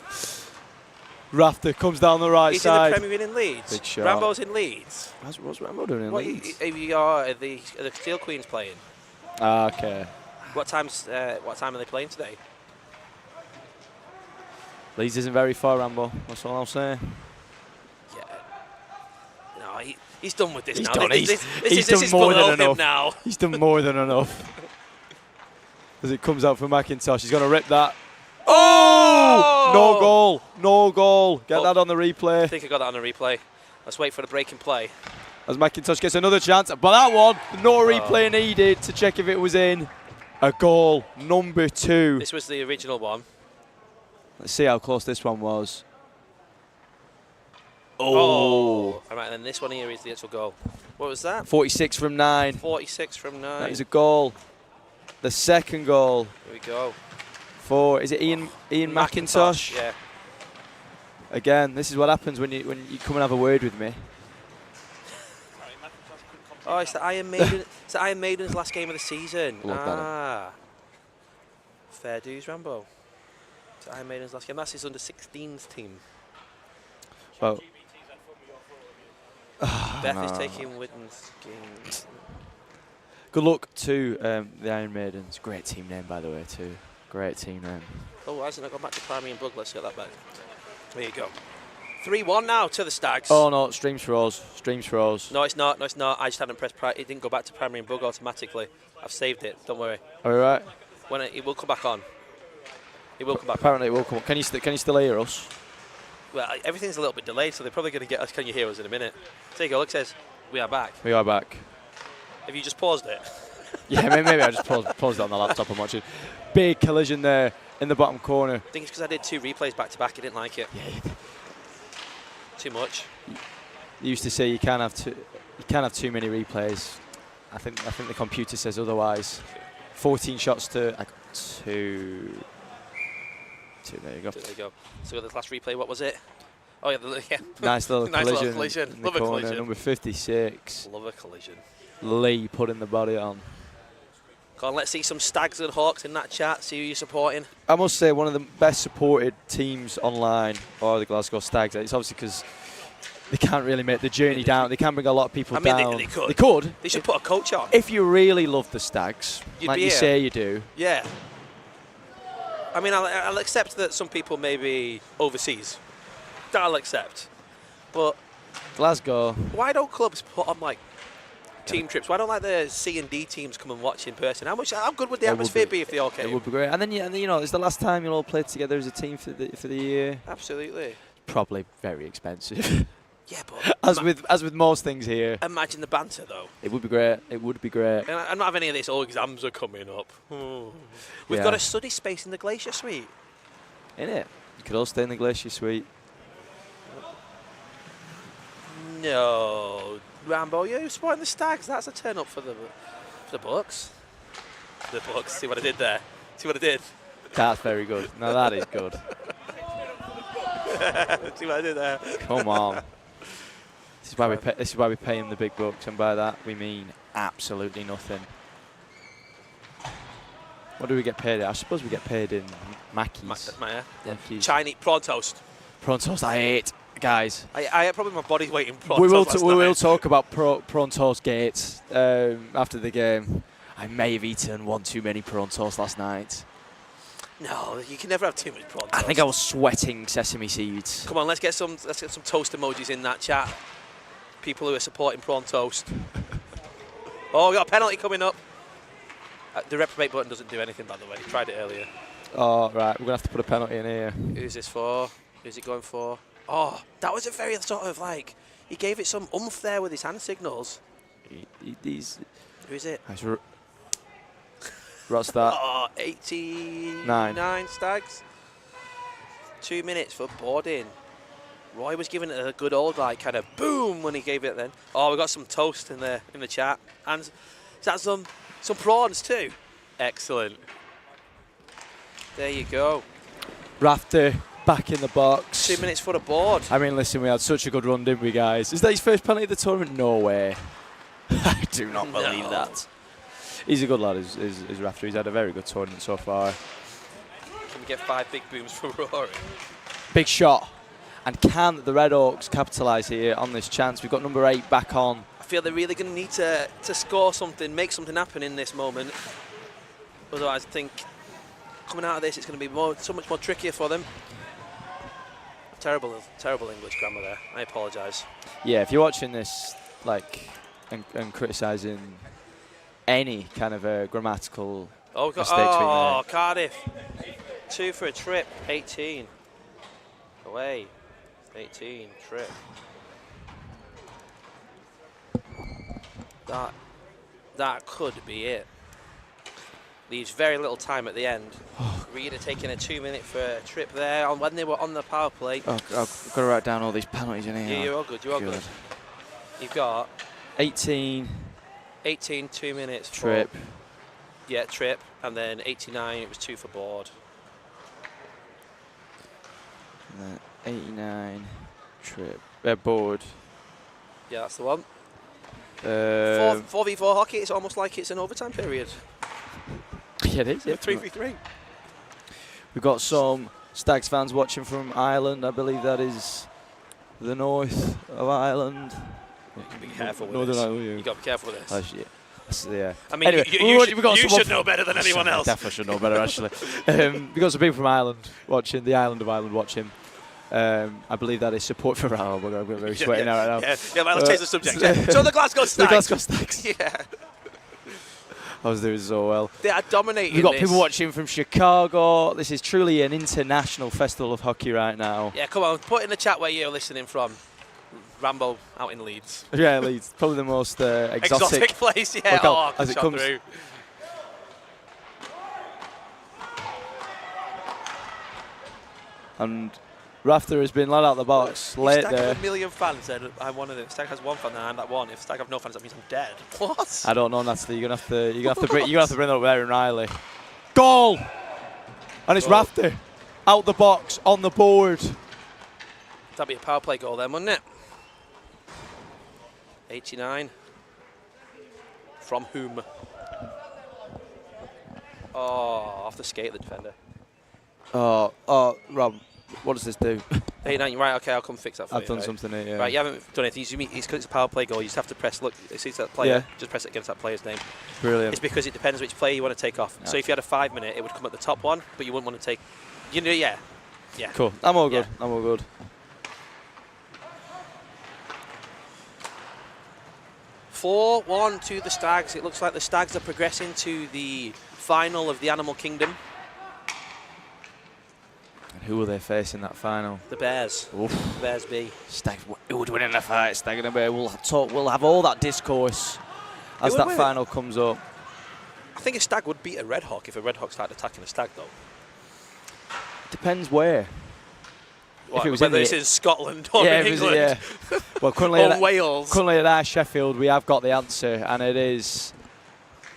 Rafter comes down the right He's side. in the Premier in Leeds. Big shot. Rambo's in Leeds. What's Rambo doing in Leeds? Are the Steel Queens playing? Okay. What time are they playing today? Leeds isn't very far, Rambo. That's all I'll say. Yeah. No, he's done with this He's now. done. This He's is done more below than him enough. now. He's done more than enough. As it comes out for McIntosh, he's going to rip that. Oh! No goal. No goal. Get that on the replay. I think I got that on the replay. Let's wait for the break and play. As McIntosh gets another chance. But that one, no replay needed to check if it was in. A goal, number 2. This was the original one. Let's see how close this one was. Oh. All right, then this one here is the actual goal. What was that? 46 from 9. 46 from 9. That is a goal. The second goal Here we go. for, is it Ian McIntosh? Yeah. Again, this is what happens when you come and have a word with me. Oh, it's the Iron Maiden. It's the Iron Maiden's last game of the season. Look that Ah. Fair dues, Rambo. It's the Iron Maiden's last game. That's his under-16s team. Well, Beth is taking Witten's game. good luck to the Iron Maidens. Great team name, by the way, too. Great team name. Oh, hasn't it gone back to primary and bug? Let's get that back. There you go. 3-1 now to the Stags. Oh no, streams froze. Streams froze. No, it's not. No, it's not. I just hadn't pressed. It didn't go back to primary and bug automatically. I've saved it. Don't worry. Are we right? When it will come back on. It will come back on. Apparently it will come. Can you still hear us? Well, everything's a little bit delayed, so they're probably going to get us. Can you hear us in a minute? There you go. It says we are back. We are back. Have you just paused it? Yeah, maybe I just paused it on the laptop and watched it. Big collision there in the bottom corner. I think it's because I did 2 replays back to back. I didn't like it. Yeah. Too much. They used to say you can't have too many replays. I think the computer says otherwise. 14 shots to 2. There you go. There you go. So the last replay, what was it? Oh yeah, Nice little nice collision. little collision. In the Love a corner, collision. number 56. Love a collision. Lee putting the body on. Go on, let's see some Stags and Hawks in that chat. See who you're supporting. I must say one of the best supported teams online are the Glasgow Stags. It's obviously because they can't really make the journey down. They can bring a lot of people down. They could. They could. They should put a coach on. If you really love the Stags, You'd like be you here. say you do. Yeah. I mean, I'll accept that some people may be overseas. That I'll accept. But Glasgow. why don't clubs put on like team trips? Why don't like the C and D teams come and watch in person? How good would the atmosphere be if they all came? It would be great. And then you know, it's the last time you'll all play together as a team for the year. Absolutely. Probably very expensive. Yeah, but as with most things here. Imagine the banter though. It would be great. It would be great. And I'm not having any of this. All exams are coming up. We've got a study space in the Glacier Suite. In it, you could all stay in the Glacier Suite. No, Rambo, you're supporting the Stags. That's a turn up for the Bucks. The Bucks. See what I did there? See what I did? That's very good. Now that is good. See what I did there? Come on. This is why we pay him the big bucks, and by that we mean absolutely nothing. What do we get paid? I suppose we get paid in Mackey's. Yeah. Chinese prawn toast. Prawn toast, I ate, guys. I probably my body's waiting prawn We toast. will talk about prawn toast gates after the game. I may have eaten one too many prawn toast last night. No, you can never have too much prawn toast. I think I was sweating sesame seeds. Come on, let's get some toast emojis in that chat. People who are supporting prawn toast. Oh, we got a penalty coming up. The reprobate button doesn't do anything, by the way. Tried it earlier. Oh, right. We're going to have to put a penalty in here. Who's this for? Who's it going for? Oh, that was a very sort of like, he gave it some oomph there with his hand signals. Who is it? What's that? Oh, 89 Stags. 2 minutes for boarding. Roy was giving it a good old like kind of boom when he gave it then. Oh, we got some toast in the chat. And is that some prawns too? Excellent. There you go. Rafter back in the box. 2 minutes for the board. I mean, listen, we had such a good run, didn't we, guys? Is that his first penalty of the tournament? No way. I do not believe that. He's a good lad, is Rafter. He's had a very good tournament so far. Can we get 5 big booms for Rory? Big shot. And can the Red Oaks capitalise here on this chance? We've got number 8 back on. I feel they're really going to need to score something, make something happen in this moment. Otherwise, I think coming out of this, it's going to be so much more trickier for them. Terrible English grammar there. I apologise. Yeah, if you're watching this, like, and criticising any kind of grammatical mistakes. Oh, Cardiff. 2 for a trip. 18. Away. 18. Trip. That could be it. Leaves very little time at the end. Reader taking a 2 minute for a trip there when they were on the power play. Oh, I've got to write down all these penalties in here. Yeah, you're all good. You're all good. You've got 18. 2 minutes. Trip. Yeah, trip. And then 89, it was 2 for board. And then 89. Trip. Board. Yeah, that's the one. 4v4 hockey, it's almost like it's an overtime period. Yeah, it is. Yeah. 3v3. We've got some Stags fans watching from Ireland. I believe that is the north of Ireland. You can be careful with Northern this. Ireland, yeah. You've got to be careful with this. Yeah. I mean, anyway, you should know better than anyone else. Definitely should know better, actually. We've got some people from Ireland watching, the island of Ireland watching. I believe that is support for Ireland. We're very sweaty now right now. Yeah, let's change the subject. So the Glasgow Stags. The Glasgow Stags. Yeah. I was doing so well. They are dominating. We've got people watching from Chicago. This is truly an international festival of hockey right now. Yeah, come on, put in the chat where you're listening from. Rambo out in Leeds. Yeah, Leeds. Probably the most exotic place, yeah. Oh, as it comes through. And Rafter has been let out of the box late Stag there. have a million fans said I'm one of them. Stag has one fan and I'm that one. If Stag have no fans, that means I'm dead. What? I don't know, Natalie. You're gonna have to bring that up there in Riley. Goal! And it's Rafter out the box on the board. That'd be a power play goal then, wouldn't it? 89. From whom? Oh, off the skate, the defender. Oh, Rob, what does this do? 89, right, okay, I'll come fix that for you. I've done something here, yeah. Right, you haven't done anything. It's because it's a power play goal. You just have to press, look, it sees that player, Yeah. just press it against that player's name. Brilliant. It's because it depends which player you want to take off. So if you had a 5 minute, it would come at the top one, but you wouldn't want to take, yeah. Cool. I'm all good. Yeah. I'm all good. 4-1 to the Stags. It looks like the Stags are progressing to the final of the Animal Kingdom. And who will they face in that final? The Bears. Oof. The Bears B. Stag, who would win in the fight? Stag and the Bear. We'll have all that discourse as would that win. final comes up. I think a Stag would beat a Red Hawk if a Red Hawk started attacking a Stag, though. Depends where. What, it was whether in it's in Scotland or in England yeah. Well, currently or at, Wales. Currently at our Sheffield, we have got the answer, and it is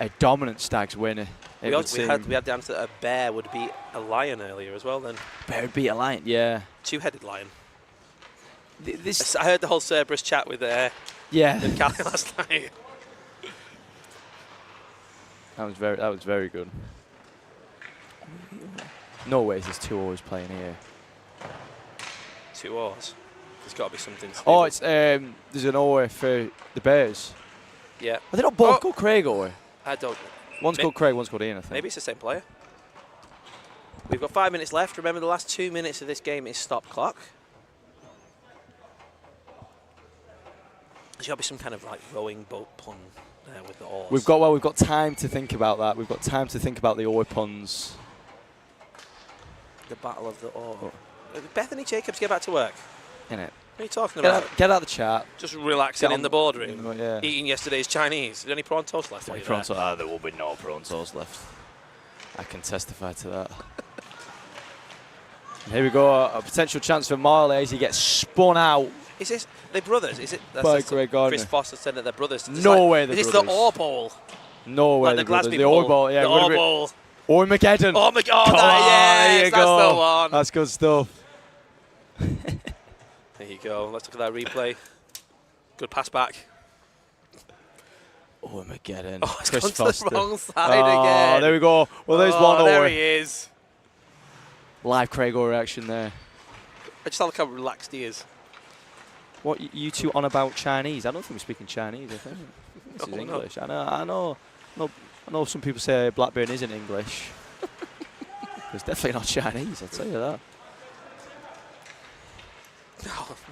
a dominant Stags winner. We had the answer that a bear would beat a lion earlier as well. Then Bear would beat a lion, yeah. Two-headed lion. This, I heard the whole Cerberus chat with yeah. Callie last night. That was very good. No ways there's 2 hours playing here. 2 hours. There's got to be something. Oh, it's there's an hour for the Bears. Yeah. Are they not both called Craig or? I don't. One's called Craig, one's called Ian, I think. Maybe it's the same player. We've got 5 minutes left. Remember, the last 2 minutes of this game is stop clock. There's got to be some kind of like rowing boat pun there with the oars. We've got time to think about that. We've got time to think about the oar puns. The battle of the oar. Bethany Jacobs, get back to work. Innit? What are you talking about? Get out the chat. Just relaxing in the boardroom, yeah. eating yesterday's Chinese. Is there any prawn toast left? There will be no prawn toast left. I can testify to that. And here we go, a potential chance for Marley as he gets spun out. Is this, they're brothers? Is it? By Greg Gardner. Chris Foster said that they're brothers. No way they're brothers. Is this the Oar Bowl? No way like they're the brothers. Glasby The Oar Bowl, yeah. The Oar Bowl. Ormageddon. Oh my God, yes, that's the one. That's good stuff. There you go. Let's look at that replay. Good pass back. Ormageddon. Oh, it's Chris gone Foster. to the wrong side again. Oh, there we go. Well, there's one there over. he is. Live Craig Orr reaction there. I just like how relaxed he is. What, you two on about Chinese? I don't think we're speaking Chinese, I think. This is English. I know some people say Blackburn isn't English. It's definitely not Chinese, I'll tell you that.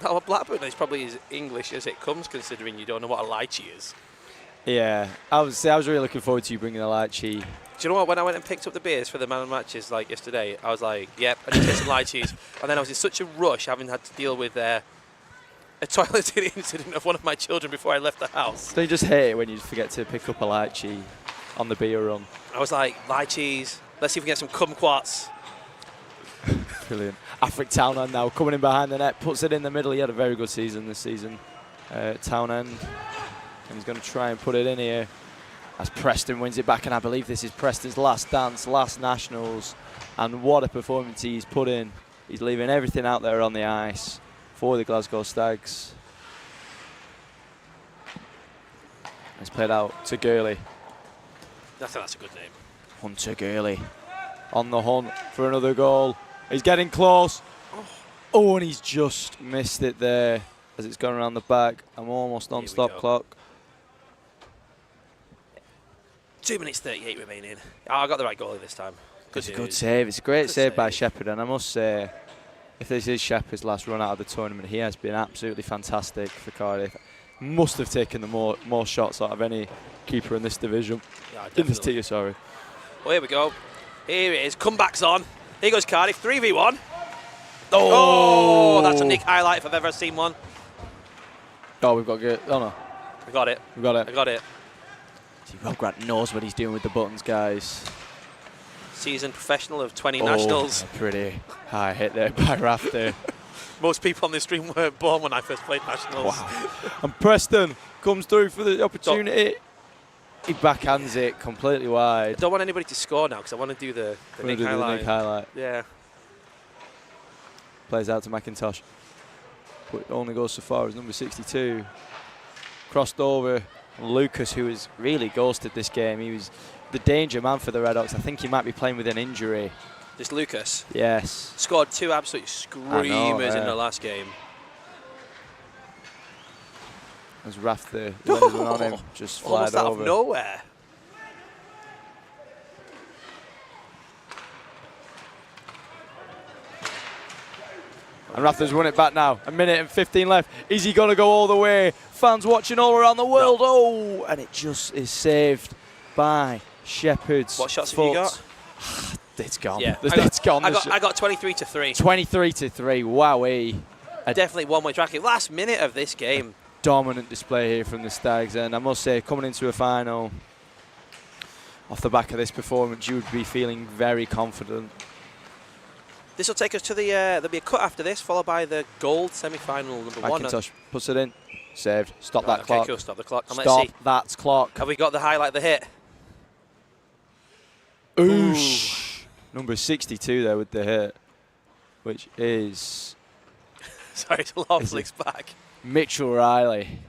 No, Blackburn is probably as English as it comes, considering you don't know what a lychee is. Yeah, I was really looking forward to you bringing the lychee. Do you know what? When I went and picked up the beers for the man matches like yesterday, I was like, yep, I need to take some lychees. And then I was in such a rush, having had to deal with a toilet incident of one of my children before I left the house. So you just hate it when you forget to pick up a lychee on the beer run. I was like, lychees, let's see if we can get some kumquats. Brilliant. Afric Townend now coming in behind the net, puts it in the middle. He had a very good season this season, Townend. And he's going to try and put it in here as Preston wins it back. And I believe this is Preston's last dance, last Nationals. And what a performance he's put in. He's leaving everything out there on the ice for the Glasgow Stags. It's played out to Gurley. I think that's a good name. Hunter Gurley on the hunt for another goal. He's getting close. Oh, and he's just missed it there as it's gone around the back. I'm almost on stop clock. 2 minutes 38 remaining. Oh, I got the right goalie this time. It's a good save. It's a great save by Shepherd, and I must say, if this is Shepherd's last run out of the tournament, he has been absolutely fantastic for Cardiff. Must have taken the more shots out of any keeper in this division. Yeah, in this tier, sorry. Well, here we go. Here it is. Comeback's on. Here goes Cardiff. 3v1. Oh, that's a Nick highlight if I've ever seen one. Oh, we've got good. Oh no, We got it. we've got it. I got it. See, Rob Grant knows what he's doing with the buttons, guys. Seasoned professional of 20 Nationals. A pretty high hit there by Rafter. Most people on this stream weren't born when I first played Nationals. Wow. And Preston comes through for the opportunity. He backhands it completely I wide. don't want anybody to score now because I want to do the Nick highlight. Yeah. Plays out to McIntosh. But it only goes so far as number 62. Crossed over. Lucas, who has really ghosted this game. He was the danger man for the Redhawks. I think he might be playing with an injury. This Lucas. Yes. Scored 2 absolute screamers in the last game. As Rafter, the winners went on him, just flied Almost out over. of nowhere. And Rafter's won it back now. A minute and 15 left. Is he going to go all the way? Fans watching all around the world. No. Oh, and it just is saved by Shepherd's What shots foot. have you got? It's gone. Yeah. It's gone. I got 23-3. 23-3. Wowee. Definitely one-way tracking. Last minute of this game. Dominant display here from the Stags. And I must say, coming into a final, off the back of this performance, you would be feeling very confident. This will take us to the, there'll be a cut after this, followed by the gold semi-final number 1. McIntosh puts it in. Saved. Stop that clock. Cool, stop the clock. And Stop let's see. that clock. Have we got the highlight, the hit? Oosh. Number 62 there with the hit, which is... Sorry to laugh, flicks back. Mitchell Riley.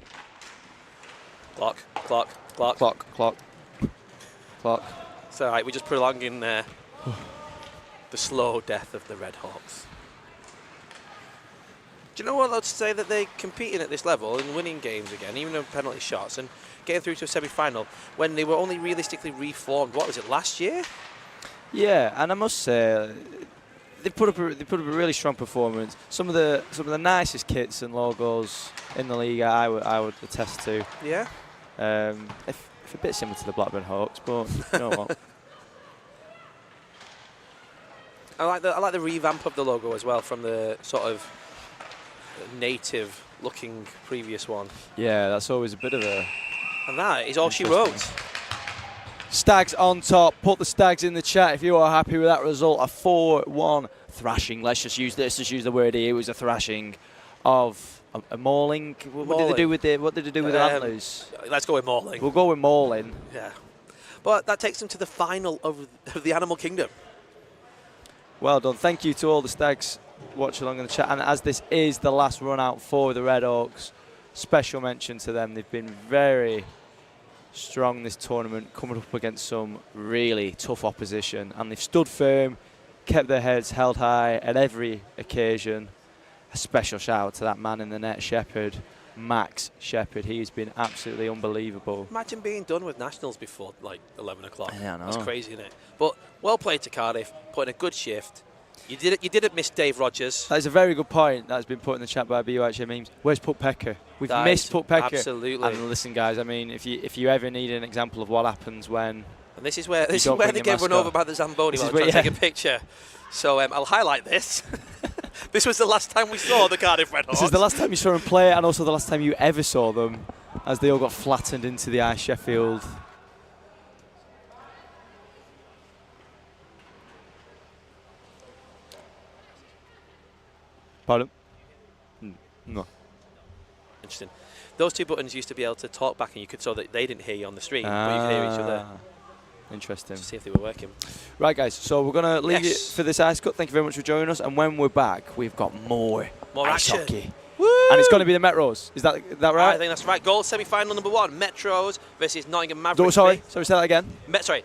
Clock, clock, clock. Clock, clock, clock. It's all right, we're just prolonging the slow death of the Redhawks. Do you know what? Let's say that they're competing at this level and winning games again, even on penalty shots, and getting through to a semi-final when they were only realistically reformed. What was it, last year? Yeah, and I must say, they put up a really strong performance. Some of the nicest kits and logos in the league, I would attest to. Yeah. If a bit similar to the Blackburn Hawks, but you know what? I like the revamp of the logo as well from the sort of native looking previous one. Yeah, that's always a bit of a. And that is all she wrote. Stags on top. Put the Stags in the chat if you are happy with that result. A 4-1 thrashing. Let's just use the word here. It was a thrashing of a mauling. What did they do with the antlers? Let's go with mauling. We'll go with mauling. Yeah. But that takes them to the final of the Animal Kingdom. Well done. Thank you to all the Stags watching along in the chat. And as this is the last run out for the Red Hawks, special mention to them. They've been very strong this tournament, coming up against some really tough opposition, and they've stood firm, kept their heads held high at every occasion. A special shout out to that man in the net, Shepherd, Max Shepherd. He's been absolutely unbelievable. Imagine being done with nationals before like 11 o'clock. Yeah, I know. That's crazy, isn't it? But well played to Cardiff, putting a good shift. You didn't miss Dave Rogers. That is a very good point that has been put in the chat by BUIHA Memes. Where's Puck Pecker? We've missed Puck Pecker. Absolutely. And listen, guys, I mean, if you ever need an example of what happens when... And this is where they get run over by the Zamboni while trying to take a picture. So I'll highlight this. This was the last time we saw the Cardiff Red Hawks. This is the last time you saw them play, and also the last time you ever saw them, as they all got flattened into the ice, Sheffield. Pardon? No. Interesting. Those two buttons used to be able to talk back, and you could, so that they didn't hear you on the stream, but you could hear each other. Interesting. To see if they were working. Right, guys, so we're going to leave it for this ice cut. Thank you very much for joining us. And when we're back, we've got more ice action. hockey. Woo! And it's going to be the Metros. Is that right? I think that's right. Gold semi-final number 1, Metros versus Nottingham Mavericks. Sorry, say that again. Metro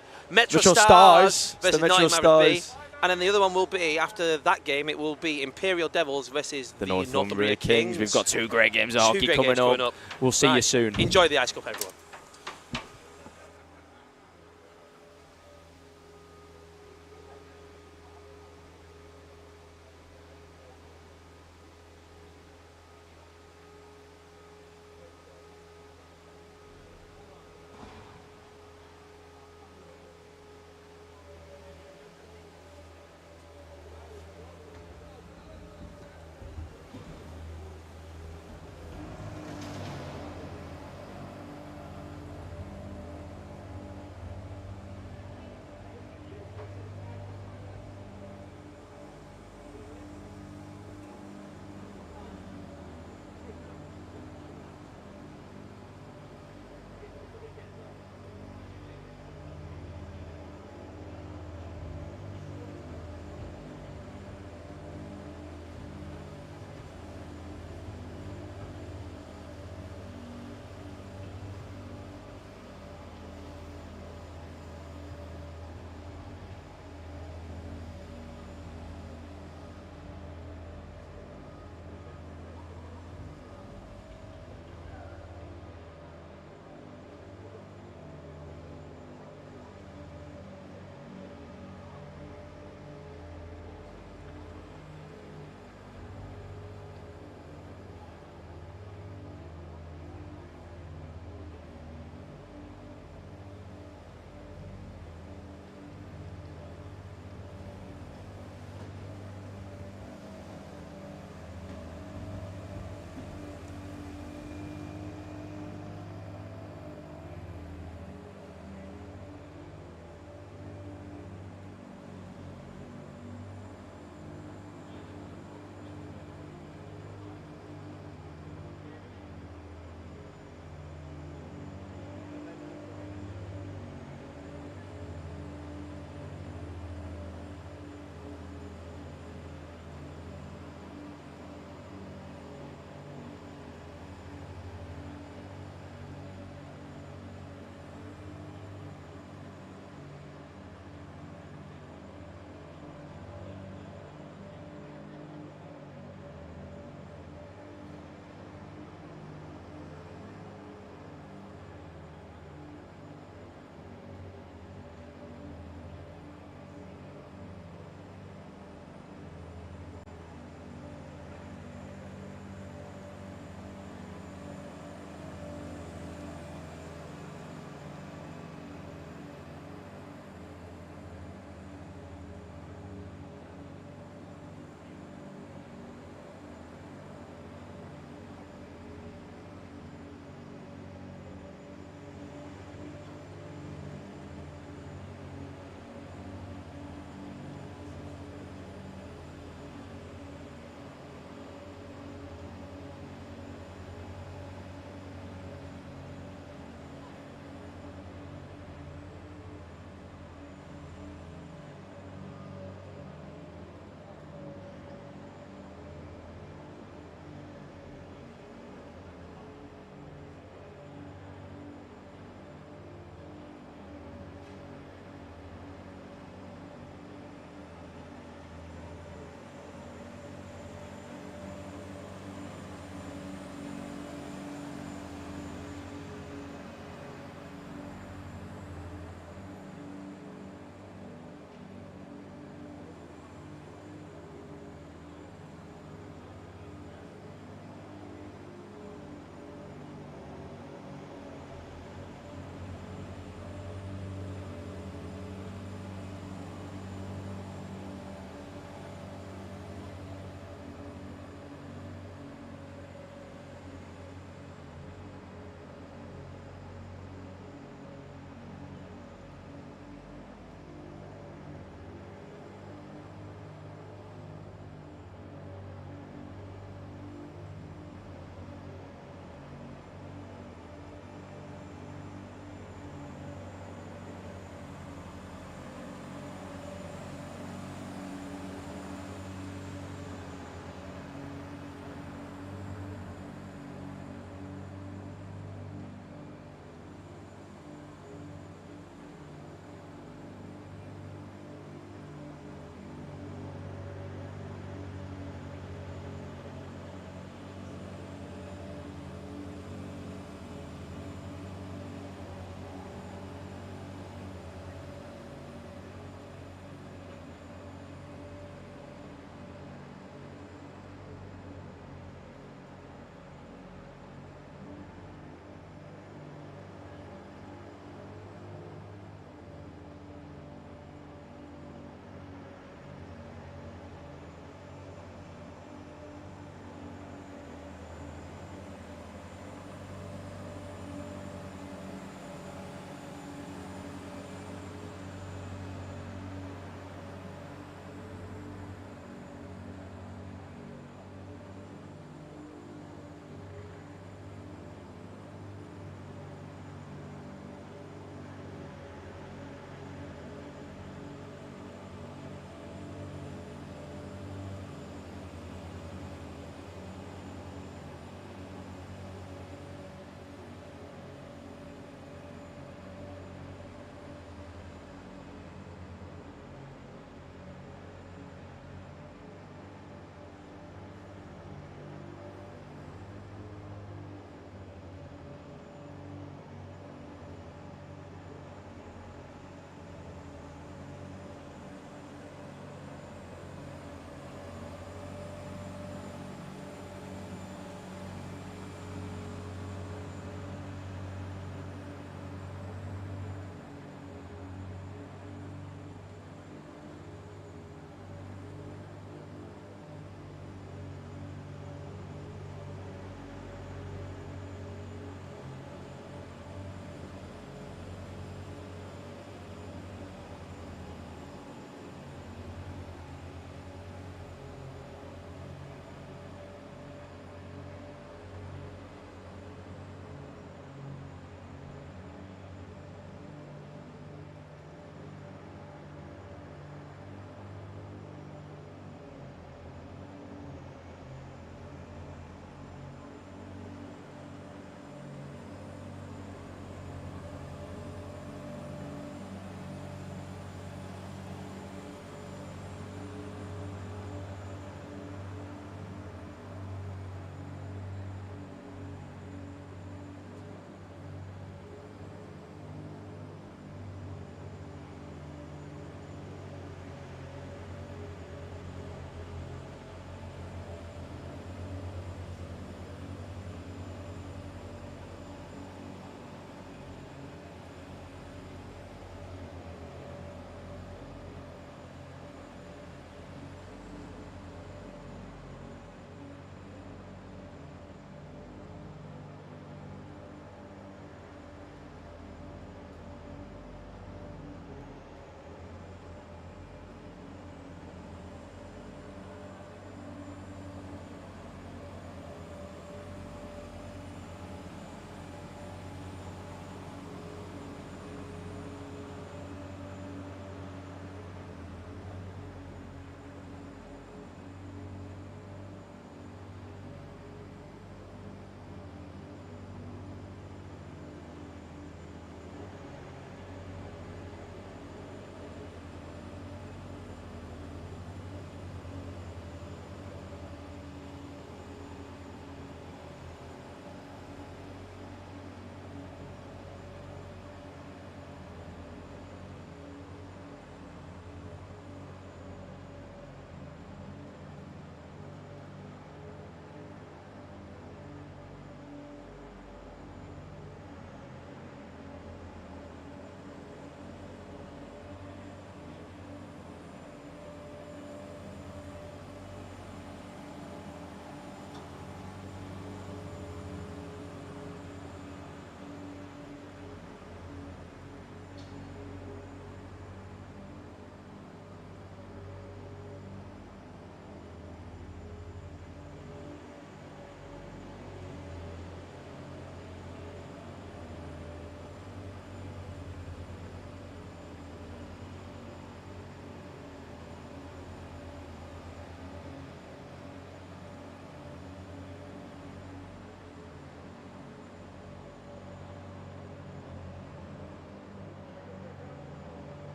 Stars versus the Nottingham Metro Mavericks. Stars. And then the other one will be, after that game, it will be Imperial Devils versus the Northumbria Kings. We've got 2 great games of hockey coming up. We'll see you soon. Enjoy the Ice Cup, everyone.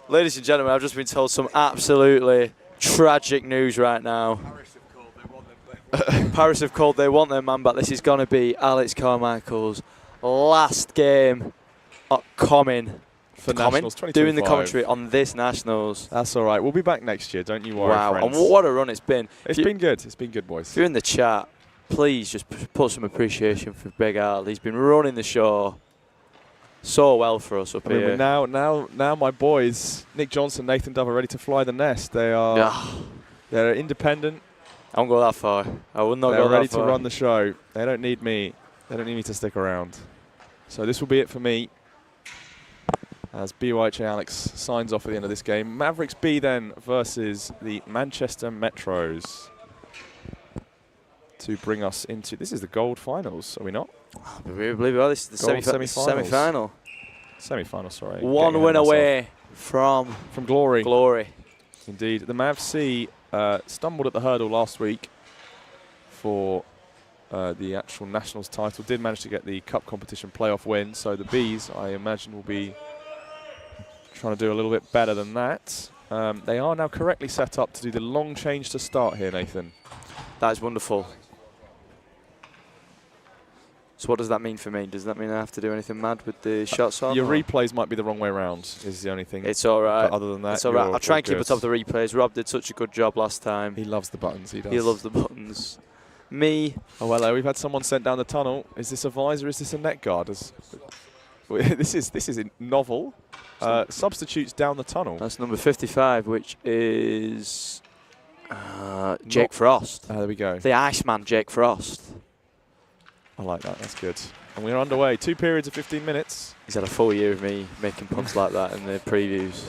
Ladies and gentlemen, I've just been told some absolutely tragic news right now. Paris have called they want their man back. This is going to be Alex Carmichael's last game coming. For Nationals 2025. Doing the commentary on this Nationals. That's all right. We'll be back next year. Don't you worry, wow, friends. and what a run it's been. It's been good. It's been good, boys. If you're in the chat, please just put some appreciation for Big Al. He's been running the show so well for us up here. Now my boys, Nick Johnson, Nathan Dove, are ready to fly the nest. They're independent. I won't go that far. I will not go that far. They're ready to run the show. They don't need me. They don't need me to stick around. So this will be it for me. As BUIHA Alex signs off at the end of this game. Mavericks B then versus the Manchester Metros to bring us into, this is the gold finals, are we not? I believe it. This is the semi-final. Semi-final, sorry. One win away from glory. Glory. Indeed. The Mav C stumbled at the hurdle last week for the actual Nationals title. Did manage to get the Cup competition playoff win. So the Bees, I imagine, will be trying to do a little bit better than that. They are now correctly set up to do the long change to start here, Nathan. That is wonderful. So what does that mean for me? Does that mean I have to do anything mad with the shots on? Your replays might be the wrong way around, is the only thing. It's all right. But other than that, it's all right. I'll try and keep on top of the replays. Rob did such a good job last time. He loves the buttons, he does. He loves the buttons. Me. Oh, hello. We've had someone sent down the tunnel. Is this a visor? Is this a net guard? This is novel. Substitutes down the tunnel. That's number 55, which is Jake Frost. There we go. The Iceman, Jake Frost. I like that. That's good. And we're underway. 2 periods of 15 minutes. He's had a full year of me making punts like that in the previews.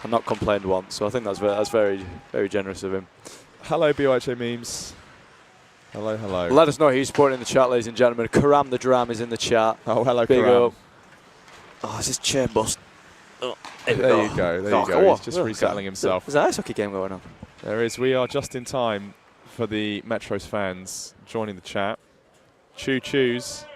I've not complained once, so I think that's very, very generous of him. Hello, BUIHA memes. Hello, hello. Let us know who you're supporting in the chat, ladies and gentlemen. Karam the Dram is in the chat. Oh, hello, Big Karam. up. Oh, is this chair bust? Oh, there you go. There you go. He's just resettling himself. There's an ice hockey game going on. There is. We are just in time for the Metros fans joining the chat. Choo-choos.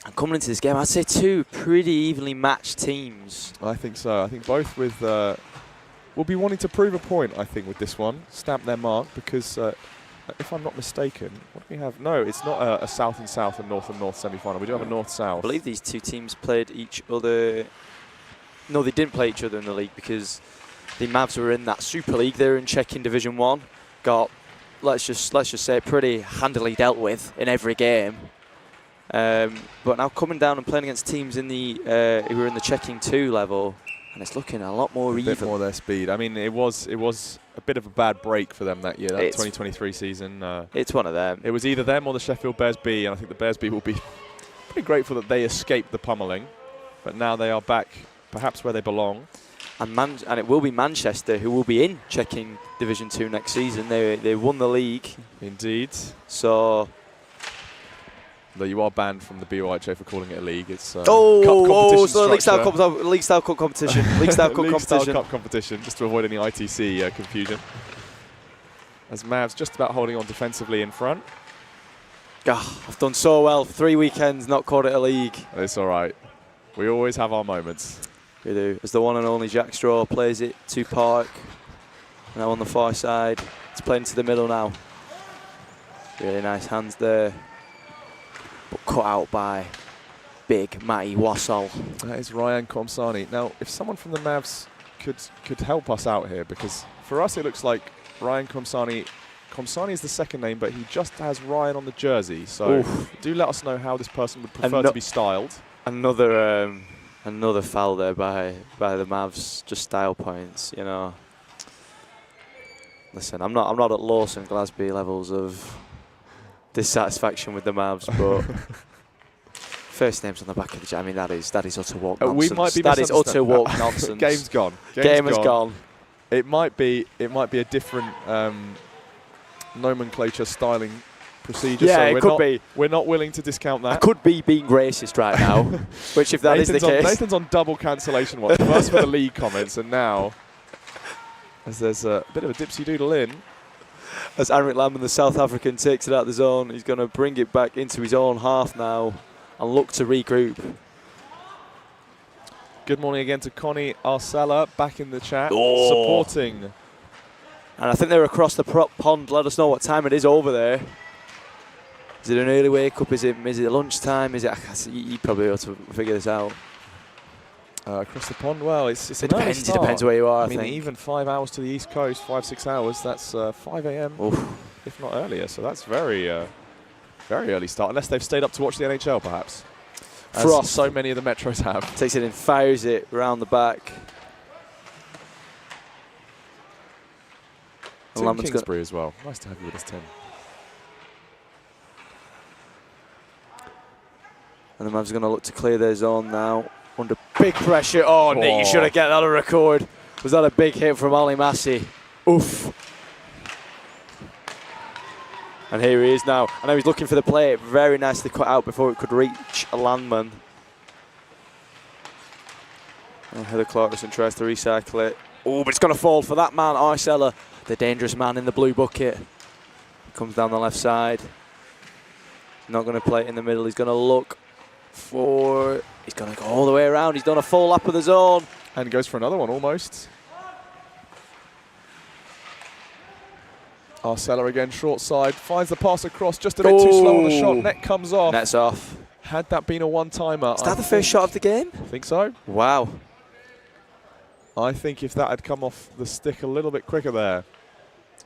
And coming into this game, I'd say two pretty evenly matched teams. I think so. I think both with will be wanting to prove a point, I think, with this one. Stamp their mark because, if I'm not mistaken, what do we have? No, it's not a South and South and North semi-final. We do have a North-South. I believe these two teams played each other. No, they didn't play each other in the league because the Mavs were in that Super League. They were in Czech in Division 1. Got, let's just say, pretty handily dealt with in every game. But now coming down and playing against teams in the who were in the checking 2 level, and it's looking a lot more even. A bit more their speed. I mean, it was a bit of a bad break for them that year, that 2023 season. It's one of them. It was either them or the Sheffield Bears B, and I think the Bears B will be pretty grateful that they escaped the pummeling. But now they are back, perhaps where they belong. And it will be Manchester who will be in checking Division 2 next season. They won the league. Indeed. So. Though you are banned from the BUIHA for calling it a league. It's so League Style Cup competition. League Style Cup competition. League Style Cup competition, just to avoid any ITC confusion. As Mavs just about holding on defensively in front. I've done so well. 3 weekends, not called it a league. It's all right. We always have our moments. We do. As the one and only Jack Straw plays it to Park. Now on the far side. It's playing to the middle now. Really nice hands there. But cut out by big Matty Wassall. That is Ryan Komsani. Now, if someone from the Mavs could help us out here, because for us it looks like Ryan Komsani is the second name, but he just has Ryan on the jersey. So do let us know how this person would prefer to be styled. Another foul there by the Mavs, just style points, you know. Listen, I'm not at Lawson Glasby levels of dissatisfaction with the Mavs, but first name's on the back of the jersey. I mean, that is utter walk nonsense. We might be that is utter walk nonsense. Game's gone. Game has gone. It might be a different nomenclature styling procedure. Yeah, so it could be. We're not willing to discount that. I could be being racist right now, which if that is the case. Nathan's on double cancellation watch. First for the league comments, and now as there's a bit of a dipsy doodle in. As Aaron Lamb, the South African, takes it out of the zone, he's going to bring it back into his own half now and look to regroup. Good morning again to Connie Arcella back in the chat, supporting. And I think they're across the pond. Let us know what time it is over there. Is it an early wake up? Is it lunchtime? Is it? You probably ought to figure this out. Across the pond, well, it depends. It depends where you are. I mean, even 5 hours to the east coast, 5-6 hours. That's 5 a.m. if not earlier. So that's very early start, unless they've stayed up to watch the NHL, perhaps. Frost. So many of the metros have. Takes it in, fires it round the back. Tim Kingsbury as well. Nice to have you with us, Tim. And the Mavs are going to look to clear their zone now. Under big pressure. Oh, Nick, you should have get that on record. Was that a big hit from Ali Massey? Oof. And here he is now. I know he's looking for the play. Very nicely cut out before it could reach a landman. And Heather Clarkson tries to recycle it. Oh, but it's going to fall for that man, Arcella, the dangerous man in the blue bucket. Comes down the left side. Not going to play it in the middle. He's going to look for... He's going to go all the way around. He's done a full lap of the zone. And goes for another one almost. Arcella again, short side. Finds the pass across. Just a bit too slow on the shot. Net comes off. Net's off. Had that been a one-timer... Is that the first shot of the game? I think so. Wow. I think if that had come off the stick a little bit quicker there.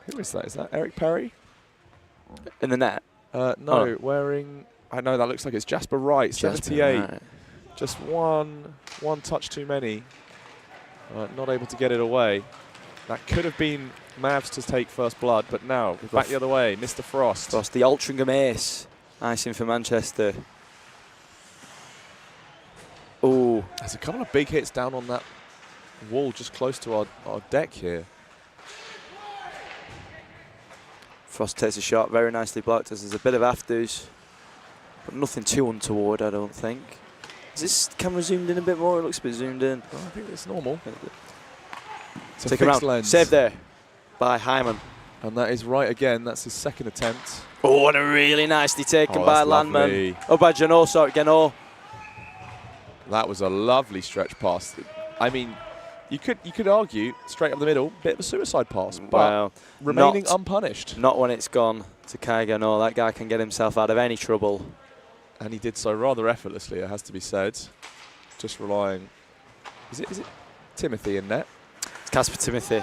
Who is that? Is that Eric Perry? In the net? No, wearing... I know, that looks like it's Jasper Wright, 78. Right. Just one touch too many. Not able to get it away. That could have been Mavs to take first blood, but now back the other way. Mr. Frost. Frost, the Altrincham ace. Icing for Manchester. Oh, There's a couple of big hits down on that wall just close to our deck here. Frost takes a shot, very nicely blocked as there's a bit of afters, but nothing too untoward, I don't think. Is this camera zoomed in a bit more? It looks a bit zoomed in. Oh, I think it's normal. It's a Take him fixed out. lens. Save there by Hyman. And that is right again. That's his second attempt. Oh, and a really nicely taken by that's Landman. lovely. Oh, by Geno, sorry, Geno. That was a lovely stretch pass. I mean, you could argue straight up the middle, bit of a suicide pass, but Well, remaining unpunished. Not when it's gone to Kai Geno. That guy can get himself out of any trouble. And he did so rather effortlessly, it has to be said. Just relying. Is it Timothy in net? It's Casper Timothy.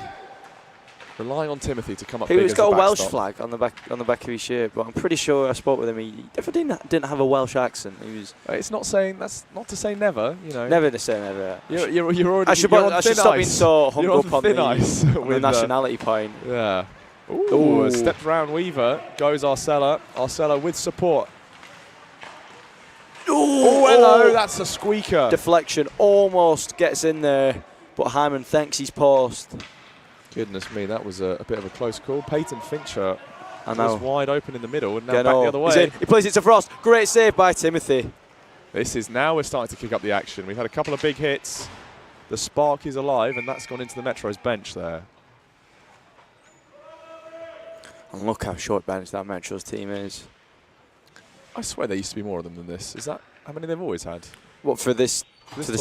Relying on Timothy to come up big He's as got the a Welsh backstop. flag on the back of his shirt, but I'm pretty sure I spoke with him. He definitely didn't have a Welsh accent. He was. It's not saying that's not to say never. You know. Never to say never. You're already. I should stop being so hung up on the nationality point. Yeah. Ooh. Steps round Weaver. Goes Arcella. Arcella with support. Oh, hello. That's a squeaker. Deflection almost gets in there, but Hyman thanks his post. Goodness me, that was a bit of a close call. Peyton Fincher was wide open in the middle and now back the other way. He plays it to Frost. Great save by Timothy. Now we're starting to kick up the action. We've had a couple of big hits. The spark is alive, and that's gone into the Metro's bench there. And look how short bench that Metro's team is. I swear there used to be more of them than this. Is that how many they've always had? What, for this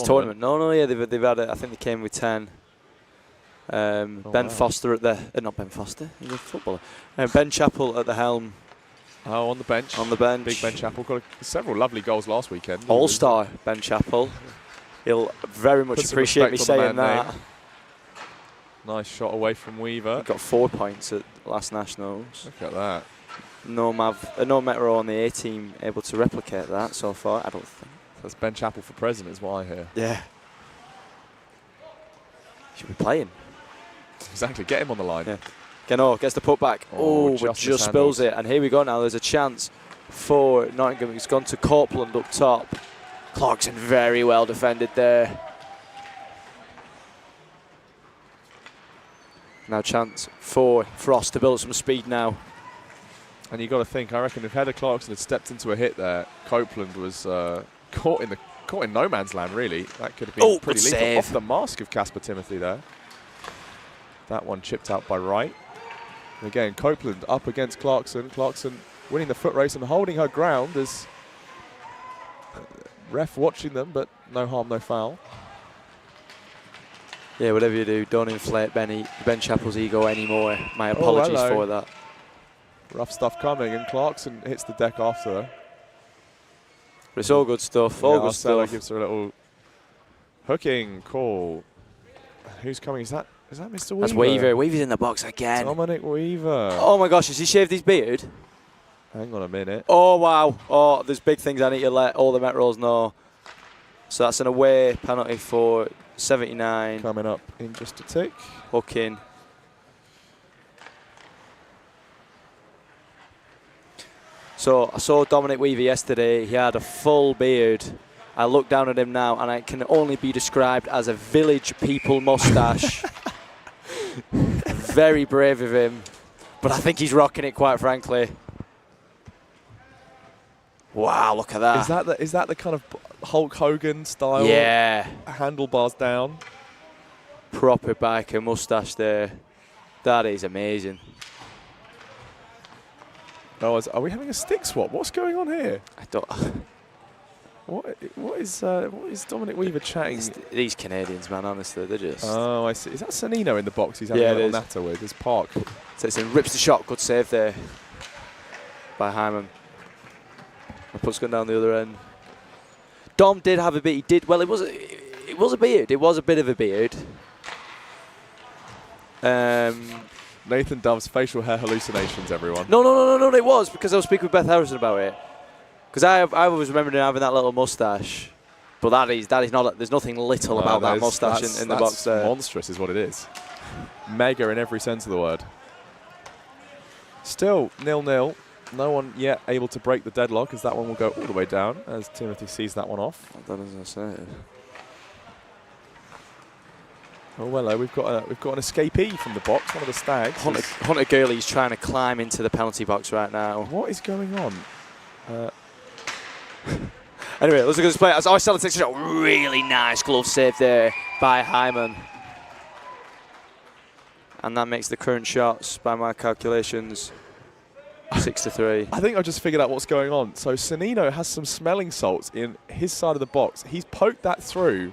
tournament? No, yeah, they've had it. I think they came with 10. Ben Foster at the not Ben Foster, he's a footballer. Ben Chappell at the helm. Oh, on the bench. On the bench. Big Ben Chappell got several lovely goals last weekend. All-star Ben Chappell. He'll very much appreciate me saying that. Name. Nice shot away from Weaver. He got 4 points at last Nationals. Look at that. No Metro on the A team able to replicate that so far, I don't think. That's Ben Chappell for president, is what I hear. Yeah. Should be playing. Exactly. Get him on the line. Yeah. Gano gets the putback. Oh, But just spills it. And here we go now. There's a chance for Nottingham. It's gone to Copeland up top. Clarkson very well defended there. Now chance for Frost to build up some speed now. And you got to think, I reckon if Heather Clarkson had stepped into a hit there, Copeland was caught in no man's land, really. That could have been pretty lethal. Save. Off the mask of Casper Timothy there. That one chipped out by Wright. And again, Copeland up against Clarkson. Clarkson winning the foot race and holding her ground as ref watching them, but no harm, no foul. Yeah, whatever you do, don't inflate Ben Chappell's ego anymore. My apologies for that. Rough stuff coming, and Clarkson hits the deck after her. But it's all good stuff. All good stuff. Gives her a little hooking call. Who's coming? Is that Mr. Weaver? That's Weaver. Weaver's in the box again. Dominic Weaver. Oh my gosh, has he shaved his beard? Hang on a minute. Oh wow. Oh, there's big things I need to let all the Met Rolls know. So that's an away penalty for 79. Coming up in just a tick. Hooking. So I saw Dominic Weaver yesterday. He had a full beard. I look down at him now and it can only be described as a village people moustache. Very brave of him. But I think he's rocking it, quite frankly. Wow, look at that. Is that the kind of Hulk Hogan style? Yeah. Handlebars down. Proper biker moustache there. That is amazing. Oh, are we having a stick swap? What's going on here? I don't. What is Dominic Weaver chatting? These Canadians, man, honestly, they're just. Oh, I see. Is that Sanino in the box? He's having a little natter with his Park. So it's in, rips the shot. Good save there by Hyman. And puts gun down the other end. Dom did have a bit. He did well. It was a beard. It was a bit of a beard. Nathan Dove's facial hair hallucinations, everyone. No, it was because I was speaking with Beth Harrison about it. Because I was remembering having that little moustache, but that is not. There's nothing little about that moustache in the box there. Monstrous is what it is. Mega in every sense of the word. Still 0-0. No one yet able to break the deadlock, as that one will go all the way down as Timothy sees that one off. That is insane. Oh well, we've got an escapee from the box, one of the stags. Hunter Gurley's trying to climb into the penalty box right now. What is going on? Anyway, let's look at this play. I saw the shot. Really nice glove save there by Hyman. And that makes the current shots, by my calculations, 6-3. I think I just figured out what's going on. So Sanino has some smelling salts in his side of the box. He's poked that through.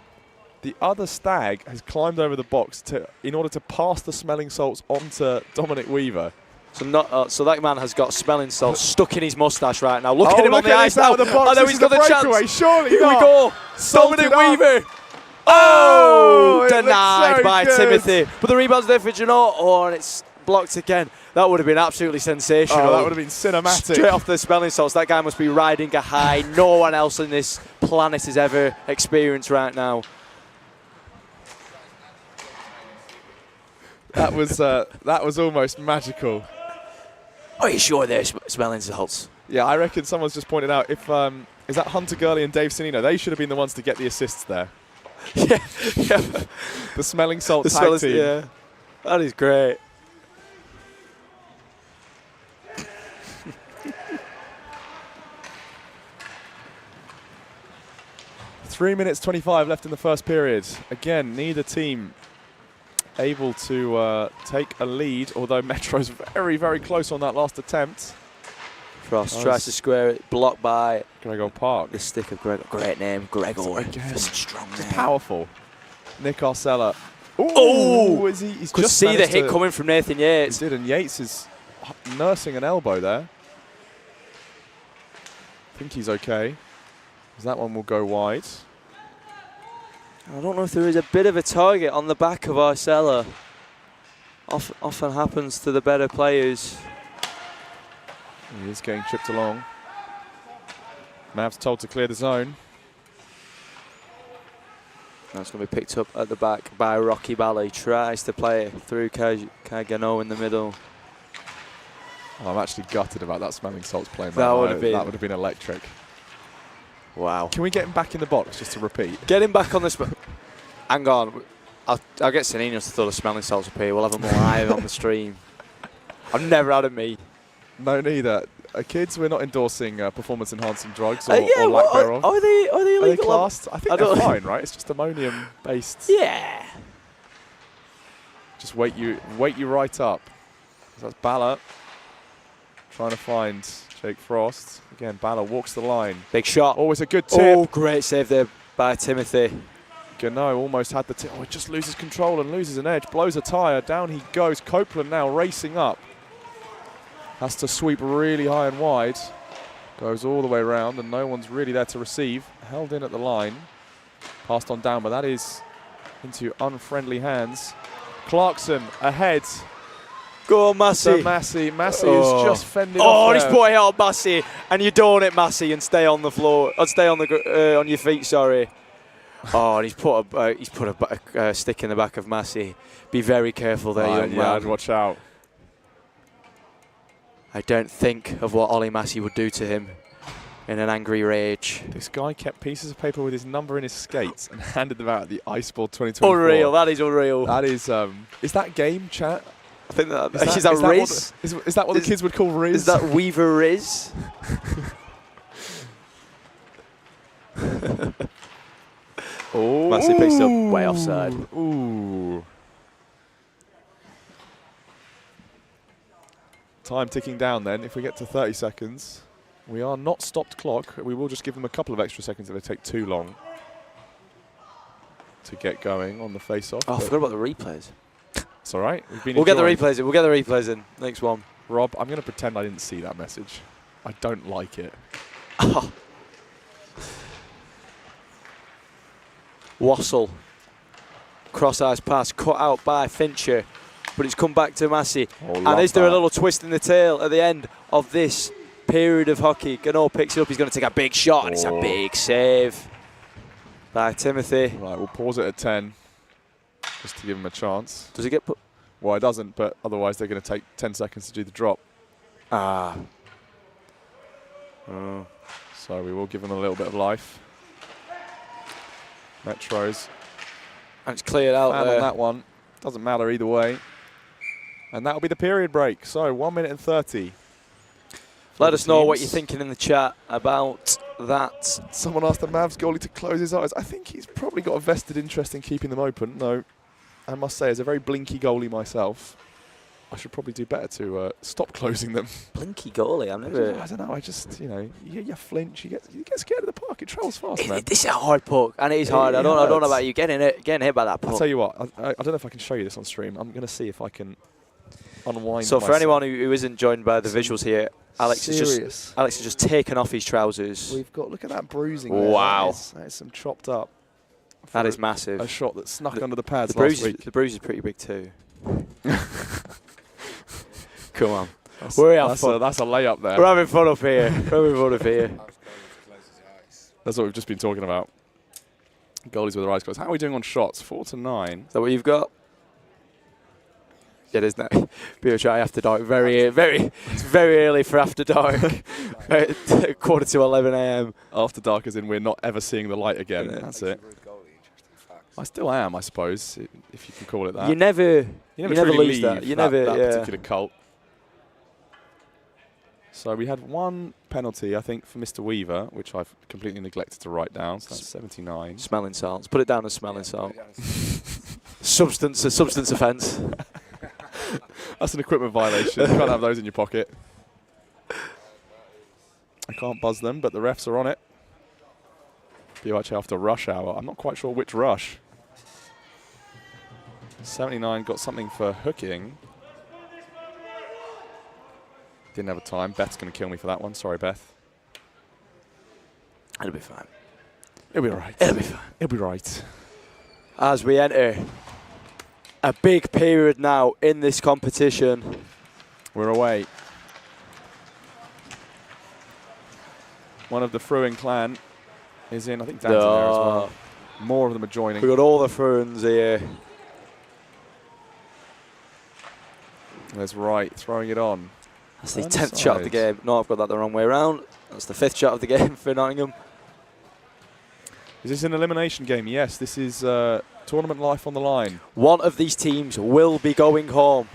The other stag has climbed over the box in order to pass the smelling salts onto Dominic Weaver. So that man has got smelling salts stuck in his moustache right now. Look at him on the ice now. The box. I know he's got the chance. Surely Here not. we go. Dominic Weaver. Oh, denied so by Timothy. But the rebound's there for Janot. Oh, and it's blocked again. That would have been absolutely sensational. Oh, that would have been cinematic. Straight off the smelling salts. That guy must be riding a high no one else on this planet has ever experienced right now. That was almost magical. Are you sure they're smelling salts? Yeah, I reckon someone's just pointed out, if is that Hunter Gurley and Dave Sanino? They should have been the ones to get the assists there. Yeah. The smelling salt tag team. Yeah, that is great. Three minutes 25 left in the first period. Again, neither team able to take a lead, although Metro's very, very close on that last attempt. Frost tries to square it, blocked by Gregor Park. the stick of Gregor. Great name, Gregor. Again, Strong name. powerful. Nick Arcella. Oh! He's could just see the hit coming from Nathan Yates. He did, and Yates is nursing an elbow there. I think he's okay. That one will go wide. I don't know if there is a bit of a target on the back of Arcella. Often happens to the better players. He is getting chipped along. Mavs told to clear the zone. That's going to be picked up at the back by Rocky Bally. Tries to play it through Kagano in the middle. Oh, I'm actually gutted about that Smelling Salts playing. That would have been electric. Wow. Can we get him back in the box just to repeat? Get him back on the... Hang on. I'll get Sanino to throw the Smelling Salts up here. We'll have them live on the stream. I've never had them, me. No, neither. Kids, we're not endorsing performance-enhancing drugs or, Yeah, or lack thereof. Are they illegal? Are they classed? I think they're fine, right? It's just ammonium-based. Yeah. Just wake you right up. So that's Bala trying to find Jake Frost. Again, Bala walks the line. Big shot. Always a good tip. Oh, great save there by Timothy. Gano almost had the tip. Oh, he just loses control and loses an edge. Blows a tyre. Down he goes. Copeland now racing up. Has to sweep really high and wide. Goes all the way around and no one's really there to receive. Held in at the line. Passed on down, but that is into unfriendly hands. Clarkson ahead. Go on, Massey. Massey is just fending off. Oh, he's put it out, Massey. And you don't it, Massey, and stay on the floor. Or stay on the on your feet, sorry. Oh, and he's put a stick in the back of Massey. Be very careful there, young man. I'd watch out. I don't think of what Ollie Massey would do to him in an angry rage. This guy kept pieces of paper with his number in his skates and handed them out at the Ice Ball 2024. Unreal, that is unreal. That is that game, chat? I think that is that Riz? Is that what the kids would call Riz? Is that Weaver Riz? Oh, Massey picks up way offside. Ooh. Time ticking down then. If we get to 30 seconds, we are not stopped clock. We will just give them a couple of extra seconds if they take too long to get going on the face-off. Oh, I forgot about the replays. It's all right. We'll get the replays in. We'll get the replays in. Next one. Rob, I'm going to pretend I didn't see that message. I don't like it. Wassel. Cross-eyes pass. Cut out by Fincher. But it's come back to Massey. Oh, and is there a little twist in the tail at the end of this period of hockey? Gano picks it up. He's going to take a big shot, and it's a big save by Timothy. Right, we'll pause it at 10 just to give him a chance. Does it get put? Well, it doesn't, but otherwise they're going to take 10 seconds to do the drop. Ah. So we will give him a little bit of life. Metros. And it's cleared out Foul there. on that one. Doesn't matter either way. And that'll be the period break. So 1 minute and 30. Let us know what you're thinking in the chat about that. Someone asked the Mavs goalie to close his eyes. I think he's probably got a vested interest in keeping them open. No, I must say, as a very blinky goalie myself, I should probably do better to stop closing them. Blinky goalie, I've never... I don't know, I just, you know, you flinch, you get scared of the puck. It travels fast, man. It's a hard puck, and it is hard. I don't know about you getting hit by that puck. I'll tell you what, I don't know if I can show you this on stream. I'm going to see if I can unwind So for myself. anyone who isn't joined by the visuals here, Alex has just taken off his trousers. We've got, look at that bruising Wow. there. That is some chopped up. That is massive. A shot that snuck under the pads the last week. The bruise is pretty big too. Come on. That's a layup there. We're having fun up here. That's what we've just been talking about. Goalies with their eyes closed. How are we doing on shots? 4 to 9. Is that what you've got? Yeah, it is now. BUIHA after dark. It's very early for after dark. 11:15 a.m. After dark as in we're not ever seeing the light again. That's it. I still am, I suppose, if you can call it that. You never truly lose leave that. You that never, particular cult. So we had one penalty, I think, for Mr. Weaver, which I've completely neglected to write down. So that's 79. Smelling salts. Put it down as smelling salt. substance offence. That's an equipment violation. You can't have those in your pocket. I can't buzz them, but the refs are on it. BUIHA after rush hour. I'm not quite sure which rush. 79 got something for hooking. Didn't have a time. Beth's going to kill me for that one. Sorry, Beth. It'll be fine. It'll be all right. It'll be fine. It'll be right. As we enter a big period now in this competition. We're away. One of the Fruin clan is in. I think Dan's in there as well. More of them are joining. We've got all the ferns here. There's Wright throwing it on. That's the 10th shot of the game. No, I've got that the wrong way around. That's the 5th shot of the game for Nottingham. Is this an elimination game? Yes, this is tournament life on the line. One of these teams will be going home.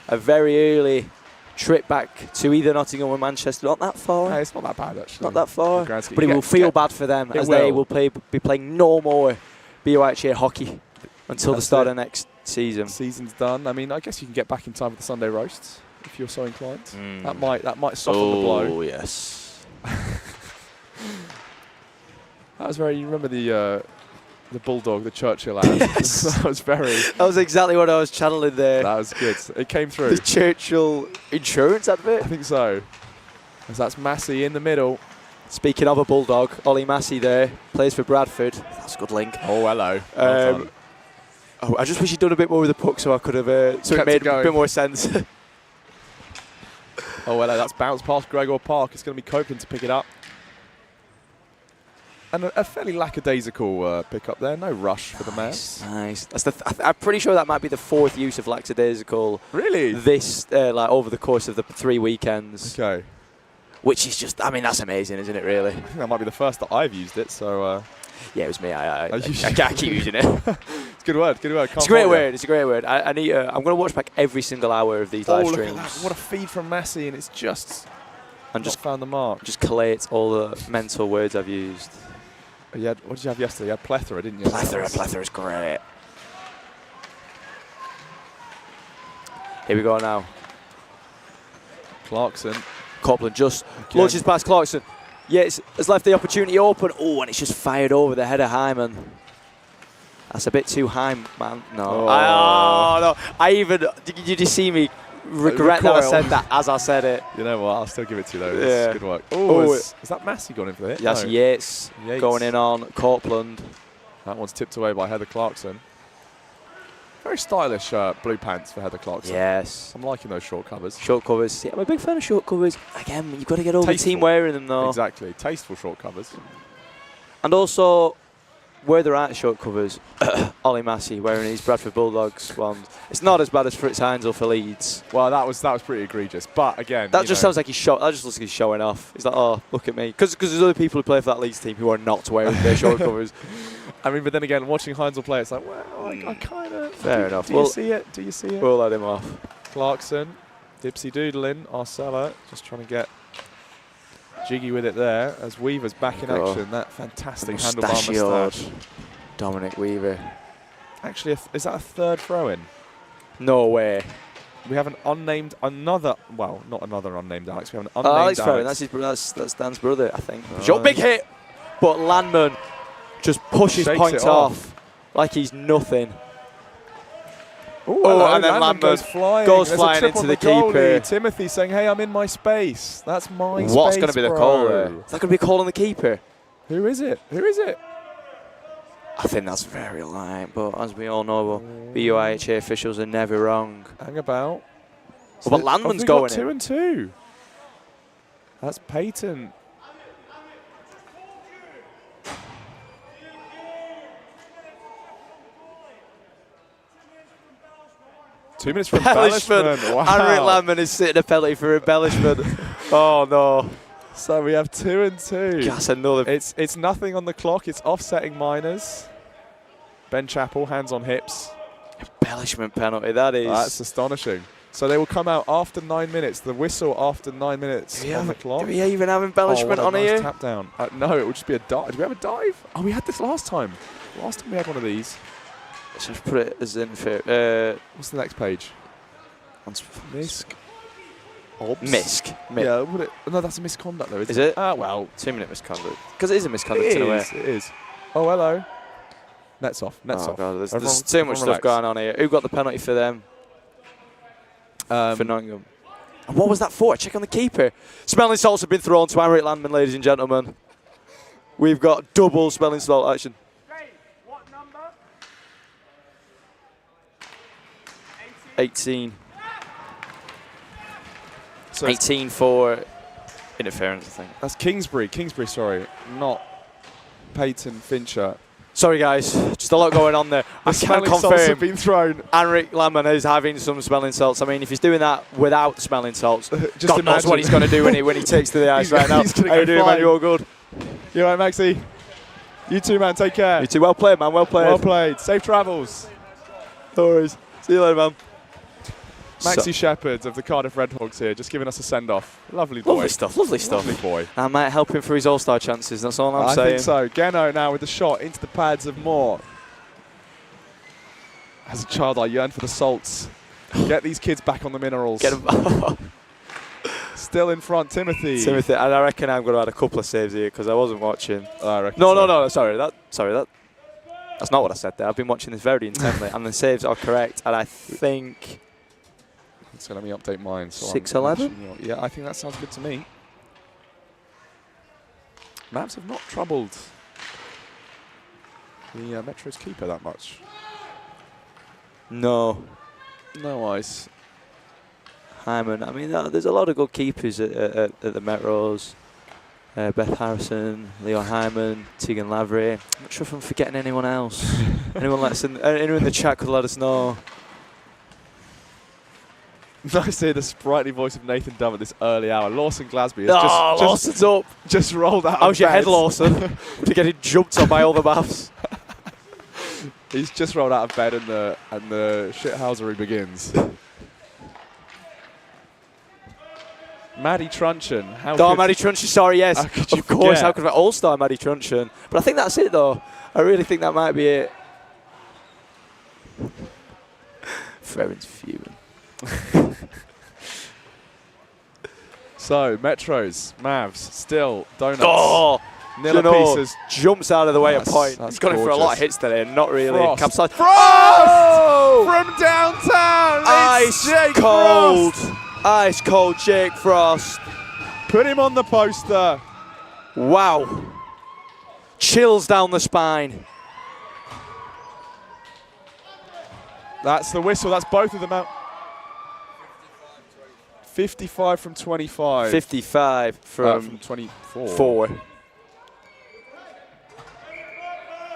A very early trip back to either Nottingham or Manchester. Not that far. No, it's not that bad, actually. Not that far. But it will feel bad for them as they will be playing no more BUIHA hockey until the start of next season. Season's done. I mean, I guess you can get back in time for the Sunday roasts if you're so inclined. That might soften the blow. Oh, yes. That was very. You remember the bulldog, the Churchill ad? Yes. That was very. That was exactly what I was channeling there. That was good. It came through. The Churchill insurance advert. I think so. As that's Massey in the middle. Speaking of a bulldog, Ollie Massey there plays for Bradford. That's a good link. Oh, hello. Well done. Oh, I just wish he'd done a bit more with the puck so I could have so it made a bit more sense. Oh, hello. That's bounced past Gregor Park. It's going to be Copeland to pick it up. And a fairly lackadaisical pick up there. No rush for the Mets. Nice. That's I'm pretty sure that might be the 4th use of lackadaisical. Really? This like over the course of the 3 weekends. Okay. Which is just, I mean, that's amazing, isn't it? Really. I think that might be the first that I've used it. So. Yeah, it was me. I keep using it. It's a good word. Good word. It's a great word. It's a great word. I need. I'm going to watch back every single hour of these live streams. Look at that. What a feed from Massey, and it's just. And just found the mark. Just collate all the mental words I've used. What did you have yesterday? You had plethora, didn't you? Plethora is great. Here we go now. Clarkson. Copeland just launches past Clarkson. Yes, has left the opportunity open. Oh, and it's just fired over the head of Hyman. That's a bit too high, man. No. Oh. No. Did you see me regret that I said that as I said it? You know what? I'll still give it to you, though. Yeah. It's good work. Oh, is that Massey gone in for it? Yes, no. Yates going in on Copeland. That one's tipped away by Heather Clarkson. Very stylish blue pants for Heather Clarkson. Yes. I'm liking those short covers. Short covers. Yeah, I'm a big fan of short covers. Again, you've got to get all the team wearing them, though. Exactly. Tasteful short covers. And also, where they're at short covers, Ollie Massey wearing his Bradford Bulldogs ones. It's not as bad as Fritz Heinzel for Leeds. Well, that was pretty egregious. But again, that just sounds like that just looks like he's showing off. He's like, oh, look at me. Because there's other people who play for that Leeds team who are not wearing their short covers. I mean, but then again, watching Heinzel play, it's like, well, I kind of. Fair enough. Do you see it? Do you see it? We'll let him off. Clarkson, dipsy doodling. Arcella just trying to get jiggy with it there as Weaver's back in action. That fantastic handlebar moustache. Dominic Weaver. Actually, is that a third throw-in? No way. We have an unnamed, not another unnamed Alex. We have an unnamed Alex. That's Dan's brother, I think. Shot big hit, but Landman just pushes points off like he's nothing. Ooh, and then Landman goes flying into the keeper. Timothy saying, hey, I'm in my space. That's my space, What's going to be the call there? Is that going to be a call on the keeper? Who is it? I think that's very light, but as we all know, BUIHA officials are never wrong. Hang about. So but Landman's going in. 2 and 2. That's Peyton. Two minutes for embellishment. Wow. Henrik Landman is sitting a penalty for embellishment. Oh no. So we have 2 and 2. That's another. It's nothing on the clock. It's offsetting minors. Ben Chappell, hands on hips. Embellishment penalty. That's astonishing. So they will come out after 9 minutes. The whistle after 9 minutes on the clock. Do we even have embellishment on here? Tap down. No, it would just be a dive. Did we have a dive? Oh, we had this last time. Last time we had one of these. Let's just put it as in for. What's the next page? Misk. Misk. Yeah, no, that's a misconduct though, isn't it? Is it? Well, 2 minute misconduct. Because it is a misconduct in a way. It is. Oh, hello. Nets off. God, there's too much stuff going on here. Who got the penalty for them? For Nottingham. And what was that for? Check on the keeper. Smelling salts have been thrown to Henrik Landman, ladies and gentlemen. We've got double smelling salt action. What number? 18. So 18 for interference, I think. That's Kingsbury, sorry, not Peyton Fincher. Sorry, guys. Just a lot going on there. I The can smelling salts have confirm been thrown. Anric Lamman is having some smelling salts. I mean, if he's doing that without the smelling salts, Just God knows what he's going to do when he takes to the ice right now. He's gonna How go you doing, man? flying. You all good? You all right, Maxi? You too, man. Take care. You too. Well played, man. Well played. Well played. Safe travels. No worries. See you later, man. Maxi Shepherd of the Cardiff Red Hawks here, just giving us a send-off. Lovely boy. Lovely stuff. Lovely stuff. Lovely boy. I might help him for his All-Star chances. That's all I'm I saying. think so. Geno now with the shot into the pads of Moore. As a child, I yearn for the salts. Get these kids back on the minerals. Get him. Still in front, Timothy. Timothy, and I reckon I'm going to add a couple of saves here because I wasn't watching. I reckon No, so. no. Sorry, that's not what I said there. I've been watching this very intently, and the saves are correct. And I think So let me update mine. So 6-11? Yeah, I think that sounds good to me. Mavs have not troubled the Metro's keeper that much. no. No ice. Hyman. I mean, there's a lot of good keepers at the Metros. Beth Harrison, Leo Hyman, Tegan Lavery. I'm not sure if I'm forgetting anyone else. anyone in the chat could let us know. Nice to hear the sprightly voice of Nathan Dove at this early hour. Lawson Glasby has Lawson's up. just rolled out How's of your bed. head, Lawson? To getting jumped on by all the baths. He's just rolled out of bed and the shithousery begins. Maddie Truncheon. Maddie Truncheon, sorry, yes. How could you Of course, forget? how could I All-Star Maddie Truncheon? But I think that's it, though. I really think that might be it. Freren's fuming. So, Metros, Mavs, still donuts. Oh! Nilla Juno pieces. jumps out of the way a point. That's He's gone in for a lot of gorgeous. hits today, and not really Frost. capsized. Frost! Oh! From downtown! Ice It's Jake cold. Frost. Ice cold Jake Frost. Put him on the poster. Wow. Chills down the spine. That's the whistle. That's both of them out. 55 from 25. 55 from 24. 4.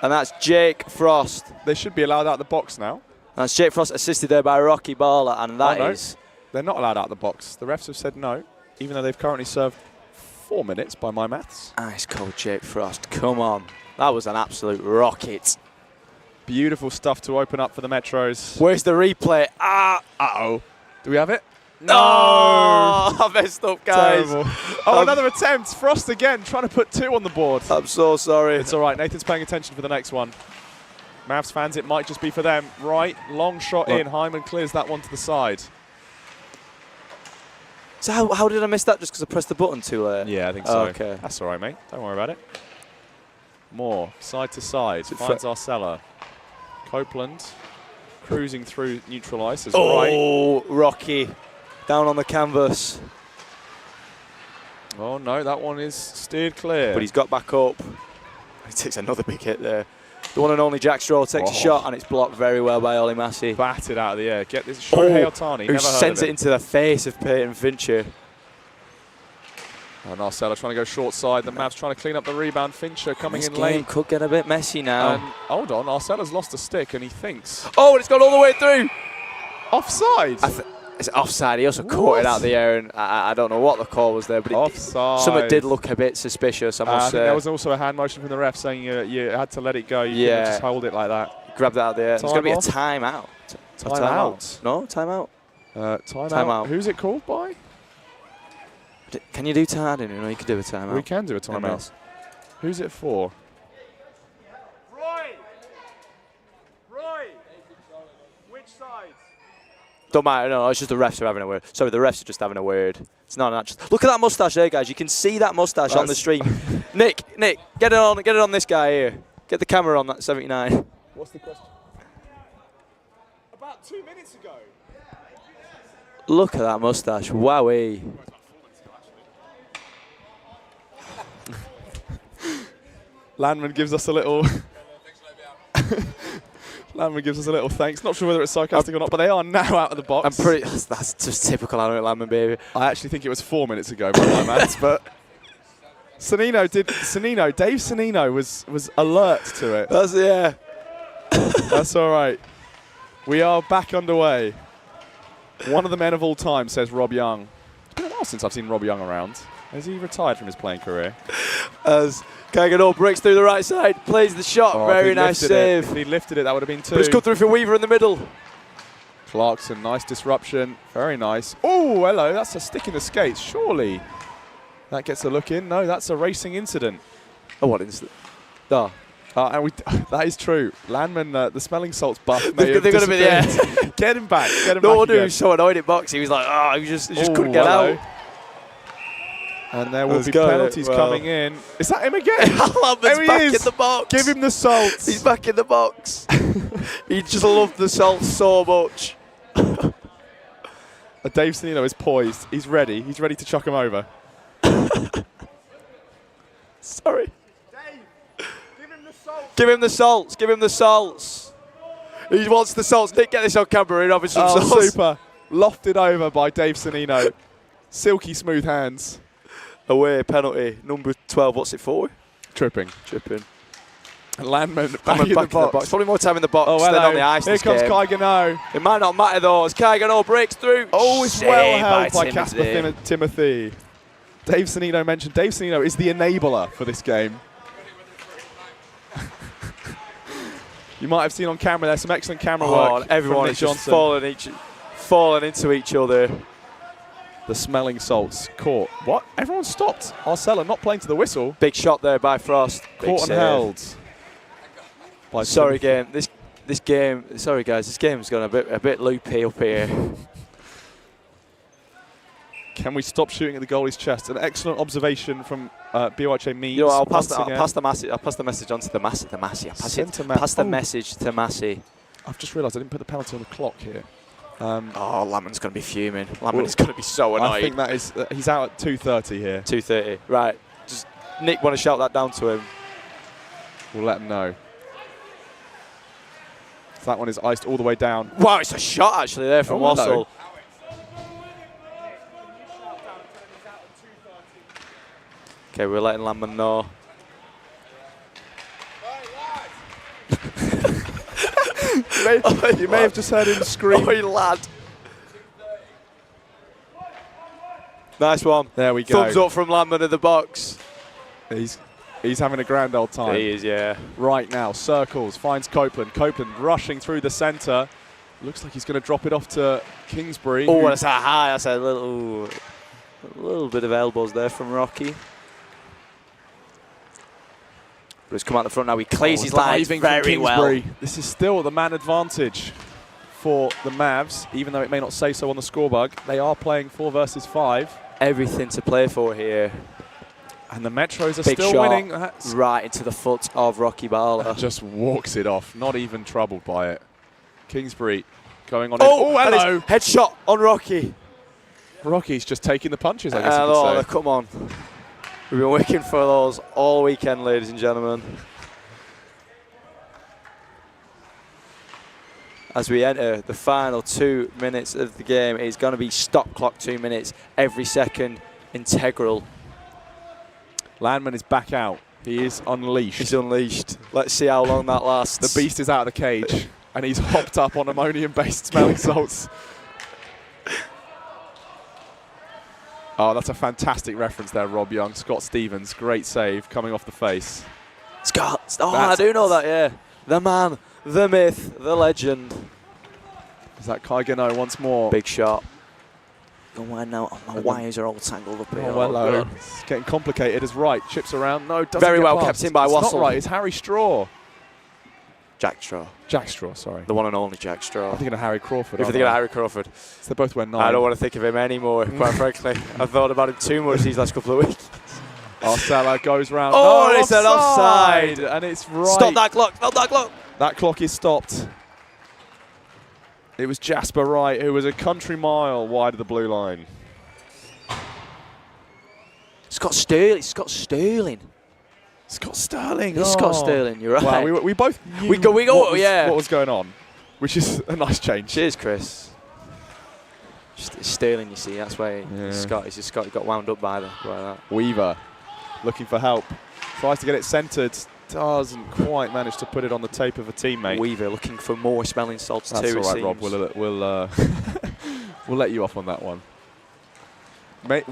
And that's Jake Frost. They should be allowed out the box now. That's Jake Frost assisted there by Rocky Baller, and that no. is... They're not allowed out the box. The refs have said no, even though they've currently served 4 minutes by my maths. Ice cold Jake Frost, come on. That was an absolute rocket. Beautiful stuff to open up for the Metros. Where's the replay? Uh-oh. Do we have it? No! I messed up, guys. Terrible. Oh, another attempt. Frost again, trying to put 2 on the board. I'm so sorry. It's all right. Nathan's paying attention for the next one. Mavs fans, it might just be for them. Right, long shot in. Hyman clears that one to the side. So how did I miss that? Just because I pressed the button too late? Yeah, I think so. Okay. That's all right, mate. Don't worry about it. Moore, side to side, finds Arcella. Copeland, cruising through neutral ice is right. Oh, Rocky, down on the canvas. Oh no, that one is steered clear. But he's got back up. He takes another big hit there. The one and only Jack Straw takes a shot, and it's blocked very well by Ollie Massey. Batted out of the air. Get this, Shohei Ohtani. Who Never heard sends of it into the face of Peyton Fincher. And Arcella trying to go short side. The Mavs trying to clean up the rebound. Fincher coming This in game late. could get a bit messy now. And hold on, Arcella's lost a stick, and he thinks Oh, and it's gone all the way through. offside. It's offside. He also caught it out of the air, and I don't know what the call was there, but Offside. something did look a bit suspicious, I I must think say. there was also a hand motion from the ref saying you had to let it go. You couldn't just hold it like that. Grabbed it out of the air. There's going to be a Time timeout. Timeout. No, timeout. Timeout. Who's it called by? Can you do timeout? I didn't know you could do a timeout. We can do a timeout. Who's it for? Roy! Which side? Don't matter, no, it's just the refs are having a word. Sorry, the refs are just having a word. It's not natural. Look at that moustache there, guys. You can see that moustache on the stream. Nick, get it on this guy here. Get the camera on that 79. What's the question? About 2 minutes ago. Look at that moustache. Wowee. Landman gives us a little. Landman gives us a little thanks. Not sure whether it's sarcastic or not, but they are now out of the box. I'm pretty. That's just typical Landman behaviour. I actually think it was 4 minutes ago by my maths, but Dave Sannino was alert to it. Yeah. That's all right. We are back underway. One of the men of all time, says Rob Young. It's been a while since I've seen Rob Young around. Has he retired from his playing career? As Kagano breaks through the right side, plays the shot. Very nice save. If he lifted it, that would have been 2. But it's come through for Weaver in the middle. Clarkson, nice disruption. Very nice. Oh, hello. That's a stick in the skates. Surely that gets a look in. No, that's a racing incident. Oh, what incident? Oh. That is true. Landman, the smelling salts buff. They're going to be there. Get him back. Get him no back wonder he again. was so annoyed at box. He was like, he just couldn't get out. And there will be penalties coming in. Is that him again? Landman's back in the box. Give him the salts. He's back in the box. He just loved the salts so much. Dave Sannino is poised. He's ready. He's ready to chuck him over. Sorry. Dave, give him the salt. Give him the salts. Give him the salts. He wants the salts. Nick, get this on camera. He's having some salts. Super. Lofted over by Dave Sannino. Silky smooth hands. Away penalty. Number 12. What's it for? Tripping. Landman back in the box. Probably more time in the box than on the ice. Here comes Kai Gano. It might not matter though as Kai Gano breaks through. Oh, it's well held by Casper Timothy. Dave Sannino mentioned. Dave Sannino is the enabler for this game. You might have seen on camera there's some excellent camera work. Everyone is just falling into each other. The smelling salts caught. What? Everyone stopped. Arcella not playing to the whistle. Big shot there by Frost. Caught and held. Sorry, game. This game. Sorry, guys. This game's gone a bit loopy up here. Can we stop shooting at the goalie's chest? An excellent observation from BUIHA Meads. You know, I'll pass the message on to the Massey. Pass the message to Massey. I've just realised I didn't put the penalty on the clock here. Lamon's going to be fuming. Lamon is going to be so annoyed. I think that is. He's out at 2:30 here. 2:30. Right. Just Nick, want to shout that down to him? We'll let him know. That one is iced all the way down. Wow, it's a shot actually there from Wassel. Okay, we're letting Landman know. You may have just heard him scream. Oi, lad. Nice one. There we go. Thumbs up from Landman in the box. He's having a grand old time. He is, yeah. Right now, circles, finds Copeland. Copeland rushing through the centre. Looks like he's going to drop it off to Kingsbury. Oh, that's a high. That's a little bit of elbows there from Rocky. But he's come out the front now. He clears his lines very well. This is still the man advantage for the Mavs, even though it may not say so on the scorebug. They are playing 4 versus 5. Everything to play for here. And the Metros are Big still shot winning. Right into the foot of Rocky Bala. And just walks it off, not even troubled by it. Kingsbury going on. Oh, hello. Headshot on Rocky. Rocky's just taking the punches, I guess you could say. Come on. We've been waiting for those all weekend, ladies and gentlemen. As we enter the final 2 minutes of the game, it's going to be stop clock 2 minutes, every second integral. Landman is back out. He is unleashed. He's unleashed. Let's see how long that lasts. The beast is out of the cage, and he's hopped up on ammonium-based smelling salts. Oh, that's a fantastic reference there, Rob Young. Scott Stevens, great save, coming off the face. Scott. Oh, I do know that, yeah. The man, the myth, the legend. Is that Kai Gano once more? Big shot. Oh, why now? My wires are all tangled up here. Oh, well, it's getting complicated as right. Chips around. No, doesn't Very get well past. kept in by Wassel. It's not right. It's Harry Straw. Jack Straw. Jack Straw, sorry. The one and only Jack Straw. I'm thinking of Harry Crawford. If you're thinking of Harry Crawford. So they both wear 9. I don't want to think of him anymore, quite frankly. I've thought about him too much these last couple of weeks. Arcella goes round. Oh, no, it's an offside. And it's right. Stop that clock. Stop that clock. That clock is stopped. It was Jasper Wright, who was a country mile wide of the blue line. Scott Sterling. Scott Sterling. Scott Sterling. It's Scott Sterling, you're right. Well, we both knew what was going on, which is a nice change. Cheers, Chris. Just Sterling, you see, that's why Scott got wound up by that. Weaver looking for help. Tries to get it centred. Doesn't quite manage to put it on the tape of a teammate. Weaver looking for more smelling salts That's too. all right, Rob. We'll let you off on that one.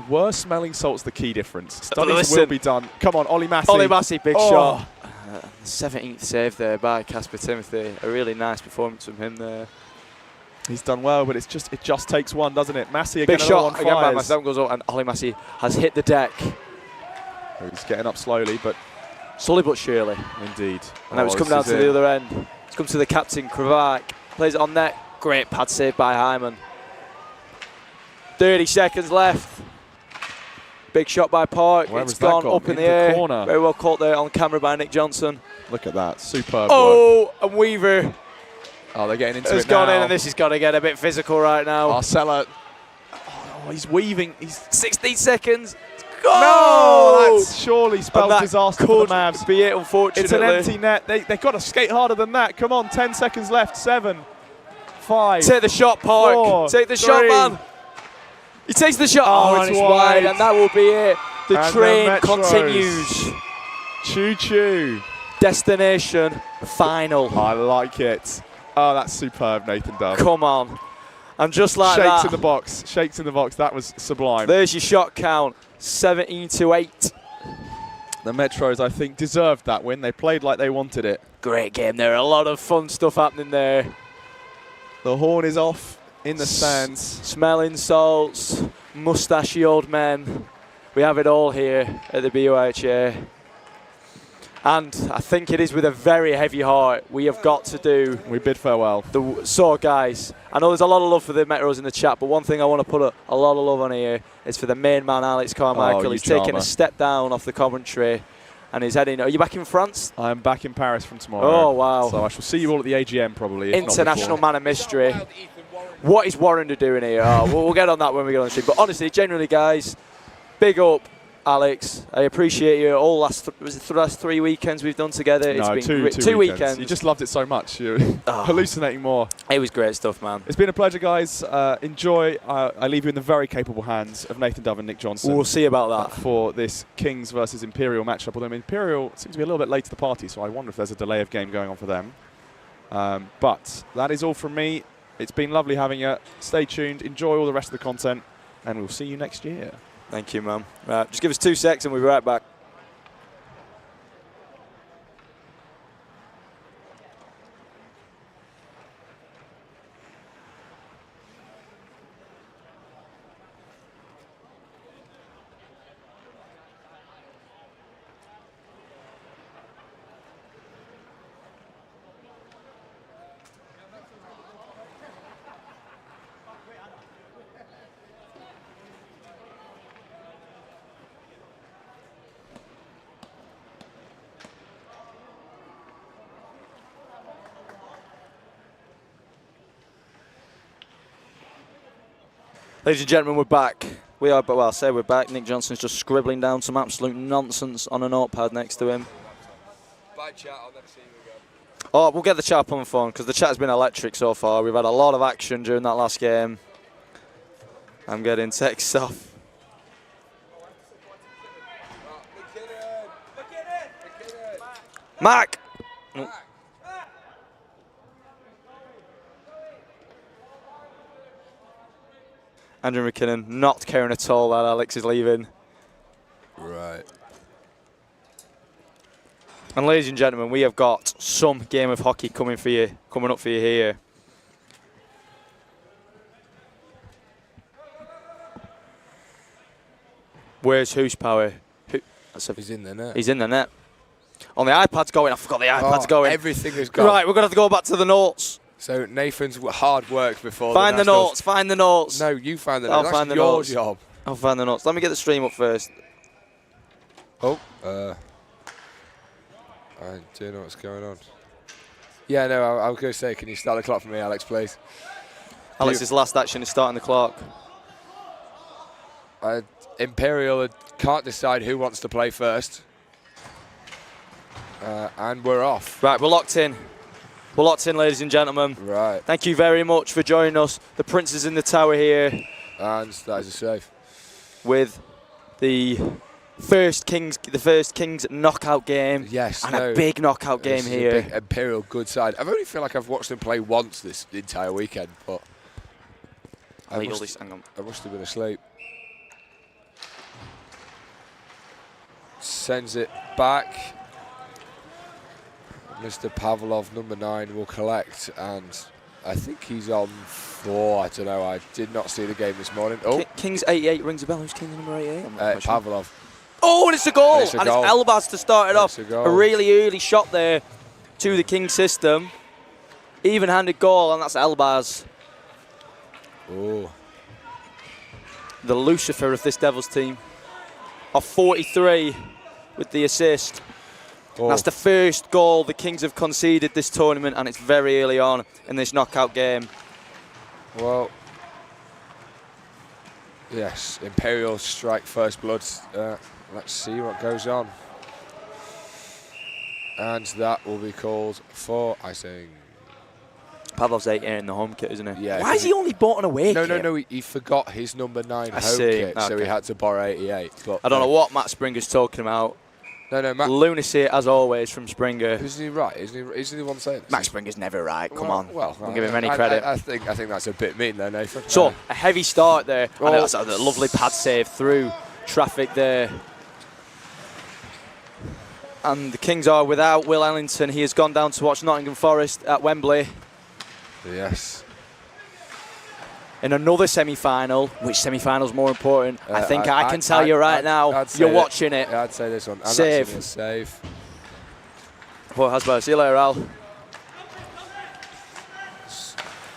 Were smelling salts the key difference? Studies will be done. Come on, Ollie Massey. Ollie Massey, big shot. 17th save there by Casper Timothy. A really nice performance from him there. He's done well, but it just takes one, doesn't it? Massey again. Big shot one again by fires. Massey. That one goes up, and Ollie Massey has hit the deck. He's getting up slowly, but Slowly but surely. indeed. And now it's come down to the other end. It's come to the captain, Kravak. Plays it on net. Great pad save by Hyman. 30 seconds left. Big shot by Park. Where's It's that gone gone? up in the Into air. corner. Very well caught there on camera by Nick Johnson. Look at that. Superb work. Oh, and Weaver Oh, they're getting into has it gone now. in, and this is going to get a bit physical right now. Marcella. Oh, he's weaving. He's 16 seconds. No, Go! that surely And spells that disaster for could the Mavs. be it, unfortunately. It's an empty net. They've got to skate harder than that. Come on, 10 seconds left. 7, 5. Take the shot, Park. 4, Take the shot, 3. man. He takes the shot. Oh, Oh, it's and it's wide, wide. and that will be it. The And the train Metros. continues. Choo-choo. Destination final. I like it. Oh, that's superb, Nathan Dove. Come on. And just like Shakes that, in the box. Shakes in the box. That was sublime. there's your shot count. 17-8. The Metros, I think, deserved that win. They played like they wanted it. Great game there. A lot of fun stuff happening there. The horn is off in the stands. Smelling salts, mustachioed men. We have it all here at the BUIHA. And I think it is with a very heavy heart we have got to do. We bid farewell. So, guys, I know there's a lot of love for the Metros in the chat, but one thing I want to put a lot of love on here is for the main man, Alex Carmichael. you He's taking charmer. a step down off the commentary and he's heading. Are you back in France? I am back in Paris from tomorrow. Oh, wow. So I shall see you all at the AGM probably. if not International before. man of mystery. What is Warren doing here? Oh, we'll get on that when we get on the stream. But honestly, genuinely, guys, big up, Alex. I appreciate you all last 3 weekends we've done together. No, It's been two, two weekends. You just loved it so much. You're Oh. hallucinating more. It was great stuff, man. It's been a pleasure, guys. Enjoy. I leave you in the very capable hands of Nathan Dove and Nick Johnson. We'll see about that. For this Kings versus Imperial matchup. Although Imperial seems to be a little bit late to the party, so I wonder if there's a delay of game going on for them. But that is all from me. It's been lovely having you. Stay tuned. Enjoy all the rest of the content, and we'll see you next year. Thank you, man. Right, just give us 2 seconds and we'll be right back. Ladies and gentlemen, we're back. We are, but well, I say we're back. Nick Johnson's just scribbling down some absolute nonsense on a notepad next to him. Bye, chat. I'll never see you again. Oh, we'll get the chat up on the phone because the chat's been electric so far. We've had a lot of action during that last game. I'm getting text off. Mac! Andrew McKinnon not caring at all that Alex is leaving. Right. And ladies and gentlemen, we have got some game of hockey coming up for you here. Where's Who's Power? He's in the net. He's in the net. On the iPad's going. I forgot the iPad's going. Everything is gone. Right, we're going to have to go back to the notes. So Nathan's hard work before Find the Nationals. notes. Find the notes. No, you find the I'll notes. find That's the your notes. job. I'll find the notes. Let me get the stream up first. Oh, I do know what's going on. Yeah, no, I was going to say, can you start the clock for me, Alex, please? Alex's last action is starting the clock. Imperial can't decide who wants to play first. And we're off. Right, we're locked in. We're locked in, ladies and gentlemen. Right. Thank you very much for joining us. The Prince is in the tower here And that is a save. with the the first Kings knockout game. Yes, and a big knockout game here. A big Imperial good side. I only feel like I've watched them play once this entire weekend, but I must have been asleep. Sends it back. Mr. Pavlov, number 9, will collect, and I think he's on 4. I don't know. I did not see the game this morning. Oh, Kings 88 rings a bell. Who's King number 88? Pavlov. Oh, and it's a goal! And it's Elbaz to start it off. A really early shot there to the King system. Even-handed goal, and that's Elbaz. Oh. The Lucifer of this Devils team. Of 43 with the assist. Oh. That's the first goal the Kings have conceded this tournament, and it's very early on in this knockout game. Well, yes, Imperial strike first blood. Let's see what goes on. And that will be called for icing. Pavlov's 8 in the home kit, isn't he? Yeah. Why is he only bought an away kit? No, he forgot his number 9 home kit, so he had to borrow 88. But I don't know what Matt Springer's talking about. No, Matt. Lunacy, as always, from Springer. Isn't he right? Isn't he the one saying this? Matt Springer's never right. Come on. Well, don't give him any credit. I think that's a bit mean, though, Nathan. So, a heavy start there. And that's a lovely pad save through traffic there. And the Kings are without Will Ellington. He has gone down to watch Nottingham Forest at Wembley. Yes. In another semi-final. Which semi-final's more important? I think I can tell you right now. You're watching it. Yeah, I'd say this one. Save. Save. Poor Hasbro. See you later, Al.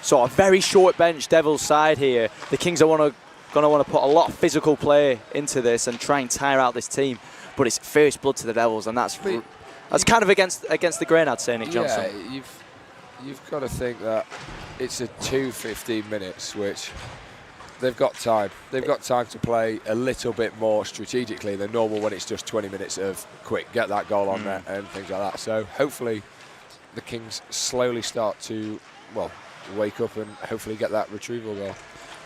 So a very short bench Devils side here. The Kings are going to want to put a lot of physical play into this and try and tire out this team. But it's first blood to the Devils, and that's kind of against the grain, I'd say, Nick Johnson. Yeah, you've got to think that it's a 2:15 minutes, which they've got time. They've got time to play a little bit more strategically than normal when it's just 20 minutes of quick, get that goal on there and things like that. So hopefully the Kings slowly start to, well, wake up and hopefully get that retrieval goal.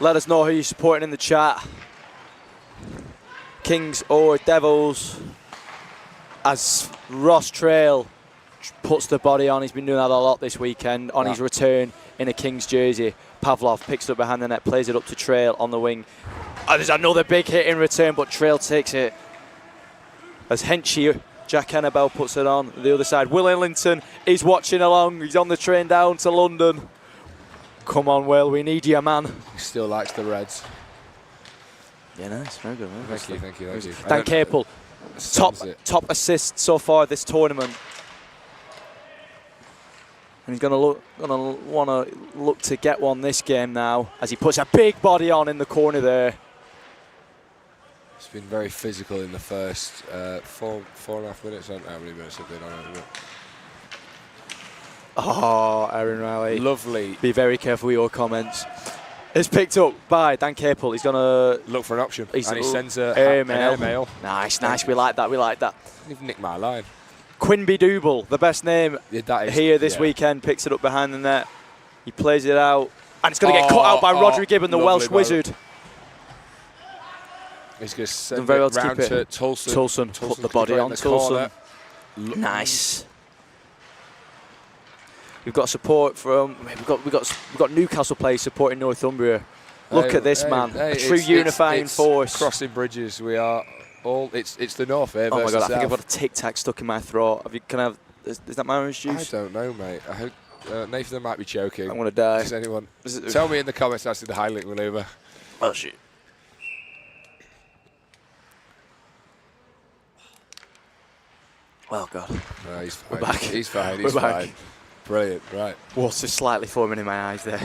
Let us know who you're supporting in the chat. Kings or Devils, as Ross Trail puts the body on. He's been doing that a lot this weekend on his return in a Kings jersey. Pavlov picks it up behind the net, plays it up to Trail on the wing. There's another big hit in return, but Trail takes it. As Henchy, Jack Annabelle puts it on the other side. Will Ellington is watching along. He's on the train down to London. Come on, Will, we need you, man. He still likes the Reds. Yeah, nice, very good. Thank you. Dan Capel, top assist so far this tournament. And he's going to want to look to get one this game now as he puts a big body on in the corner there. It's been very physical in the first 4.5 minutes. I don't know how many minutes have been on it. Oh, Aaron Riley. Lovely. Be very careful with your comments. It's picked up by Dan Capel. He's going to look for an option. And he sends an airmail. Nice. We like that. You've nicked my line. Quinby Double, the best name here this weekend, picks it up behind the net. He plays it out. And it's going to get cut out by Rodri Gibbon, the Welsh wizard. He's going to send it round to Tulson. Tulson put the body on Tulson. Nice. We've got support from. We've got Newcastle players supporting Northumbria. Look at this man, a true unifying force. Crossing bridges, we are all. It's the North here. Oh my God! I think I've got a Tic Tac stuck in my throat. Is that my orange juice? I don't know, mate. I hope Nathan might be choking. I'm gonna die. Does anyone tell me in the comments as to the High Link maneuver? Oh shit. Oh God. No, he's fine. We're back. He's fine. We're back. Fine. Brilliant, right. Water slightly forming in my eyes there.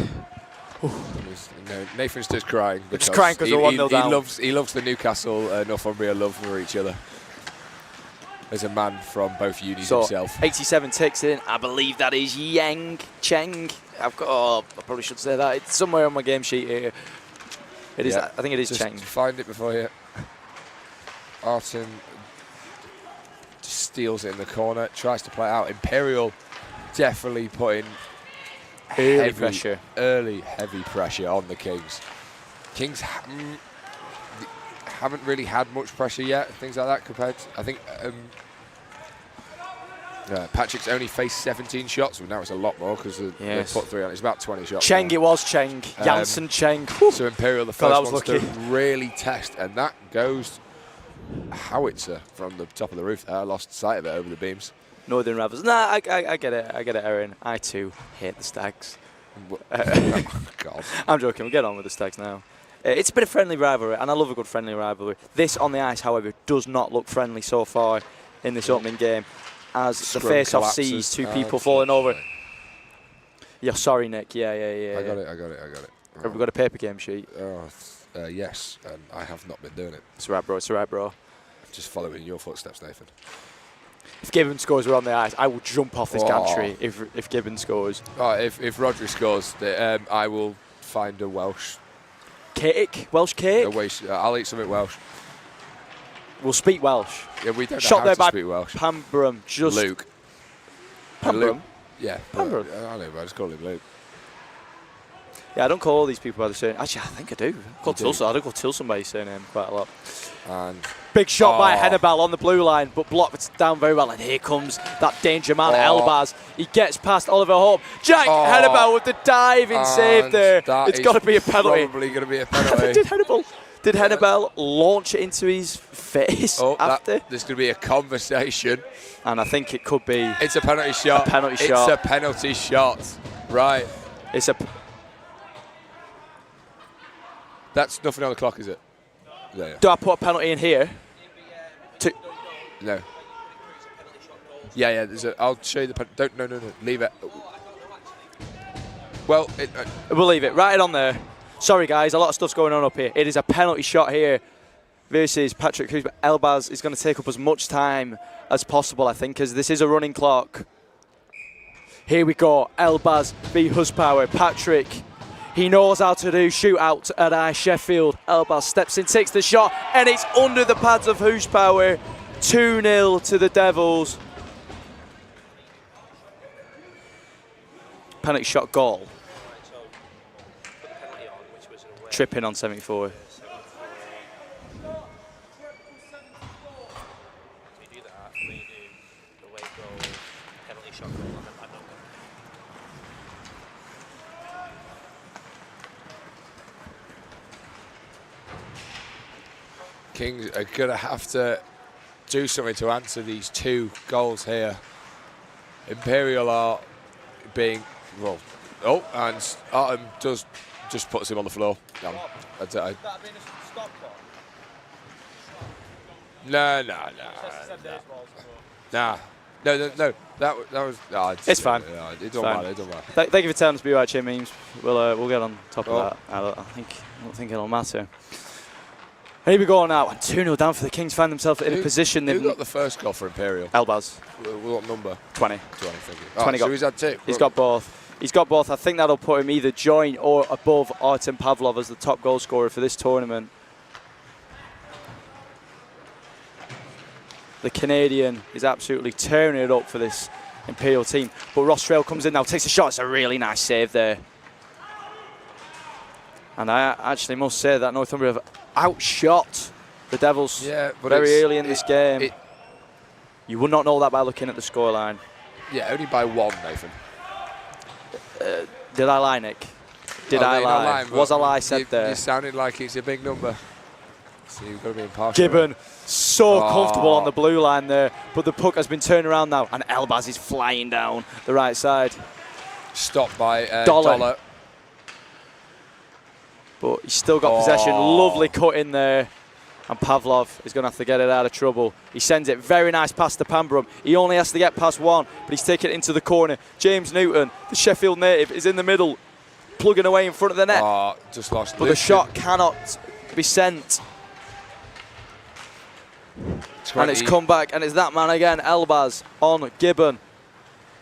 No, Nathan's just crying. Just crying because we're 1-0 down. He loves the Newcastle Northumbria love for each other. As a man from both unis himself. 87 ticks in. I believe that is Yang Cheng. I probably should say that. It's somewhere on my game sheet here. It is. I think it is Cheng. Find it before you. Arton steals it in the corner. Tries to play it out. Imperial definitely putting early heavy pressure on the Kings. Kings haven't really had much pressure yet, things like that compared to, I think Patrick's only faced 17 shots, well, now it's a lot more because they put 3 on. It's about 20 shots. Cheng, it was Cheng. Janssen Cheng. So Imperial, the first ones to really test, and that goes howitzer from the top of the roof. I lost sight of it over the beams. Northern Ravens. Nah, I get it. I get it, Aaron. I too hate the Stags. Oh, God. I'm joking. We'll get on with the Stags now. It's been a friendly rivalry, and I love a good friendly rivalry. This on the ice, however, does not look friendly so far in this opening game, as the face-off sees 2 people falling over. Yeah, sorry, Nick. Yeah. I got it. Have we got a paper game sheet? Yes, and I have not been doing it. It's all right, bro. Just following your footsteps, Nathan. If Gibbon scores were on the ice, I will jump off this gantry if Gibbon scores. If Rodri scores, I will find a Welsh cake. Welsh cake? I'll eat something Welsh. We'll speak Welsh. Yeah, we don't Shot know there how by to speak Welsh. Pambrum. Luke. Pambrum? Yeah. Pambrum. I know, but I just call him Luke. Yeah, I don't call all these people by the surname. Actually, I think I do. I do call Tilson by his surname quite a lot. And big shot by Hennebal on the blue line, but blocked down very well. And here comes that danger man, Elbaz. He gets past Oliver Hope. Jack Hennebal with the diving save there. It's got to be a penalty. Probably going to be a penalty. Did Hennebal launch it into his face after? There's going to be a conversation. And I think it could be. It's a penalty shot. It's a penalty shot. Right. It's a. That's nothing on the clock, is it? Yeah. Do I put a penalty in here? No. Yeah. I'll show you the penalty. No. Leave it. Well, we'll leave it. Write it on there. Sorry, guys. A lot of stuff's going on up here. It is a penalty shot here versus Patrick Hughes. But Elbaz is going to take up as much time as possible, I think, as this is a running clock. Here we go. Elbaz v Huspower. Patrick. He knows how to do shootout at Ice Sheffield. Elbaz steps in, takes the shot, and it's under the pads of Huspower. 2-0 to the Devils. Penalty shot goal. Tripping on 74. Kings are going to have to do something to answer these 2 goals here. Imperial are being, and Artem just puts him on the floor. No. That was. It's fine. It don't matter. Thank you for telling us to be right, Chin Memes. We'll get on top of that. I don't think it'll matter. Here we go now, and 2-0 down for the Kings. Find themselves in a position. Who got the first goal for Imperial? Elbaz. What number? 20. 20, thank you. 20 so he's had 2. He's got both. I think that'll put him either joint or above Artem Pavlov as the top goal scorer for this tournament. The Canadian is absolutely tearing it up for this Imperial team. But Ross Trail comes in now, takes a shot. It's a really nice save there. And I actually must say that Northumbria have outshot the Devils very early in this game. You would not know that by looking at the scoreline. Yeah, only by 1, Nathan. Did I lie, Nick? I lie? Was a lie said there? You sounded like it's a big number. So you've got to be impartial. Gibbon, so comfortable on the blue line there, but the puck has been turned around now, and Elbaz is flying down the right side. Stopped by Dollar. But he's still got possession. Lovely cut in there. And Pavlov is going to have to get it out of trouble. He sends it very nice past to Pambrum. He only has to get past 1, but he's taken it into the corner. James Newton, the Sheffield native, is in the middle, plugging away in front of the net. Just lost. But the shot cannot be sent. 20. And it's come back, and it's that man again, Elbaz on Gibbon.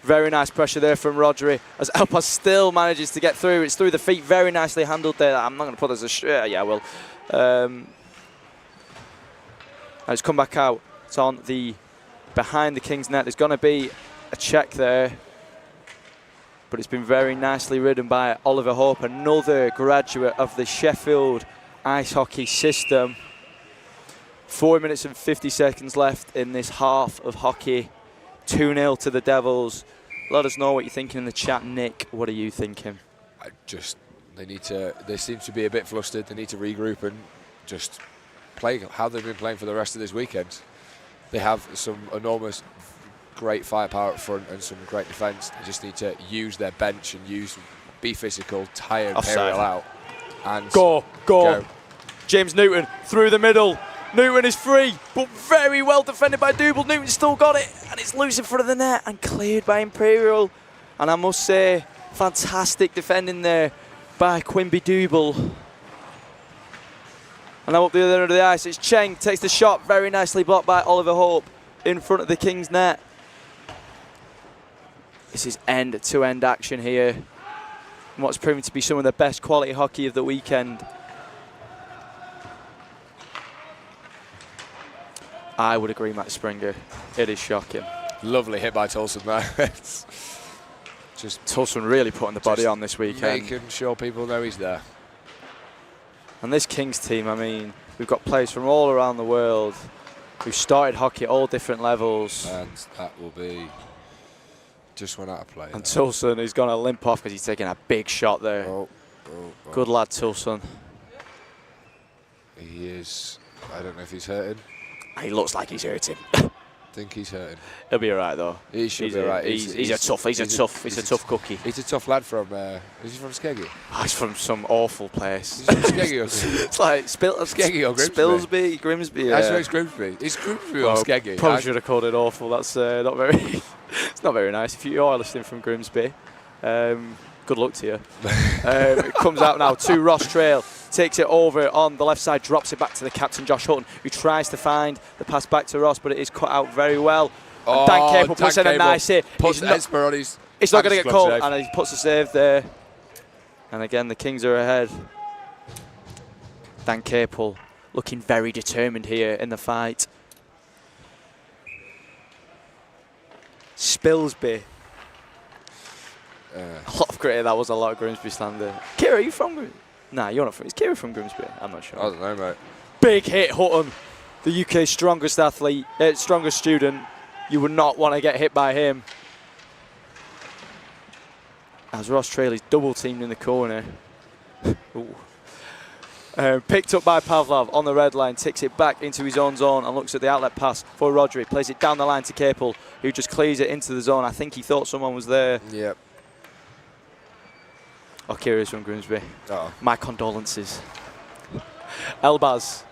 Very nice pressure there from Rodri as Elbaz still manages to get through. It's through the feet, very nicely handled there. I'm not going to put this as and it's come back out. It's on the behind the King's net. There's going to be a check there, but it's been very nicely ridden by Oliver Hope, another graduate of the Sheffield ice hockey system. 4 minutes and 50 seconds left in this half of hockey. 2-0 to the Devils. Let us know what you're thinking in the chat. Nick, what are you thinking? They seem to be a bit flustered. They need to regroup and just play how they've been playing for the rest of this weekend. They have some enormous, great firepower up front and some great defence. They just need to use their bench and be physical, tire Imperial out. And go. James Newton through the middle. Newton is free, but very well defended by Double. Newton still got it, and it's loose in front of the net and cleared by Imperial. And I must say, fantastic defending there by Quimby Double. And now up the other end of the ice, it's Cheng, takes the shot, very nicely blocked by Oliver Hope in front of the Kings net. This is end-to-end action here. And what's proving to be some of the best quality hockey of the weekend. I would agree, Matt Springer. It is shocking. Lovely hit by Tolson there. Just Tolson really putting the body on this weekend. Making sure people know he's there. And this Kings team, I mean, we've got players from all around the world who've started hockey at all different levels. And that will be just went out of play. And Tolson is going to limp off because he's taking a big shot there. Good lad, Tolson. He is. I don't know if he's hurting. He looks like he's hurting. I think he's hurting. He'll be all right though. He should be all right. He's a tough cookie. He's a tough lad from. Is he from Skeggy? Oh, he's from some awful place. He's from Skeggy or it's like Skeggy or Grimsby. Spilsby, Grimsby. Yeah. I swear it's Grimsby. It's Grimsby or Skeggy. Probably should have called it awful. That's not very. It's not very nice. If you are listening from Grimsby, good luck to you. It comes out now to Ross Trail. Takes it over on the left side, drops it back to the captain, Josh Hutton, who tries to find the pass back to Ross, but it is cut out very well. And Dan Capel puts in a nice hit. Puts Esper on his. It's not going to get called, and he puts a save there. And again, the Kings are ahead. Dan Capel looking very determined here in the fight. Spilsby. A lot of gritty. That was a lot of Grimsby slander. Kira, are you from Grimsby? Nah, you're not from. Is Kira from Grimsby? I'm not sure. I don't know, mate. Big hit, Hutton. The UK's strongest athlete, strongest student. You would not want to get hit by him. As Ross Trail is double teamed in the corner. Picked up by Pavlov on the red line, takes it back into his own zone and looks at the outlet pass for Rodri. Plays it down the line to Capel, who just clears it into the zone. I think he thought someone was there. Yep. Oh, Kira's from Grimsby. Uh-oh. My condolences. Elbaz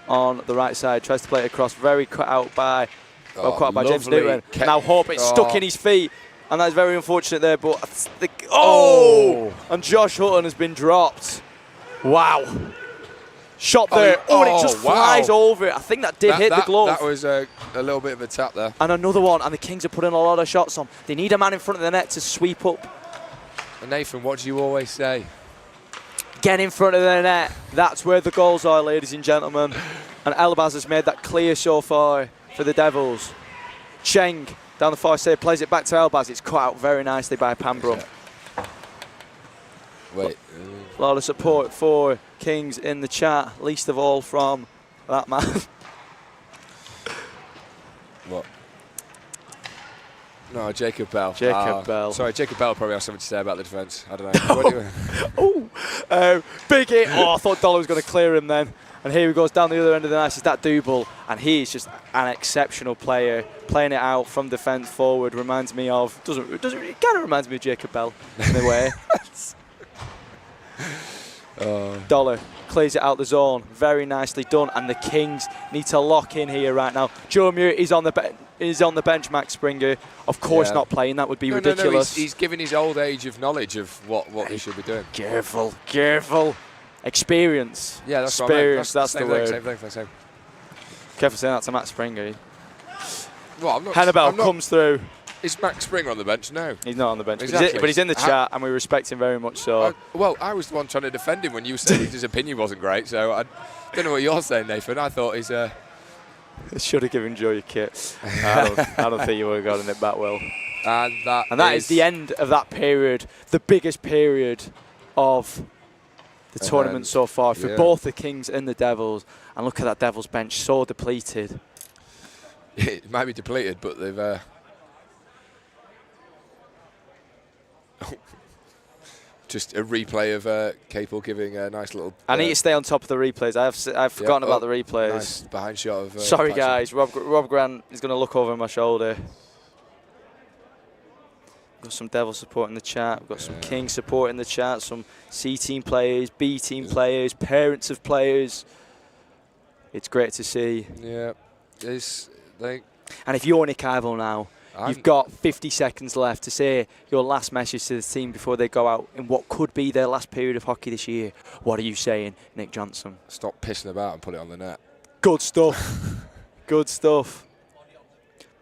on the right side tries to play it across, very cut out by James Newton. Now Hope, it's stuck in his feet, and that's very unfortunate there. But and Josh Hutton has been dropped. Wow. Shot there. And it just flies over it. I think that did hit the glove. That was a little bit of a tap there. And another one, and the Kings are putting a lot of shots on. They need a man in front of the net to sweep up. And Nathan, what do you always say? Get in front of the net. That's where the goals are, ladies and gentlemen. And Elbaz has made that clear so far for the Devils. Cheng down the far side, plays it back to Elbaz. It's cut out very nicely by Pambrum. Wait. A lot of support for Kings in the chat, least of all from that man. What? No, Jacob Bell. Bell. Sorry, Jacob Bell probably has something to say about the defence. I don't know. Big hit. I thought Dollar was going to clear him then. And here he goes down the other end of the ice. Is that Double? And he is just an exceptional player. Playing it out from defence forward reminds me of, it kind of reminds me of Jacob Bell in a way. Dollar clears it out the zone. Very nicely done. And the Kings need to lock in here right now. Joe Muir is on the bench, Max Springer. Of course not playing. That would be ridiculous. No, he's giving his old age of knowledge of what he should be doing. Careful. Experience. Yeah, that's experience. That's the word. Same. Careful saying that to Matt Springer. Well, I'm not. Hannibal comes through. Is Max Springer on the bench? No. He's not on the bench. Exactly. But he's in the chat, and we respect him very much so. I was the one trying to defend him when you said his opinion wasn't great, so I don't know what you're saying, Nathan. I thought he's... Should have given Joe your kit. I don't think you would have gotten it back well. And that is the end of that period, the biggest period of the tournament so far for yeah. both the Kings and the Devils. And look at that Devils bench, so depleted. It might be depleted, but they've... Just a replay of Capel giving a nice little... I need to stay on top of the replays. I've forgotten about the replays. Nice behind shot of... Sorry, Patrick. guys. Rob Grant is going to look over my shoulder. Got some Devil support in the chat. We've got some King support in the chat. Some C-team players, B-team players, parents of players. It's great to see. Yeah. And if you're Nick Ivel now, you've got 50 seconds left to say your last message to the team before they go out in what could be their last period of hockey this year. What are you saying, Nick Johnson? Stop pissing about and put it on the net. Good stuff. Good stuff.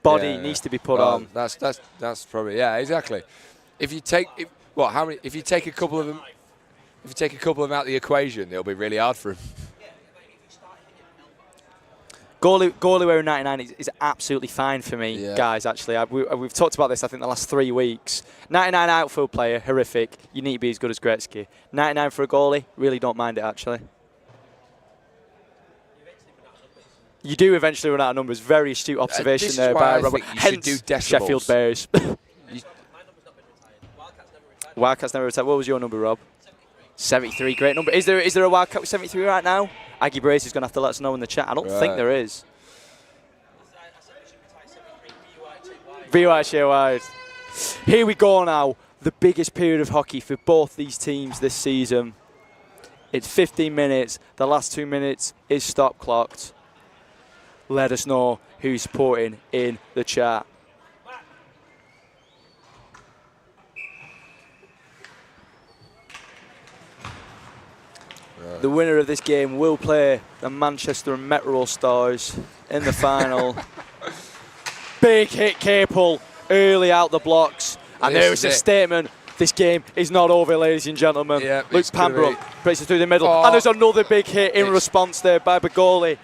Body needs to be put on. That's probably exactly. If you take if you take a couple of them out of the equation, it'll be really hard for him. Goalie wearing 99 is absolutely fine for me, guys, actually. We've talked about this, I think, the last 3 weeks. 99 outfield player, horrific. You need to be as good as Gretzky. 99 for a goalie, really don't mind it, actually. You do eventually run out of numbers. Very astute observation there by Robert. Hence, Sheffield Bears. Wildcats never retired. What was your number, Rob? 73, great number. Is there a Wildcat with 73 right now? Aggie Brace is going to have to let us know in the chat. I don't think there is. BUIHA wide. Here we go now. The biggest period of hockey for both these teams this season. It's 15 minutes. The last 2 minutes is stop clocked. Let us know who's supporting in the chat. The winner of this game will play the Manchester Metro Stars in the final. Big hit Capel early out the blocks. And there is a statement. This game is not over, ladies and gentlemen. Yeah, Luke Pambrook breaks it through the middle. And there's another big hit in response there by Bagoli.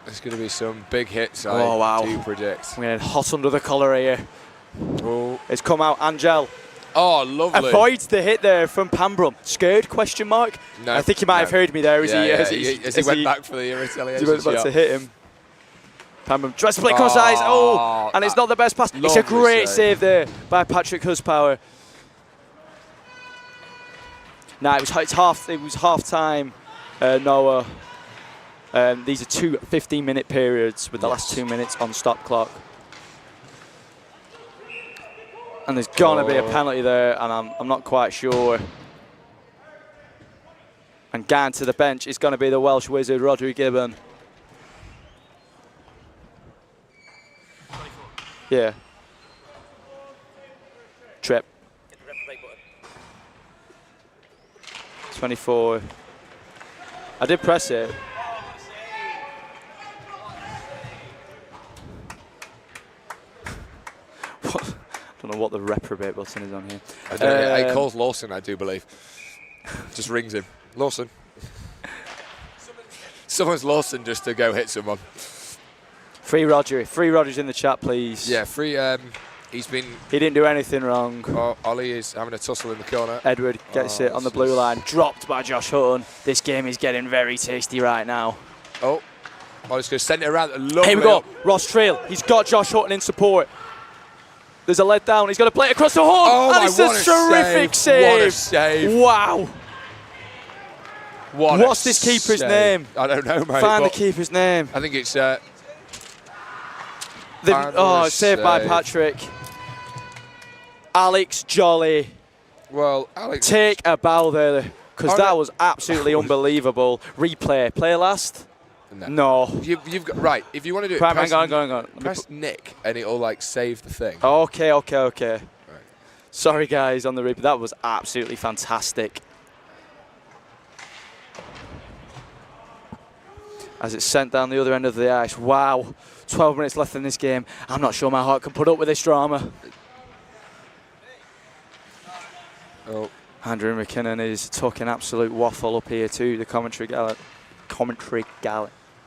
There's going to be some big hits, I do predict. We're getting hot under the collar here. Oh. It's come out. Angel. Oh, lovely. Avoids the hit there from Pambrum. Scared, question mark? No, I think he might have heard me there as he went back for the retaliation. He went back to hit him. Pambrum tries to play cross eyes. Oh, and it's not the best pass. It's a great save there by Patrick Huspower. Now, it was half time, Noah. These are two 15-minute periods with the last 2 minutes on stop clock. And there's going to be a penalty there, and I'm not quite sure. And going to the bench is going to be the Welsh wizard, Rodri Gibbon. Yeah. Trip. 24. I did press it. I don't know what the reprobate button is on here. It calls Lawson, I do believe. Just rings him. Lawson. Someone's Lawson just to go hit someone. Free Roger. Free Roger's in the chat, please. Yeah, free. He didn't do anything wrong. Ollie is having a tussle in the corner. Edward gets it on the blue line. Dropped by Josh Hutton. This game is getting very tasty right now. Oh, Ollie's going to send it around. Here we go. Ross Trail. He's got Josh Hutton in support. There's a let down. He's going to play it across the horn. And it's a terrific save. What a save. Wow. What's this keeper's name? I don't know, mate. Find the keeper's name. I think it's... saved by Patrick. Alex Jolly. Well, Alex... Take a bow there, because that was absolutely unbelievable. Replay. Play last? No. You've got... Right, if you want to do it... Hang on. Press Nick, and it'll, save the thing. Okay. Right. Sorry, guys, on the replay. That was absolutely fantastic. As it's sent down the other end of the ice. Wow. 12 minutes left in this game. I'm not sure my heart can put up with this drama. Oh. Andrew McKinnon is talking absolute waffle up here too. The commentary galley.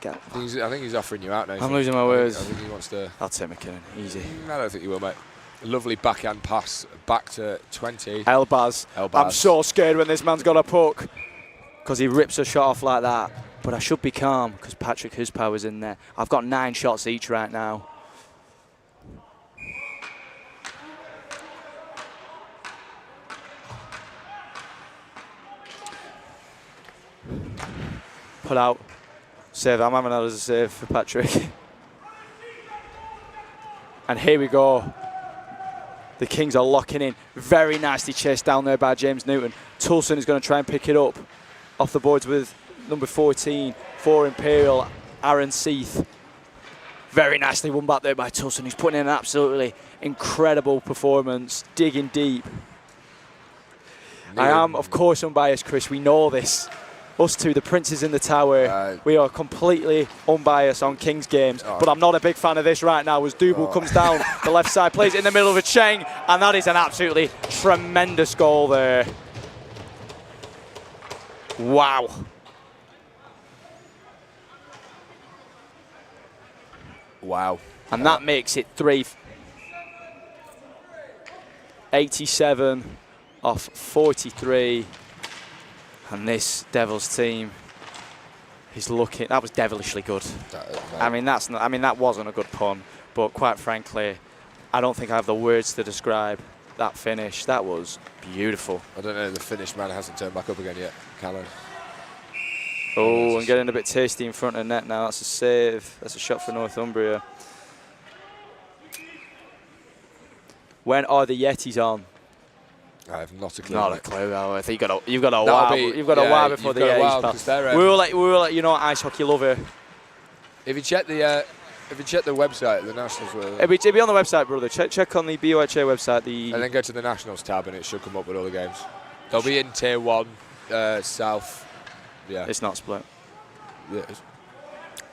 I think he's offering you out now. I'm losing my words. I think he wants to... I'll take McKinnon. Easy. I don't think he will, mate. A lovely backhand pass back to 20. Elbaz. I'm so scared when this man's got a puck. because he rips a shot off like that. But I should be calm because Patrick Huspower's in there. I've got 9 shots each right now. Put out. Save. I'm having that as a save for Patrick. And here we go. The Kings are locking in. Very nicely chased down there by James Newton. Tulson is going to try and pick it up off the boards with number 14 for Imperial, Aaron Seath. Very nicely won back there by Tulson, who's putting in an absolutely incredible performance, digging deep. I am, of course, unbiased, Chris. We know this. Us two, the Princes in the Tower, we are completely unbiased on Kings games, but I'm not a big fan of this right now as Dougal comes down the left side, plays it in the middle of a Cheng, and that is an absolutely tremendous goal there. Wow. Wow. And that makes it 87 off 43. And this Devils team is looking. That was devilishly good. I mean, that wasn't a good pun, but quite frankly, I don't think I have the words to describe that finish. That was beautiful. I don't know. The finished man hasn't turned back up again yet, Callan. Oh, and getting a bit tasty in front of net now. That's a save. That's a shot for Northumbria. When are the Yetis on? I have not a clue. Not a clue. I think you've got a while. You've got a while before the Yetis. We will let you know, ice hockey lover. If you check the website, the Nationals will. It'll be on the website, brother. Check on the BUIHA website. And then go to the Nationals tab, and it should come up with all the games. They'll be in Tier 1 South. Yeah. It's not split. Yeah. It's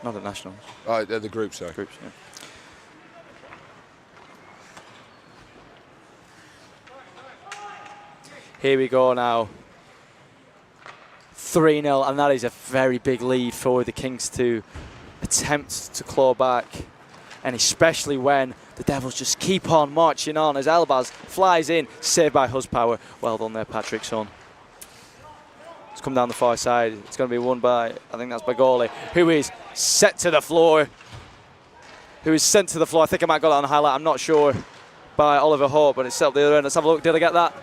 not at Nationals. Oh, the group, sorry. Groups, yeah. Here we go now. 3-0, and that is a very big lead for the Kings to attempt to claw back. And especially when the Devils just keep on marching on as Elbaz flies in, saved by Huspower. Well done there, Patrick, son. It's come down the far side. It's going to be won by, I think that's Bagoli, who is set to the floor. Who is sent to the floor. I think I might got that on the highlight. I'm not sure. By Oliver Hope, but it's set up the other end. Let's have a look. Did I get that?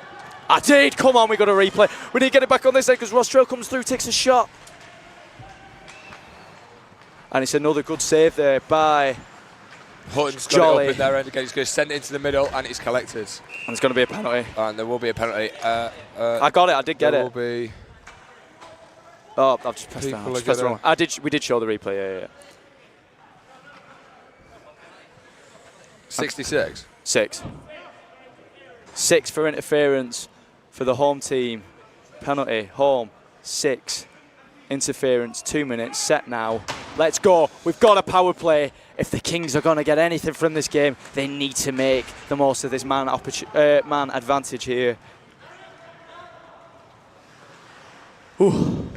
I did. Come on, we got a replay. We need to get it back on this end because Rostrell comes through, takes a shot. And it's another good save there by Hutton's Jolly. got it up in their end again. He's going to send it into the middle, and it's collected. And there's going to be a penalty. And there will be a penalty. I got it. I did get it. There will be. Oh, I've just pressed that. Wrong. We did show the replay. Yeah. 66. 6 for interference for the home team. Penalty, home, 6. Interference, 2 minutes, set now. Let's go. We've got a power play. If the Kings are going to get anything from this game, they need to make the most of this man advantage here. Ooh.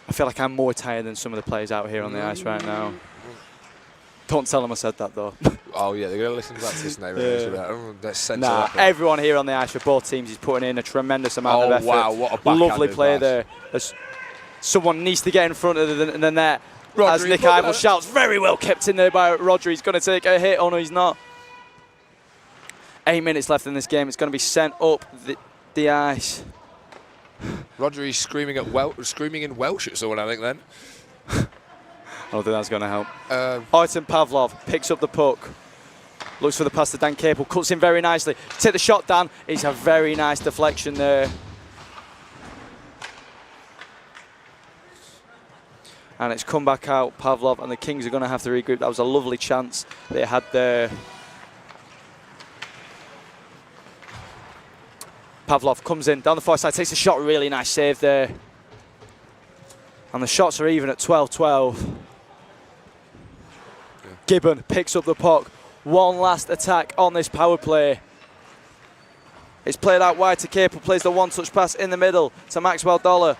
I feel like I'm more tired than some of the players out here on the ice right now. Don't tell them I said that, though. Oh, yeah, they're going to listen to that this Nah, everyone here on the ice for both teams is putting in a tremendous amount of effort. Wow, what a backhanded lovely play there. Someone needs to get in front of the net. Rodri, as Nick Ivel shouts, very well kept in there by Rodri. He's going to take a hit. Oh, no, he's not. 8 minutes left in this game. It's going to be sent up the ice. Rodri screaming in Welsh at someone, I think, then. I don't think that's going to help. Artem Pavlov picks up the puck. Looks for the pass to Dan Capel. Cuts in very nicely. Take the shot, Dan. It's a very nice deflection there. And it's come back out, Pavlov, and the Kings are going to have to regroup. That was a lovely chance they had there. Pavlov comes in, down the far side, takes a shot, really nice save there. And the shots are even at 12-12. Yeah. Gibbon picks up the puck. One last attack on this power play. It's played out wide to Capel, plays the one-touch pass in the middle to Maxwell Dollar.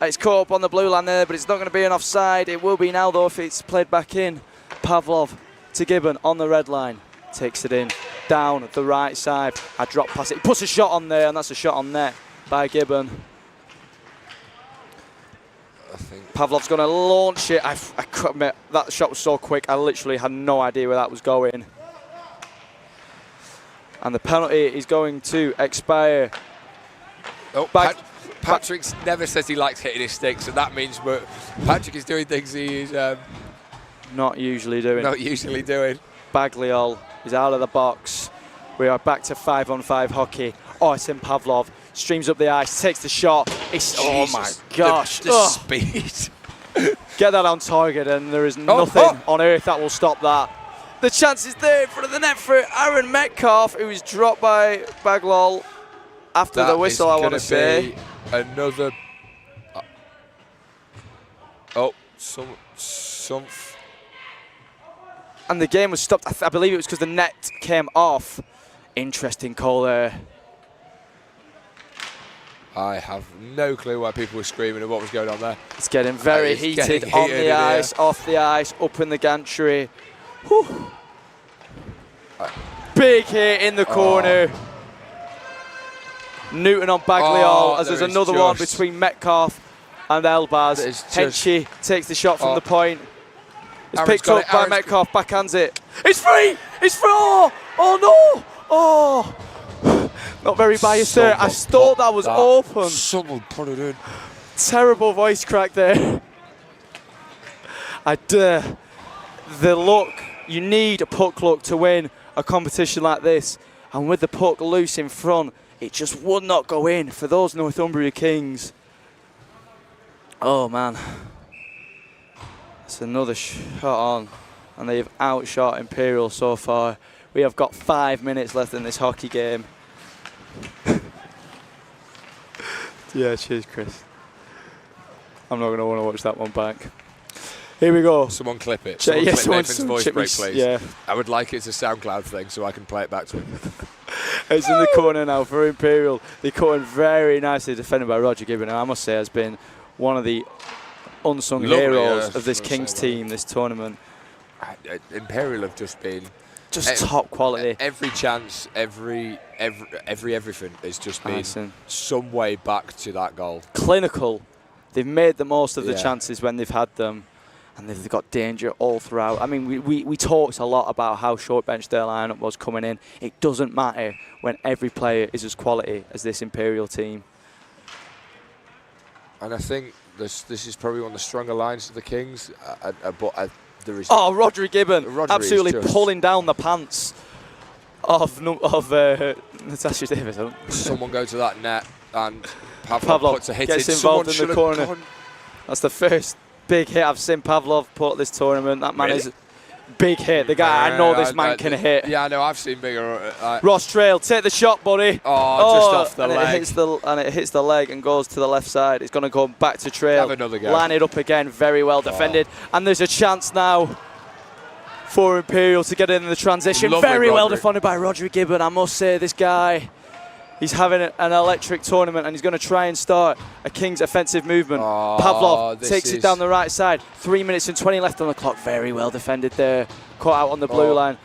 It's caught up on the blue line there, but it's not going to be an offside. It will be now, though, if it's played back in. Pavlov to Gibbon on the red line. Takes it in, down the right side. I drop past it. He puts a shot on there, and that's a shot on net by Gibbon. I think. Pavlov's going to launch it. I couldn't admit, that shot was so quick. I literally had no idea where that was going. And the penalty is going to expire. Oh, Patrick never says he likes hitting his sticks, and that means Patrick is doing things he is not usually doing. Bagliol is out of the box. We are back to 5-on-5 hockey. Artem Pavlov streams up the ice, takes the shot. Oh my gosh. The speed. Get that on target, and there is nothing on earth that will stop that. The chance is there in front of the net for Aaron Metcalf, who was dropped by Baglol after the whistle, I want to say. Another. And the game was stopped. I believe it was because the net came off. Interesting call there. I have no clue why people were screaming and what was going on there. It's getting very heated on the ice, off the ice, up in the gantry. Whew. Big hit in the corner. Newton on Bagliol, as there's another one between Metcalf and Elbaz. Henchy takes the shot from the point. It's picked up by Metcalf, backhands it. It's free! It's free! Oh no! Oh! Not very biased there. I thought that was open. Someone put it in. Terrible voice crack there. The luck, you need a puck luck to win a competition like this. And with the puck loose in front, it just would not go in for those Northumbria Kings. Oh man. It's another shot on, and they've outshot Imperial so far. We have got 5 minutes left in this hockey game. Yeah, cheers, Chris. I'm not going to want to watch that one back. Here we go. Someone clip it. Yeah, clip Nathan's voice break, please. Yeah. I would like it as a SoundCloud thing so I can play it back to him. It's in the corner now for Imperial. They're caught very nicely defended by Roger Gibbon, and I must say has been one of the unsung heroes of this Kings team this tournament. Imperial have just been top quality. Every chance, everything has just been some way back to that goal. Clinical. They've made the most of the chances when they've had them, and they've got danger all throughout. I mean, we talked a lot about how short bench their lineup was coming in. It doesn't matter when every player is as quality as this Imperial team. And I think this is probably one of the stronger lines of the Kings, but there is. Oh, Rodri Gibbon, absolutely pulling down the pants of Natasha Davis. Someone go to that net, and Pavlov puts a hit gets in. involved in the corner. That's the first big hit I've seen Pavlov put at this tournament. That man is a big hit. The guy, I know this man can hit. Yeah, I know. I've seen bigger. Ross Trail, take the shot, buddy. Just off the leg. It hits the leg and goes to the left side. It's going to go back to Trail. Have another go. Line it up again. Very well defended. And there's a chance now for Imperial to get in the transition. Lovely Very well defended by Rodri Gibbon. I must say, this guy, he's having an electric tournament, and he's going to try and start a Kings offensive movement. Pavlov takes it down the right side. 3 minutes and 20 left on the clock. Very well defended there. Caught out on the blue line.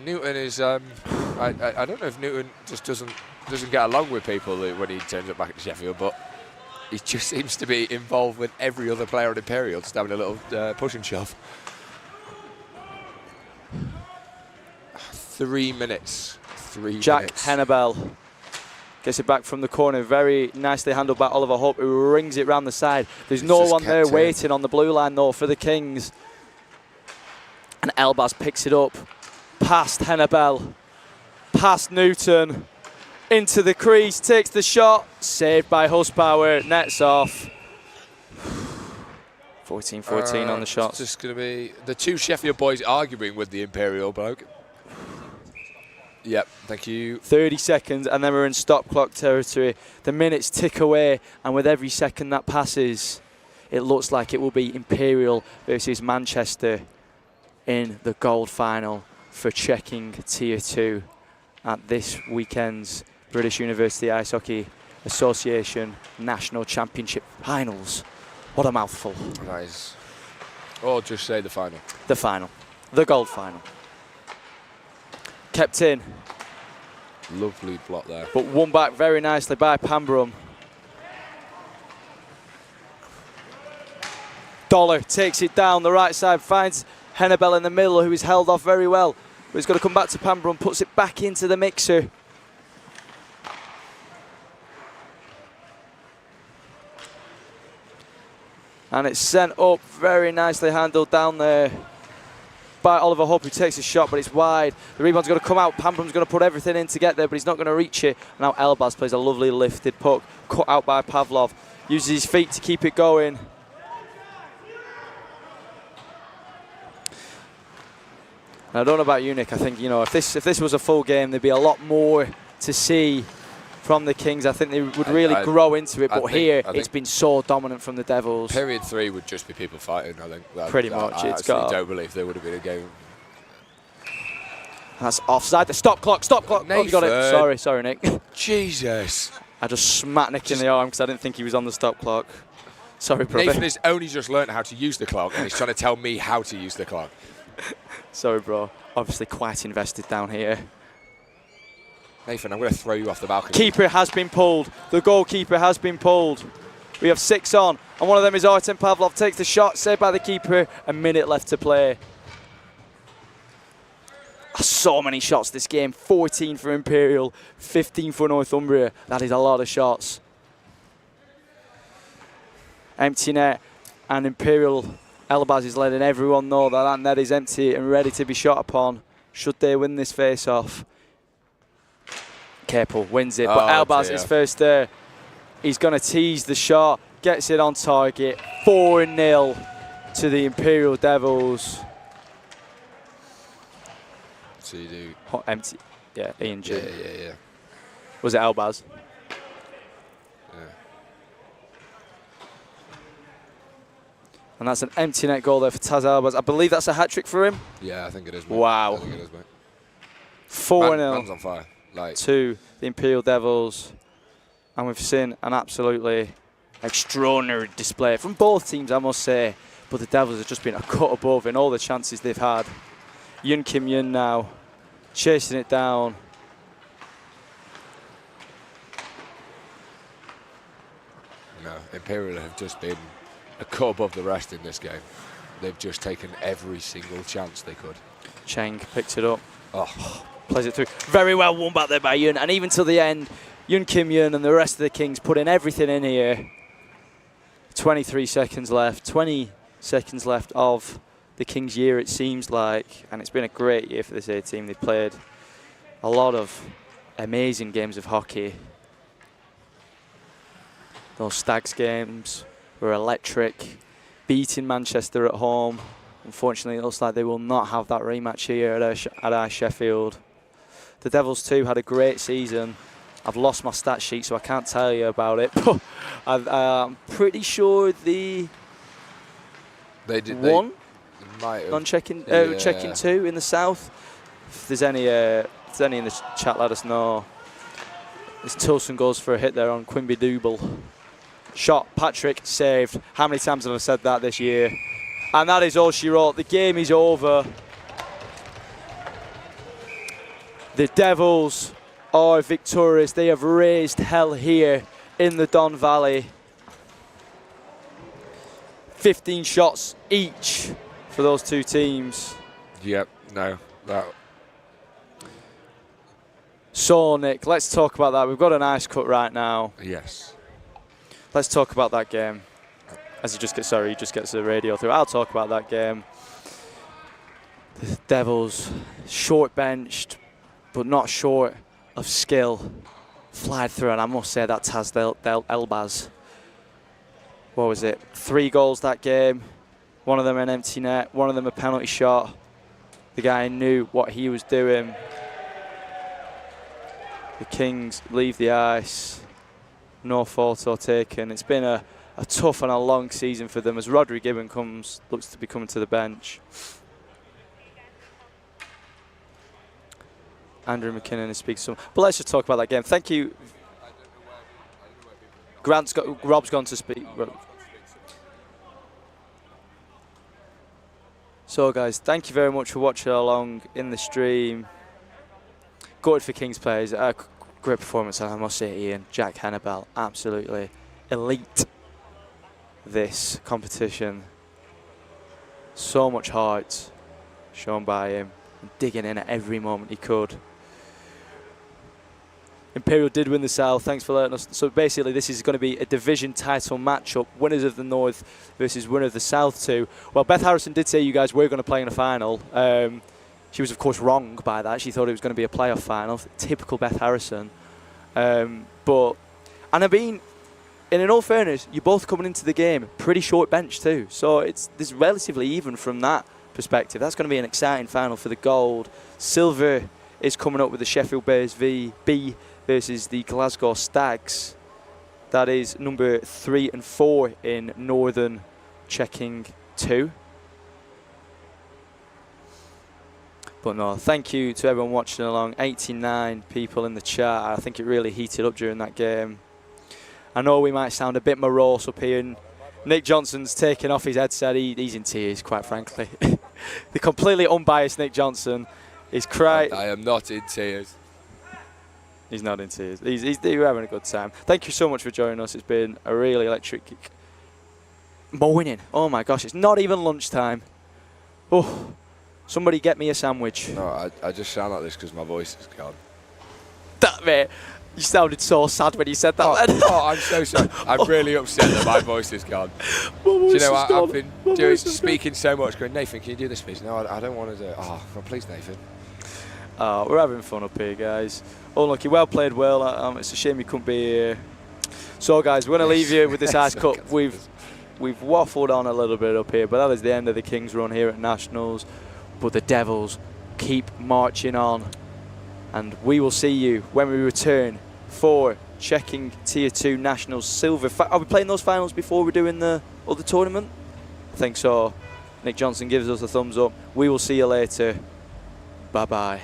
Newton is. I don't know if Newton just doesn't get along with people when he turns up back at Sheffield, but he just seems to be involved with every other player at Imperial, just having a little push and shove. 3 minutes. Jack Hennebel gets it back from the corner. Very nicely handled by Oliver Hope, who rings it round the side. There's no one there waiting on the blue line, though, for the Kings. And Elbaz picks it up. Past Hennebel. Past Newton. Into the crease. Takes the shot. Saved by Huspower. Nets off. 14-14 on the shots. It's just going to be the two Sheffield boys arguing with the Imperial bloke. Yep, thank you. 30 seconds, and then we're in stop clock territory. The minutes tick away, and with every second that passes, it looks like it will be Imperial versus Manchester in the gold final for checking Tier 2 at this weekend's British University Ice Hockey Association National Championship Finals. What a mouthful. Nice. Or just say the final. The final. The gold final. Kept in. Lovely block there. But won back very nicely by Pambrum. Dollar takes it down the right side, finds Hennebel in the middle, who is held off very well. But he's got to come back to Pambrun, puts it back into the mixer. And it's sent up, very nicely handled down there by Oliver Hope, who takes a shot, but it's wide. The rebound's going to come out. Pambrum's going to put everything in to get there, but he's not going to reach it. Now Elbaz plays a lovely lifted puck, cut out by Pavlov. Uses his feet to keep it going. And I don't know about you, Nick. I think, you know, if this was a full game, there'd be a lot more to see from the Kings. I think they would really grow into it, but here it's been so dominant from the Devils. Period 3 would just be people fighting, I think. Pretty much. I don't believe there would have been a game. That's offside. The stop clock. Oh, you got it. Sorry, Nick. Jesus. I just smacked Nick in the arm because I didn't think he was on the stop clock. Sorry, bro. Nathan has only just learned how to use the clock, and he's trying to tell me how to use the clock. Sorry, bro. Obviously quite invested down here. Nathan, I'm going to throw you off the balcony. Keeper has been pulled. The goalkeeper has been pulled. We have 6 on, and one of them is Artem Pavlov. Takes the shot, saved by the keeper. A minute left to play. So many shots this game. 14 for Imperial, 15 for Northumbria. That is a lot of shots. Empty net, and Imperial Elbaz is letting everyone know that that net is empty and ready to be shot upon should they win this face-off. Capel wins it, but Elbaz is first there. He's going to tease the shot, gets it on target. 4-0 to the Imperial Devils. So you do... Hot empty. Yeah, Ian G. Yeah. Was it Elbaz? Yeah. And that's an empty net goal there for Taz Elbaz. I believe that's a hat-trick for him. Yeah, I think it is, mate. Wow. I think it is, mate. 4-0. Man's on fire. To the Imperial Devils, and we've seen an absolutely extraordinary display from both teams, I must say, but the Devils have just been a cut above in all the chances they've had. Yun Kim Yun now chasing it down. No, Imperial have just been a cut above the rest in this game. They've just taken every single chance they could. Cheng picks it up. Oh. Plays it through. Very well won back there by Yun. And even till the end, Yun Kim Yun and the rest of the Kings putting everything in here. 23 seconds left. 20 seconds left of the Kings' year, it seems like. And it's been a great year for this A team. They've played a lot of amazing games of hockey. Those Stags games were electric. Beating Manchester at home. Unfortunately, it looks like they will not have that rematch here at our Sheffield. The Devils too had a great season. I've lost my stat sheet, so I can't tell you about it. But I'm pretty sure they won. They might have. Non-checking, checking 2 in the south. If there's any in the chat, let us know. There's Tilson goes for a hit there on Quimby Double. Shot, Patrick saved. How many times have I said that this year? And that is all she wrote. The game is over. The Devils are victorious. They have raised hell here in the Don Valley. 15 shots each for those two teams. Yep, no, that. So, Nick, let's talk about that. We've got an ice cut right now. Yes. Let's talk about that game. As he just gets the radio through. I'll talk about that game. The Devils, short benched, but not short of skill. Flied through, and I must say that Taz Elbaz. What was it? 3 goals that game. One of them an empty net, one of them a penalty shot. The guy knew what he was doing. The Kings leave the ice. No photo taken. It's been a tough and a long season for them as Rodri Gibbon looks to be coming to the bench. Andrew McKinnon is speaking some. But let's just talk about that game. Thank you. Rob's gone to speak. So guys, thank you very much for watching along in the stream. Good for Kings players. Great performance, I must say, Ian. Jack Hennebel, absolutely elite this competition. So much heart shown by him, digging in at every moment he could. Imperial did win the South, thanks for letting us. So basically this is going to be a division title matchup, winners of the North versus winner of the South 2. Well, Beth Harrison did say you guys were going to play in a final. She was of course wrong by that. She thought it was going to be a playoff final. Typical Beth Harrison. And I mean, in all fairness, you're both coming into the game pretty short bench too. So this relatively even from that perspective. That's going to be an exciting final for the gold. Silver is coming up with the Sheffield Bears B versus the Glasgow Stags. That is number 3 and 4 in Northern checking 2. But no, thank you to everyone watching along. 89 people in the chat. I think it really heated up during that game. I know we might sound a bit morose up here, and Nick Johnson's taking off his headset. He's in tears, quite frankly. The completely unbiased Nick Johnson is crying. I am not in tears. He's not in tears. He's having a good time. Thank you so much for joining us. It's been a really electric morning. Oh my gosh, it's not even lunchtime. Oh, somebody get me a sandwich. No, I just sound like this because my voice is gone. That mate, you sounded so sad when you said that. I'm so sorry. I'm really upset that my voice is gone. Do you know what? I've been speaking so much, going, Nathan, can you do this, please? No, I don't want to do it. Oh, please, Nathan. We're having fun up here, guys. Unlucky, well played, Will. It's a shame you couldn't be here. So, guys, we're going to leave you with this Ice Cup. We've waffled on a little bit up here, but that is the end of the Kings run here at Nationals. But the Devils keep marching on, and we will see you when we return for checking Tier 2 Nationals Silver. Are we playing those finals before we're doing the other tournament? I think so. Nick Johnson gives us a thumbs up. We will see you later. Bye-bye.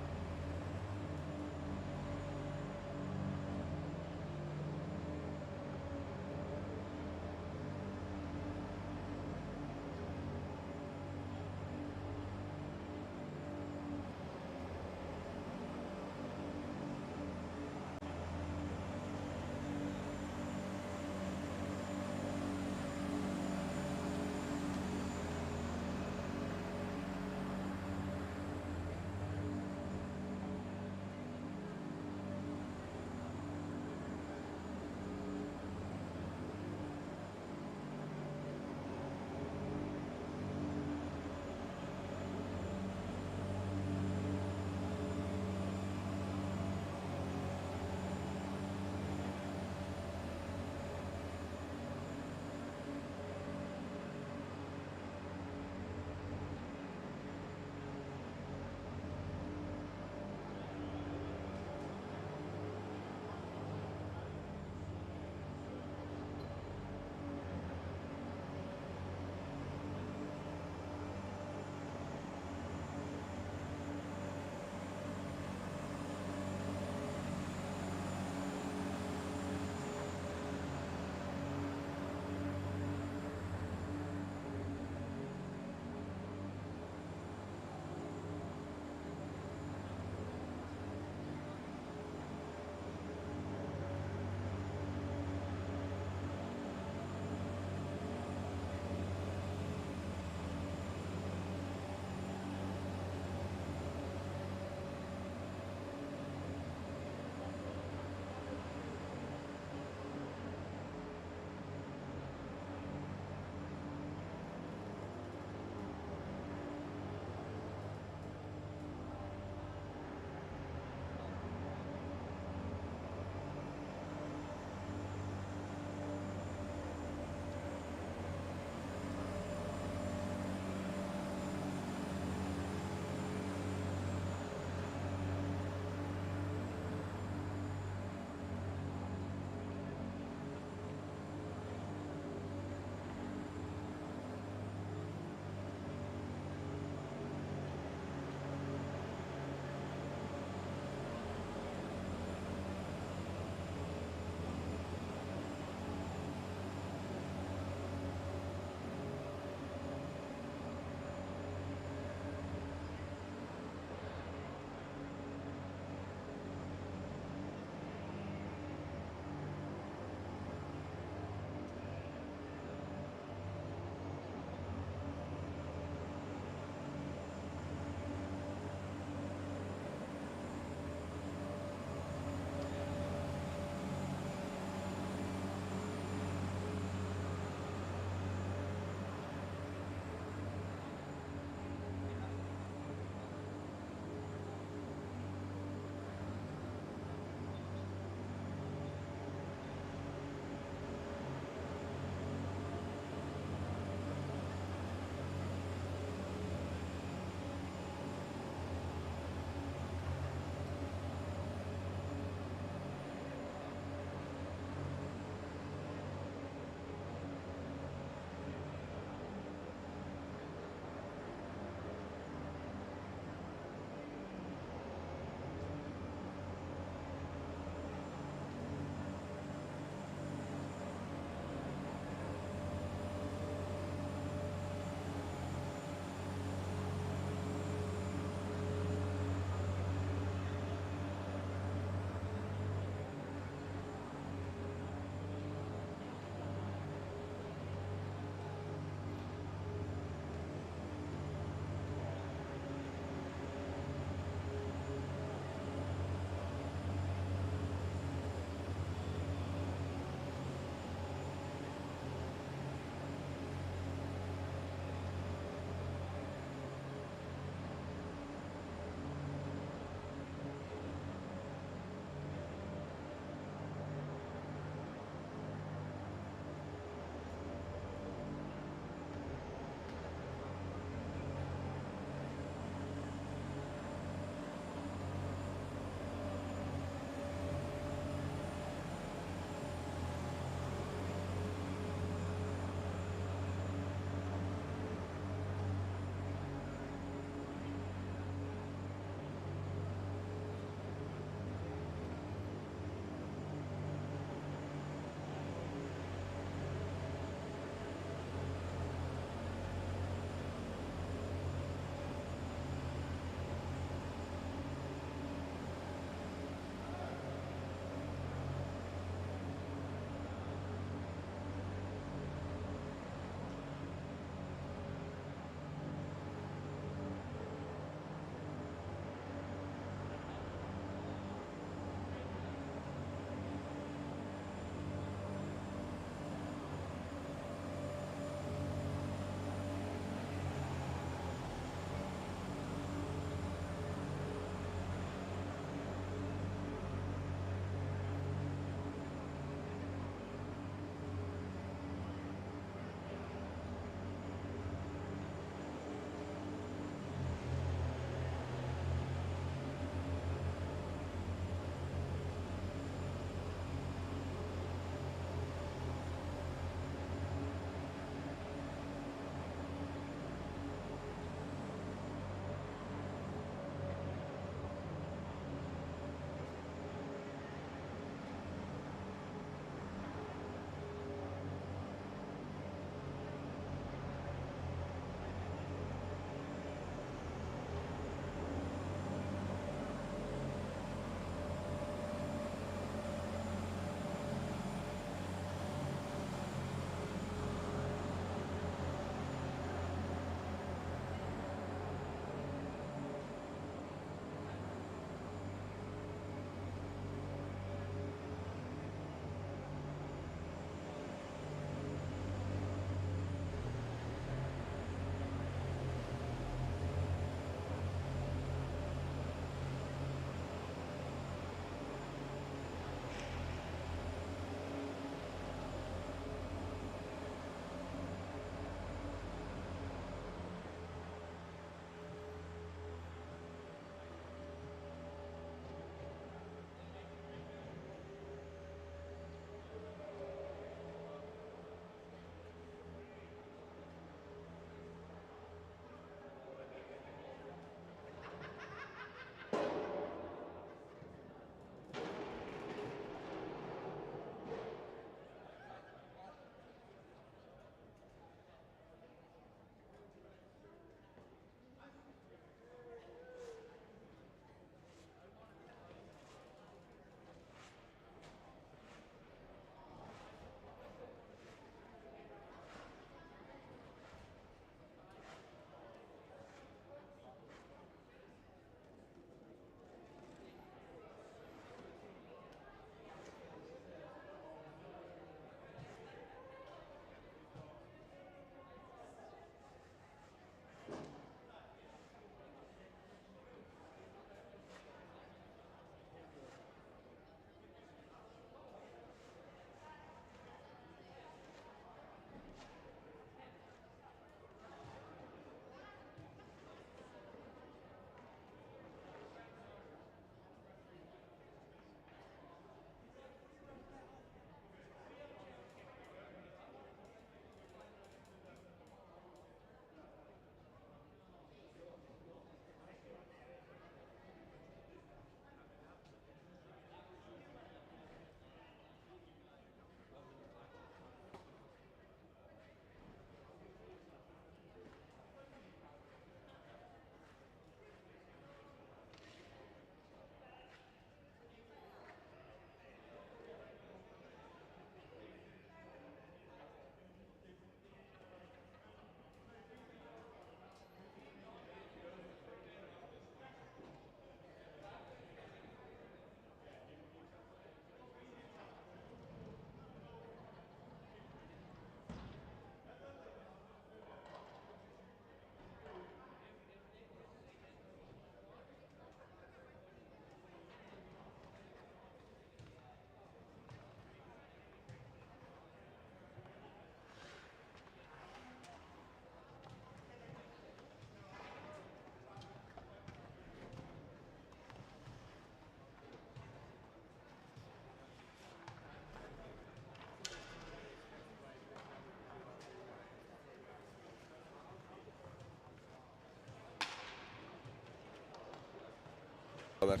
then.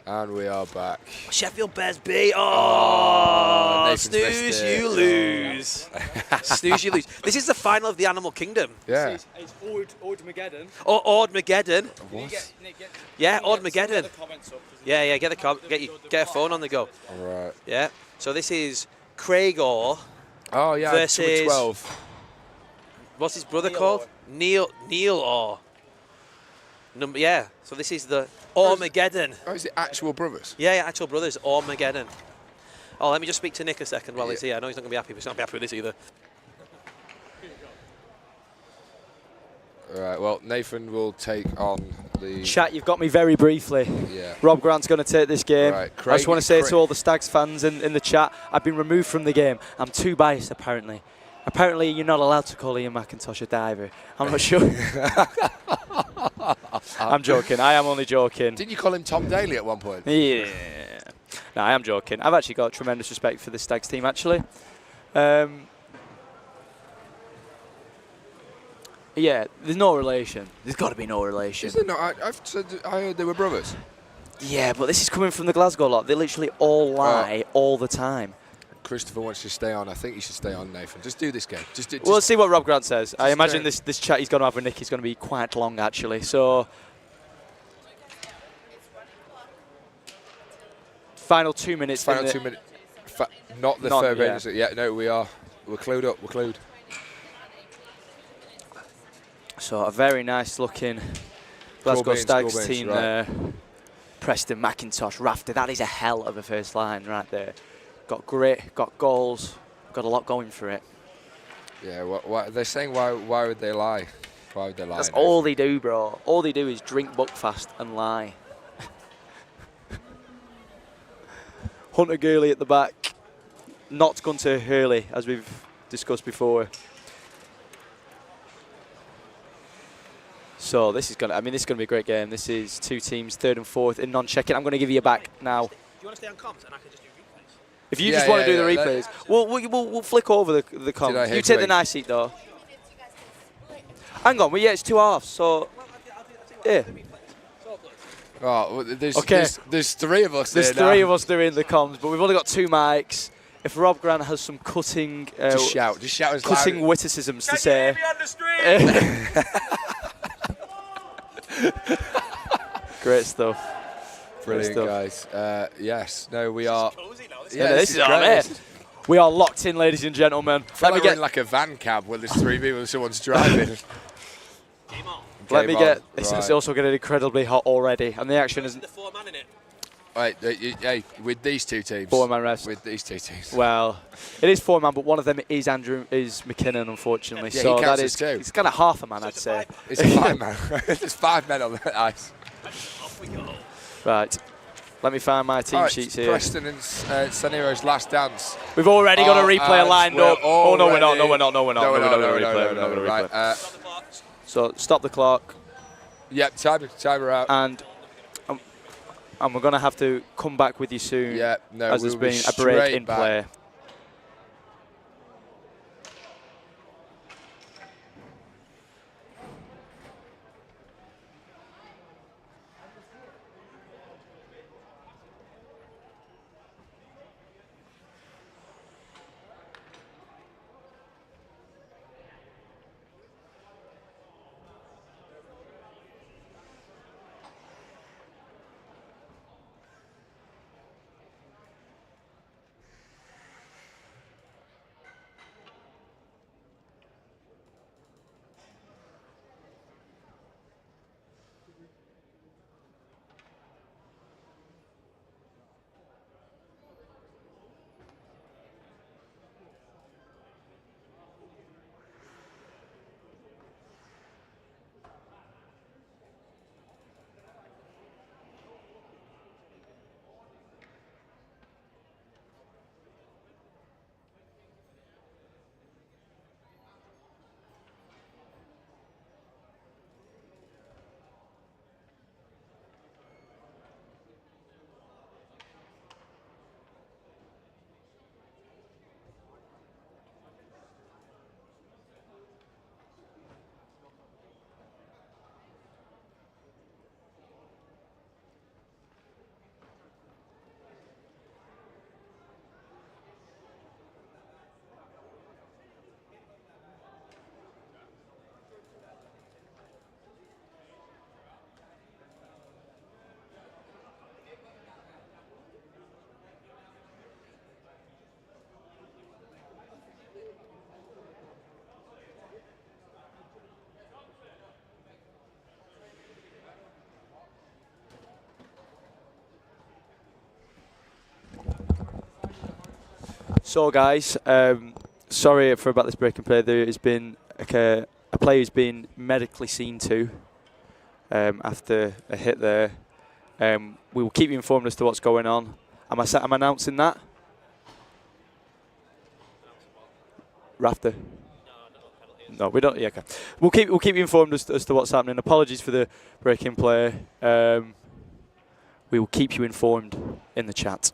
And we are back. Sheffield Bears B. Oh, Nathan's missed snooze, it. you lose. Snooze, you lose. This is the final of the Animal Kingdom. Yeah. It's Ordmageddon. Or Ordmageddon. What? Yeah, Ordmageddon. Yeah, get a phone on the go. All right. Yeah. So this is Craig Orr. Oh, yeah. Versus- Number 12. What's his brother Neil called? Orr. Neil Orr. Yeah. So this is the Ormageddon. Oh, is it actual brothers? Yeah, actual brothers, Ormageddon. Oh, let me just speak to Nick a second while he's here. I know he's not going to be happy, but he's not going to be happy with this either. All right, well, Nathan will take on the... Chat, you've got me very briefly. Yeah. Rob Grant's going to take this game. Right, I just want to say Craig- to all the Stags fans in the chat, I've been removed from the game. I'm too biased, apparently. Apparently, you're not allowed to call Ian McIntosh a diver. I'm not sure. I'm joking. I am only joking. Didn't you call him Tom Daly at one point? Yeah. No, I am joking. I've actually got tremendous respect for the Stags team, actually. Yeah, there's no relation. There's got to be no relation. Is there not? I heard they were brothers. Yeah, but this is coming from the Glasgow lot. They literally all lie all the time. Christopher wants to stay on. I think you should stay on, Nathan. Just do this game. Just We'll see what Rob Grant says. I imagine stay. this chat he's going to have with Nick is going to be quite long, actually. So, final 2 minutes. Final 2 minutes. Not the third minutes. Yeah, no, we are. We're clued up. We're clued. So, a very nice looking Glasgow Stags team right there. Preston, McIntosh, Rafter. That is a hell of a first line right there. Got grit, got goals, got a lot going for it. Yeah, what they're saying, why would they lie? Why would they lie? That's all they do, bro. All they do is drink Buckfast and lie. Hunter Gurley at the back. Not Gunter Hurley, as we've discussed before. So this is gonna be a great game. This is two teams, third and fourth in non-checking. I'm going to give you back now. Do you want to stay on comms and I can just do replays? If you just want to do the replays, we'll flick over the comms. You take the nice seat though. Hang on, well, yeah, it's 2 halves, so yeah. Oh, well, there's 3 of us. There's 3 of us doing the comms, but we've only got 2 mics. If Rob Grant has some cutting, just shout as cutting loud. witticisms to say. Great stuff. Brilliant, guys. Yes, no, we are. Yeah, this is our mate. We are locked in, ladies and gentlemen. Let me get in like a van cab where there's 3 people and someone's driving. Let me get. It's also getting incredibly hot already, and the action isn't. Right, hey, with these 2 teams. 4-man rest. With these 2 teams. Well, it is 4-man, but one of them is McKinnon, unfortunately. Yeah, so he counts that as 2. It's kind of half a man, I'd say. It's a 5-man. There's 5 men on the ice. Off we go. Right. Let me find my team sheets here. Preston and San Hero's last dance. We've already got a replay lined up. Oh, no, we're not. No, we're not going to replay. Right, so stop the clock. Yep, timer out. And we're going to have to come back with you soon. Yeah, no, as there's been a break in play. So, guys, sorry for about this break in play. There has been a player who's been medically seen to after a hit there. We will keep you informed as to what's going on. Am I announcing that? Rafter? No, we don't. Yeah, okay. We'll keep you informed as to what's happening. Apologies for the break in play. We will keep you informed in the chat.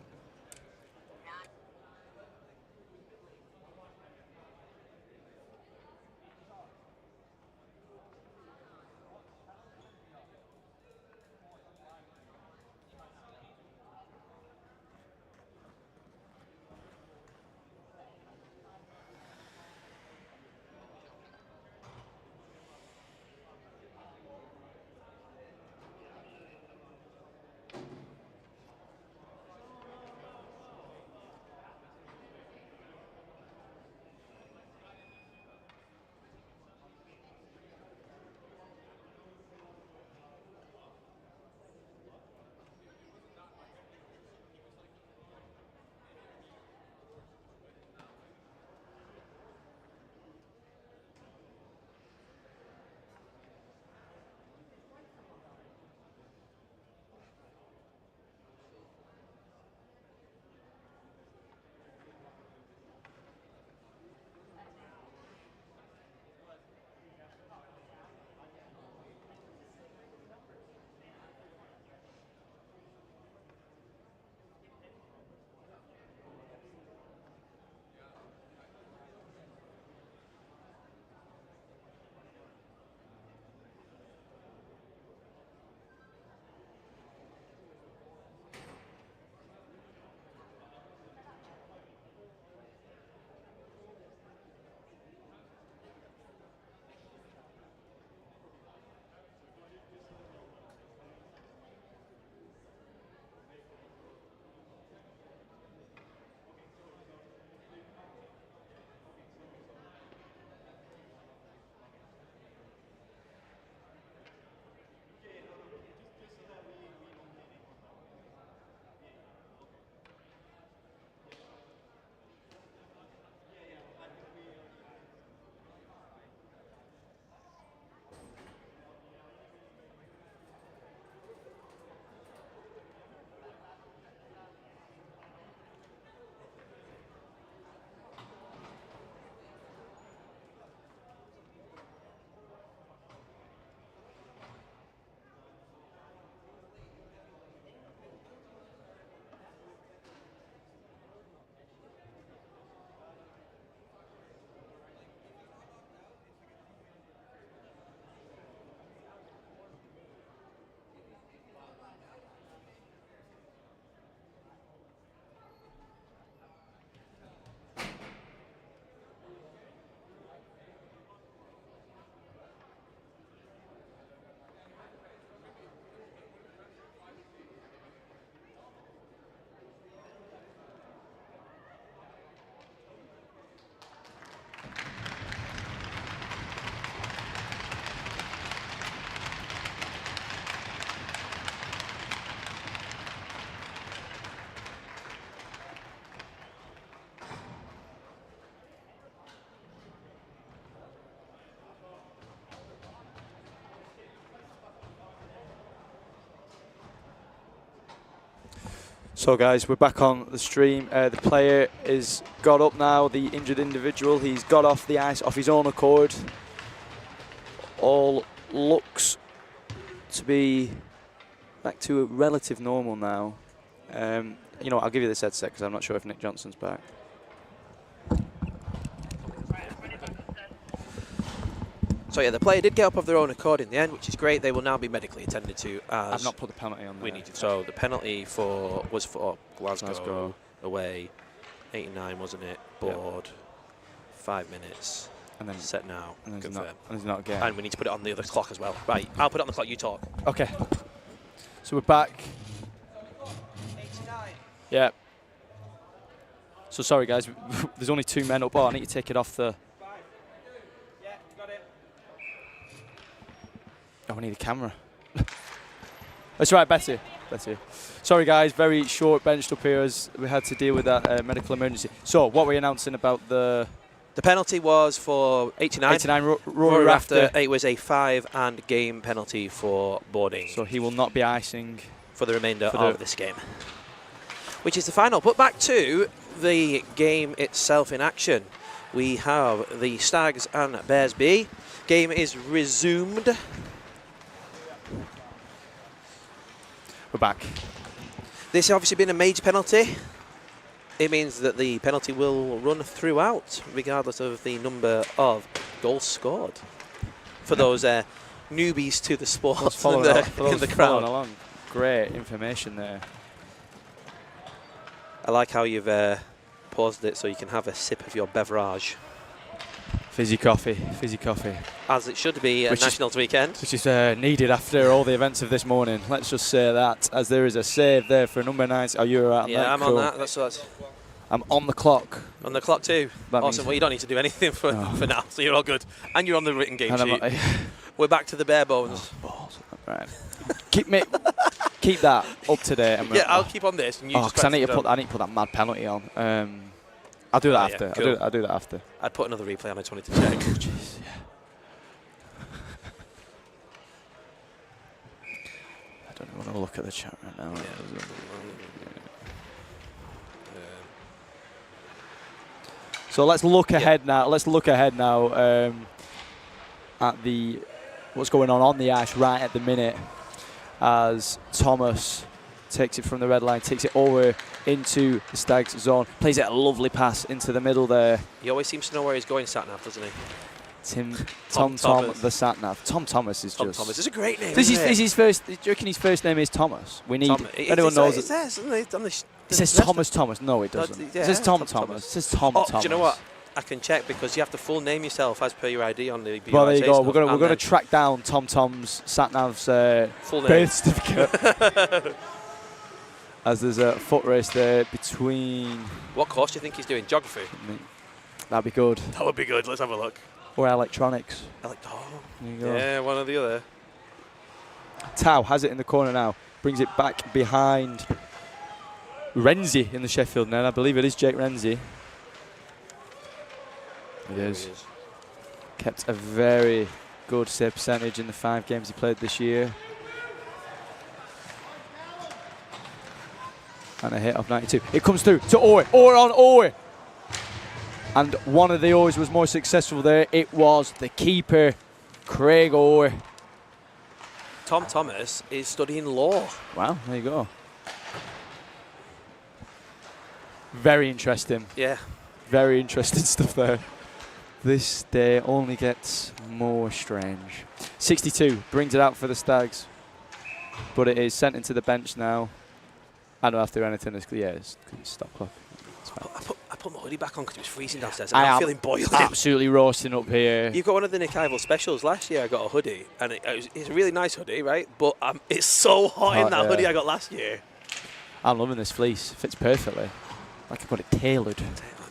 So guys, we're back on the stream. The player is got up now, the injured individual. He's got off the ice off his own accord. All looks to be back to a relative normal now. You know, I'll give you this headset because I'm not sure if Nick Johnson's back. So yeah, the player did get up of their own accord in the end, which is great. They will now be medically attended to. As I've not put the penalty on there. We needed. So the penalty was for Glasgow away, 89, wasn't it? Board, yep. 5 minutes. And then set now. And there's not again. And we need to put it on the other clock as well. Right, I'll put it on the clock. You talk. Okay. So we're back. 89. Yeah. So sorry guys, there's only 2 men up. Oh, I need to take it off the. Yeah, got it. Oh, I need a camera. That's right, Betty. Bless you. Sorry, guys. Very short benched up here as we had to deal with that medical emergency. So, what were you announcing about the... The penalty was for 89. 89 Rory Rory Rafter. Rafter. It was a 5 and game penalty for boarding So he will not be icing. for the remainder of this game, which is the final. But back to the game itself in action. We have the Stags and Bears B. Game is resumed. We're back. This has obviously been a major penalty. It means that the penalty will run throughout, regardless of the number of goals scored. For those newbies to the sport in the crowd. Along. Great information there. I like how you've paused it so you can have a sip of your beverage. Fizzy coffee, fizzy coffee. As it should be at Nationals weekend. Which is needed after all the events of this morning. Let's just say that, as there is a save there for number 9. Oh, you're out on Yeah, that. I'm cool. on that. I'm on the clock. On the clock too. That Awesome. means- Well, you don't need to do anything for now, so you're all good. And you're on the written game And sheet. We're back to the bare bones. Balls. Right. keep that up to date. Yeah, I'll keep on this. And you just because I need to practice put that mad penalty on. I'll do that yeah, after. cool. I'll do that after. I'd put another replay on. I just wanted to check. Jeez, yeah. I don't want to look at the chat right now. So let's look ahead now. Let's look ahead now at what's going on the ice right at the minute, as Thomas takes it from the red line, takes it over into the Stags zone, plays it a lovely pass into the middle there. He always seems to know where he's going, Satnav, doesn't he? Tom Thomas. the Satnav. Tom Thomas is Tom just... Thomas. It's a great name. This isn't is it? his first... Do you reckon his first name is Thomas? We need... Tom, anyone knows... It says, doesn't it? It says Thomas Thomas. No, it doesn't. Yeah, It says Tom Tom Thomas. Thomas. It says Tom Oh, Thomas. do you know what? I can check because you have to full name yourself as per your ID on the BUIHA. Well, there you go. stuff, We're and going to then track down Tom Tom's Satnav's full name. birth certificate. As there's a foot race there between... What course do you think he's doing? Geography? That'd be good. That would be good. Let's have a look. Or electronics. Oh, There you go. yeah, one or the other. Tau has it in the corner now. Brings it back behind Renzi in the Sheffield net. I believe it is Jake Renzi. It is. Kept a very good save percentage in the 5 games he played this year. And a hit of 92. It comes through to Owe. Owe on Owe. And one of the Owe's was more successful there. It was the keeper, Craig Owe. Tom Thomas is studying law. Wow, there you go. Very interesting. Yeah. Very interesting stuff there. This day only gets more strange. 62 brings it out for the Stags, but it is sent into the bench now. I don't have to do anything. It's stop clock. It's fine. I put my hoodie back on because it was freezing downstairs. And I'm feeling boiling. Absolutely roasting up here. You've got one of the Nick Ivel specials. Last year I got a hoodie, and it's a really nice hoodie, right? But it's so hot in that hoodie I got last year. I'm loving this fleece. Fits perfectly. Like I got it tailored.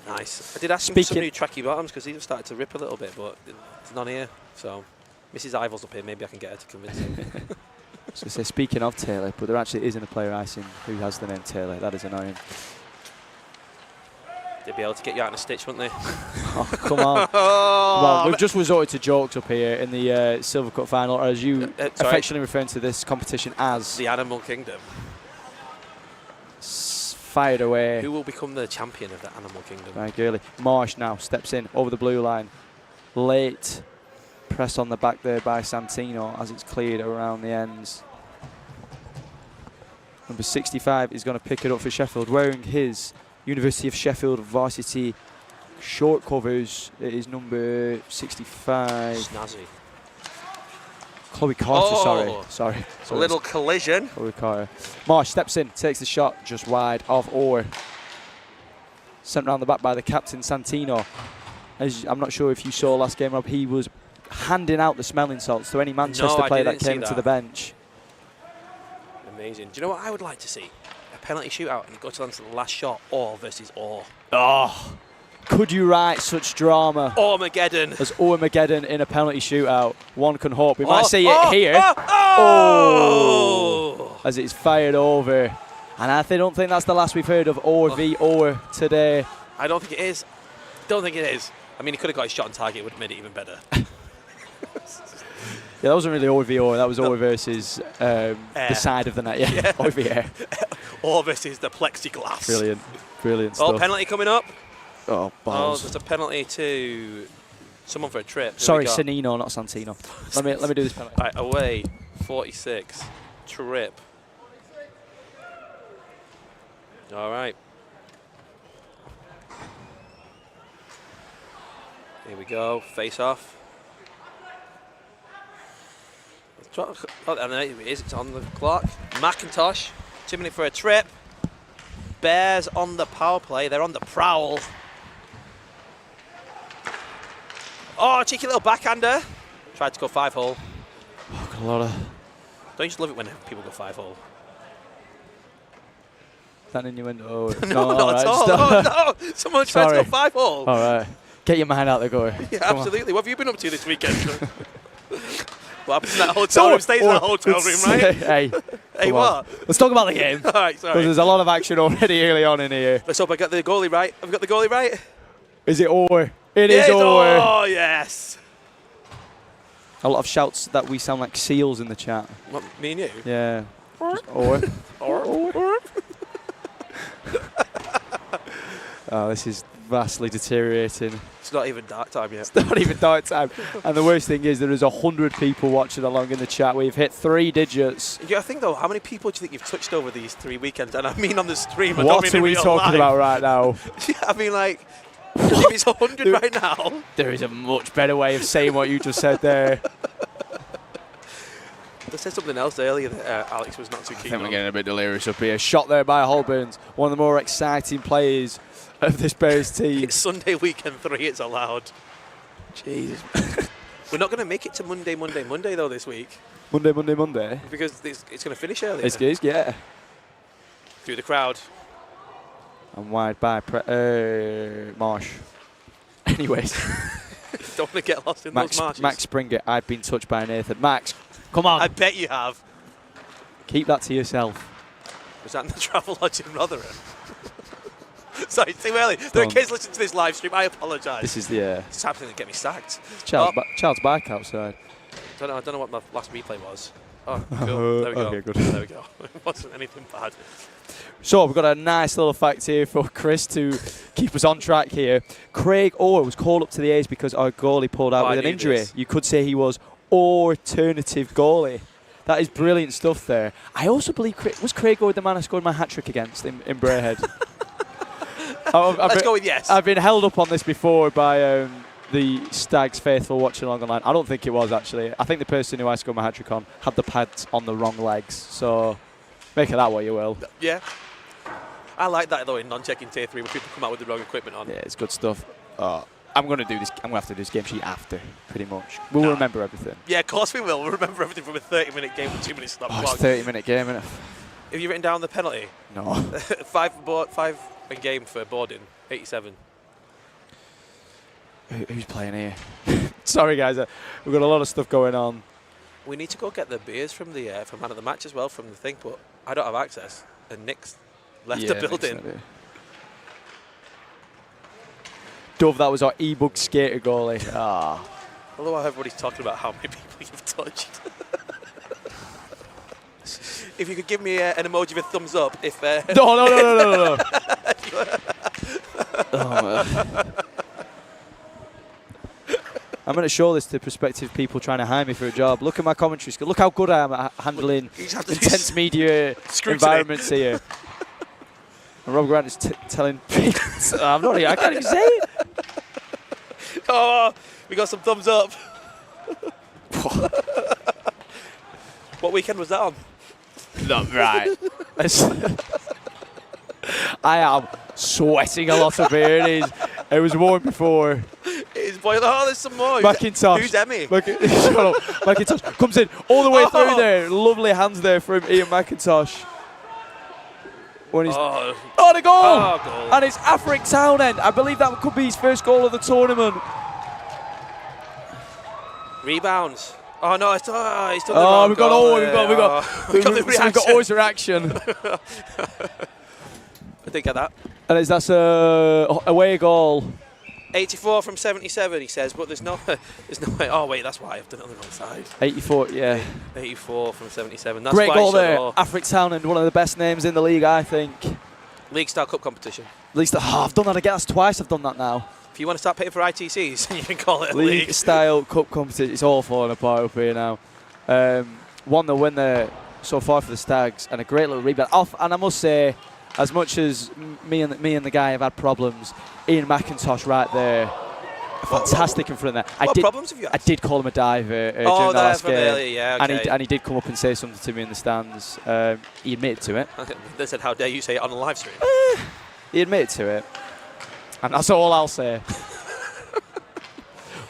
Nice. I did ask him for some new tracky bottoms because these have started to rip a little bit, but there's none here. So Mrs. Ivel's up here. Maybe I can get her to convince him. So say, speaking of Taylor, but there actually isn't a player icing who has the name Taylor. That is annoying. They'd be able to get you out in a stitch, wouldn't they? Oh, come on. Come on. We've just resorted to jokes up here in the Silver Cup final, or as you affectionately referring to this competition as... The Animal Kingdom. Fired away. Who will become the champion of the Animal Kingdom? Very girly. Marsh now steps in over the blue line. Late press on the back there by Santino as it's cleared around the ends. Number 65 is going to pick it up for Sheffield, wearing his University of Sheffield varsity short covers. It is number 65. Snazzy. Chloe Carter, sorry. A little collision. Chloe Carter. Marsh steps in, takes the shot just wide of Orr. Sent round the back by the captain, Santino. I'm not sure if you saw last game, Rob, he was handing out the smelling salts to any Manchester player that came to the bench. Amazing. Do you know what I would like to see? A penalty shootout and it goes on to the last shot, Orr versus Orr. Oh, could you write such drama Armageddon. as Armageddon in a penalty shootout? One can hope. We might see it here. Oh! as it's fired over. And I don't think that's the last we've heard of Orr v. Orr today. I don't think it is. Don't think it is. I mean, he could have got his shot on target. It would have made it even better. Yeah, that wasn't really Orr v. Orr. That was Orr versus the side of the net. Yeah, Orr v. Air. Orr versus the plexiglass. Brilliant. Brilliant Oh, stuff. penalty coming up. Oh, balls. Oh, there's a penalty to someone for a trip. Sorry, Sanino, not Santino. let me do this penalty. Right, away, 46. Trip. All right. Here we go. Face off. Oh, and there it is. It's on the clock. McIntosh, 2 minutes for a trip. Bears on the power play. They're on the prowl. Oh, cheeky little backhander. Tried to go 5-hole. Oh, got a lot of... Don't you just love it when people go 5-hole? That innuendo. No, not at all. Oh, no. Someone tried to go 5-hole. All right. Get your mind out the door. Yeah, absolutely. What have you been up to this weekend? What happens in that hotel room? Stays in that hotel room, right? Hey. Hey, what? Let's talk about the game. All right, sorry. There's a lot of action already early on in here. Let's hope I got the goalie right. Have we got the goalie right? Is it Orr? It is Orr. Oh, yes. A lot of shouts that we sound like seals in the chat. What, me and you? Yeah. Just Orr. Orr. Oh, this is vastly deteriorating. It's not even dark time yet. It's not even dark time. And the worst thing is there is 100 people watching along in the chat. We've hit 3 digits. Yeah, I think, though, how many people do you think you've touched over these 3 weekends? And I mean on the stream. What are we talking about right now? Yeah, I mean, like, if it's 100 right now. There is a much better way of saying what you just said there. I said something else earlier that Alex was not too keen I think on. we're getting a bit delirious up here. Shot there by Holburns, one of the more exciting players of this Bears team. It's Sunday weekend 3, it's allowed. Jesus. We're not going to make it to Monday, though, this week. Monday? Because it's going to finish earlier. It's good, yeah. Through the crowd. And wide by Marsh. Anyways. Don't want to get lost in those marches. Max Springer, I've been touched by Nathan. Max, come on. I bet you have. Keep that to yourself. Was that in the Travel Lodge in Rotherham? Sorry, it's too early. There are kids listening to this live stream. I apologise. This is the... It's happening to get me sacked. Child's bike outside. I don't know what my last replay was. Oh, cool. There we go. Okay, good. There we go. It wasn't anything bad. So we've got a nice little fact here for Chris to keep us on track here. Craig Orr was called up to the A's because our goalie pulled out with an injury. This. You could say he was alternative goalie. That is brilliant stuff there. I also believe, was Craig Orr the man I scored my hat-trick against in Braehead? Let's go with yes. I've been held up on this before by the Stags faithful watching along the line. I don't think it was, actually. I think the person who I scored my hat-trick on had the pads on the wrong legs. So make of that what you will. Yeah. I like that, though, in non-checking tier 3 when people come out with the wrong equipment on. Yeah, it's good stuff. I'm going to do this. I'm going to have to do this game sheet after, pretty much. We'll remember everything. Yeah, of course we will. We'll remember everything from a 30-minute game with 2 minutes stop. Oh, it's a 30-minute game, isn't it? Have you written down the penalty? No. 5 in game for boarding, 87. Who's playing here? Sorry, guys. We've got a lot of stuff going on. We need to go get the beers from the from Man of the Match as well, from the thing, but I don't have access. And Nick's left the building. Dove, that was our e-book skater goalie. Although everybody's talking about how many people you've touched. If you could give me an emoji of a thumbs up, if... No. Oh, I'm going to show this to prospective people trying to hire me for a job. Look at my commentary skill. Look how good I am at handling intense media environments here. And Rob Grant is telling people... I can't even say it. Oh, we got some thumbs up. What weekend was that on? Not right. I am sweating a lot of beer. It was warm before. It's boiling. Oh, there's some more. McIntosh. Who's Emmy? Shut up. McIntosh comes in all the way through there. Lovely hands there from Ian McIntosh. When he's the goal! Goal! And it's Afric Townend. I believe that could be his first goal of the tournament. Rebounds. Oh no, it's done the Oh, wrong we've got goal. we've got the we've got reaction. always reaction. I did get that. And that's a away goal. 84 from 77, he says, but there's no way. Oh wait, that's why I've done it on the wrong side. 84, yeah. 84 from 77. That's Great why goal he shot the there. ball. Afric Townend, one of the best names in the league, I think. League Style Cup competition. At least I've done that again. That's twice I've done that now. If you want to start paying for ITCs, you can call it a League league. style cup competition. It's all falling apart up here now. 1-0 win there so far for the Stags, and a great little rebound. And I must say, as much as me and the guy have had problems, Ian McIntosh right there, fantastic in front of there. What problems have you had? I did call him a diver during the that last from game, earlier, yeah, okay. and he did come up and say something to me in the stands. He admitted to it. They said, "How dare you say it on a live stream?" He admitted to it, and that's all I'll say.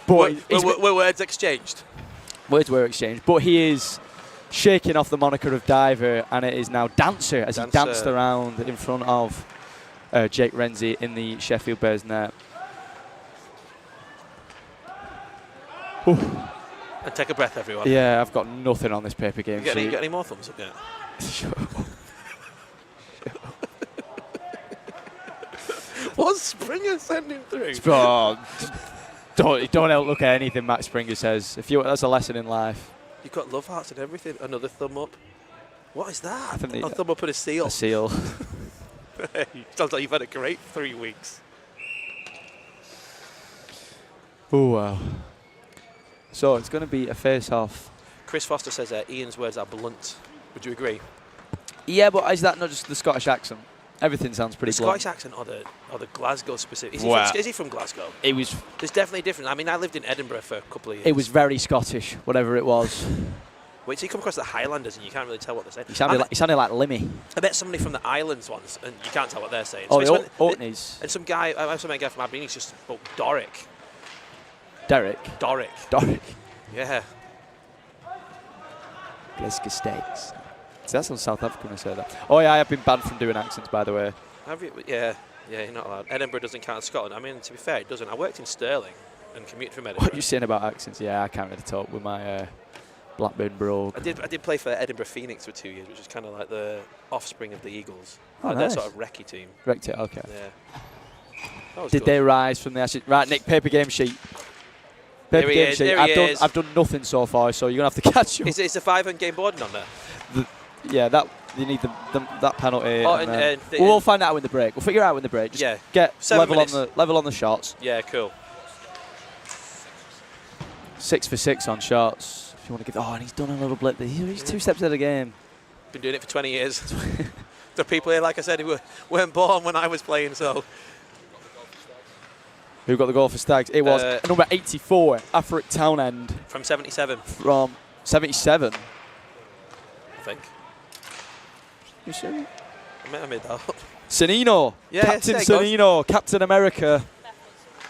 But were words exchanged? Words were exchanged, but he is shaking off the moniker of diver, and it is now dancer as he danced around in front of Jake Renzi in the Sheffield Bears net. Ooh. And take a breath, everyone. Yeah, I've got nothing on this paper game sheet. You got any more thumbs up yet? What's Springer sending through? Oh, don't look at anything Matt Springer says. That's a lesson in life. You've got love hearts and everything. Another thumb up. What is that? I think a thumb up and a seal. A seal. Sounds like you've had a great 3 weeks. Oh wow. So it's going to be a face-off. Chris Foster says Ian's words are blunt. Would you agree? Yeah, but is that not just the Scottish accent? Everything sounds pretty blunt. Scottish accent or the Glasgow specific? Is he from Glasgow? It was. There's definitely different. I mean, I lived in Edinburgh for a couple of years. It was very Scottish, whatever it was. Wait till you come across the Highlanders and you can't really tell what they're saying. He sounded like Limmy. I met somebody from the islands once and you can't tell what they're saying. Oh, so the Orkneys. And some guy, I met a guy from Aberdeen, he's just spoke Doric. Doric. Yeah. Glasgow Steaks. See, that's on South Africa when I say that. Oh yeah, I have been banned from doing accents, by the way. Have you? Yeah, you're not allowed. Edinburgh doesn't count as Scotland. I mean, to be fair, it doesn't. I worked in Stirling and commuted from Edinburgh. What are you saying about accents? Yeah, I can't really talk with my Blackburn brogue. I did play for Edinburgh Phoenix for 2 years, which is kind of like the offspring of the Eagles. Oh, like nice. Their sort of recce team. Wrecked it, okay. Yeah. That was Did good. they rise from the ashes? Right, Nick, paper game sheet. Paper game sheet. I've done nothing so far, so you're going to have to catch up. Is the 5 game boarding on there? Yeah, that you need that penalty. Oh, and we'll find out in the break. We'll figure it out in the break. Just get 7 level on the shots. Yeah, cool. 6 for 6 on shots. If you want to give, and he's done a little blip. He's 2 steps ahead of the game. Been doing it for 20 years. There are people here, like I said, who weren't born when I was playing, so. Who got the goal for Stags? It was number 84, Afric Townend. From 77. From 77. I think. You sure? I made that up. Sanino. Yeah, Captain Sanino. Captain America.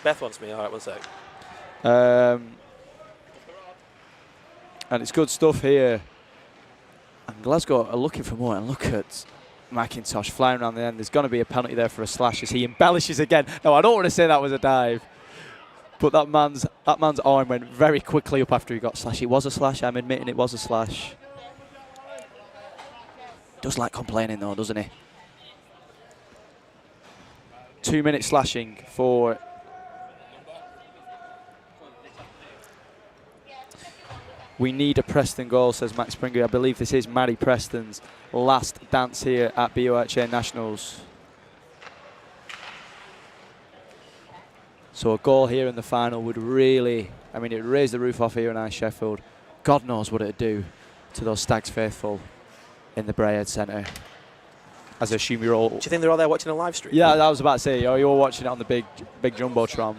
Beth wants me. All right, 1 sec. And it's good stuff here. And Glasgow are looking for more. And look at McIntosh flying around the end. There's going to be a penalty there for a slash as he embellishes again. No, I don't want to say that was a dive. But that man's arm went very quickly up after he got slashed. It was a slash. I'm admitting it was a slash. Does like complaining though, doesn't he? 2 minute slashing for we need a Preston goal, says Max Springer. I believe this is Matty Preston's last dance here at BUIHA Nationals. So a goal here in the final would really, it would raise the roof off here in Ice Sheffield. God knows what it would do to those Stags faithful in the Brayhead Centre. As I assume you're all... Do you think they're all there watching a live stream? Yeah, I was about to say, you're all watching it on the big Jumbotron.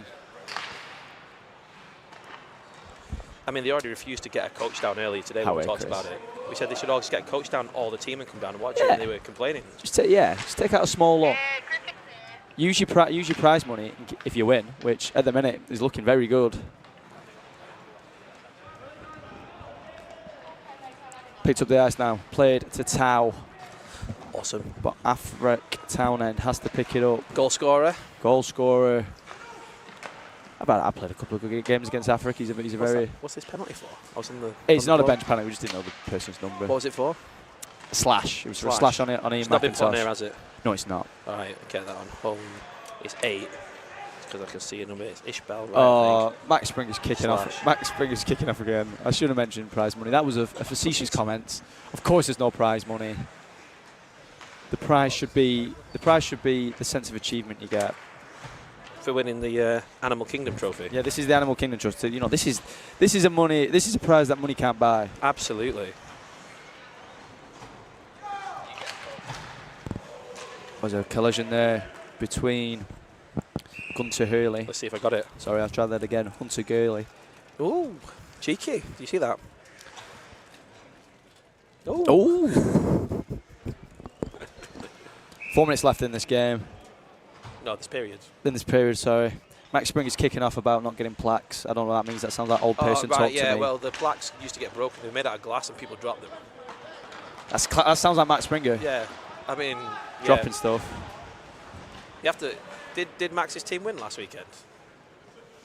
I mean, they already refused to get a coach down earlier today when we talked about it. We said they should all just get a coach down, all the team, and come down and watch it, and they were complaining. Just take out a small lot. Use your prize money if you win, which at the minute is looking very good. Picked up the ice now, played to Tau. Awesome. But Afric Townend has to pick it up. Goal scorer. Goal scorer. I played a couple of good games against Africa. He's a very. What's this penalty for? I was in the. It's not a bench penalty. We just didn't know the person's number. What was it for? A slash. It was for a slash on it. It's not been put on there, has it? No, it's not. All right, get that on. Home. It's 8. Because I can see your number. It's Ishbel. Right, Oh, Max Springer's kicking Slash. off. Max Springer's kicking off again. I should have mentioned prize money. That was a facetious comment. Of course, there's no prize money. The prize should be the sense of achievement you get for winning the Animal Kingdom trophy. Yeah, this is the Animal Kingdom Trust. You know, this is a prize that money can't buy. Absolutely. Was a collision there between Gunter Hurley. Let's see if I got it. Sorry, I'll try that again. Hunter Gurley. Ooh, cheeky. Do you see that? Oh. 4 minutes left in this game. No, this period. In this period, sorry. Max Springer's kicking off about not getting plaques. I don't know what that means. That sounds like old person talk to me. Yeah, well, the plaques used to get broken. They're made out of glass and people drop them. That sounds like Max Springer. Yeah, I mean... Dropping stuff. You have to... Did Max's team win last weekend?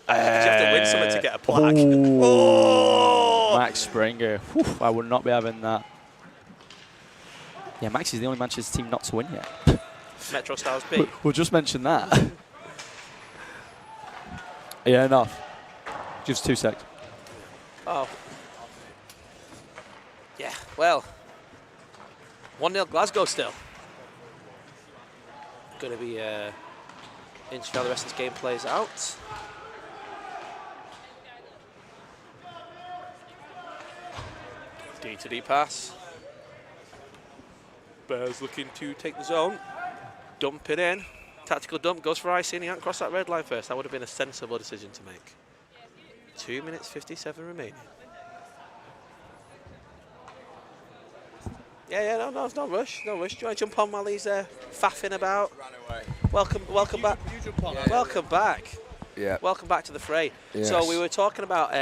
Did you have to win something to get a plaque? Oh! Max Springer. Whew, I would not be having that. Yeah, Max is the only Manchester team not to win yet. Metro Stars B. We'll just mention that. Yeah, enough. Just 2 seconds. Oh. Yeah, well. 1-0 Glasgow still. Going to be interesting how the rest of this game plays out. D-to-D pass. Bears looking to take the zone. Dump it in. Tactical dump, goes for icing. He hadn't crossed that red line first. That would have been a sensible decision to make. 2 minutes 57 remaining. Yeah, no rush. Do you want to jump on while he's faffing about? Ran away. Welcome back. You jump on. Welcome back. Yeah. Welcome back to the fray. Yes. So we were talking about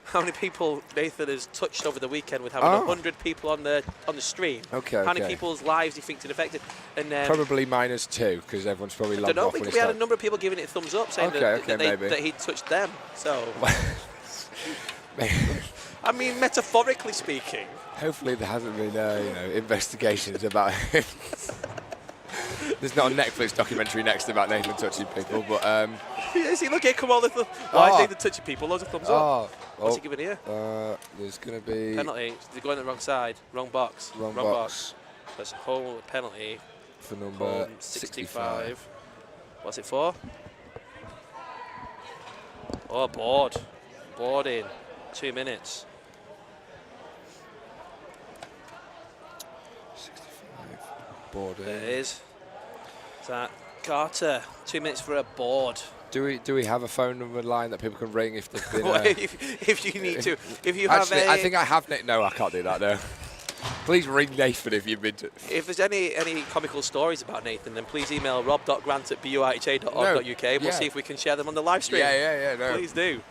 how many people Nathan has touched over the weekend with having 100 people on the stream. Okay. How many people's lives do you think it affected? And probably -2 because everyone's probably I logged don't know. off when We had a number of people giving it a thumbs up, saying that he touched them. So, I mean, metaphorically speaking. Hopefully there hasn't been investigations about him. There's not a Netflix documentary next about Nathan touching people, but See, look here, come on, why is Nathan touching people? Loads of thumbs up. What's he giving here? There's going to be Penalty. They're going the wrong side. Wrong box. Wrong box. That's a whole penalty. For number 65. What's it for? Oh, board. Board in. 2 minutes. 65. Board in. There it is. Is that Carter? 2 minutes for a board. Do we have a phone number line that people can ring if they've been? if you need to, if you actually, have I think I have. No, I can't do that. No. Please ring Nathan if you've been to. If there's any comical stories about Nathan, then please email rob.grant@buiha.org.uk. We'll see if we can share them on the live stream. Yeah. No. Please do.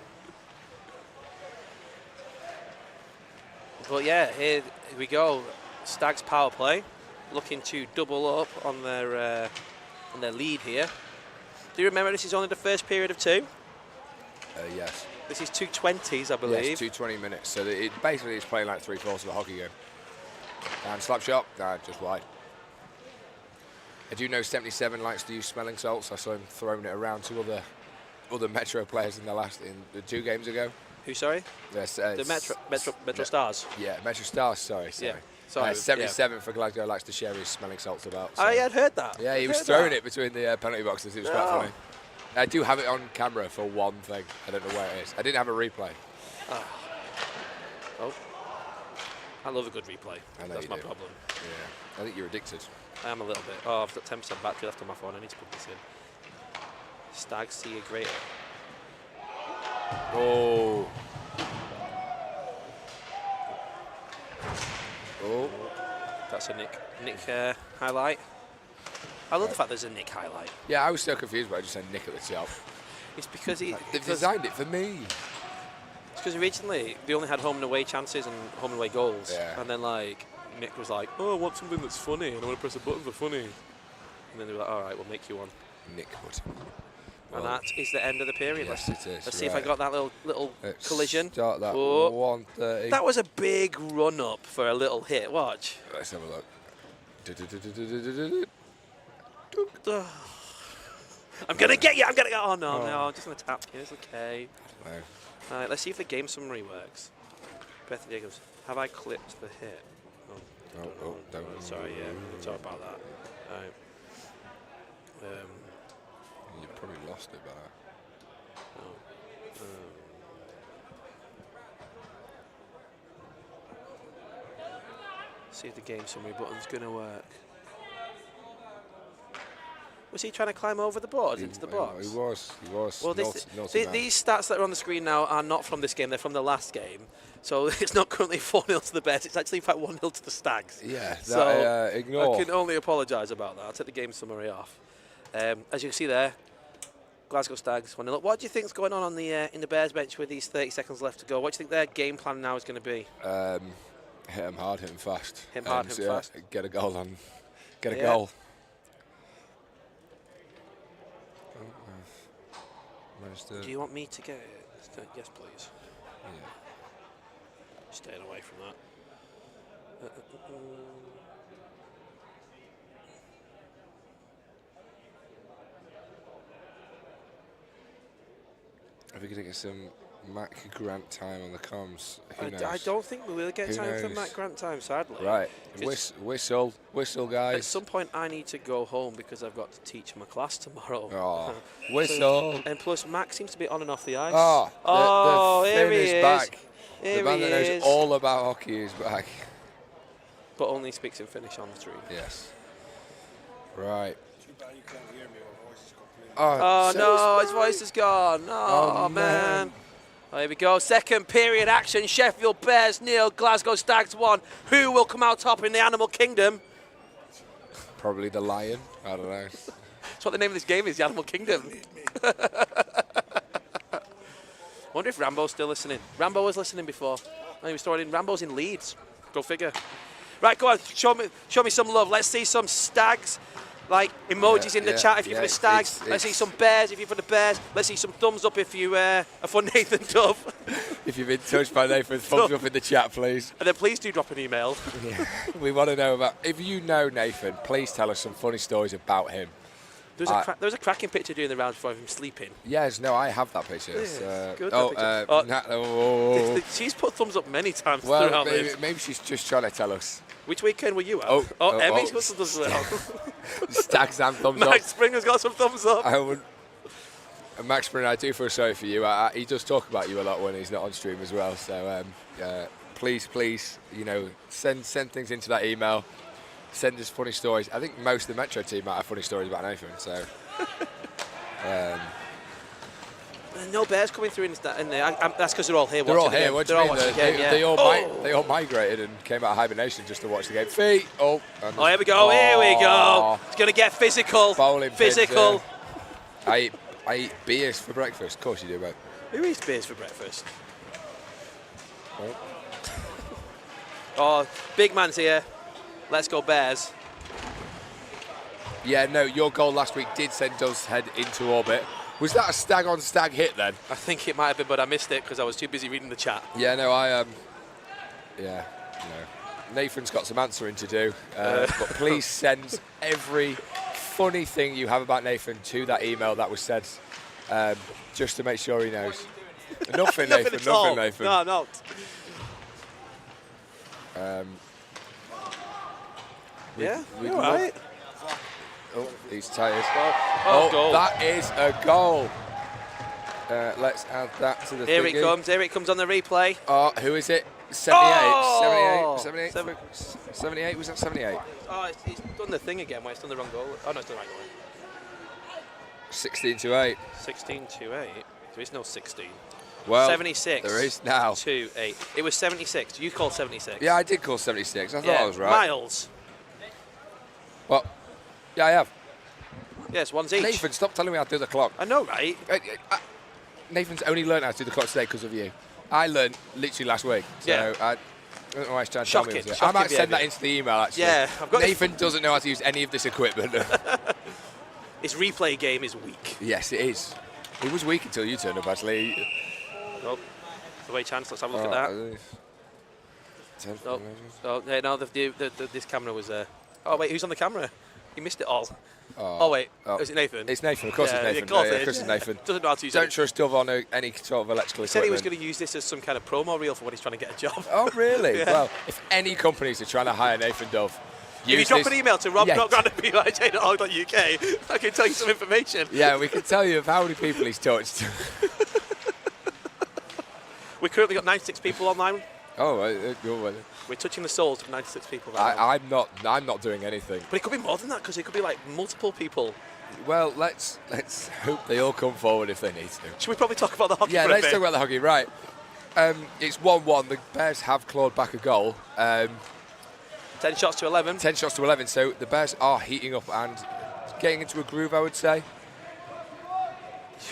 But yeah, here we go. Stags power play, looking to double up on their lead here. Do you remember this is only the first period of 2? Yes. This is 2:20s, I believe. Yes, 2:20 minutes. So it basically is playing like 3/4 of a hockey game. And slap shot, just wide. I do know 77 likes to use smelling salts. I saw him throwing it around to other Metro players in the 2 games ago. Who, sorry? Yes, the Metro Stars. Yeah, Metro Stars, sorry. Yeah. Sorry, 77 for Glasgow likes to share his smelling salts about. So. I had heard that. Yeah, he was throwing it between the penalty boxes. It was quite funny. I do have it on camera for one thing. I don't know where it is. I didn't have a replay. Oh. I love a good replay. That's my problem. Yeah. I think you're addicted. I am a little bit. Oh, I've got 10% battery left on my phone. I need to put this in. Stags see a great. Oh. That's a Nick highlight. I love the fact there's a Nick highlight. Yeah, I was so confused by just saying Nick at the top. It's because they've designed it for me. It's because originally they only had home and away chances and home and away goals. Yeah. And then Nick was like, oh, I want something that's funny and I want to press a button for funny. And then they were like, all right, we'll make you one. Nick would. And that is the end of the period. Yes, it is. Let's see if I got that little collision. Start that Oh. 130. That was a big run up for a little hit. Watch. Let's have a look. I'm going to get you. I'm going to get. Oh, no, no. I'm just going to tap you. It's okay. No. All right, let's see if the game summary works. Bethany goes, have I clipped the hit? Don't. Sorry, yeah. Sorry about that. All right. You probably lost it by now. See if the game summary button's going to work. Was he trying to climb over the board into the box? He was. Well, these stats that are on the screen now are not from this game. They're from the last game. So it's not currently 4-0 to the Bears. It's actually in fact 1-0 to the Stags. Yeah, so ignore. I can only apologise about that. I'll take the game summary off. As you can see there, Glasgow Stags 1-0. What do you think's going on the in the Bears bench with these 30 seconds left to go? What do you think their game plan now is going to be? Hit him hard, hit him fast. Hit him hard, hit him fast. Get a goal on. Get a goal. Do you want me to get it? Yes, please. Yeah. Staying away from that. Are we going to get some Mac Grant time on the comms? Who knows? I don't think we will get time for Matt Grant time, sadly. Right. Whistle, guys. At some point, I need to go home because I've got to teach my class tomorrow. Oh, whistle. And plus, Mac seems to be on and off the ice. Oh, the here he is. Back. Here the man he that is. knows all about hockey is back. But only speaks in Finnish on the stream. Yes. Right. Too bad you can't hear me. My voice is completely. Oh, no, his voice is gone. Oh, man. Oh, here we go. Second period action. Sheffield Bears 0, Glasgow Stags 1. Who will come out top in the Animal Kingdom? Probably the lion. I don't know. That's what the name of this game is, the Animal Kingdom. Wonder if Rambo's still listening. Rambo was listening before. Oh, he was throwing in. Rambo's in Leeds. Go figure. Right, go on. Show me some love. Let's see some Stags. Like emojis in the chat if you're for the Stags. Let's see some Bears if you're for the Bears. Let's see some thumbs up if you are for Nathan Dove. If you've been touched by Nathan, thumbs up in the chat, please. And then please do drop an email. Yeah. We want to know about. If you know Nathan, please tell us some funny stories about him. There was a cracking picture doing the rounds for him sleeping. Yes, no, I have that picture. Yes, good, She's She's put thumbs up many times well, throughout maybe she's just trying to tell us. Which weekend were you at? Emmy's got some thumbs up. Stags and thumbs up. Max Springer's got some thumbs up. Max Springer, I do feel sorry for you. He does talk about you a lot when he's not on stream as well. So please, send things into that email. Send us funny stories. I think most of the Metro team might have funny stories about Nathan. So, no Bears coming through in there. That's because they're all here. They're all here. What do you mean? They all migrated and came out of hibernation just to watch the game. Feet. Here we go. Here we go. It's going to get physical. Bowling physical. I eat beers for breakfast. Of course you do, mate. Who eats beers for breakfast? Oh, big man's here. Let's go Bears. Yeah, no, your goal last week did send us head into orbit. Was that a stag-on-stag hit then? I think it might have been, but I missed it because I was too busy reading the chat. Yeah, no, Nathan's got some answering to do. But please send every funny thing you have about Nathan to that email that was said, just to make sure he knows. Nothing, Nathan. Nothing, Nathan. No, not. You're right. Oh, he's tired. Goal. That is a goal. Let's add that to the Here it comes. Here it comes on the replay. Who is it? 78. Oh! 78. Was that 78? Oh, he's done the thing again where it's done the wrong goal. Oh, no, it's done the right goal. 16-8. 16-8. There is no 16. Well, 76. There is now. 2-8. It was 76. You called 76. Yeah, I did call 76. I thought I was right. Miles. Well, yeah, I have. Yes, one's each. Nathan, stop telling me how to do the clock. I know, right? Nathan's only learned how to do the clock today because of you. I learned literally last week. So Yeah. I don't know why he's trying to tell me. I might send that into the email, actually. Yeah, I've got Nathan doesn't know how to use any of this equipment. His replay game is weak. Yes, it is. It was weak until you turned up, actually. Oh, the way chance. Let's have a look at that. No, this camera was. Oh wait, who's on the camera? You missed it all. Oh wait, is it Nathan? It's Nathan. Of course, it's Nathan. Of course it's Nathan. Doesn't know how to use it. Don't trust Dove on any sort of electrical He said he was equipment. going to use this as some kind of promo reel for when he's trying to get a job. Oh, really? Yeah. Well, if any companies are trying to hire Nathan Dove, If you drop an email to rob.grant@buih.org.uk, I can tell you some information. Yeah, we can tell you of how many people he's touched. We've currently got 96 people online. Oh, We're touching the souls of 96 people right now. I'm not doing anything. But it could be more than that, because it could be like multiple people. Well, let's hope they all come forward if they need to. Should we probably talk about the hockey Yeah, for a let's bit? talk about the hockey. Right. It's 1-1. The Bears have clawed back a goal. 10 shots to 11. 10 shots to 11. So the Bears are heating up and getting into a groove, I would say.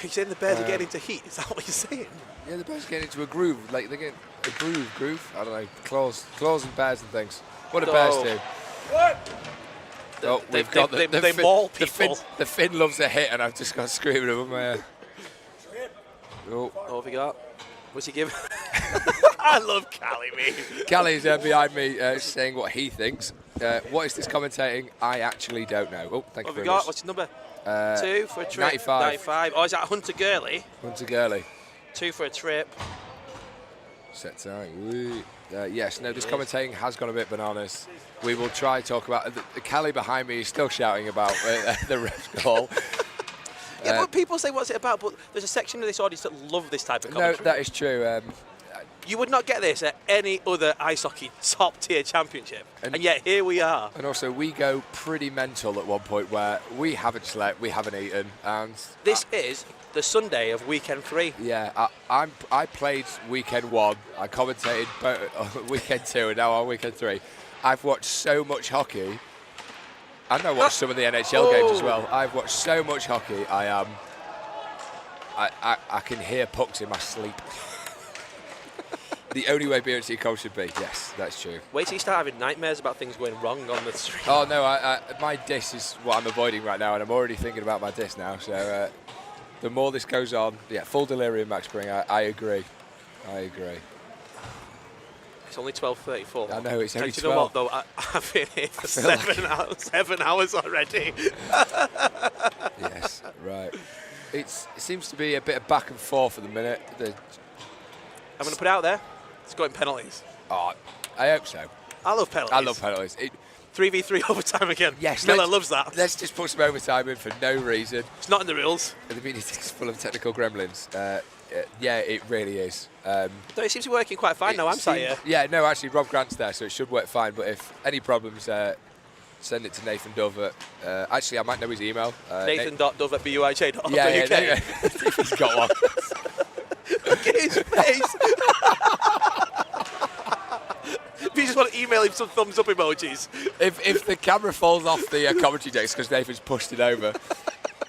You're saying the Bears are getting into heat? Is that what you're saying? Yeah, the Bears are getting into a groove. Like, they're getting a groove. I don't know. Claws and bears and things. What do bears do? Oh, we've got they maul people. The Finn loves a hit, and I've just got screaming of him. What have we got? What's he giving? I love Callie, me. Callie's behind me saying what he thinks. What is this commentating? I actually don't know. Oh, thank you very much. What's your number? 2 for a trip. 95. 95. Oh, is that Hunter Gurley? Hunter Gurley. 2 for a trip. Set time. Yes, no, this commentating has gone a bit bananas. We will try to talk about the Callie behind me is still shouting about the ref's goal. Yeah, but people say, what's it about? But there's a section of this audience that love this type of commentary. No, that is true. You would not get this at any other ice hockey top-tier championship. And yet, here we are. And also, we go pretty mental at one point where we haven't slept, we haven't eaten. And this is the Sunday of weekend 3. Yeah, I played weekend 1. I commentated weekend 2, and now on weekend 3. I've watched so much hockey. And I watched some of the NHL games as well. I've watched so much hockey. I can hear pucks in my sleep. The only way BUIHA coach should be. Yes, that's true. Wait till you start having nightmares about things going wrong on the street. Oh no, my diss is what I'm avoiding right now, and I'm already thinking about my diss now. So the more this goes on, yeah, full delirium, Max Spring. I agree. It's only 12:34. I know, it's only 12. Do you know what, though? I've been here for 7 hours already. Yes, right. It seems to be a bit of back and forth at the minute. I'm going to put it out there. It's going penalties. Oh, I hope so. I love penalties. I love penalties. 3v3 overtime again. Yes, Miller loves that. Let's just put some overtime in for no reason. It's not in the rules. The meeting is full of technical gremlins. Yeah, it really is. Though it seems to be working quite fine now. I'm sat here. Yeah, no, actually, Rob Grant's there, so it should work fine. But if any problems, send it to Nathan Dove. Actually, I might know his email. Nathan.dove@buih.org.uk. Yeah, he's got one. Look at his face. If you just want to email him some thumbs up emojis. If the camera falls off the commentary desk because Nathan's pushed it over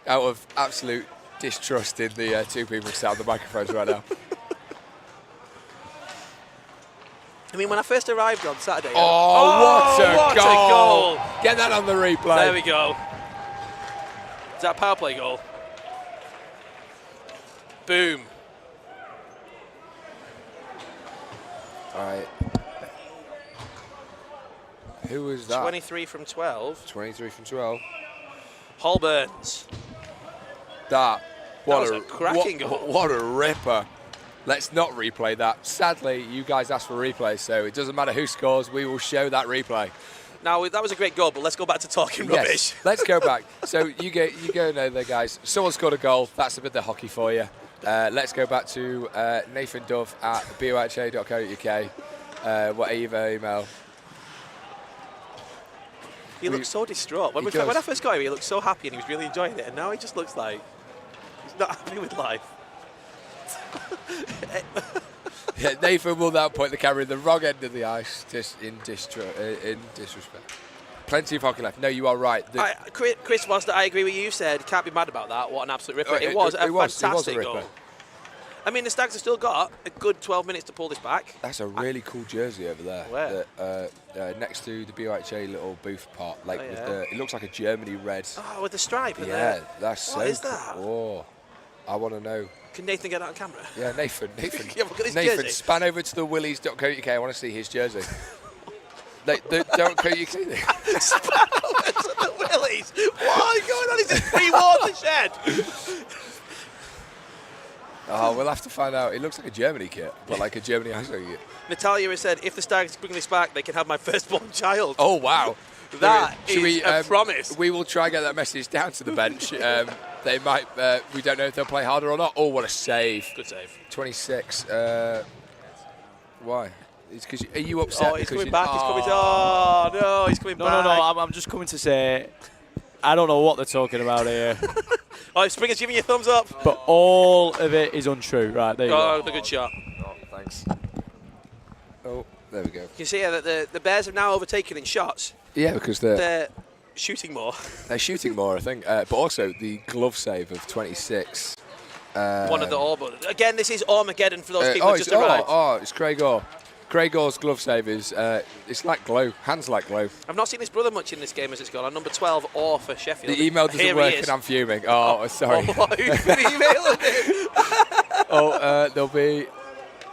out of absolute distrust in the two people who sat on the microphones right now. I mean, when I first arrived on Saturday... what a goal! Get that on the replay. There we go. Is that a power play goal? Boom. All right. Who was that? 23 from 12. 23 from 12. Holburns. That was a cracking goal. What a ripper. Let's not replay that. Sadly, you guys asked for replays, so it doesn't matter who scores, we will show that replay. Now, that was a great goal, but let's go back to talking rubbish. Yes, let's go back. So you go there, guys. Someone scored a goal. That's a bit of hockey for you. Let's go back to Nathan Dove at buiha.co.uk. Whatever email. He looks so distraught. When I first got him, he looked so happy and he was really enjoying it, and now he just looks like he's not happy with life. Yeah, Nathan will now point the camera in the wrong end of the ice, just in disrespect. Plenty of hockey left. No, you are right. Chris, whilst I agree with you, said can't be mad about that. What an absolute ripper! It was a fantastic goal. I mean, the Stags have still got a good 12 minutes to pull this back. That's a really cool jersey over there. Where? Next to the BUIHA little booth part, like Oh, with yeah. it looks like a Germany red. Oh, with the stripe. And Yeah, that's so What is cool. that? Oh, I want to know. Can Nathan get that on camera? Yeah, Nathan. Yeah, look at his Nathan, jersey. span over to the willies.co.uk. I want to see his jersey. Don't co.uk. Span over to the Willies. What is going on? Is this pre-watershed? Oh, we'll have to find out. It looks like a Germany kit, but like a Germany ice hockey kit. Natalia has said, if the Stags bring this back, they can have my firstborn child. Oh, wow. That Should is a promise. We will try and get that message down to the bench. They might. We don't know if they'll play harder or not. Oh, what a save! Good save. 26. Why? It's because are you upset? Oh, he's because coming back. He's coming. Oh no, he's coming back. No. I'm just coming to say, I don't know what they're talking about here, Oh, Springer's giving you a thumbs up. but all of it is untrue. Right there you Oh, go. the good shot. Oh, thanks. Oh, there we go. You can see here that the Bears have now overtaken in shots. Yeah, because they're They're shooting more. shooting more, I think. But also the glove save of 26. One of the Orr brothers. Again, this is Armageddon for those people who just arrived. It's Craig Orr. Craig Orr's glove save is it's like glue, hands like glue. I've not seen his brother much in this game as it's gone. On number 12, Orr for Sheffield. The email doesn't Here work he is. and I'm fuming. Oh, sorry. Oh, who's been emailing him? There'll be.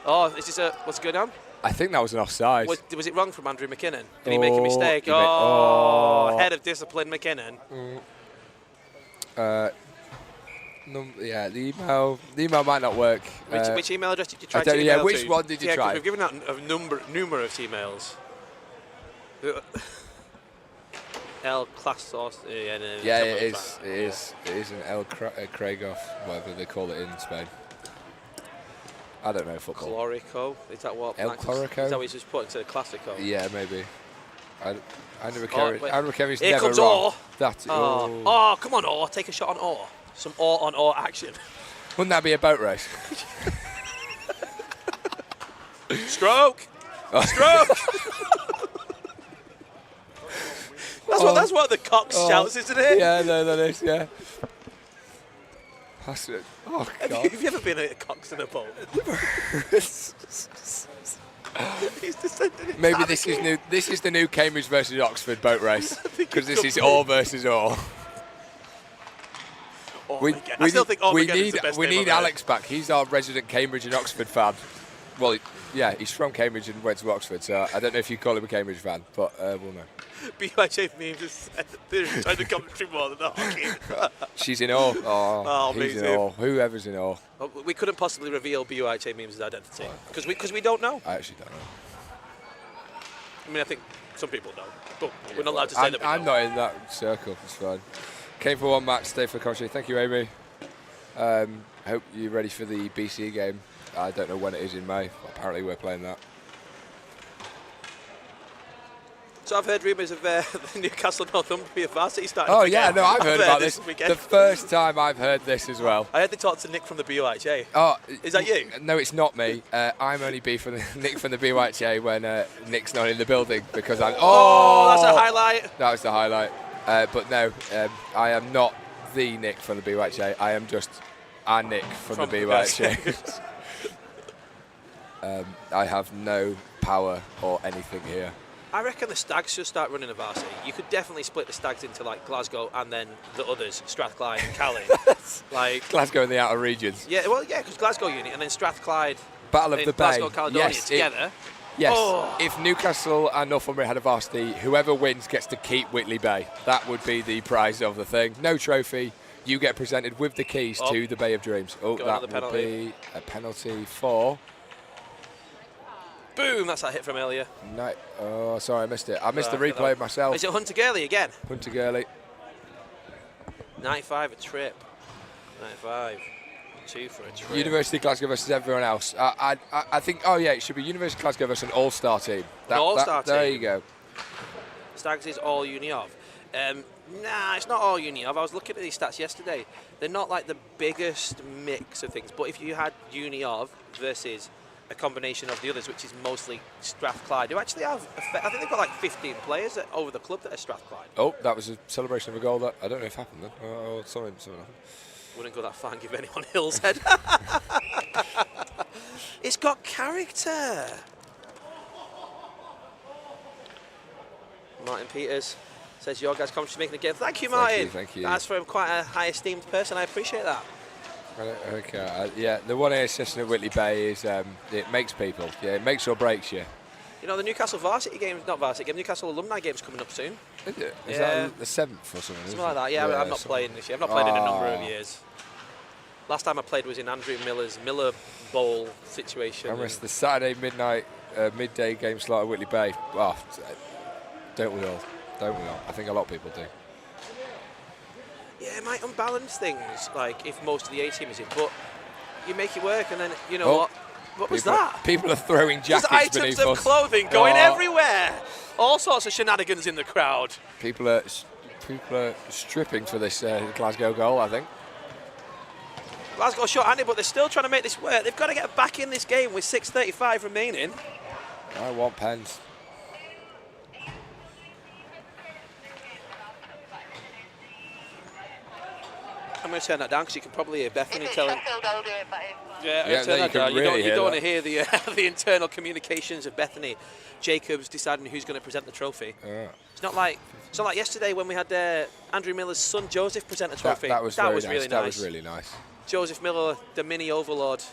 Oh, is this what's going on? I think that was an offside. Was it wrong from Andrew McKinnon? Did he make a Oh, mistake? he made- Head of discipline McKinnon. Yeah, the email might not work. Which email address did you try I don't to know, yeah, email which to? one did you 'cause try? We've given out numerous emails. El Clasos. Yeah, it is. It is an El Craigoff, whatever they call it in Spain. I don't know football. Clorico. Is that what? El Max Clorico? Is that what he's just put into the Classico? Yeah, maybe. I never Oh, carried. wait. I never carried. Here Never comes wrong. Orr. Oh, come on, Orr. Take a shot on Orr. Some Orr on Orr action. Wouldn't that be a boat race? Stroke. Stroke. That's what the cock shouts, isn't it? Yeah, no, that is. Yeah. That's it. Oh God. Have you ever been at a Cox in a boat? He's descended in Maybe panic. this is new. This is the new Cambridge versus Oxford boat race think because it's this is complete. all versus all. I still think we Armageddon's need the best we name need I've heard. Alex back. He's our resident Cambridge and Oxford fan. Well, yeah, he's from Cambridge and went to Oxford, so I don't know if you call him a Cambridge fan, but we'll know. BUIHA memes just said that they're trying to commentary more than the hockey. She's in awe. Oh, he's in amazing. awe. Whoever's in awe. Well, we couldn't possibly reveal BUIHA memes' identity because we don't know. I actually don't know. I mean, I think some people know, but we're not allowed to say that we I'm know. not in that circle. It's fine. Came for one match, stay for the commentary. Thank you, Amy. Hope you're ready for the BC game. I don't know when it is in May. Apparently, we're playing that. So I've heard rumours of the Newcastle Northumbria varsity starting. Oh up yeah, again. no, I've heard about this. weekend. The first time I've heard this as well. I heard they talked to Nick from the BUIHA. Oh, Is that you? No, it's not me. I'm only Nick from the BUIHA when Nick's not in the building because I'm. Oh, that's a highlight. That was the highlight. But no, I am not the Nick from the BUIHA. I am just our Nick from the BUIHA. I have no power or anything here. I reckon the Stags should start running a varsity. You could definitely split the Stags into like Glasgow and then the others, Strathclyde and Cali. Like Glasgow in the outer regions. yeah, well yeah, because Glasgow unit and then Strathclyde Battle of and the Glasgow Bay. Caledonia Yes, together. Yes. Oh. If Newcastle and Northumbria had a varsity, whoever wins gets to keep Whitley Bay. That would be the prize of the thing. No trophy. You get presented with the keys to the Bay of Dreams. Oh, Go on, that the would penalty. be a penalty for. Boom! That's that hit from earlier. No, oh, sorry, I missed it. I missed the Right, replay myself. Is it Hunter Gurley again? Hunter Gurley. 95 a trip. 95. 2 for a trip. University of Glasgow versus everyone else. I think. Oh yeah, it should be University of Glasgow versus an all-star team. An all-star There team. you go. Stags is all uni of. Nah, it's not all uni of. I was looking at these stats yesterday. They're not like the biggest mix of things. But if you had uni of versus a combination of the others, which is mostly Strathclyde, who actually have, I think they've got like 15 players over the club that are Strathclyde. Oh, that was a celebration of a goal that I don't know if happened then. Oh, something happened. Wouldn't go that far and give anyone Hill's head. It's got character. Martin Peters says your guys' commentary making the game. Thank you, Martin. Thank you. That's from quite a high esteemed person. I appreciate that. Okay. Yeah, the one here session at Whitley Bay is it makes people. Yeah, it makes or breaks you. You know, the Newcastle varsity game, not varsity game, Newcastle alumni game's coming up soon. Is it? Is Yeah. that the 7th or something? Something like that. Yeah, I'm not playing this year. I've not played in a number of years. Last time I played was in Andrew Miller's Miller Bowl situation. I missed the Saturday midday game slot at Whitley Bay. Well, don't we all? Don't we all? I think a lot of people do. Yeah, it might unbalance things, like if most of the A team is in, but you make it work, and then you know what? What was that? People are throwing There's jackets items beneath of us. clothing going everywhere. All sorts of shenanigans in the crowd. People are stripping for this Glasgow goal, I think. Glasgow short-handed, but they're still trying to make this work. They've got to get back in this game with 6:35 remaining. I want pens. I'm going to turn that down because you can probably hear Bethany telling. Yeah, Yeah, turn no, that down. you can really don't want to hear hear the internal communications of Bethany Jacobs deciding who's going to present the trophy. It's not like yesterday when we had Andrew Miller's son Joseph present a trophy. That was really really nice. That was really nice. Joseph Miller, the mini overlord.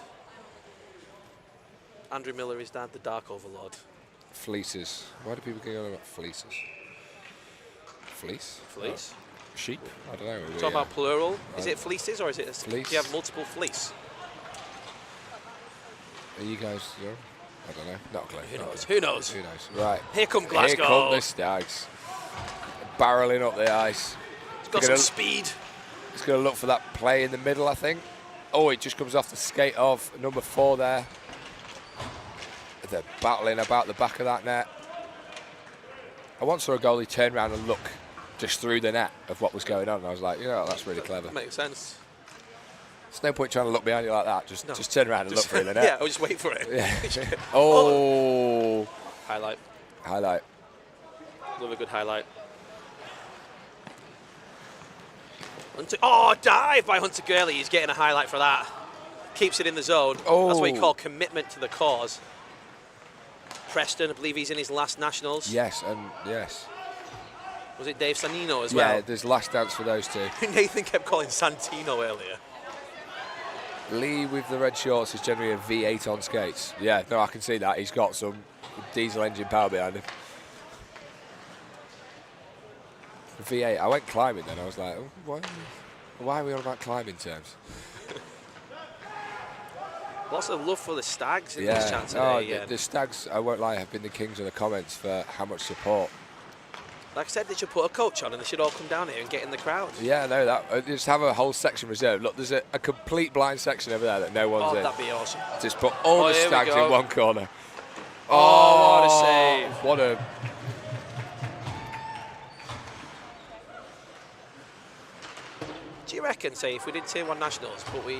Andrew Miller is dad, the dark overlord. Fleeces. Why do people get on about fleeces? Fleece? Fleece? Sheep? I don't know. Talking about plural. Is it fleeces or is it Fleece. do you have multiple fleece? Are you guys? Yeah? I don't know. Not a clue. Who knows? Who knows? Who knows? Right. Here come Glasgow. Here come the Stags. Barreling up the ice. It's got some speed. It's going to look for that play in the middle, I think. Oh, it just comes off the skate of number 4 there. They're battling about the back of that net. I once saw a goalie turn around and look just through the net of what was going on. And I was like, you know, that's really clever. That makes sense. There's no point trying to look behind you like that. Just turn around and look through the net. Yeah, I'll just wait for it. Yeah. Oh. Highlight. Highlight. Love a good highlight. Oh, dive by Hunter Gurley. He's getting a highlight for that. Keeps it in the zone. Oh. That's what we call commitment to the cause. Preston, I believe he's in his last nationals. Yes, and yes. Was it Dave Sanino as well? Yeah, there's last dance for those two. Nathan kept calling Santino earlier. Lee with the red shorts is generally a V8 on skates. Yeah, no, I can see that. He's got some diesel engine power behind him. V8. I went climbing then. I was like, oh, why are we on about climbing terms? Lots of love for the Stags in this chat today. The Stags, I won't lie, have been the kings of the comments for how much support. Like I said, they should put a coach on and they should all come down here and get in the crowd. Yeah, no, that just have a whole section reserved. Look, there's a complete blind section over there that no one's in. That'd be awesome. Just put all the Stags in one corner. Oh, what a save. What a... Do you reckon, say, if we did Tier 1 Nationals, but we,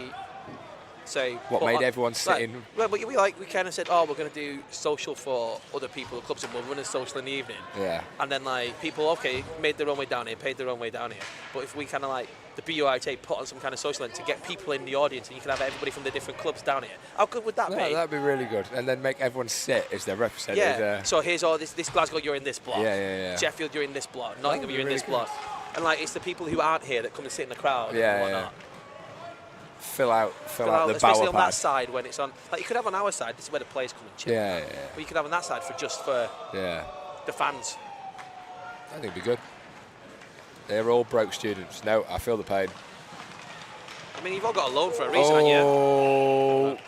say... What made everyone sit in? Well, we kind of said, oh, we're going to do social for other people, the clubs, and we'll run a social in the evening. Yeah. And then, like, people, okay, made their own way down here, paid their own way down here. But if we kind of, like, the BUIHA put on some kind of social event to get people in the audience and you can have everybody from the different clubs down here, how good would that be? That'd be really good. And then make everyone sit as they're represented. Yeah, so here's all this Glasgow, you're in this block. Yeah. Sheffield, you're in this block. Nottingham, you're in really this block. And, like, it's the people who aren't here that come and sit in the crowd Yeah, and whatnot. Fill out the especially bower on that pad. side when it's on. Like, you could have on our side, this is where the players come and chill. Yeah. But you could have on that side for the fans. I think it'd be good. They're all broke students. No, I feel the pain. I mean, you've all got a loan for a reason, haven't you?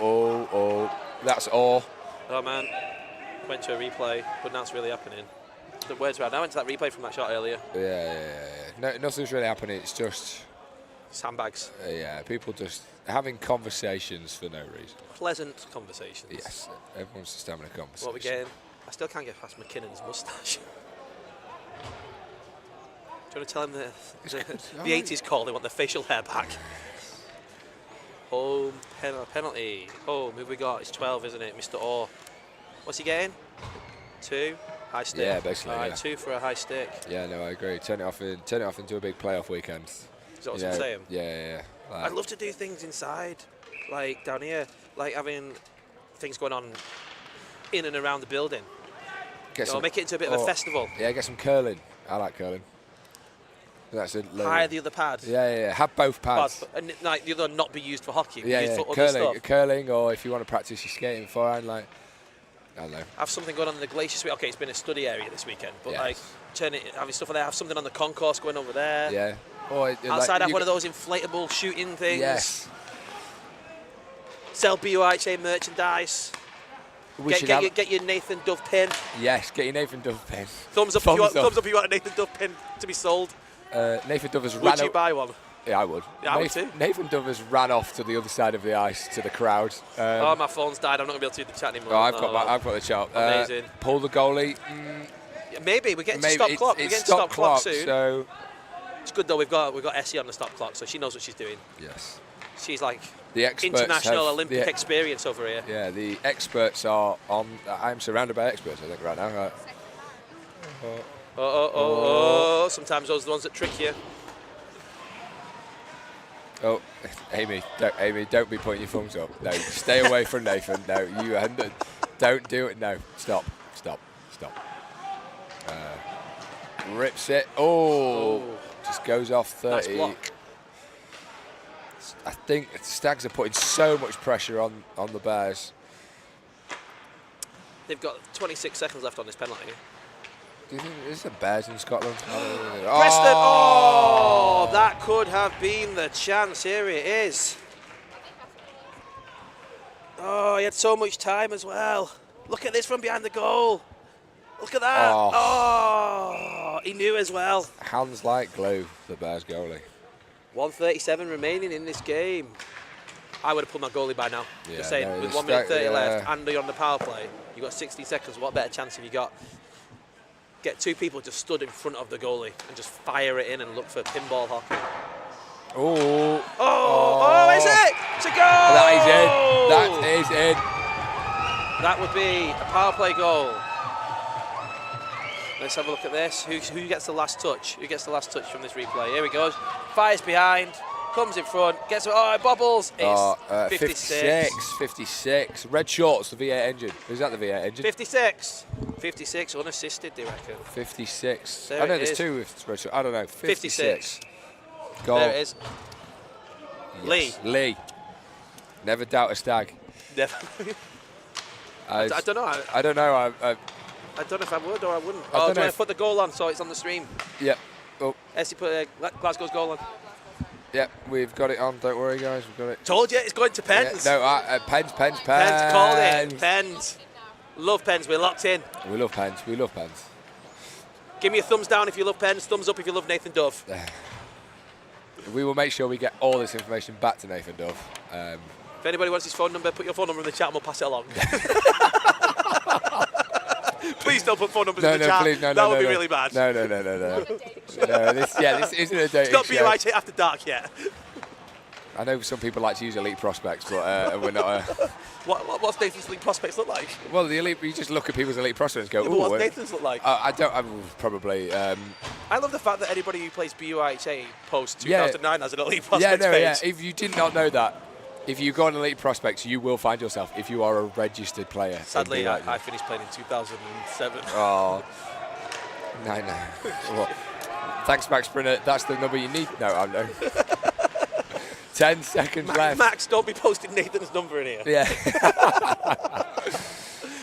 Oh. That's all. Oh, man. Went to a replay, but now it's really happening. The words right now. I went to that replay from that shot earlier. Yeah. No, nothing's really happening. It's just... Sandbags. People just having conversations for no reason. Pleasant conversations. Yes, everyone's just having a conversation. What we getting? I still can't get past McKinnon's moustache. Do you want to tell him the 80s call? They want the facial hair back. Home penalty. Home. Who we got? It's 12, isn't it? Mr. Orr. What's he getting? 2. High stick. Yeah, basically. All right, 2 for a high stick. Yeah, no, I agree. Turn it off into a big playoff weekend. Is that what I'm saying? Yeah. I'd love to do things inside, like down here, like having things going on in and around the building. Make it into a bit of a festival. Yeah, get some curling. I like curling. That's a Hire the other pad. Yeah. Have both pads. And like the other not be used for hockey. Yeah. For other stuff. Curling, or if you want to practice your skating beforehand, like, I don't know. Have something going on in the glacier suite. Okay, it's been a study area this weekend, but Yes. like having stuff there. Have something on the concourse going over there. Yeah. Or outside, have one of those inflatable shooting things. Yes. Sell BUIHA merchandise. Get your Nathan Dove pin. Yes, get your Nathan Dove pin. Thumbs up if you want a Nathan Dove pin to be sold. Nathan Dove has Would you buy one? Yeah, I would. Yeah, I would too. Nathan Dove has ran off to the other side of the ice to the crowd. My phone's died. I'm not going to be able to do the chat anymore. Oh, I've got the chat. Amazing. Pull the goalie. Yeah, maybe we're getting to stop clock. We're getting to stop clock soon. So it's good though. We've got Essie on the stop clock, so she knows what she's doing. yes, She's like the experts international Olympic experience over here. Yeah, the experts are on. I'm surrounded by experts, I think, right now. Sometimes those are the ones that trick you. Oh, Amy, don't be pointing your thumbs up. No, stay away from Nathan. No, don't do it. No, stop. Rips it. Just goes off 30. Nice block. I think Stags are putting so much pressure on the Bears. They've got 26 seconds left on this penalty. Do you think there's the Bears in Scotland? Preston! Oh, that could have been the chance. Here it is. Oh, he had so much time as well. Look at this from behind the goal. Look at that. Oh, he knew as well. Hands like glue, the Bears goalie. 1:37 remaining in this game. I would have pulled my goalie by now. Yeah, Just saying, with 1 minute 30 left and you're on the power play, you've got 60 seconds. What better chance have you got? Get two people just stood in front of the goalie and just fire it in and look for pinball hockey. Is it? It's a goal! That is in. That would be a power play goal. Let's have a look at this. Who gets the last touch? Who gets the last touch from this replay? Here he goes. Fires behind. Comes in front. Gets it. Oh, it bobbles. It's 56. Red shorts, the V8 engine. Is that the V8 engine? 56 unassisted, they reckon. 56. There I know it there's is. two with red shorts. I don't know. 56. Goal. There it is. Yes. Lee. Never doubt a Stag. Never. I don't know. I don't know. I don't know if I would or I wouldn't. I Do I put the goal on so it's on the stream? Yep. Oh. Essie put Glasgow's goal on. Yep, we've got it on. Don't worry, guys. We've got it. Told you, it's going to Pens. Yeah, Pens. Pens called it. Pens. Love Pens. We're locked in. We love Pens. Give me a thumbs down if you love Pens. Thumbs up if you love Nathan Dove. We will make sure we get all this information back to Nathan Dove. If anybody wants his phone number, put your phone number in the chat and we'll pass it along. Please don't put phone numbers in the chat. Please, that would be really bad. No. This isn't a dating It's not show. BUIHA after dark yet. I know some people like to use elite prospects, but we're not. What's Nathan's elite prospects look like? Well, the elite. You just look at people's elite prospects and go, Yeah, "Ooh." what's Nathan's look like? I don't. I probably. I love the fact that anybody who plays BUIHA post 2009 has an elite Yeah, prospects page. yeah. If you did not know that, if you go on elite prospects, you will find yourself if you are a registered player. Sadly, I finished playing in 2007. Oh. No. Well, thanks, Max Sprinter. That's the number you need. No, I know. 10 seconds left. Max, don't be posting Nathan's number in here. Yeah.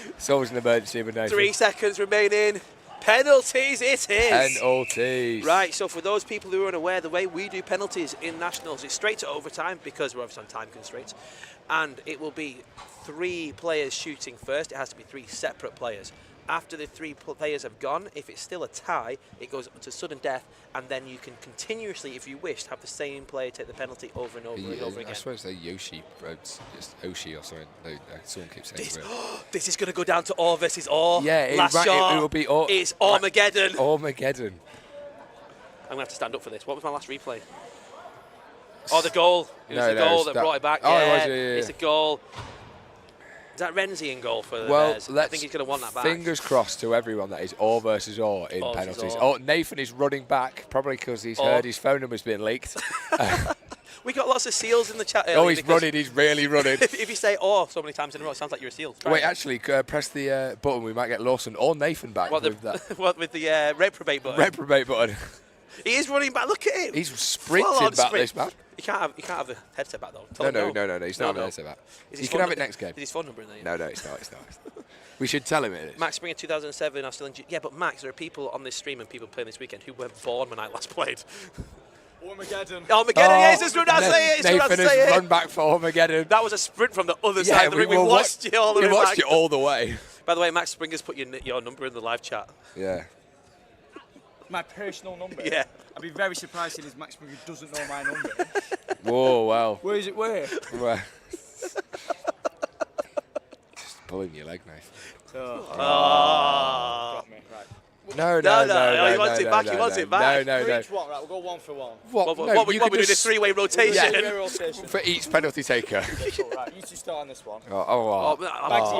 It's always an emergency with Nathan. 3 seconds remaining. Penalties it is. Penalties. Right, so for those people who are unaware, the way we do penalties in Nationals is straight to overtime because we're obviously on time constraints. And it will be 3 players shooting first. It has to be 3 separate players. After the 3 players have gone, if it's still a tie, it goes to sudden death, and then you can continuously, if you wish, have the same player take the penalty over and over and over again. I swear it's Yoshi, it's Oshi or something. Someone keeps saying This is going to go down to Or versus Or. Yeah, last shot. It will be Or. It's Armageddon. Armageddon. I'm going to have to stand up for this. What was my last replay? Oh, the goal. It was the goal that brought it back. Oh, yeah, it was, it's a goal. Is that Renzi in goal for the Bears? I think he's going to want that back. Fingers crossed to everyone that is Or versus Or in penalties. Oh, Nathan is running back, probably because he's heard his phone number's been leaked. We got lots of seals in the chat. Oh, he's running. He's really running. If you say "oh" so many times in a row, it sounds like you're a seal. Try Wait, it. actually, press the button. We might get Lawson or Nathan back with that What with the reprobate button? reprobate button. He is running back. Look at him. He's sprinting Full-on back, sprint. this man. You can't have the headset back though. Tell him No. He's not having that. Is You his can phone have it number- next game. Is his phone number in there? No, it's not. We should tell him it is. Max Springer 2007 are still in. Yeah, but Max, there are people on this stream and people playing this weekend who were born when I last played. Armageddon. Armageddon, yes, it's true. Say it. It's true. Nathan Say has it. run back for Armageddon. That was a sprint from the other side of the ring. We will watched it all the way We watched back. it all the way. By the way, Max Springer's put your number in the live chat. Yeah. My personal number? Yeah. I'd be very surprised if Max Springer doesn't know my number. Whoa, wow. Where is it? Where? Well, just pulling your leg, Nathan. Oh. Got me. Right. No. He wants it back. He wants it back. No. Each one, right? We'll go one for one. What? What, No, what, you what can we do this just- three-way rotation? Yeah. Rotation. For each penalty taker. Right, you two start on this one. Oh,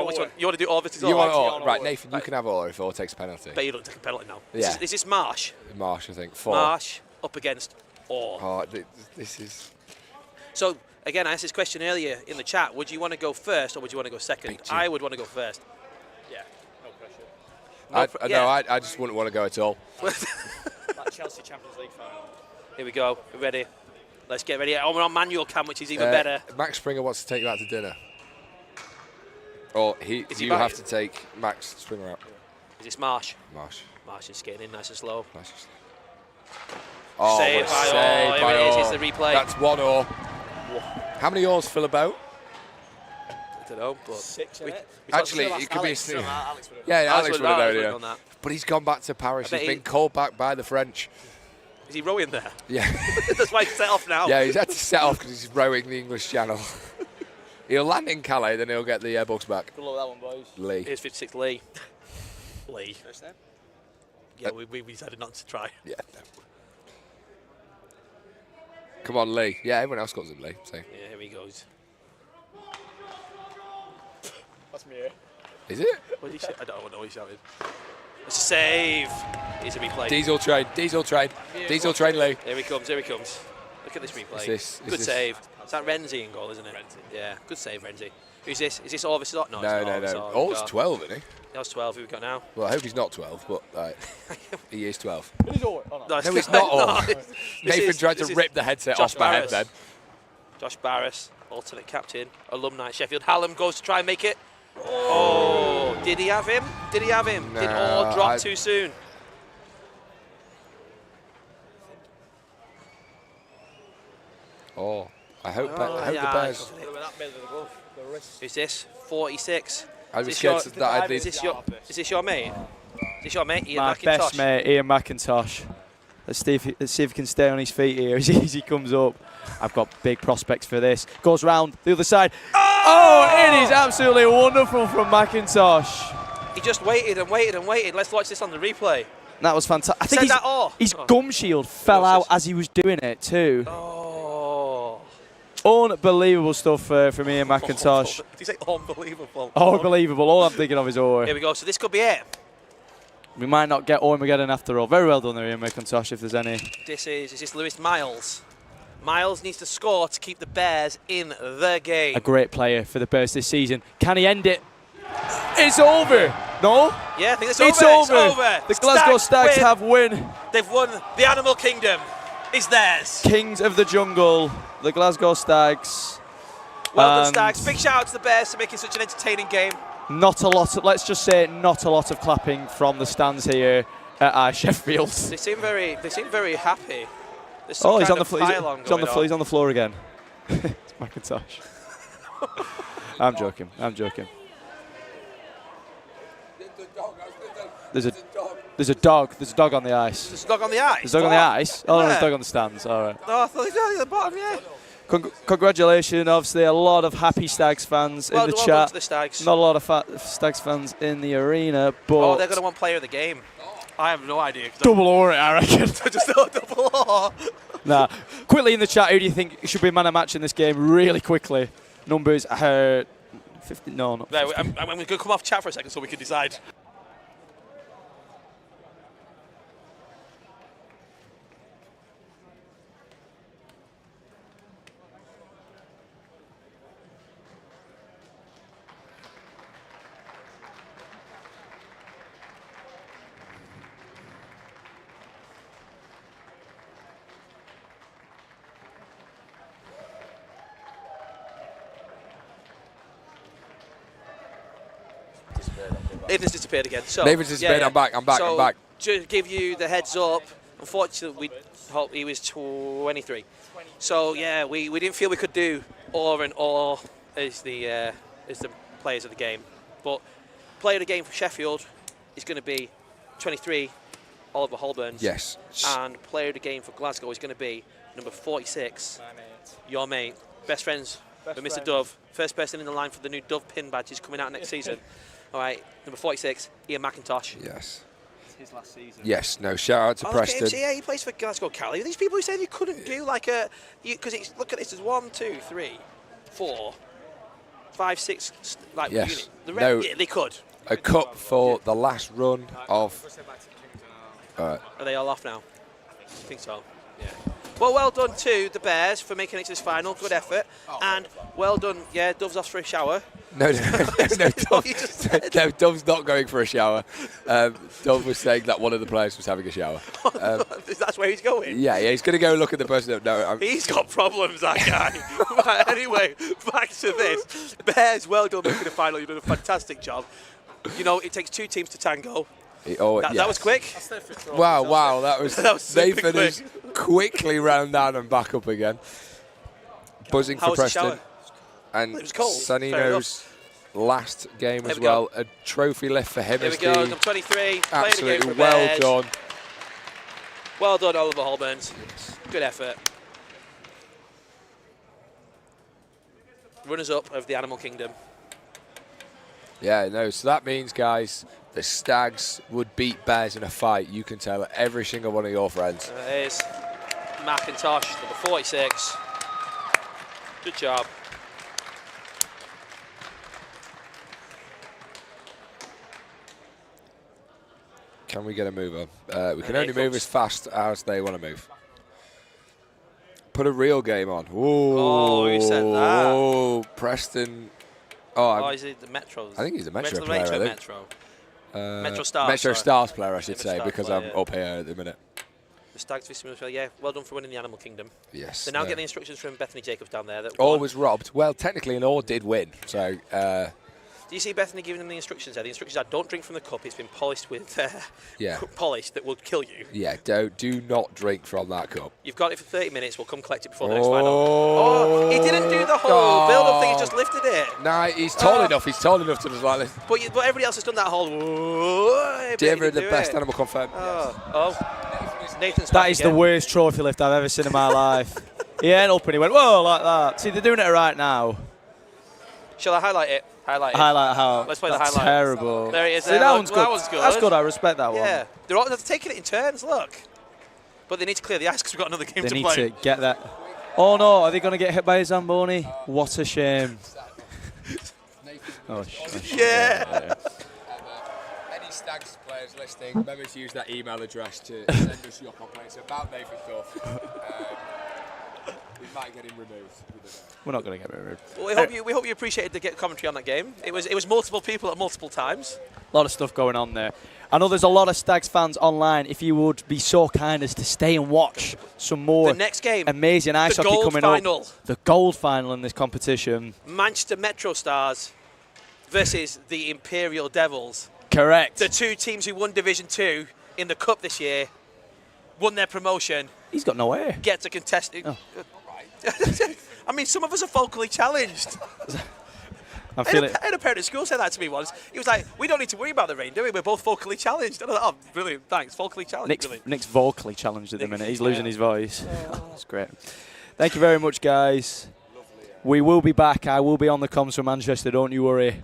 which one? You want to do all of it? You want all? all? Right, Nathan, you can have all if all takes a penalty. Bet you don't take a penalty now. Yeah. Is this Marsh? Marsh, I think. 4. Marsh up against Orr. Oh, this is... So, again, I asked this question earlier in the chat. Would you want to go first or would you want to go second? Big G. I would want to go first. Yeah, no pressure. No, I just wouldn't want to go at all. Like Chelsea Champions League final. Here we go. We're ready. Let's get ready. Oh, we're on manual cam, which is even better. Max Springer wants to take you out to dinner. Or Is he you back? have to take Max Springer out. Is this Marsh? Marsh. Marsh is skating in nice and slow. Nice. Oh, Saved by saved Orr. by Here it is. Orr. It's the replay. That's 1 Orr. How many Orrs fill a boat? I don't know, but 6, we- innit? we Actually, got- it could be... Alex would have Yeah, Alex would have known, would've yeah. known that. But he's gone back to Paris. bet He's he- been called back by the French. Is he rowing there? Yeah. That's why he's set off now. Yeah, he's had to set off because he's rowing the English Channel. He'll land in Calais, then he'll get the airbox back. Good luck with that one, boys. Lee. Here's 56 Lee. Lee. First name? Yeah, we decided not to try. Yeah. Come on, Lee. Yeah, everyone else calls him Lee. So. Yeah, here he goes. That's me. Is it? What did he shout? I don't know what he shouted. It's a save. Here's a replay. Diesel train. Diesel train, Lee. Here he comes. Look at this replay. Is Good this- save. Is that Renzi in goal, isn't it? Renzi. Yeah, good save, Renzi. Who's this? Is this Orvis? No, it's No. Oh, it's 12, isn't he? That was 12. Who we got now? Well, I hope he's not 12, but he is 12. It is all. Oh, no. No, it's not all. This Nathan is- tried this to is rip the headset Josh off my head Barris. then. Josh Barris, alternate captain, alumni at Sheffield. Hallam goes to try and make it. Oh, did he have him? Did No, Orr drop too soon? Oh, I hope, Oh, I hope yeah, the Bears... With that bit of the glove, the wrist. Who's this? 46. I was Is this scared your- that I Is did... this your mate? Is this your mate, Ian My McIntosh? best mate, Ian McIntosh. Let's see if he can stay on his feet here as he comes up. I've got big prospects for this. Goes round the other side. Oh, it is absolutely wonderful from McIntosh. He just waited and waited and waited. Let's watch this on the replay. That was fantastic. I think Said that Orr. his Oh. gum shield fell What's out this? as he was doing it too. Oh. Unbelievable stuff from Ian McIntosh. Did you say unbelievable? Unbelievable. All I'm thinking of is Orr. Here we go. So this could be it. We might not get Armageddon after all. Very well done there, Ian McIntosh, if there's any. Is this Lewis Miles? Miles needs to score to keep the Bears in the game. A great player for the Bears this season. Can he end it? It's over. No? Yeah, I think it's It's over. over. It's over. The Glasgow Stags win. have win. They've won. The Animal Kingdom is theirs. Kings of the Jungle, the Glasgow Stags. Well done, And Stags. Big shout out to the Bears for making such an entertaining game. Not a lot of, let's just say, not a lot of clapping from the stands here at Sheffield. They seem very happy. There's some Oh, he's kind on the of floor. pylon He's on the going floor. He's on the floor again. It's McIntosh. I'm joking. There's a dog. There's a dog on the ice. There's a dog on the ice. There's a dog on the ice. Oh, no, there's a Where? dog on the stands. All right. Oh, I thought he was down at the bottom, yeah. Congratulations. Obviously, a lot of happy Stags fans in the Well done chat. to the Stags. Not a lot of Stags fans in the arena, but Oh, they're going to want player of the game. I have no idea. double or it, I reckon. Just a double or. Nah. Quickly in the chat, who do you think should be man of match in this game? Really quickly. Numbers 50. No, not 50. No, I'm going to come off chat for a second so we can decide. Nathan's disappeared again. So, Nathan's disappeared. I'm back. I'm So, back. To give you the heads up, unfortunately, he was 23. So yeah, we didn't feel we could do or and or as the players of the game. But player of the game for Sheffield is going to be 23, Oliver Holburns. Yes. And player of the game for Glasgow is going to be number 46, your mate, best friends with Mr. Dove. First person in the line for the new Dove pin badges coming out next season. All right, number 46, Ian McIntosh. Yes. His last season. Yes. No. Shout out to Preston. Yeah, he plays for Glasgow Cali. These people who said you couldn't do like a, because look at this, there's 1, 2, 3, 4, 5, 6, like Yes. unit. Yeah, they could. A cup for the last run of. Are they all off now? I think so. Yeah. Well done to the Bears for making it to this final. Good effort. And well done. Yeah, Dove's off for a shower. No, Dove's not going for a shower. Dove was saying that one of the players was having a shower. That's where he's going? Yeah, he's going to go look at the person. He's got problems, that guy. Right, anyway, back to this. Bears, well done making the final. You've done a fantastic job. You know, it takes 2 teams to tango. That was quick. Wow, that was Nathan quick. is quickly round down and back up again. Buzzing How for was the Preston. shower? And It was cold. Sanino's last game as well. A trophy left for him There we as go, the number 23. Played the game absolutely for well Bears. done. Well done, Oliver Holburns. Good effort. Runners-up of the Animal Kingdom. Yeah, no, so that means, guys, the Stags would beat Bears in a fight. You can tell every single one of your friends. There's McIntosh, number 46. Good job. Can we get a move on? We can only move as fast as they want to move. Put a real game on. Ooh. Oh, who said that? Oh, Preston. Oh, is it the Metros? I think he's a Metro player, I think. Metro. Metro Stars. Metro Stars player, I should say, Stars because player, I'm up here at the minute. The Stags v Smith, yeah, well done for winning the Animal Kingdom. Yes. They now get the instructions from Bethany Jacobs down there. That All was robbed. Well, technically, an All did win. So. Do you see Bethany giving them the instructions there? The instructions are don't drink from the cup. It's been polished with Yeah. polish that will kill you. Yeah, do not drink from that cup. You've got it for 30 minutes. We'll come collect it before the next final. Oh, he didn't do the whole build-up thing. He just lifted it. No, he's tall enough. He's tall enough to just like this. But everybody else has done that whole. David, the best animal confirmed. Nathan's That is the worst trophy lift I've ever seen in my life. He went up and he went, whoa, like that. See, they're doing it right now. Shall I highlight it? Highlight how. Let's play the that's highlight. terrible. There it is. See, there. that Look, one's good. That one's good. That's good. I respect that one. Yeah. They're taking it in turns, look. But they need to clear the ice because we've got another game They to need play. to get that. Oh no, are they going to get hit by a Zamboni? What a shame. Yeah. Any Stags players listening, remember to use that email address to send us your complaints about Nathan Duff. We might get him removed. We're not going to get removed. Well, we hope you appreciated the commentary on that game. It was multiple people at multiple times. A lot of stuff going on there. I know there's a lot of Stags fans online. If you would be so kind as to stay and watch some more the next game, amazing ice hockey coming final. up. The gold final in this competition. Manchester Metro Stars versus the Imperial Devils. Correct. The 2 teams who won Division 2 in the Cup this year, won their promotion. He's got no air. Get to contest. Oh. I mean, some of us are vocally challenged. I'm feeling. I had a parent at school say that to me once. He was like, "We don't need to worry about the rain, do we? We're both vocally challenged." And I thought, "Oh, brilliant! Thanks, vocally challenged." Nick's vocally challenged at the minute. He's losing his voice. That's great. Thank you very much, guys. We will be back. I will be on the comms from Manchester. Don't you worry.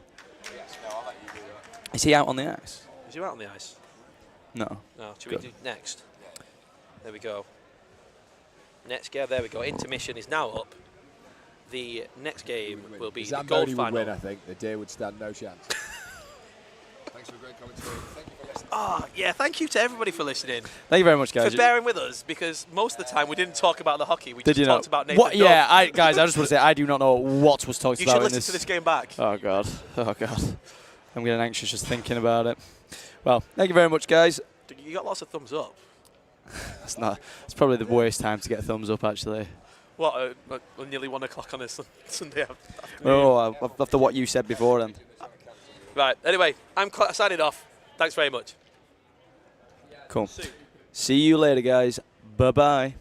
Is he out on the ice? Is you out on the ice? No. No. Should we do next? There we go. Next game. There we go. Intermission is now up. The next game will be the gold final. Would win, I think. The day would stand no chance. Thanks for a great commentary. Thank you for listening. Yeah, thank you to everybody for listening. Thank you very much, guys. For bearing with us, because most of the time we didn't talk about the hockey. We Did just you talked not? about Nathan What? Yeah, Duff. guys, I just want to say I do not know what was talked You about should in listen this. to this game back. Oh God. Oh God. I'm getting anxious just thinking about it. Well, thank you very much, guys. You got lots of thumbs up. It's not. It's probably the worst time to get a thumbs up, actually. What? Nearly 1 o'clock on a Sunday afternoon. Oh, after what you said before, then. Right. Anyway, I'm signing off. Thanks very much. Cool. See you later, guys. Bye-bye.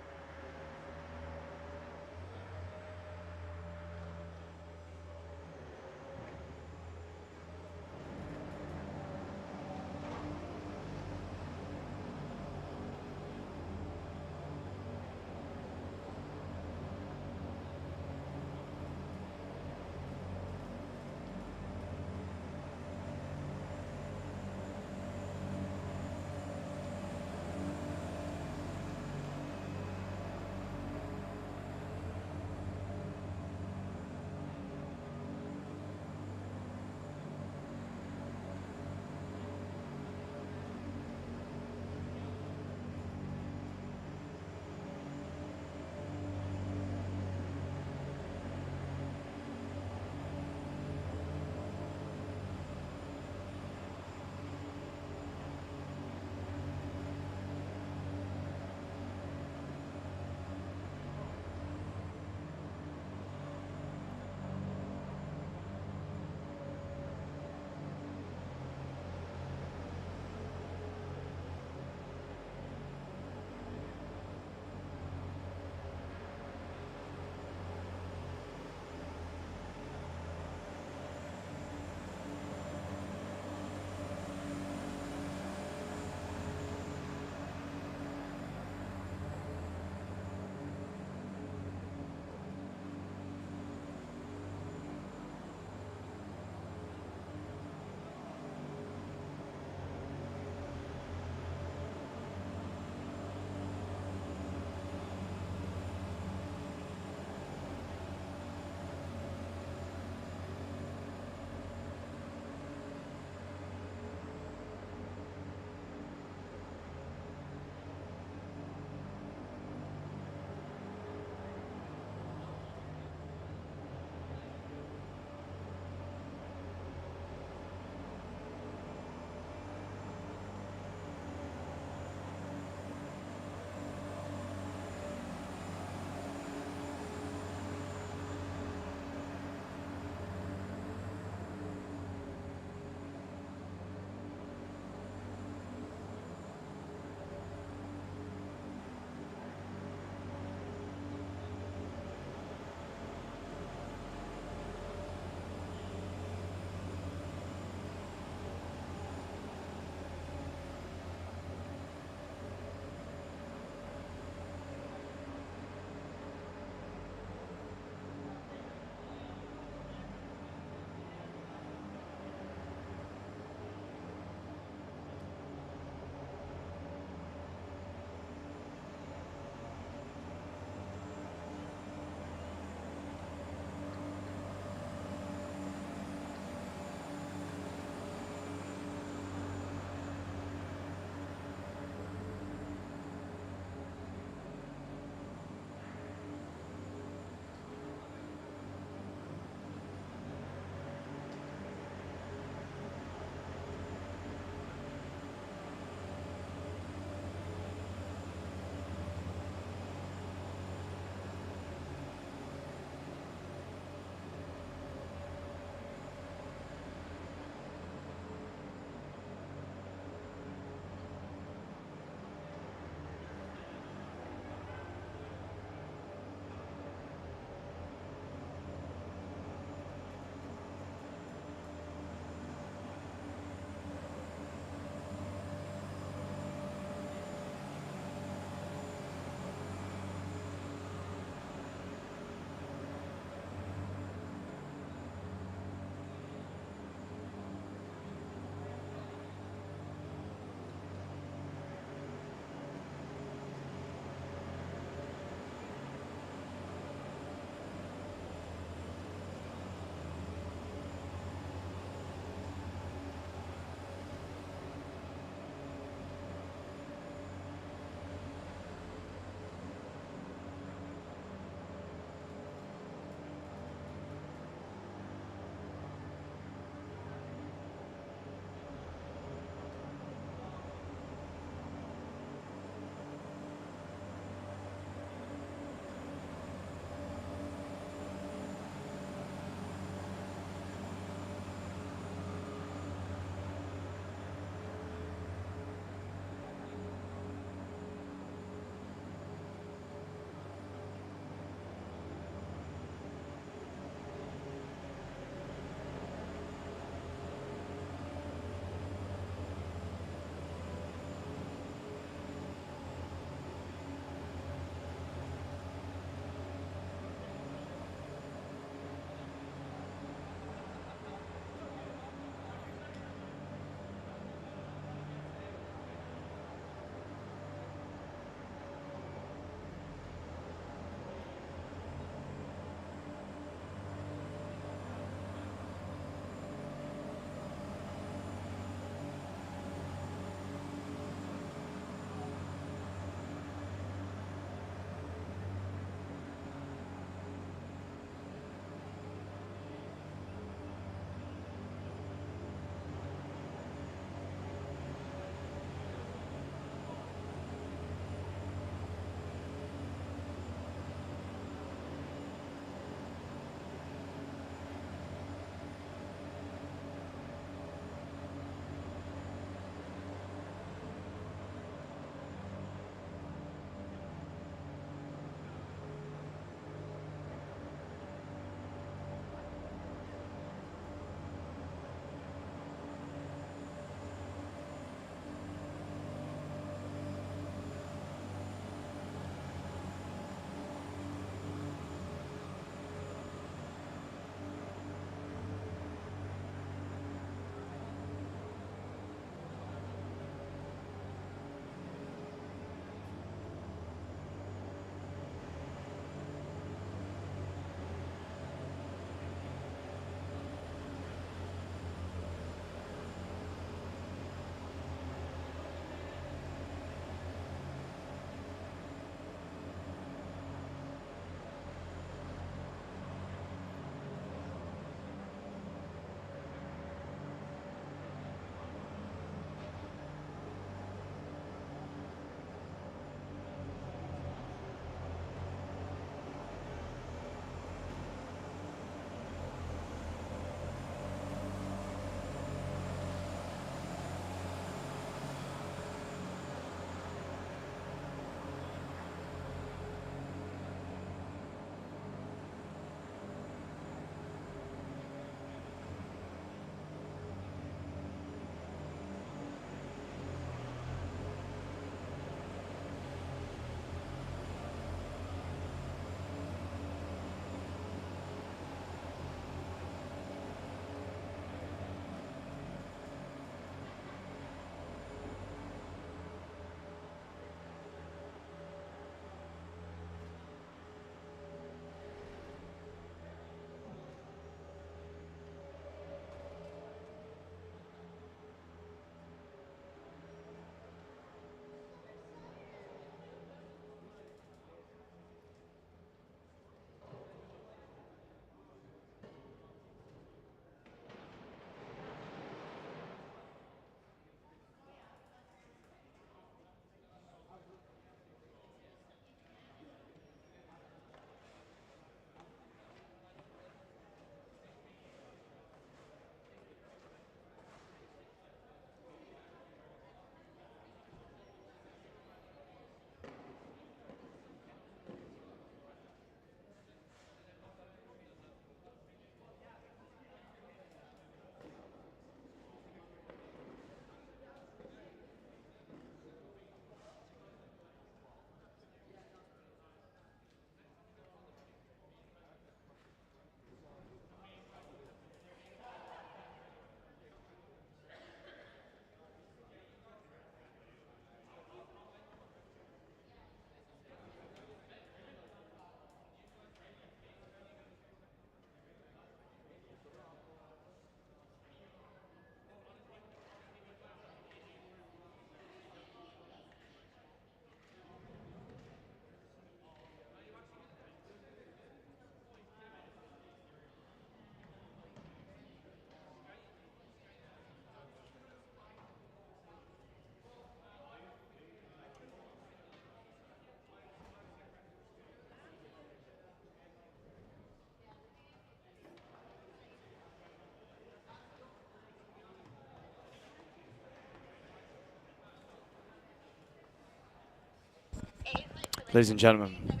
Ladies and gentlemen,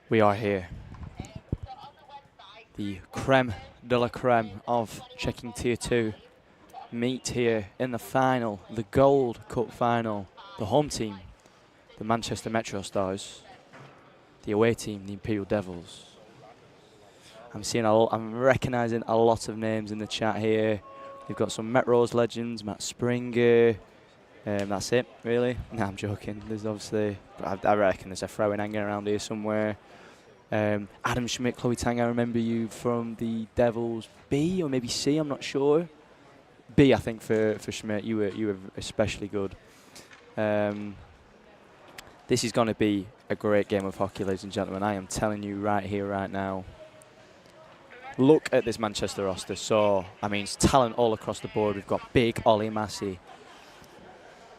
we are here. The creme de la creme of checking Tier 2 meet here in the final, the Gold Cup final. The home team, the Manchester Metro Stars. The away team, the Imperial Devils. I'm recognising a lot of names in the chat here. We've got some Metro's legends, Matt Springer. That's it, really. No, I'm joking. There's obviously, I reckon there's a throwing hanging around here somewhere. Adam Schmidt, Chloe Tang, I remember you from the Devils B or maybe C, I'm not sure. B, I think, for Schmidt. You were especially good. This is going to be a great game of hockey, ladies and gentlemen. I am telling you right here, right now. Look at this Manchester roster. So, I mean, it's talent all across the board. We've got big Ollie Massey.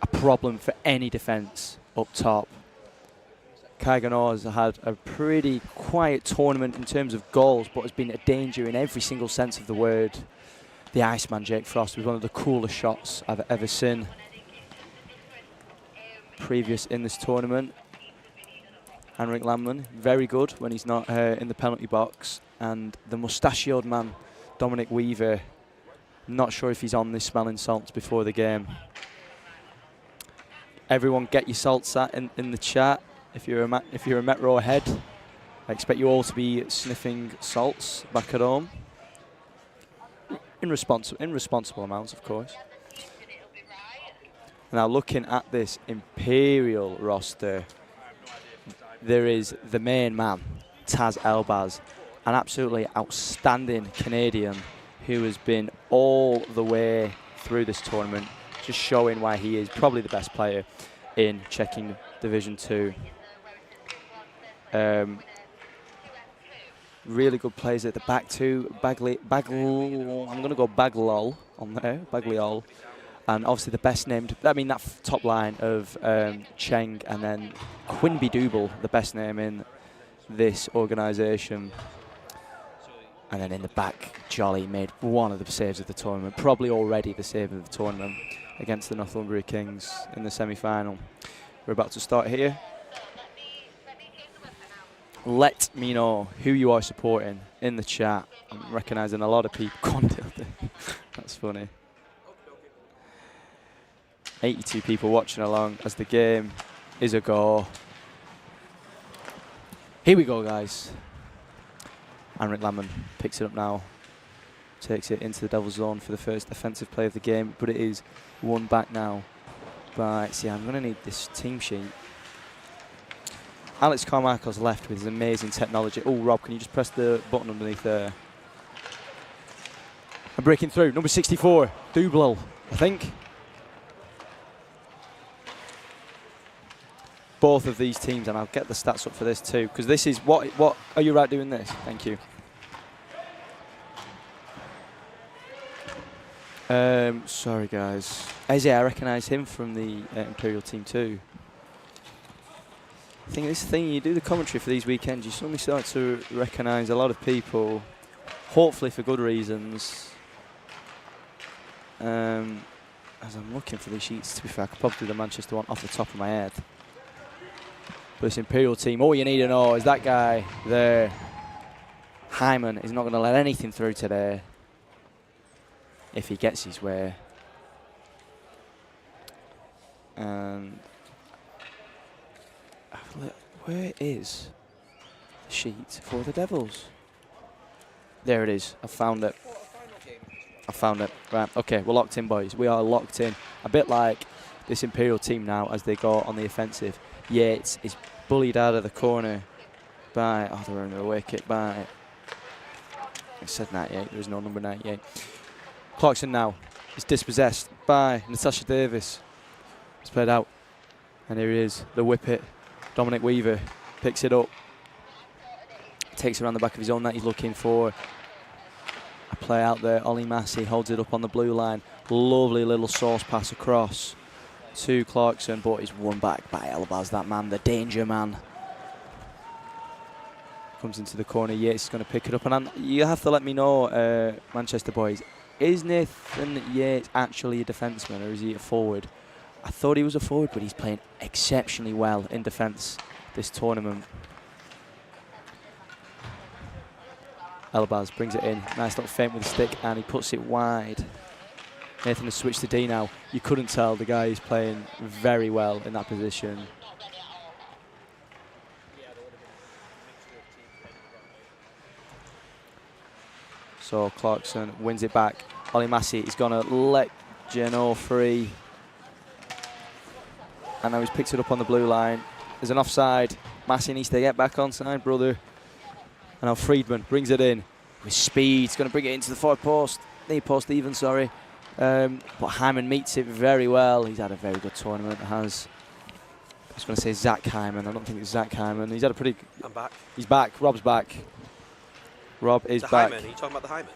A problem for any defence up top. Kaiganor has had a pretty quiet tournament in terms of goals, but has been a danger in every single sense of the word. The Iceman, Jake Frost, was one of the coolest shots I've ever seen previous in this tournament. Henrik Landman, very good when he's not in the penalty box. And the mustachioed man, Dominic Weaver, not sure if he's on this smelling salts before the game. Everyone get your salts in the chat. If you're a Metro ahead, I expect you all to be sniffing salts back at home. In responsible amounts, of course. Now, looking at this Imperial roster, there is the main man, Taz Elbaz, an absolutely outstanding Canadian who has been all the way through this tournament, just showing why he is probably the best player in checking Division 2. Really good players at the back too. I'm going to go Baglol on there, Bagliol. And obviously the best named, I mean that top line of Cheng and then Quinby Double, the best name in this organisation. And then in the back, Jolly made one of the saves of the tournament, probably already the save of the tournament against the Northumberland Kings in the semi-final. We're about to start here. Let me know who you are supporting in the chat. I'm recognising a lot of people. That's funny. 82 people watching along as the game is a go. Here we go, guys. Henrik Landman picks it up now. Takes it into the Devil's zone for the first offensive play of the game, but it is won back now by, see, I'm going to need this team sheet. Alex Carmichael's left with his amazing technology. Oh, Rob, can you just press the button underneath there? And breaking through, number 64, Dublil, I think. Both of these teams, and I'll get the stats up for this too, because this is, what are you right doing this? Thank you. Sorry, guys. Eze, I recognise him from the Imperial team too. I think this thing, you do the commentary for these weekends, you suddenly start to recognise a lot of people, hopefully for good reasons. As I'm looking for these sheets, to be fair, I could probably do the Manchester one off the top of my head. But this Imperial team, all you need to know is that guy there, Hyman, is not going to let anything through today if he gets his way. And where is the sheet for the Devils? There it is. I found it. I found it. Right. Okay, we're locked in, boys. We are locked in. A bit like this Imperial team now as they go on the offensive. Yates is bullied out of the corner by, oh, they're under a away kick by, I said 98, there is no number 98. Clarkson now is dispossessed by Natasha Davis. It's played out. And here he is, the whippet. Dominic Weaver picks it up. Takes it around the back of his own net. He's looking for a play out there. Ollie Massey holds it up on the blue line. Lovely little sauce pass across to Clarkson, but he's won back by Elbaz, that man, the danger man. Comes into the corner. Yates is going to pick it up. And you have to let me know, Manchester boys, is Nathan Yates actually a defenseman or is he a forward? I thought he was a forward, but he's playing exceptionally well in defence. this tournament. Elbaz brings it in. Nice little feint with the stick, and he puts it wide. Nathan has switched to D now. You couldn't tell the guy is playing very well in that position. So Clarkson wins it back. Ollie Massey is going to let Geno free. And now he's picked it up on the blue line. There's an offside. Massey needs to get back onside, brother. And now Friedman brings it in with speed. He's going to bring it into the forward post. Knee post even, sorry. But Hyman meets it very well. He's had a very good tournament. I was going to say Zach Hyman. I don't think it's Zach Hyman. He's had a pretty... I'm back. He's back. Rob's back. Rob is the back. Hyman. Are you talking about the Hyman?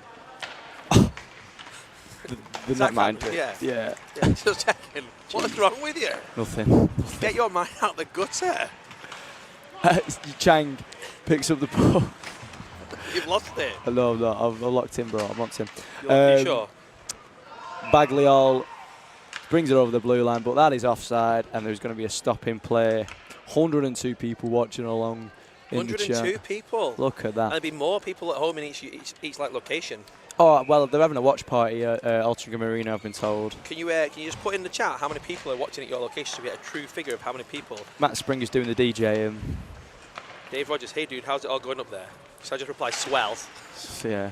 The Zach mind. Hyman, yeah. Yeah. Yeah, just checking. What's wrong with you? Nothing. Get your mind out the gutter. Chang picks up the ball. You've lost it. No, I'm not. I've locked in, bro. I'm locked in. You're sure? Bagliol brings it over the blue line, but that is offside, and there's going to be a stop in play. 102 people watching along in the chat. 102 people. Look at that. And there'll be more people at home in each like location. Oh, well, they're having a watch party at Altrincham Marina, I've been told. Can you just put in the chat how many people are watching at your location so we get a true figure of how many people? Matt Springer's doing the DJing. Dave Rogers, hey dude, how's it all going up there? So I just reply, swell. Yeah.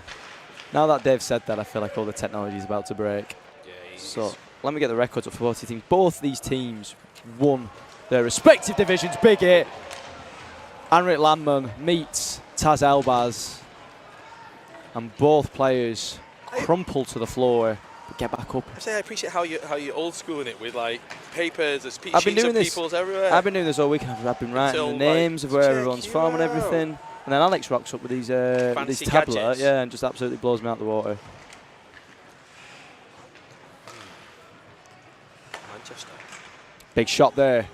Now that Dave said that, I feel like all the technology is about to break. Yeah, so let me get the records up for both teams. Both these teams won their respective divisions. Big hit. Anrik Landman meets Taz Elbaz. And both players crumple to the floor, but get back up. I appreciate how you old schooling it with like papers, there's I've been doing this. people's everywhere. I've been doing this all week. I've been writing the names of where everyone's from and everything. And then Alex rocks up with these tablet, gadgets. yeah, and just absolutely blows me out the water. Manchester. Big shot there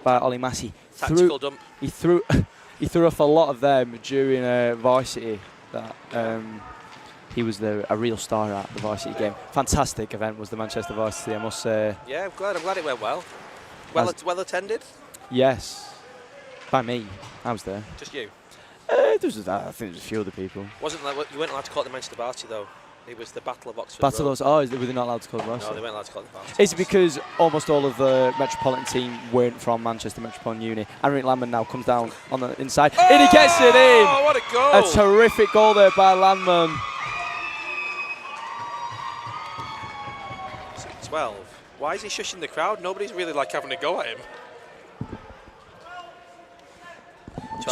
by Ollie Massey. Tactical dump. He threw off a lot of them during varsity. That he was a real star at the varsity game. Fantastic event was the Manchester varsity, I must say. Yeah, I'm glad it went well. Well attended. Yes, by me. I was there. Just you. I think there's a few other people. Wasn't like you weren't allowed to call it the Manchester varsity though. It was the Battle of Oxford. Battle of were they not allowed to call it varsity? No, they weren't allowed to call it the varsity. Is it because almost all of the Metropolitan team weren't from Manchester Metropolitan Uni? Anrik Landman now comes down on the inside, and he gets it in! Oh, what a goal! A terrific goal there by Landman. 12. Why is he shushing the crowd? Nobody's really like having a go at him.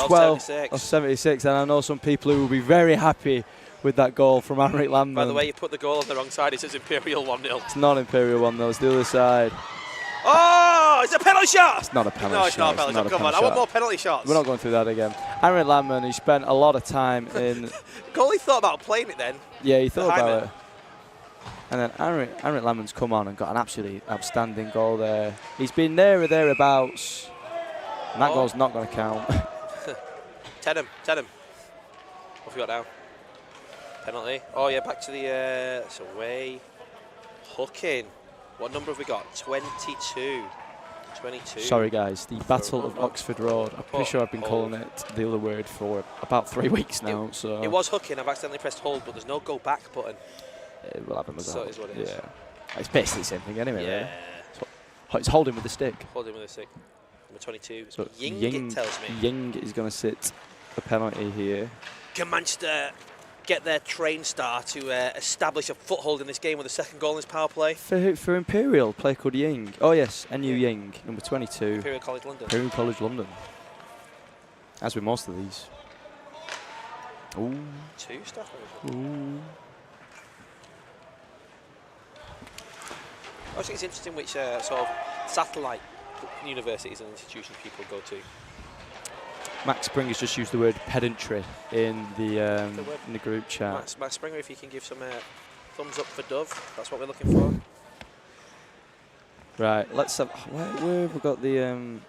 12 of 76, and I know some people who will be very happy with that goal from Anrik Landman. By the way, you put the goal on the wrong side. It says Imperial 1-0. It's not Imperial 1-0, it's the other side. Oh, it's a penalty shot! It's not a penalty shot. No, it's not a penalty shot. Come on, I want more penalty shots. We're not going through that again. Anrik Landman, he spent a lot of time in... Goalie thought about playing it then. Yeah, he thought about it. And then Anrik Landman's come on and got an absolutely outstanding goal there. He's been there or thereabouts. And that goal's not going to count. Tenham. What have we got now? Penalty. Oh, yeah, back to the... it's away. Hooking. What number have we got? 22. 22. Sorry, guys. The Battle of Oxford Road. I'm pretty sure I've been calling it the other word for about 3 weeks now. It was hooking. I've accidentally pressed hold, but there's no go back button. It will happen with So that. it is what it is. Yeah. It's basically the same thing anyway, Yeah. Really. It's holding with the stick. Holding with a stick. Number 22. So Ying, it tells me. Ying is going to sit the penalty here. Can Manchester get their train star to establish a foothold in this game with a second goal in this power play? For Imperial, player called Ying. Oh yes, NU Ying, number 22. Imperial College London. Imperial College London. As with most of these. Ooh. 2 stuff. Ooh. I think it's interesting which sort of satellite universities and institutions people go to. Max Springer's just used the word pedantry in the group chat. Max Springer, if you can give some thumbs up for Dove, that's what we're looking for. Right, let's have. Where have we got the?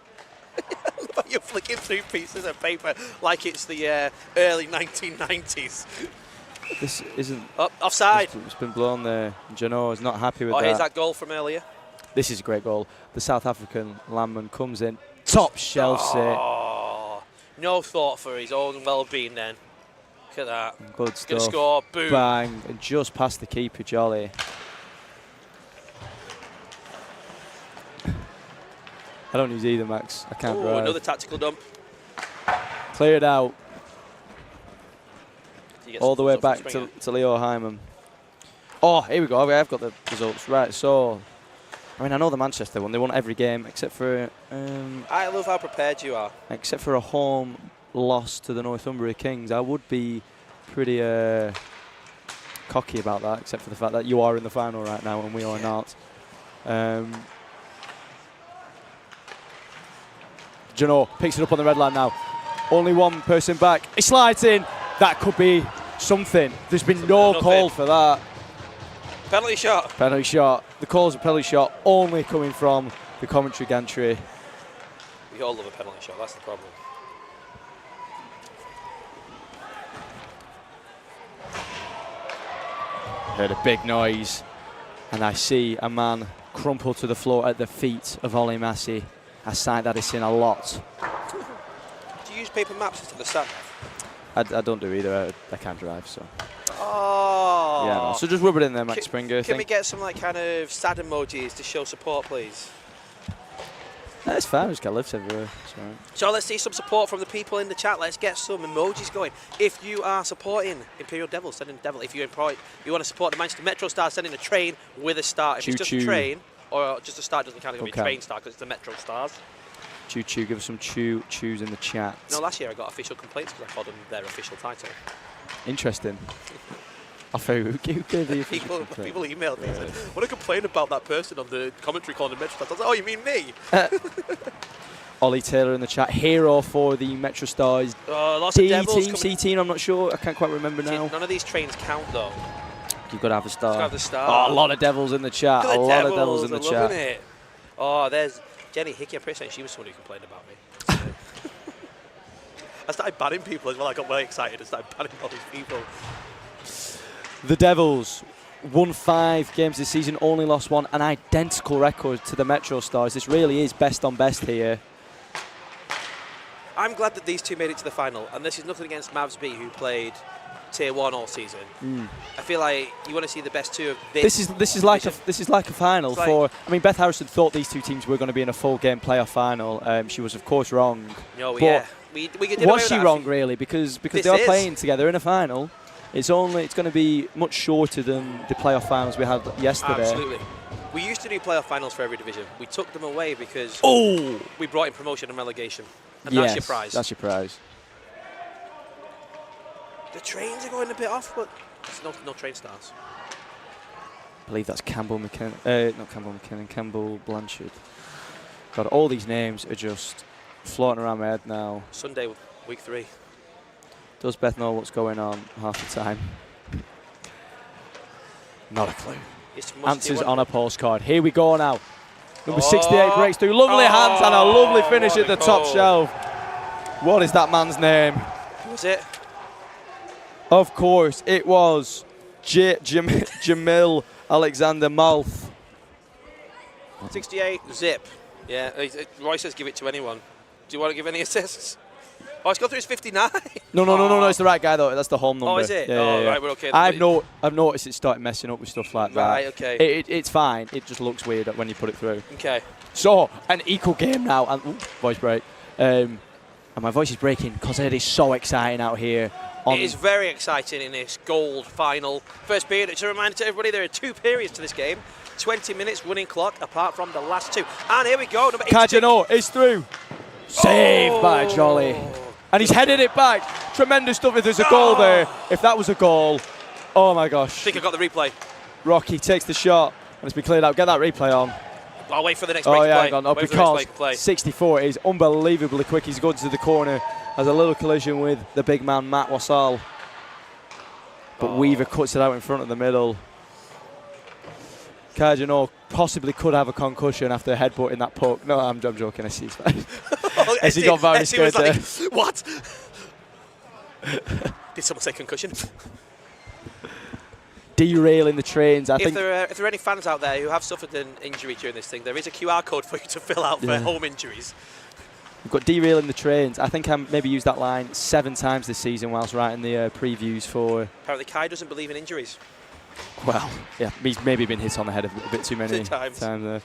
You're flicking through pieces of paper like it's the early 1990s. This isn't. Offside. It's been blown there. Jano is not happy with that. Oh, here's that goal from earlier. This is a great goal. The South African Landman comes in, top shelf set. No thought for his own well-being then. Look at that. Good Gonna stuff. score. Boom. Bang. And just past the keeper, Jolly. I don't use either, Max. I can't Ooh, drive. another tactical dump. Clear it out. You get All some the way thumbs up back from to Leo Hyman. Oh, here we go. I've got the results. Right, so... I mean, I know the Manchester one. They won every game except for... I love how prepared you are. except for a home loss to the Northumbria Kings. I would be pretty cocky about that, except for the fact that you are in the final right now and we are not. Jano picks it up on the red line now. Only one person back. He slides in. That could be something. There's been no call for that. Penalty shot. Penalty shot. The call's a penalty shot only coming from the commentary gantry. We all love a penalty shot, that's the problem. Heard a big noise, and I see a man crumple to the floor at the feet of Ollie Massey. A sight that is seen a lot. Do you use paper maps instead of sat? I don't do either. I can't drive, so. Oh. Yeah, no. So just rub it in there, Max Springer. Can we get some like kind of sad emojis to show support, please? That's fine. Just got lifts everywhere. So let's see some support from the people in the chat. Let's get some emojis going. If you are supporting Imperial Devils, send in Devil. If you want to support the Manchester Metro Star, send in a train with a star. If it's just a train or just a star, it doesn't count. It's going to be a train star because it's the Metro Stars. Choo choo. Give us some chews in the chat. No, last year I got official complaints because I called them their official title. Interesting. Who gave the official complaint? People emailed me and said, I want to complain about that person on the commentary calling the Metro Stars. I was like, oh, you mean me? Ollie Taylor in the chat. Hero for the Metro Stars. Lots D of Devils team, C team, I'm not sure. I can't quite remember now. None of these trains count though. You've got to have a star. Have the star. Oh, a lot of Devils in the chat. A lot of Devils in the chat. It. Oh, there's Jenny Hickey. I'm pretty certain she was someone who complained about me. I started banning people as well. I got very excited and started banning all these people. The Devils won 5 games this season, only lost 1, an identical record to the Metro Stars. This really is best on best here. I'm glad that these two made it to the final, and this is nothing against Mavs B, who played Tier 1 all season. I feel like you want to see the best two of this. This is like a final for. I mean, Beth Harrison thought these two teams were going to be in a full game playoff final. She was of course wrong. No, yeah. We was she wrong really? Because they are playing together in a final. It's going to be much shorter than the playoff finals we had yesterday. Absolutely. We used to do playoff finals for every division. We took them away because we brought in promotion and relegation. And that's your prize. That's your prize. The trains are going a bit off, but there's no train stars. I believe that's Campbell McKinnon. Not Campbell McKinnon, Campbell Blanchard. God, all these names are just floating around my head now. Sunday, week 3. Does Beth know what's going on half the time? Not a clue. Answers on a postcard. Here we go now. Number 68 breaks through. Lovely hands and a lovely finish at the top shelf. What is that man's name? Who was it? Of course, it was Jamil Alexander Malth. 68, zip. Yeah, Roy says give it to anyone. Do you want to give any assists? Oh, it's gone through his 59. No, it's the right guy though. That's the home number. Oh, is it? Yeah. Right, we're okay. I've noticed it started messing up with stuff like that. Right, okay. It's fine. It just looks weird when you put it through. Okay. So, an equal game now. And voice break. And my voice is breaking because it is so exciting out here. It is very exciting in this gold final. First period, it's a reminder to everybody there are 2 periods to this game. 20 minutes running clock apart from the last 2. And here we go. Number 86. Cajano is through. Saved by Jolly. And he's headed it back. Tremendous stuff if there's a goal there. If that was a goal, oh my gosh. I think I got the replay. Rocky takes the shot and it's been cleared out. Get that replay on. I'll wait for the next break to play. No, because 64 is unbelievably quick. He's going to the corner. Has a little collision with the big man, Matt Wassall. But Weaver cuts it out in front of the middle. Cardinal possibly could have a concussion after headbutting that puck. No, I'm joking. I see his face. As he got very scared there. What? Did someone say concussion? Derailing the trains. I think if there are any fans out there who have suffered an injury during this thing, there is a QR code for you to fill out for home injuries. We've got derailing the trains. I think I maybe used that line 7 times this season whilst writing the previews for... Apparently Kai doesn't believe in injuries. Well, yeah, he's maybe been hit on the head a bit too many times there.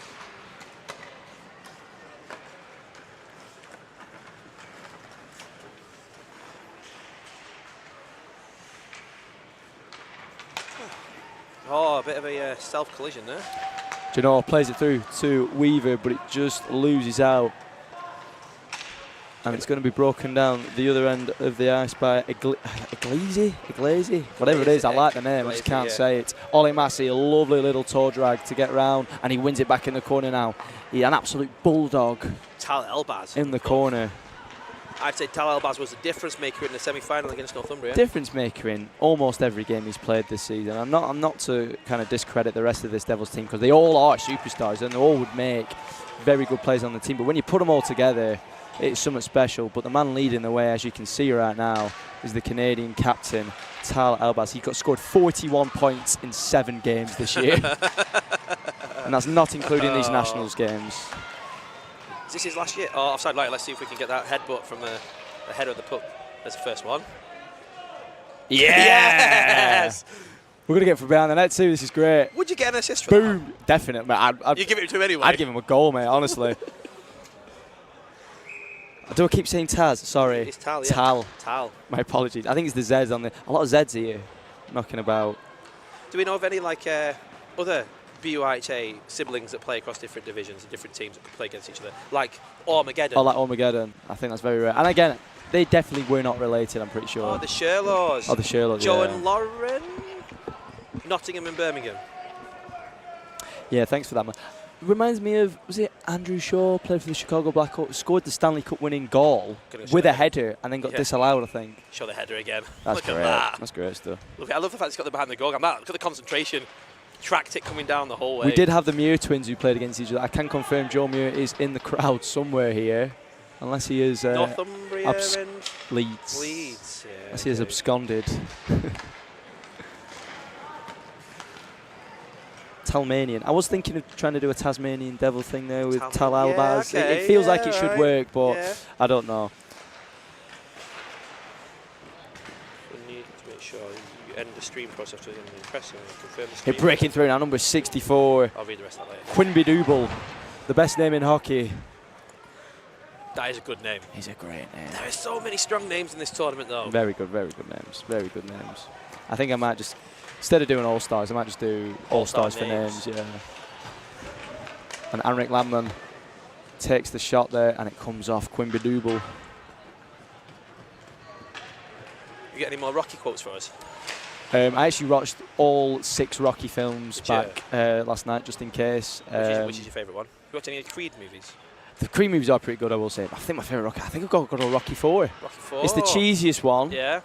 Oh, a bit of a self-collision there. Janor plays it through to Weaver, but it just loses out. And it's going to be broken down the other end of the ice by Iglesi, whatever it is. I like the name, I just can't say it. Ollie Massey, a lovely little toe drag to get round, and he wins it back in the corner now. He an absolute bulldog. Tal Elbaz in the corner. I'd say Tal Elbaz was the difference maker in the semi-final against Northumbria. Difference maker in almost every game he's played this season. I'm not to kind of discredit the rest of this Devils team because they all are superstars and they all would make very good players on the team. But when you put them all together, it's something special. But the man leading the way, as you can see right now, is the Canadian captain, Tal Elbaz. He scored 41 points in 7 games this year. And that's not including these Nationals games. Is this his last year? Oh, offside light. Let's see if we can get that headbutt from the head of the puck. That's the first one. Yes! We're going to get from behind the net too. This is great. Would you get an assist for that? Boom! Definitely. You give it to him anyway? I'd give him a goal, mate, honestly. Do I keep saying Taz? Sorry. It's Tal, yeah. Tal. Tal. My apologies. I think it's the Z's on the... A lot of Z's here knocking about. Do we know of any like other BUIHA siblings that play across different divisions and different teams that could play against each other? Like Armageddon. Oh, like Armageddon. I think that's very rare. And again, they definitely were not related, I'm pretty sure. Oh, the Sherlaws. Oh, the Sherlaws, Joe yeah. and Lauren. Nottingham and Birmingham. Yeah, thanks for that, man. Reminds me of, was it Andrew Shaw, played for the Chicago Blackhawks, scored the Stanley Cup winning goal with a header and then got disallowed, I think. Show the header again. That's Look great. at that. That's great stuff. Look, I love the fact he's got the behind the goal. Look at the concentration. Tracked it coming down the whole way. We did have the Muir twins who played against each other. I can confirm Joe Muir is in the crowd somewhere here, unless he is Northumbria and Leeds. Leeds, yeah. Unless he is absconded. Tasmanian. I was thinking of trying to do a Tasmanian Devil thing there with Tal Elbaz. Yeah, okay, it feels like it should work, but I don't know. We need to make sure you end the stream process with an impressive and confirm the Hey, breaking through now, number 64. I'll read the rest of that later. Quinby Double, the best name in hockey. That is a good name. He's a great name. There are so many strong names in this tournament, though. Very good names. Very good names. I think I might just, instead of doing All-Stars, I might just do All-Stars for names, yeah. And Anrik Lamman takes the shot there, and it comes off Quimby Double. You get any more Rocky quotes for us? I actually watched all 6 Rocky films back last night, just in case. Which is your favourite one? You watched any Creed movies? The Creed movies are pretty good, I will say. I think my favourite Rocky, I think I've got a Rocky 4. Rocky 4? It's the cheesiest one. Yeah.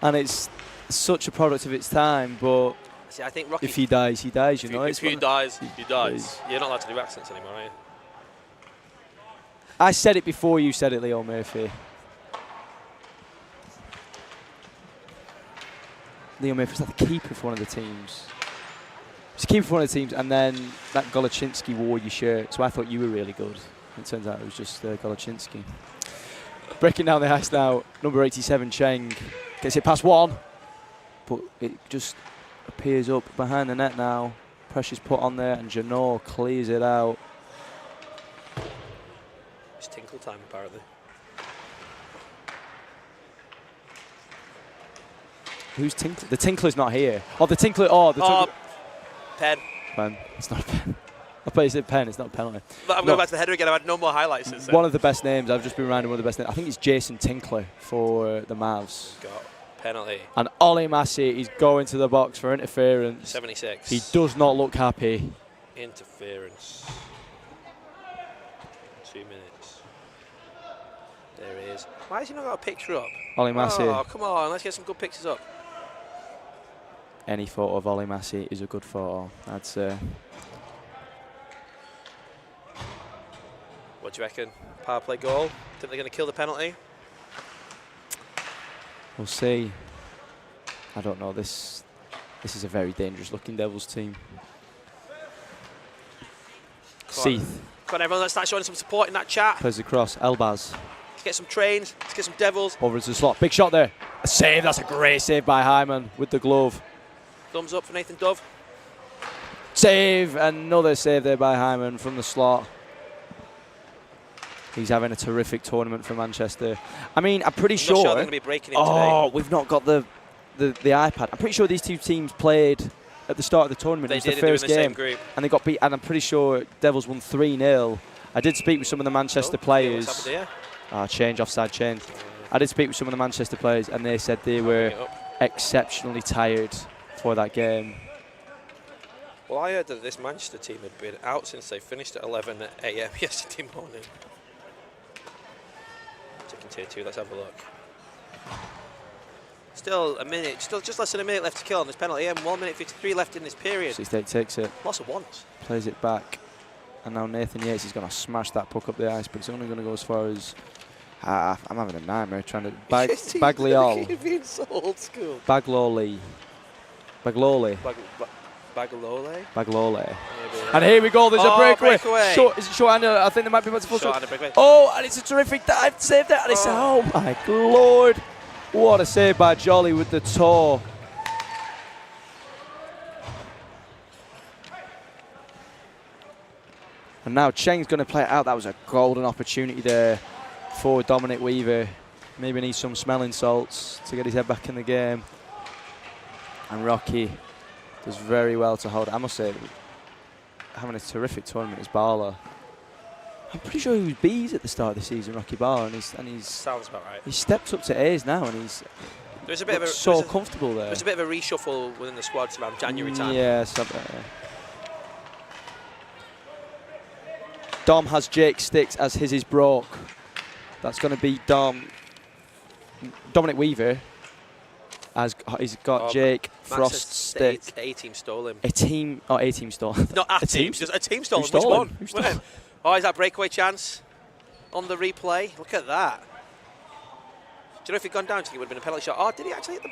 And it's such a product of its time, but see, I think Rocky, if he dies, he dies, you know. If he dies, he dies. You're not allowed to do accents anymore, are you? I said it before you said it, Leo Murphy. Leo Murphy's like the keeper for one of the teams. He's the keeper for one of the teams, and then that Goloczynski wore your shirt, so I thought you were really good. It turns out it was just Goloczynski. Breaking down the ice now, number 87, Cheng. Gets it past one, but it just appears up behind the net now. Pressure's put on there, and Janot clears it out. It's tinkle time, apparently. Who's Tinkler? The Tinkler's not here. Oh, the Tinkler. Oh, the Tinkler. Pen. Pen. It's not a pen. I thought you said pen. It's not a penalty. But I'm going back to the header again. I've had no more highlights since then. One of the best names. I've just been reminded of one of the best names. I think it's Jason Tinkler for the Mavs. Got penalty. And Ollie Massey is going to the box for interference. 76. He does not look happy. Interference. 2 minutes. There he is. Why has he not got a picture up? Ollie Massey. Oh, come on. Let's get some good pictures up. Any photo of Ollie Massey is a good photo, I'd say. What do you reckon? Power play goal? Think they're going to kill the penalty? We'll see. I don't know. This is a very dangerous looking Devils team. Seath. Come on, everyone, let's start showing some support in that chat. Plays across. Elbaz. Let's get some trains. Let's get some devils. Over into the slot. Big shot there. A save. That's a great save by Hyman with the glove. Thumbs up for Nathan Dove. Save. Another save there by Hyman from the slot. He's having a terrific tournament for Manchester. I mean, I'm pretty sure. I'm not sure they're going to be breaking it today. Oh, we've not got the iPad. I'm pretty sure these two teams played at the start of the tournament. They it was did. the They were in first the game, same group. and they got beat. And I'm pretty sure Devils won 3-0. I did speak with some of the Manchester players. What's happened here? Change, offside change. I did speak with some of the Manchester players, and they said they were exceptionally tired for that game. Well, I heard that this Manchester team had been out since they finished at 11 a.m. yesterday morning. Taking tier 2, let's have a look. Still a minute, still just less than a minute left to kill on this penalty, and 1 minute 53 left in this period. 68 takes it. Lots of ones. Plays it back. And now Nathan Yates is going to smash that puck up the ice, but it's only going to go as far as... I'm having a nightmare trying to... Bagliol. You're being so old school. Bagloli. Bagalole. Baglole. And here we go, there's a breakaway. Short, is it short-handed? I think there might be about to full shot. Oh, and it's a terrific dive save there. And it's, oh my Lord. What a save by Jolly with the toe. And now Cheng's going to play it out. That was a golden opportunity there for Dominic Weaver. Maybe needs some smelling salts to get his head back in the game. And Rocky does very well to hold it. I must say, having a terrific tournament is Barlow. I'm pretty sure he was B's at the start of the season, Rocky Barlow, and he's sounds about right. He's stepped up to A's now, and he's comfortable there. There's a bit of a reshuffle within the squad around January time. Yeah, Dom has Jake Sticks as his is broke. That's going to be Dominic Weaver. He's got Jake Frost Stick. A team stole him. A team stole him. Not a team, just a team stole him. Which one? Who stole him? Oh, is that breakaway chance on the replay? Look at that. Do you know if he'd gone down, do you think it would have been a penalty shot? Oh, did he actually hit the...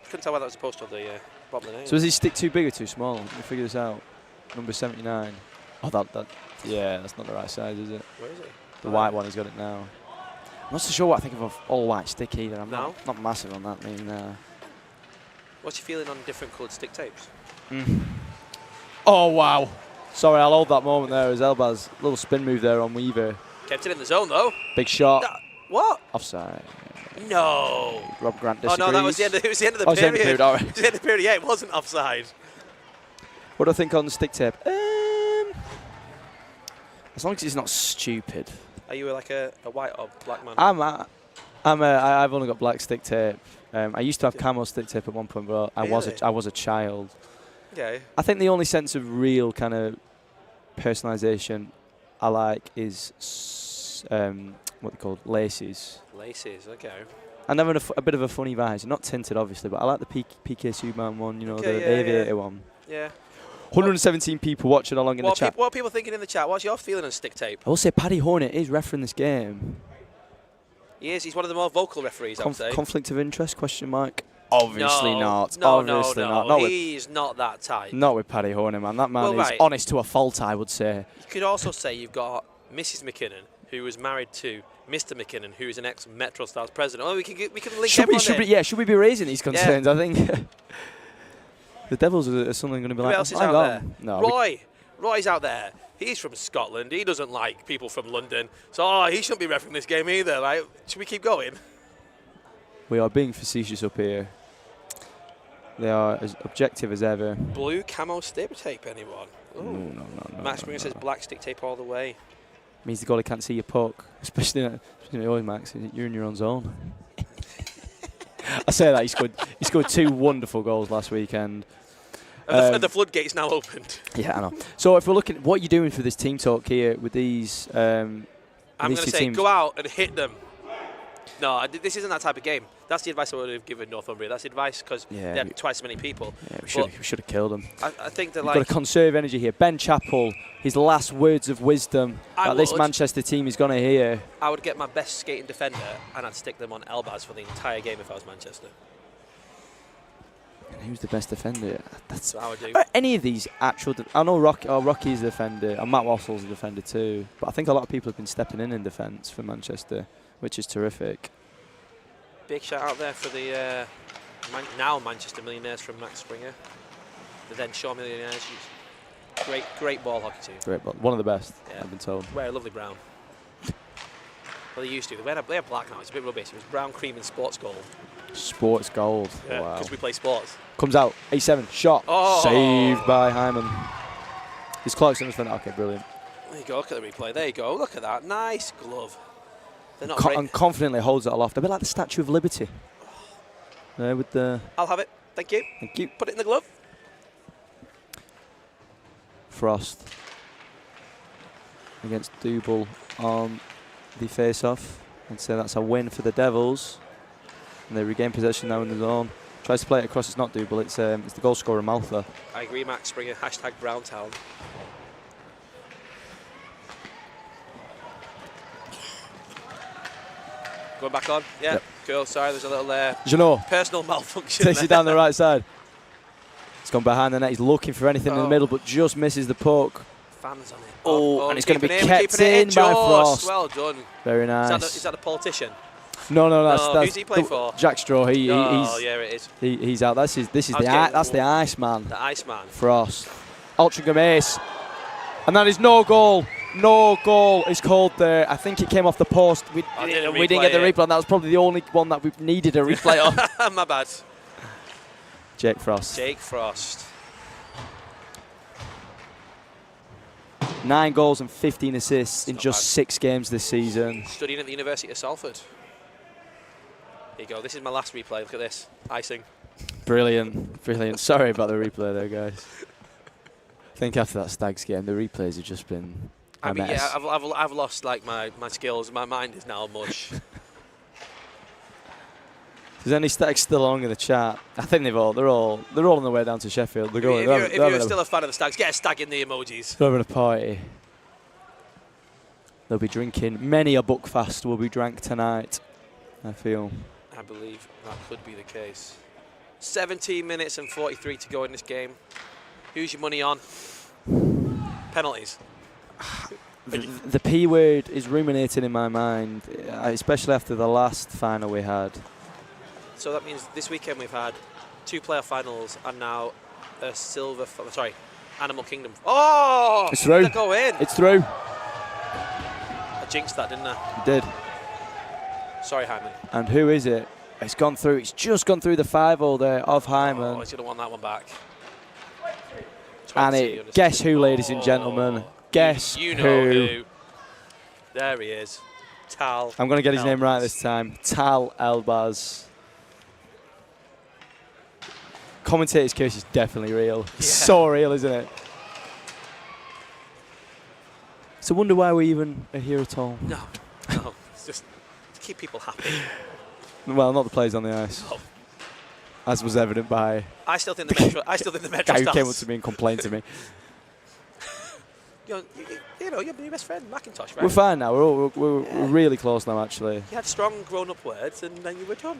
Couldn't tell whether that was a post or the bottom of the net. So is his stick too big or too small? Let me figure this out. Number 79. Oh, yeah, that's not the right size, is it? Where is it? The white one, he's got it now. I'm not so sure what I think of an all-white stick either. I'm no? not massive on that. I mean, what's your feeling on different coloured stick tapes? Oh, wow. Sorry, I'll hold that moment there as Elbaz. Little spin move there on Weaver. Kept it in the zone, though. Big shot. What? Offside. No. Rob Grant disagrees. Oh, no, it was the end of the period. It was the end of the period, all right. It was the end of the period, yeah, it wasn't offside. What do I think on the stick tape? As long as it's not stupid. Are you like a white or black man? I've only got black stick tape. I used to have camo stick tape at one point, but I was a child. Okay. I think the only sense of real kind of personalisation I like is what they called laces. Laces, okay. And having a bit of a funny visor, not tinted obviously, but I like the PK Subban one, the aviator one. Yeah. 117 people watching along in the chat. What are people thinking in the chat? What's your feeling on stick tape? I will say Paddy Hornet is refereeing this game. He is. He's one of the more vocal referees, I would say. Conflict of interest, question mark? Obviously not. No, Obviously no. not. He's not that type. Not with Paddy Hornet, man. That man is honest to a fault, I would say. You could also say you've got Mrs. McKinnon, who was married to Mr. McKinnon, who is an ex-Metro Stars president. Oh, we can link everyone should we be raising these concerns? Yeah. I think the Devils are suddenly going to be Who like, else is out there? No, Roy's out there. He's from Scotland. He doesn't like people from London. So he shouldn't be refereeing this game either. Right? Should we keep going? We are being facetious up here. They are as objective as ever. Blue camo stick tape, anyone? No. Max Springer says black stick tape all the way. Means the goalie can't see your puck, especially always, Max. You're in your own zone. I say that he scored 2 wonderful goals last weekend. And the floodgate's now opened. Yeah, I know. So if we're looking at what you're doing for this team talk here with these, I'm going to say teams. Go out and hit them. No, this isn't that type of game. That's the advice I would have given Northumbria. That's advice because they had twice as many people. Yeah, we should have killed them. I think that you've got to conserve energy here. Ben Chappell, his last words of wisdom that this Manchester team is going to hear. I would get my best skating defender and I'd stick them on Elbaz for the entire game if I was Manchester. Who's the best defender? That's So I would do. any of these actual. I know Rocky's the defender, and Matt Wassell's the defender too. But I think a lot of people have been stepping in defence for Manchester, which is terrific. Big shout out there for the now Manchester Millionaires from Max Springer. The then Shaw Millionaires. Great ball hockey team. Great, but one of the best, Yeah. I've been told. Wear a lovely brown. Well, they used to. They have black now. It's a bit rubbish. It was brown, cream, and sports gold. Sports gold. Yeah, Wow. because we play sports. Comes out, 87, shot, Oh. saved by Hyman. His Clarkson was okay, brilliant. There you go. Look at the replay. There you go. Look at that. Nice glove. They're not And confidently holds it aloft, a bit like the Statue of Liberty. There with the. I'll have it. Thank you. Thank you. Put it in the glove. Frost against Double on the face-off, and so that's a win for the Devils. And they regain possession now in the zone. Tries to play it across. It's not Double. It's the goal scorer Maltha. I agree, Max Springer. Hashtag Browntown. Going back on. Yeah. Yep. Cool. Sorry, there's a little Janot personal malfunction. takes it down the right side. It's gone behind the net. He's looking for anything in the middle, but just misses the puck. Fans on it. Oh, and it's going to be keeping kept keeping it in by Jost. Frost. Well done. Very nice. Is that the politician? No, that's who's he play for? Jack Straw. Oh, yeah, it is. He's out. This is getting- the Iceman. The Iceman. Frost. Altrincham ace. And that is no goal. No goal is called there. I think it came off the post. We didn't get the replay, and that was probably the only one that we needed a replay on. My bad. Jake Frost. Jake Frost. 9 goals and 15 assists in not just bad. 6 games this season. Studying at the University of Salford. Here you go. This is my last replay. Look at this. Icing. Brilliant, brilliant. Sorry about the replay there, guys. I think after that Stags game, the replays have just been a mess. Yeah, I've lost like my skills. My mind is now mush. Is any Stags still along in the chat? I think they're all on their way down to Sheffield. They're going. If you're still a fan of the Stags, get a stag in the emojis. They're having a party. They'll be drinking. Many a Buckfast will be drank tonight, I feel. I believe that could be the case. 17 minutes and 43 to go in this game. Who's your money on? Penalties. The P word is ruminating in my mind, especially after the last final we had. So that means this weekend we've had 2 playoff finals and now a Animal Kingdom. Oh! It's through. Did that go in? It's through. I jinxed that, didn't I? You did. Sorry, Hyman. And who is it? It's gone through. It's just gone through the 5-0 there of Hyman. Oh, he's going to want that one back. And 20 on the guess screen. who, ladies and gentlemen? Guess you know who? who. There he is. Tal. I'm going to get his name right Elbaz. this time. Tal Elbaz. Commentator's curse is definitely real. Yeah. So real, isn't it? It's a wonder why we even are here at all. No. It's just to keep people happy. Well, not the players on the ice, Oh. as was evident by I still think the Metro. I still think the Metro guy who Stars. came up to me and complained to me. You're your best friend, Macintosh, right? We're fine now. We're really close now, actually. You had strong grown-up words, and then you were done.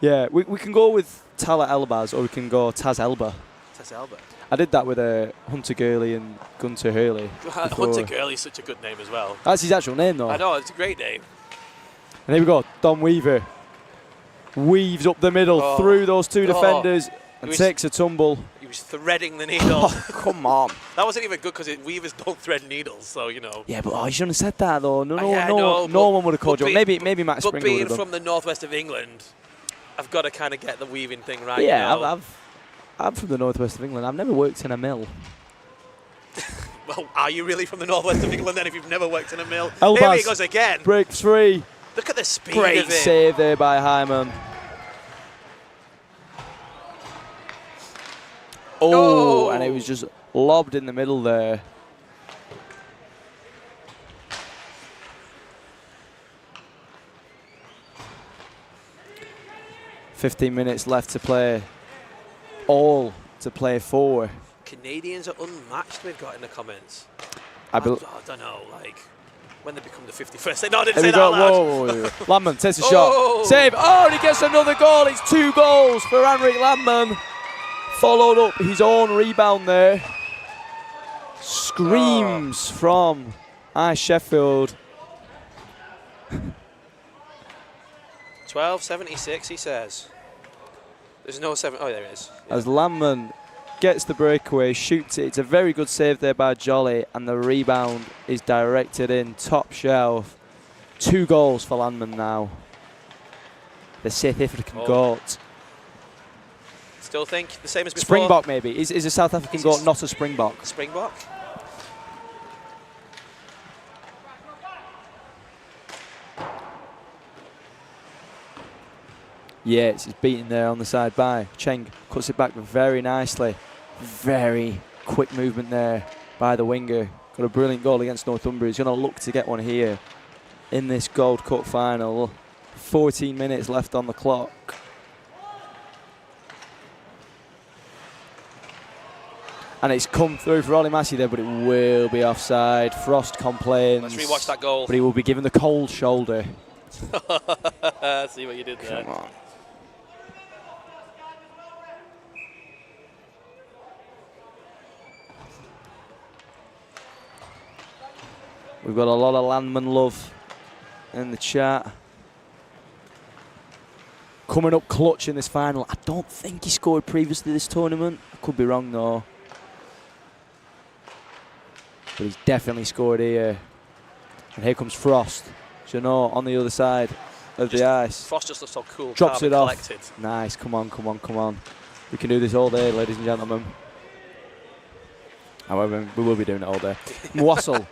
Yeah, we can go with Tala Elbaz or we can go Taz Elba. That's Albert. I did that with Hunter Gurley and Gunter Hurley. Hunter Gurley is such a good name as well. That's his actual name, though. I know, it's a great name. And here we go, Don Weaver. Weaves up the middle through those 2 defenders and takes a tumble. He was threading the needle. Oh, come on. That wasn't even good because Weavers don't thread needles, so, you know. Yeah, but you shouldn't have said that, though. No one would have called but you. Maybe Matt But Springer would being have done. from the northwest of England, I've got to kind of get the weaving thing right. Yeah, you know? I'm from the northwest of England. I've never worked in a mill. Well, are you really from the northwest of England then if you've never worked in a mill? Elbaz Here he goes again. breaks free. Look at the speed Great of it. save there by Hyman. Oh, and it was just lobbed in the middle there. "15 minutes left to play. All to play for." Canadians are unmatched, we've got in the comments. I I don't know, like, when they become the 51st. No, I didn't Here say we that go. out loud. Whoa. Landman takes a Oh. shot. Save. Oh, and he gets another goal. It's 2 goals for Henrik Landman. followed up his own rebound there. Screams from Sheffield. 12:76, he says. There's no 7. Oh, there it is. Yeah. As Landman gets the breakaway, shoots it. It's a very good save there by Jolly, and the rebound is directed in top shelf. 2 goals for Landman now. The South African goat. Still think the same as before. Springbok maybe. Is a South African goat not a Springbok? Springbok. Yeah, it's beaten there on the side by Cheng. Cuts it back very nicely. Very quick movement there by the winger. Got a brilliant goal against Northumbria. He's going to look to get one here in this Gold Cup final. 14 minutes left on the clock. And it's come through for Ollie Massey there, but it will be offside. Frost complains. Let's rewatch that goal. But he will be given the cold shoulder. See what you did there. Come on. We've got a lot of Landman love in the chat. Coming up clutch in this final. I don't think he scored previously this tournament. I could be wrong though. But he's definitely scored here. And here comes Frost. Janot on the other side of the ice. Frost just looks so cool. Drops it off. Collected. Nice. Come on, come on, come on. We can do this all day, ladies and gentlemen. However, we will be doing it all day. Mwassel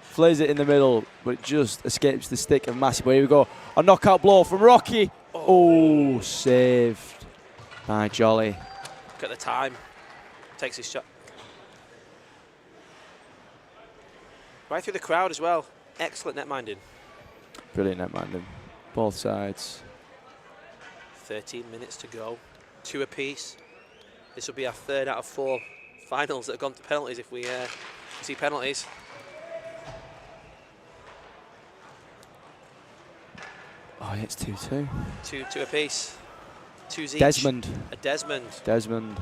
flares it in the middle, but it just escapes the stick of Massey. But here we go. A knockout blow from Rocky. Oh, saved by Jolly. Look at the time. Takes his shot. Right through the crowd as well. Excellent net minding. Brilliant net minding. Both sides. 13 minutes to go. 2 apiece. This will be our 3rd out of 4 finals that have gone to penalties if we see penalties. Oh, yeah, it's 2-2. 2 apiece. 2's each. Desmond. A Desmond. Desmond.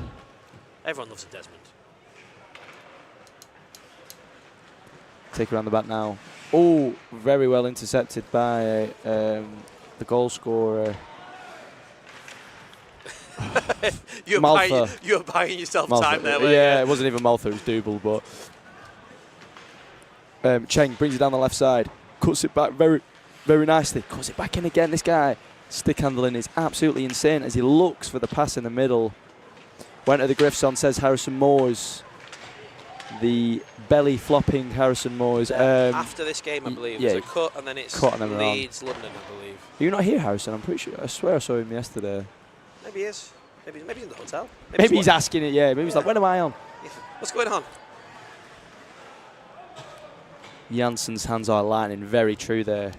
Everyone loves a Desmond. Take around the back now. Oh, very well intercepted by the goal scorer. You're buying yourself Malfa. time there. Yeah, it wasn't even Malfa, it was Double, but Cheng brings it down the left side, cuts it back very, very nicely, cuts it back in again. This guy, stick handling is absolutely insane as he looks for the pass in the middle. Went to the Griffs on, says Harrison Moores. The belly flopping Harrison Moores. After this game, I believe. Yeah, it's a cut and then it's Leeds, London, I believe. Are you not here, Harrison? I'm pretty sure. I swear I saw him yesterday. Maybe he is. Maybe he's in the hotel. Maybe he's asking it, yeah. Maybe he's like, when am I on? What's going on? Janssen's hands are lightning. Very true there.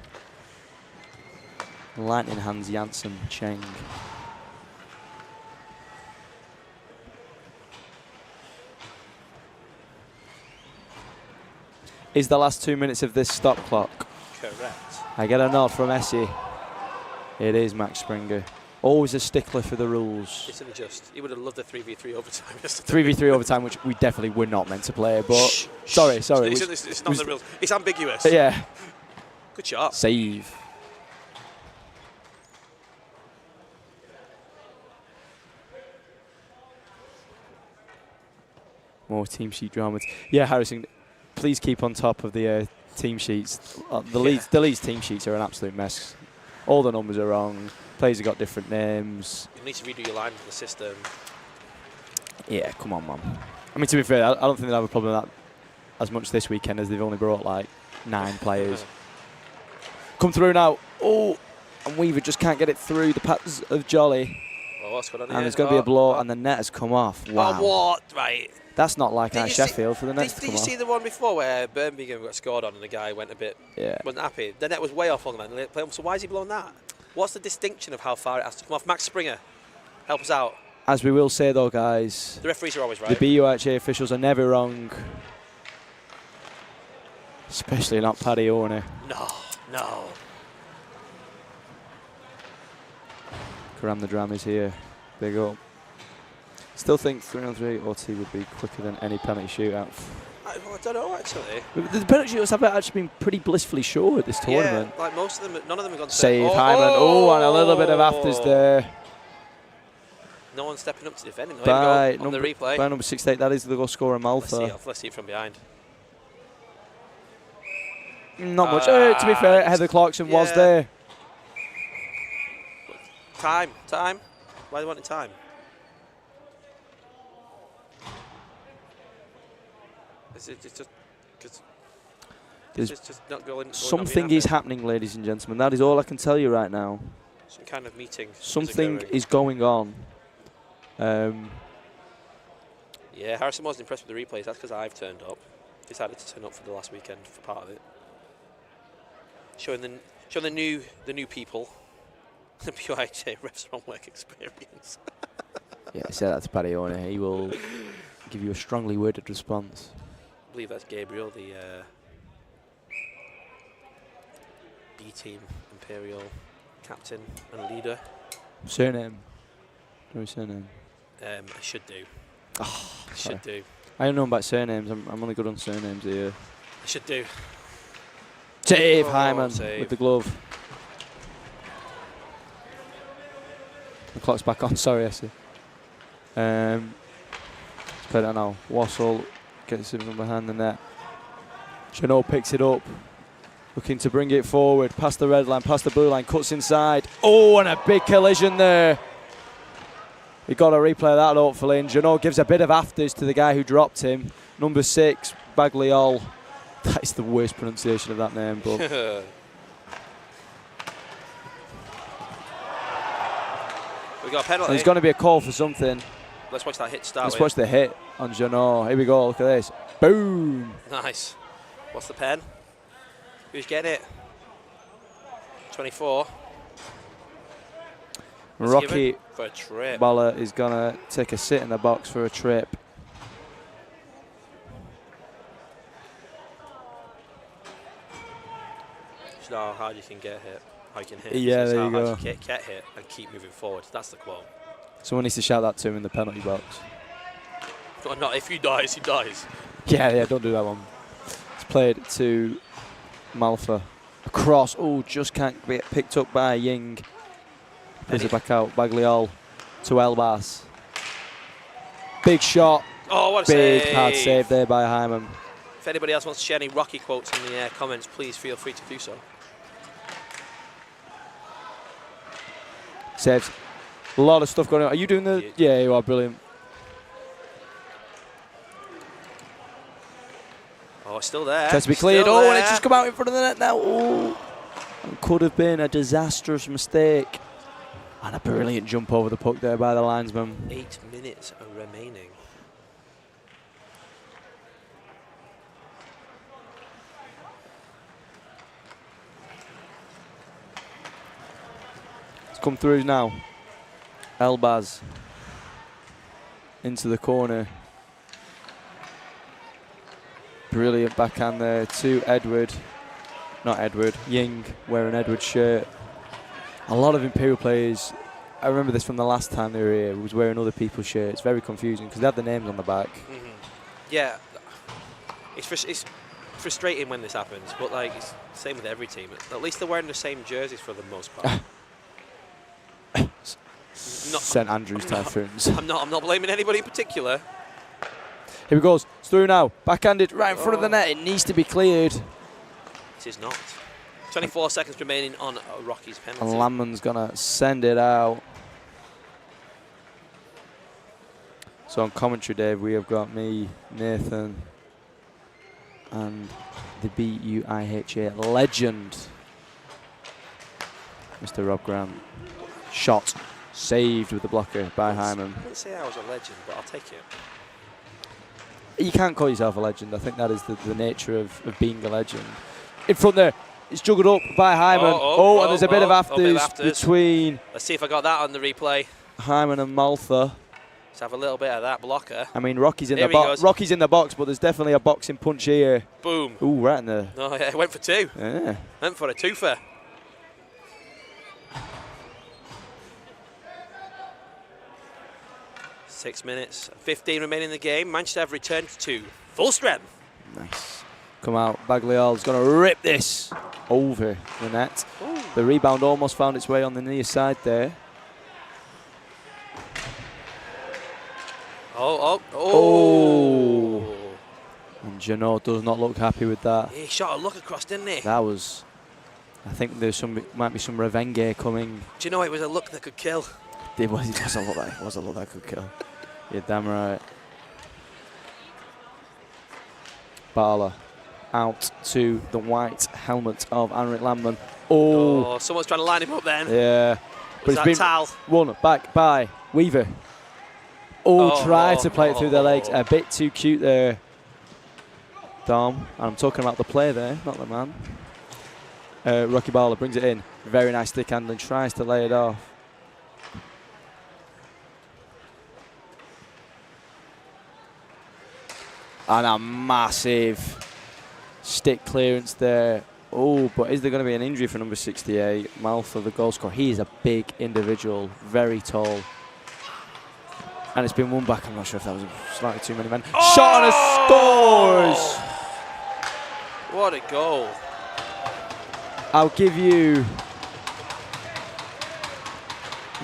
Lightning hands, Janssen, Cheng. Is the last 2 minutes of this stop clock? Correct. I get a nod from Essie. It is Max Springer. Always a stickler for the rules. It's just. He would have loved the 3v3 overtime yesterday. 3v3 overtime, which we definitely were not meant to play, but... Sorry. It's not the rules. It's ambiguous. Yeah. Good shot. Save. More team sheet dramas. Yeah, Harrison, please keep on top of the team sheets. The Leeds team sheets are an absolute mess. All the numbers are wrong. Players have got different names. You need to redo your lines in the system. Yeah, come on, man. I mean, to be fair, I don't think they'll have a problem with that as much this weekend as they've only brought like 9 players. Come through now. Oh, and Weaver just can't get it through the pads of Jolly. Oh, what's going on here? And there's going to be a blow, and the net has come off. Wow. Oh, what? Right. That's not like Sheffield for the net to come off. Did you see the one before where Birmingham got scored on and the guy went a bit, wasn't happy? The net was way off on the man. So why is he blowing that? What's the distinction of how far it has to come off? Max Springer, help us out. As we will say though, guys, the referees are always right. The BUIHA officials are never wrong. Especially not Paddy Orner. No. Karam the Dram is here. Big up. Still think 3-on-3 OT would be quicker than any penalty shootout. I don't know, actually. But the penalty shootouts have actually been pretty blissfully short this tournament. Yeah, like most of them, none of them have gone to Save Hyman. Oh, and a little bit of afters there. No one's stepping up to defend him. By On the replay. By number 68, that is the goal scorer, Malfa. Let's see it from behind. Not much. To be fair, Heather Clarkson was there. Time. Why are they wanting time? Is it just because it's just not going? Something is happening, ladies and gentlemen. That is all I can tell you right now. Some kind of meeting. Something is going on. Yeah, Harrison wasn't impressed with the replays. That's because I've turned up. Decided to turn up for the last weekend for part of it. Showing the new people the BUIHA restaurant work experience. Yeah, say that to Paddy Owner. He will give you a strongly worded response. I believe that's Gabriel, the B Team Imperial captain and leader. Surname? No surname. I should do. Oh, I should do. I don't know about surnames. I'm only good on surnames here. I should do. Save Hyman with the glove. The clock's back on. Sorry, Essie. Let's play that now. Wassel gets it from behind the net. Janot picks it up. Looking to bring it forward. Past the red line, past the blue line. Cuts inside. Oh, and a big collision there. He got to replay that hopefully. And Janot gives a bit of afters to the guy who dropped him. Number 6, Bagliol. That is the worst pronunciation of that name, but we got a penalty. there's going to be a call for something. Let's watch that hit start. Let's watch the hit on Janot. Here we go. Look at this. Boom. Nice. What's the pen? Who's getting it? 24. Rocky for a trip. Balla is going to take a sit in the box for a trip. It's not how hard you can get hit. How you can hit. Yeah, it's there how you hard go. you can get hit and keep moving forward. That's the quote. Someone needs to shout that to him in the penalty box. Well, not if he dies, he dies. Yeah, don't do that one. It's played to Malfa. Across. Oh, just can't be picked up by Ying. Plays it back out. Bagliol to Elbas. Big shot. Oh, what a Big save. hard save there by Hyman. If anybody else wants to share any Rocky quotes in the comments, please feel free to do so. Saves. A lot of stuff going on. Are you doing the... Yeah, you are. Brilliant. Oh, it's still there. Tries to be cleared. Still Oh, there. and it's just come out in front of the net now. Oh, it could have been a disastrous mistake. And a brilliant jump over the puck there by the linesman. 8 minutes remaining. It's come through now. Elbaz into the corner. Brilliant backhand there to Edward. Not Edward, Ying wearing Edward's shirt. A lot of Imperial players, I remember this from the last time they were here, was wearing other people's shirts. Very confusing because they had the names on the back. Mm-hmm. Yeah, it's frustrating when this happens, but like it's the same with every team. At least they're wearing the same jerseys for the most part. St Andrews Typhoons. I'm not blaming anybody in particular. Here it goes. It's through now. Backhanded right in front of the net. It needs to be cleared. It is not. 24 seconds remaining on Rocky's penalty. And Landman's going to send it out. So on commentary, Dave, we have got me, Nathan, and the BUIHA legend, Mr. Rob Grant. Shot. Saved with the blocker by Hyman. I wouldn't say I was a legend, but I'll take it. You can't call yourself a legend. I think that is the nature of being a legend. In front there, it's juggled up by Hyman. And there's a bit of afters between... Let's see if I got that on the replay. Hyman and Malfa. Let's have a little bit of that blocker. I mean, Rocky's in the box. Rocky's in the box, but there's definitely a boxing punch here. Boom. Ooh, right in the... Oh, yeah, went for 2. Yeah. Went for a twofer. 6 minutes, 15 remaining in the game. Manchester have returned to full strength. Nice. Come out. Bagliol's going to rip this over the net. Ooh. The rebound almost found its way on the near side there. Oh. And Janot does not look happy with that. He shot a look across, didn't he? That was, I think might be some revenge coming. Do you know it was a look that could kill? It was a look that could kill. You're damn right. Bala out to the white helmet of Henrik Landman. Oh, someone's trying to line him up then. Yeah. Was that Tal? Won back by Weaver. Tried to play it through their legs. A bit too cute there, Dom. And I'm talking about the player there, not the man. Rocky Bala brings it in. Very nice stick handling. Tries to lay it off. And a massive stick clearance there. Oh, but is there going to be an injury for number 68, Malfa, the goal scorer? He is a big individual, very tall. And it's been won back. I'm not sure if that was slightly too many men. Oh! Shot and scores! What a goal. I'll give you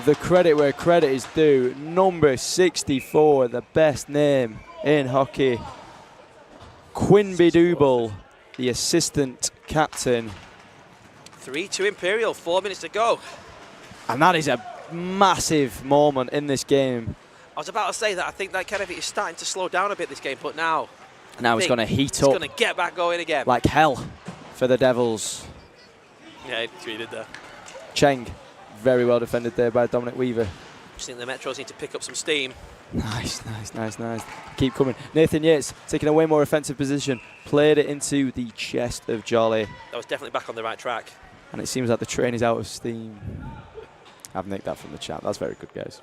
the credit where credit is due. Number 64, the best name in hockey. Quinby Double, the assistant captain. 3-2 Imperial, 4 minutes to go. And that is a massive moment in this game. I was about to say that I think that kind of is starting to slow down a bit this game, but now It's going to heat up. It's going to get back going again. Like hell for the Devils. Yeah, he tweeted there. Cheng, very well defended there by Dominic Weaver. I think the Metros need to pick up some steam. Nice. Keep coming. Nathan Yates taking a way more offensive position. Played it into the chest of Jolly. That was definitely back on the right track. And it seems like the train is out of steam. I've nicked that from the chat. That's very good, guys.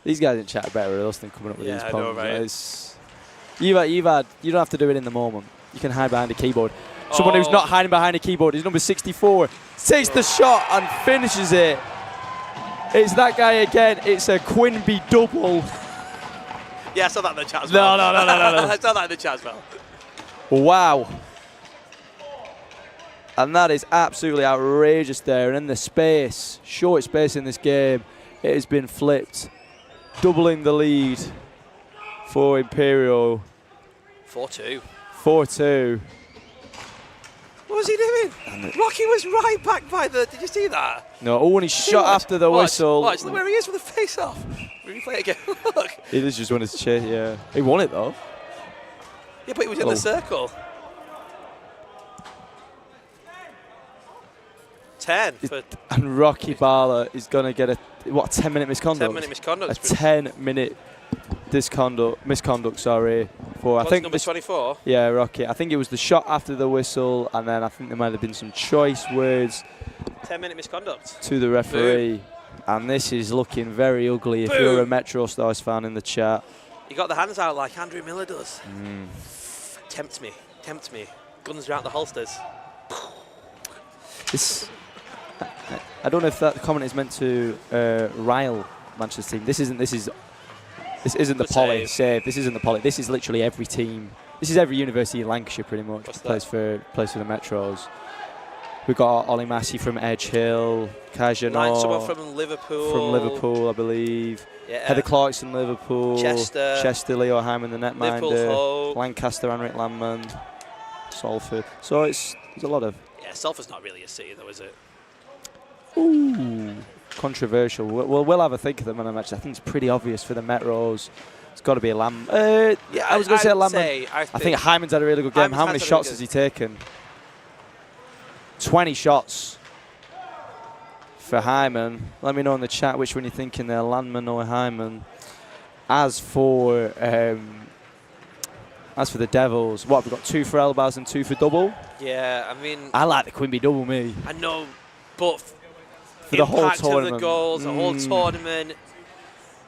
These guys in chat are better with us than coming up with these I problems. know, right? You don't have to do it in the moment. You can hide behind a keyboard. Someone who's not hiding behind a keyboard is number 64. Takes the shot and finishes it. It's that guy again. It's a Quinby double. Yeah, I saw that in the chat as well. No. I saw that in the chat as well. Wow. And that is absolutely outrageous there. And in the space, short space in this game, it has been flipped. Doubling the lead for Imperial. 4-2. 4-2. What was he doing? Rocky was right back by the... Did you see that? No, when he shot after the whistle. Watch, look where he is with the face-off. Replay it again. Look. He just wanted to chase, yeah. He won it, though. Yeah, but he was in the circle. 10. And Rocky Bala is going to get a 10-minute misconduct? 10-minute misconduct. A 10-minute misconduct, sorry. For I think number 24. Yeah, Rocky. I think it was the shot after the whistle, and then I think there might have been some choice words. 10-minute misconduct To the referee. Boom. And this is looking very ugly. Boom. If you're a Metro Stars fan in the chat. You got the hands out like Andrew Miller does. Tempt me. Guns are out the holsters. I don't know if that comment is meant to rile Manchester team. This isn't the Poly save. This isn't the Poly. This is literally every team. This is every university in Lancashire pretty much. Plays for the Metros. We've got Ollie Massey from Edge Hill, Kajanor. Someone from Liverpool. From Liverpool, I believe. Yeah. Heather Clarkson, Liverpool. Chester, Leo Hyman, the netminder. Lancaster, Henrik Landman. Salford. So there's a lot of... Yeah, Salford's not really a city though, is it? Ooh, controversial. We'll have a think of them in a match. I think it's pretty obvious for the Metros. It's got to be a Lam. Yeah, I was going to say Landman. I think Hyman's had a really good game. How many shots has he taken? 20 shots for Hyman. Let me know in the chat which one you're thinking there, Landman or Hyman. As for the Devils, what, we've got 2 for Elbaz and 2 for double? Yeah, I mean... I like the Quimby double, me. I know, but... For the whole tournament. Of the goals, the whole tournament,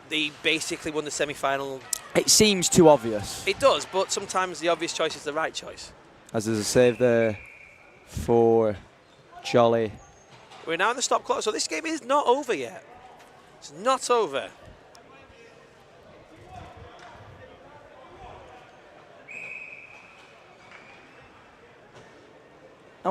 they basically won the semi-final. It seems too obvious. It does, but sometimes the obvious choice is the right choice. As there's a save there for Jolly. We're now in the stop clock, so this game is not over yet. It's not over. I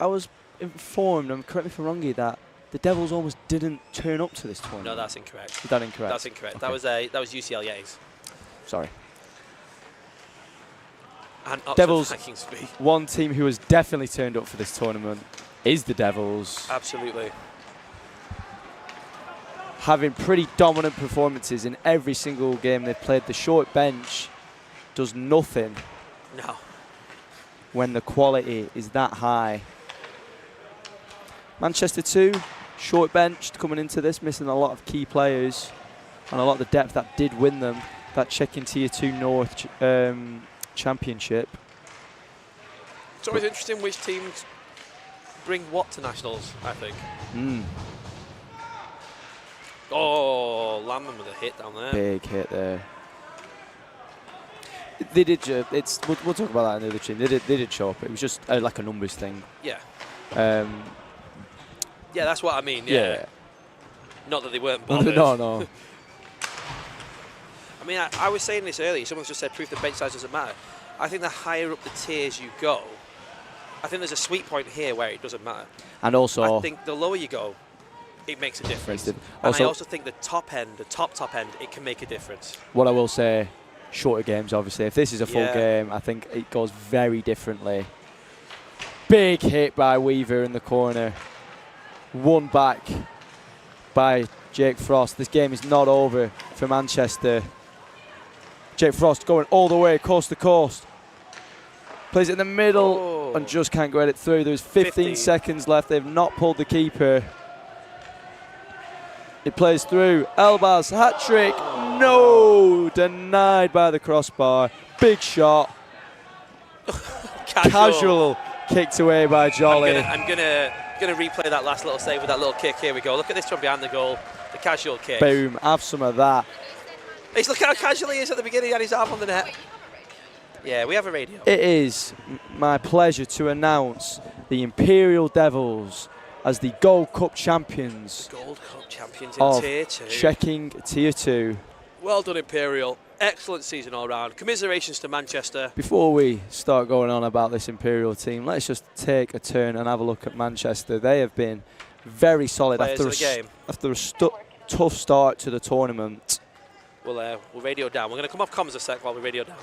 was informed, and correct me if I'm wrong here, that the Devils almost didn't turn up to this tournament. No, that's incorrect. Is that incorrect? That's incorrect. Okay. That was UCL Yates. Sorry. And Oxford Devils, Vikings B. one team who has definitely turned up for this tournament is the Devils. Absolutely. Having pretty dominant performances in every single game they've played. The short bench does nothing No. when the quality is that high. Manchester 2, short bench coming into this, missing a lot of key players and a lot of the depth that did win them that Czech Tier 2 North Championship. It's always interesting which teams bring what to nationals, I think. Oh, Landman with a hit down there. Big hit there. They did. We'll talk about that in the other team. They did show up. It was just like a numbers thing. Yeah. Yeah, that's what I mean. Yeah. Not that they weren't bothered. No. I mean, I was saying this earlier. Someone just said proof the bench size doesn't matter. I think the higher up the tiers you go, I think there's a sweet point here where it doesn't matter. And also, I think the lower you go, it makes a difference. And also, I also think the top end, top end, it can make a difference. What I will say, shorter games, obviously. If this is a full game, I think it goes very differently. Big hit by Weaver in the corner. Won back by Jake Frost. This game is not over for Manchester. Jake Frost going all the way coast to coast. Plays it in the middle and just can't get it through. There's 15 seconds left. They've not pulled the keeper. It plays through. Elbaz, hat-trick. No! Denied by the crossbar. Big shot. Casual. Kicked away by Jolly. I'm gonna replay that last little save with that little kick. Here we go. Look at this from behind the goal. The casual kick. Boom. Have some of that. He's look how casual he is at the beginning. He had his arm on the net. Yeah, we have a radio. It is my pleasure to announce the Imperial Devils as the Gold Cup champions. Gold Cup champions in of Tier 2. Checking Tier 2. Well done, Imperial. Excellent season all round. Commiserations to Manchester. Before we start going on about this Imperial team, let's just take a turn and have a look at Manchester. They have been very solid after a tough start to the tournament. We'll radio down. We're going to come off comms a sec while we radio down.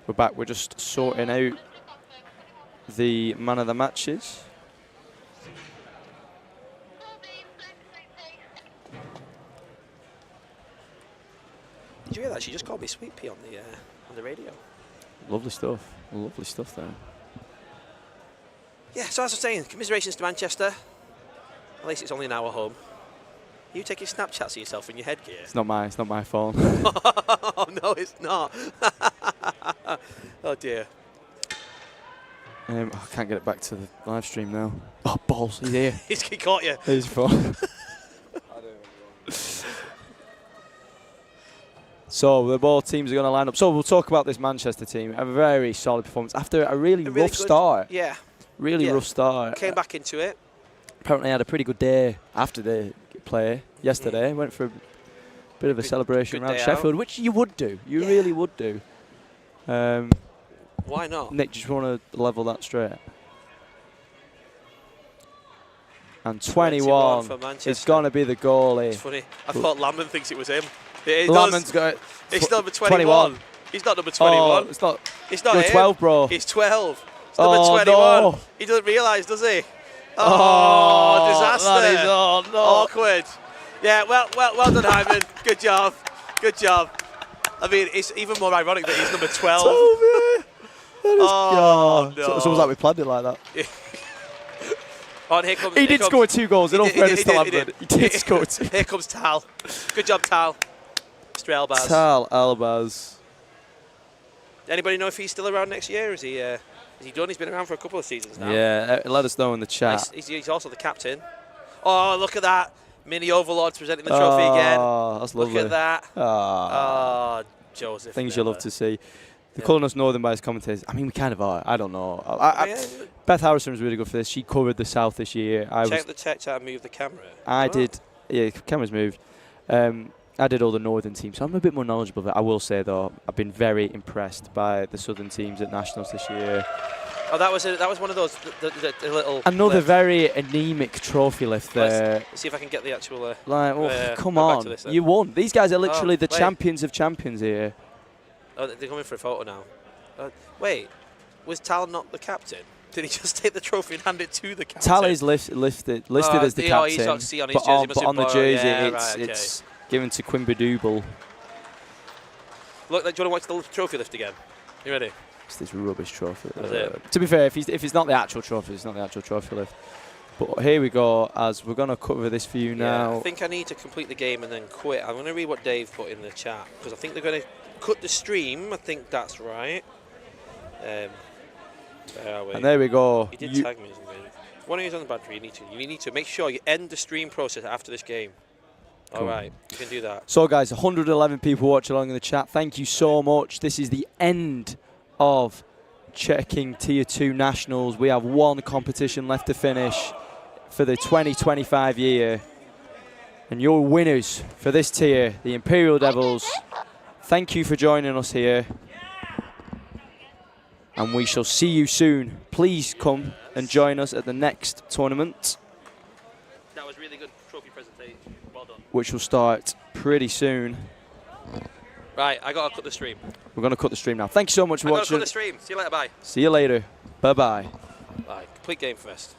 We're back. We're just sorting out the man of the matches. Did you hear that? She just called me Sweet Pea on the radio. Lovely stuff. Lovely stuff there. Yeah, so as I was saying, commiserations to Manchester. At least it's only an hour home. You taking Snapchats of yourself in your headgear? It's not my phone. Oh no, it's not. Oh dear. I can't get it back to the live stream now. Oh balls! He's here. He caught you. He's fun. So the both teams are going to line up. So we'll talk about this Manchester team. A very solid performance after a really rough start. Yeah. Really rough start. Came back into it. Apparently had a pretty good day after the play yesterday. Went for a bit of a celebration around Sheffield, which you would do. You really would do. Why not? Nick, just want to level that straight. And 21 is going to be the goalie. It's funny. I thought Landman thinks it was him. Landman's got it. It's number 21. He's not number 21. Oh, it's not. It's not You're him. 12, bro. He's 12. It's number 21. No. He doesn't realise, does he? Oh, disaster. That is, no. Awkward. Yeah, well done, Hyman. Good job. Good job. I mean, it's even more ironic that he's number 12. Oh, man. Oh, no. So it was like we planned it like that. Oh, and here comes. He here did comes, score 2 goals. In all fairness to Lambert, he did Here- score 2. Here comes Tal. Good job, Tal. Mr. Elbaz. Tal Albaz. Anybody know if he's still around next year? Is he done? He's been around for a couple of seasons now. Yeah, let us know in the chat. He's also the captain. Oh, look at that. Mini Overlords presenting the trophy again. Oh, that's lovely. Look at that. Ah. Oh, Joseph. Things you Miller. love to see. They're Yeah. calling us Northern by his commentators. I mean, we kind of are. I don't know. Yeah. Beth Harrison was really good for this. She covered the South this year. Check the text out and move the camera. I Oh. did. Yeah, camera's moved. I did all the Northern teams, so I'm a bit more knowledgeable of it. I will say, though, I've been very impressed by the Southern teams at Nationals this year. Oh, that was one of those the little. Another lift. very anemic trophy lift there. Let's see if I can get the actual. Like, come go back on. to this then. You won. These guys are literally the wait. champions of champions here. Oh, they're coming for a photo now. Wait, was Tal not the captain? Did he just take the trophy and hand it to the captain? Tal is listed as the captain, he's on his jersey, but must have on the borrowed- jersey, yeah, it's, right, okay. it's given to Quimby Double. Look, do you want to watch the trophy lift again? You ready? It's this rubbish trophy. That's it. To be fair, if it's not the actual trophy, it's not the actual trophy lift. But here we go, as we're going to cover this for you now. I think I need to complete the game and then quit. I'm going to read what Dave put in the chat, because I think they're going to cut the stream. I think that's right. Where are we? And there we go. He did tag me or something. When he's on the battery, you need to make sure you end the stream process after this game. Cool. All right, you can do that. So guys, 111 people watch along in the chat. Thank you so much. This is the end of checking Tier 2 Nationals. We have one competition left to finish for the 2025 year. And your winners for this tier, the Imperial Devils. Thank you for joining us here. And we shall see you soon. Please come and join us at the next tournament, That was really good trophy presentation. Well done. which will start pretty soon. Right, I got to cut the stream. We're going to cut the stream now. Thank you so much for I got to cut watching. the stream. See you later. Bye. See you later. Bye-bye. Bye. Complete game first.